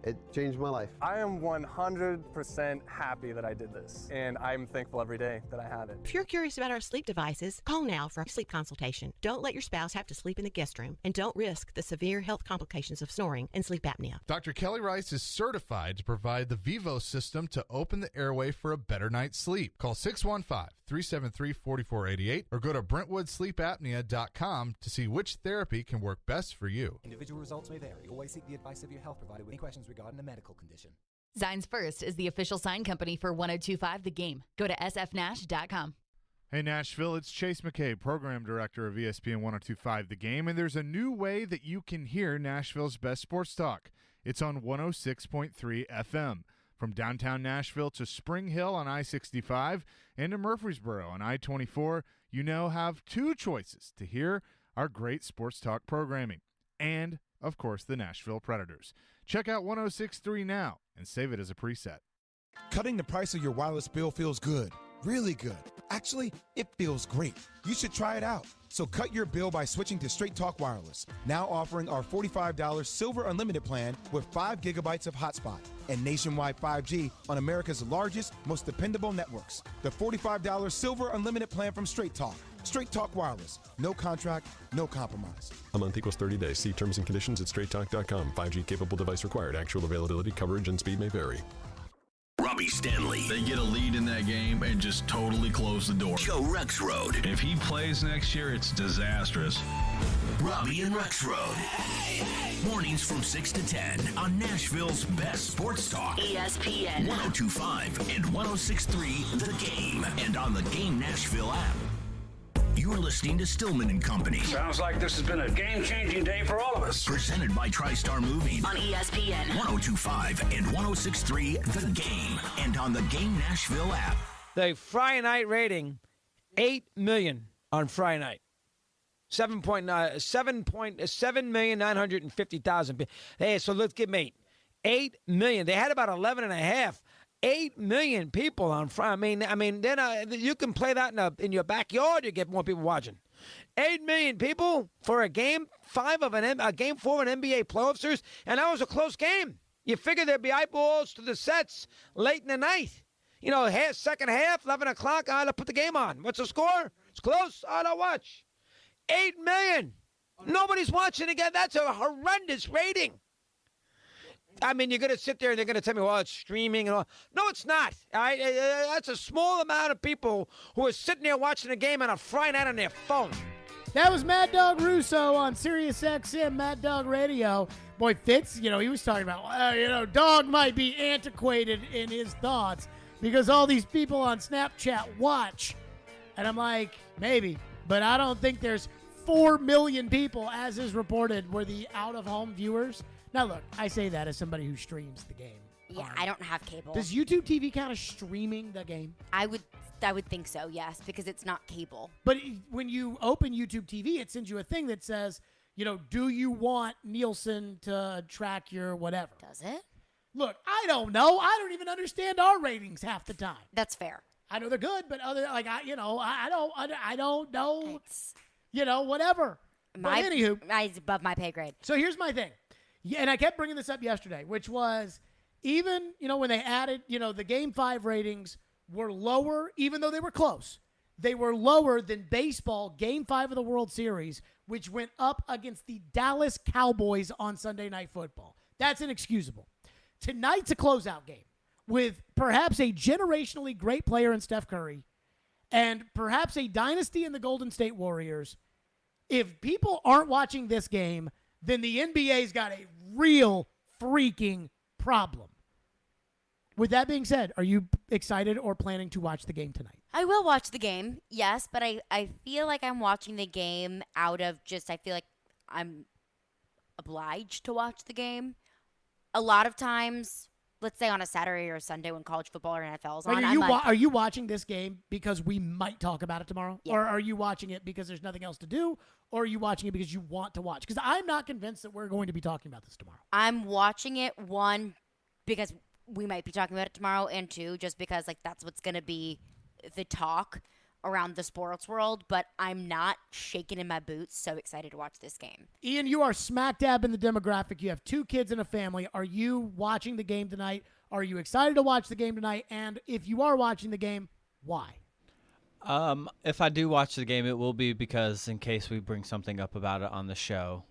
It changed my life. I am 100% happy that I did this, and I'm thankful every day that I have it. If you're curious about our sleep devices, call now for a sleep consultation. Don't let your spouse have to sleep in the guest room, and don't risk the severe health complications of snoring and sleep apnea. Dr. Kelly Rice is certified to provide the Vivo system to open the airway for a better night's sleep. Call 615-373-4488 or go to BrentwoodSleepApnea.com to see which therapy can work best for you. Individual results may vary. Always seek the advice of your health provider with any questions regarding a medical condition. Signs First is the official sign company for 1025 The Game. Go to sfnash.com. Hey, Nashville, it's Chase McKay, Program Director of ESPN 1025 The Game, and there's a new way that you can hear Nashville's best sports talk. It's on 106.3 FM. From downtown Nashville to Spring Hill on I-65 and to Murfreesboro on I-24, you now have two choices to hear our great sports talk programming. And, of course, the Nashville Predators. Check out 106.3 now and save it as a preset. Cutting the price of your wireless bill feels good. Really good. Actually, it feels great. You should try it out. So cut your bill by switching to Straight Talk Wireless. Now offering our $45 Silver Unlimited plan with 5 gigabytes of hotspot and nationwide 5G on America's largest, most dependable networks. The $45 Silver Unlimited plan from Straight Talk. Straight Talk Wireless. No contract, no compromise. A month equals 30 days. See terms and conditions at straighttalk.com. 5G capable device required. Actual availability, coverage, and speed may vary. Robbie Stanley. They get a lead in that game and just totally close the door. Joe Rexrode. If he plays next year, it's disastrous. Robbie and Rexrode. Mornings from 6 to 10 on Nashville's best sports talk. ESPN 1025 and 1063 The Game and on the Game Nashville app. You're listening to Stillman & Company. Sounds like this has been a game-changing day for all of us. Presented by TriStar Moving. on ESPN 1025 and 1063 The Game and on the Game Nashville app. The Friday night rating, 8 million on Friday night. 7,950,000. Hey, so let's give me 8 million. They had about 11.5. 8 million people on Friday. I mean, then you can play that in your backyard. You get more people watching. 8 million people for a game 4 of an NBA playoff series, and that was a close game. You figure there'd be eyeballs to the sets late in the night. You know, second half, 11 o'clock, I'll put the game on. What's the score? It's close. I'll watch. 8 million. Nobody's watching again. That's a horrendous rating. I mean, you're going to sit there and they're going to tell me, well, it's streaming and all. No, it's not. All right? That's a small amount of people who are sitting there watching the game on a Friday night on their phone. That was Mad Dog Russo on Sirius XM, Mad Dog Radio. Boy, Fitz, he was talking about, Dog might be antiquated in his thoughts because all these people on Snapchat watch. And I'm like, maybe. But I don't think there's 4 million people, as is reported, were the out-of-home viewers. Now, look, I say that as somebody who streams the game. Yeah, I don't have cable. Does YouTube TV count as streaming the game? I would think so, yes, because it's not cable. But when you open YouTube TV, it sends you a thing that says, do you want Nielsen to track your whatever? Does it? Look, I don't know. I don't even understand our ratings half the time. That's fair. I know they're good, but I don't know. Whatever. Anywho, it's above my pay grade. So here's my thing. Yeah, and I kept bringing this up yesterday, which was even, when they added, the Game 5 ratings were lower, even though they were close. They were lower than baseball Game 5 of the World Series, which went up against the Dallas Cowboys on Sunday Night Football. That's inexcusable. Tonight's a closeout game with perhaps a generationally great player in Steph Curry and perhaps a dynasty in the Golden State Warriors. If people aren't watching this game, then the NBA's got a real freaking problem. With that being said, are you excited or planning to watch the game tonight? I will watch the game, yes, but I feel like I'm watching the game out of I feel like I'm obliged to watch the game. A lot of times, let's say on a Saturday or a Sunday when college football or NFL is on, are you watching this game because we might talk about it tomorrow? Yeah. Or are you watching it because there's nothing else to do? Or are you watching it because you want to watch? Because I'm not convinced that we're going to be talking about this tomorrow. I'm watching it, one, because we might be talking about it tomorrow, and two, just because that's what's going to be the talk around the sports world, but I'm not shaking in my boots, so excited to watch this game. Ian, you are smack dab in the demographic. You have 2 kids and a family. Are you watching the game tonight? Are you excited to watch the game tonight? And if you are watching the game, why? If I do watch the game, it will be because in case we bring something up about it on the show,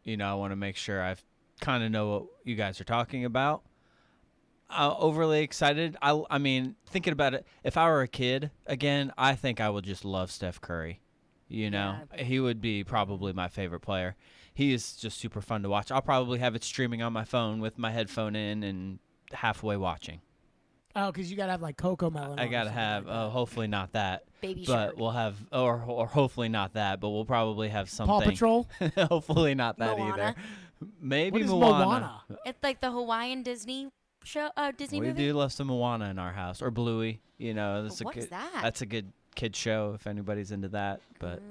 I want to make sure I kind of know what you guys are talking about. Overly excited. I mean, thinking about it, if I were a kid, again, I think I would just love Steph Curry. He would be probably my favorite player. He is just super fun to watch. I'll probably have it streaming on my phone with my headphone in and halfway watching. Oh, because you got to have Coco Melon. I got to have, hopefully not that. Baby But Shark. we'll have, or hopefully not that, but we'll probably have something. Paw Patrol? Hopefully not that Moana. either. Maybe What is Moana. It's like the Hawaiian Disney show, Disney We movie. do love some Moana in our house, or Bluey. That's What is that? That's a good kid show if anybody's into that. But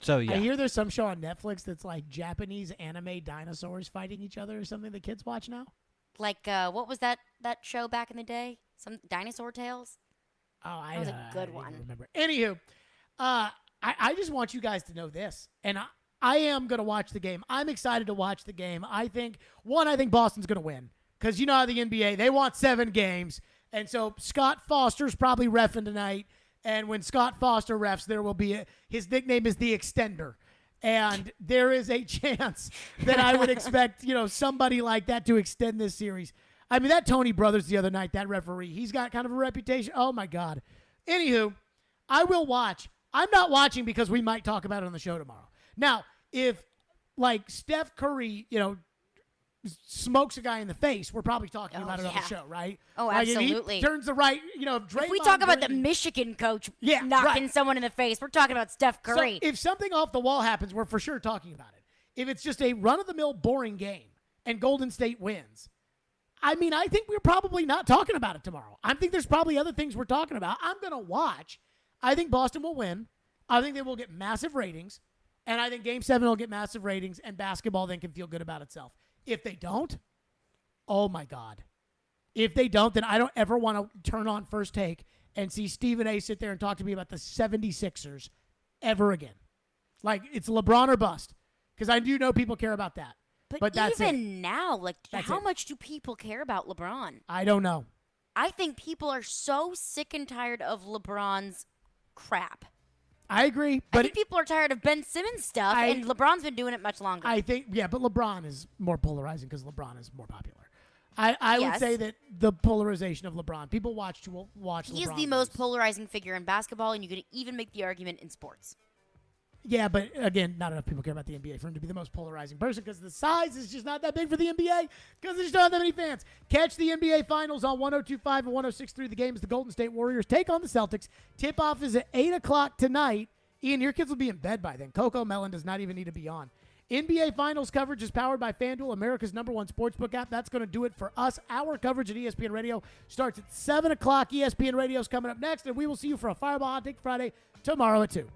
so yeah, I hear there's some show on Netflix that's like Japanese anime dinosaurs fighting each other or something the kids watch now. Like, what was that show back in the day? Some Dinosaur Tales? Oh, That was a good one. Remember. Anywho, I just want you guys to know this, and I am going to watch the game. I'm excited to watch the game. I think Boston's going to win because you know how the NBA, they want 7 games, and so Scott Foster's probably reffing tonight, and when Scott Foster refs, there will be his nickname is the Extender. And there is a chance that I would expect, somebody like that to extend this series. I mean, that Tony Brothers the other night, that referee, he's got kind of a reputation. Oh, my God. Anywho, I will watch. I'm not watching because we might talk about it on the show tomorrow. Now, if, Steph Curry, smokes a guy in the face, we're probably talking about it on the show, right? Oh, If absolutely. he turns the right, if we talk about the Michigan coach knocking someone in the face, we're talking about Steph Curry. So if something off the wall happens, we're for sure talking about it. If it's just a run-of-the-mill boring game and Golden State wins, I mean, I think we're probably not talking about it tomorrow. I think there's probably other things we're talking about. I'm going to watch. I think Boston will win. I think they will get massive ratings. And I think Game 7 will get massive ratings, and basketball then can feel good about itself. If they don't, oh, my God. If they don't, then I don't ever want to turn on First Take and see Stephen A. sit there and talk to me about the 76ers ever again. Like, it's LeBron or bust. Because I do know people care about that. But that's even it. now, like, That's how it. much do people care about LeBron? I don't know. I think people are so sick and tired of LeBron's crap. I agree. I But think people are tired of Ben Simmons stuff, and LeBron's been doing it much longer. I think, but LeBron is more polarizing because LeBron is more popular. I would Yes. say that the polarization of LeBron, people watch He is LeBron the most polarizing figure in basketball, and you could even make the argument in sports. Yeah, but again, not enough people care about the NBA for him to be the most polarizing person because the size is just not that big for the NBA because they just don't have that many fans. Catch the NBA Finals on 102.5 and 106.3. The game is the Golden State Warriors take on the Celtics. Tip-off is at 8 o'clock tonight. Ian, your kids will be in bed by then. Coco Mellon does not even need to be on. NBA Finals coverage is powered by FanDuel, America's #1 sportsbook app. That's going to do it for us. Our coverage at ESPN Radio starts at 7 o'clock. ESPN Radio is coming up next, and we will see you for a Fireball Hot Take Friday tomorrow at 2.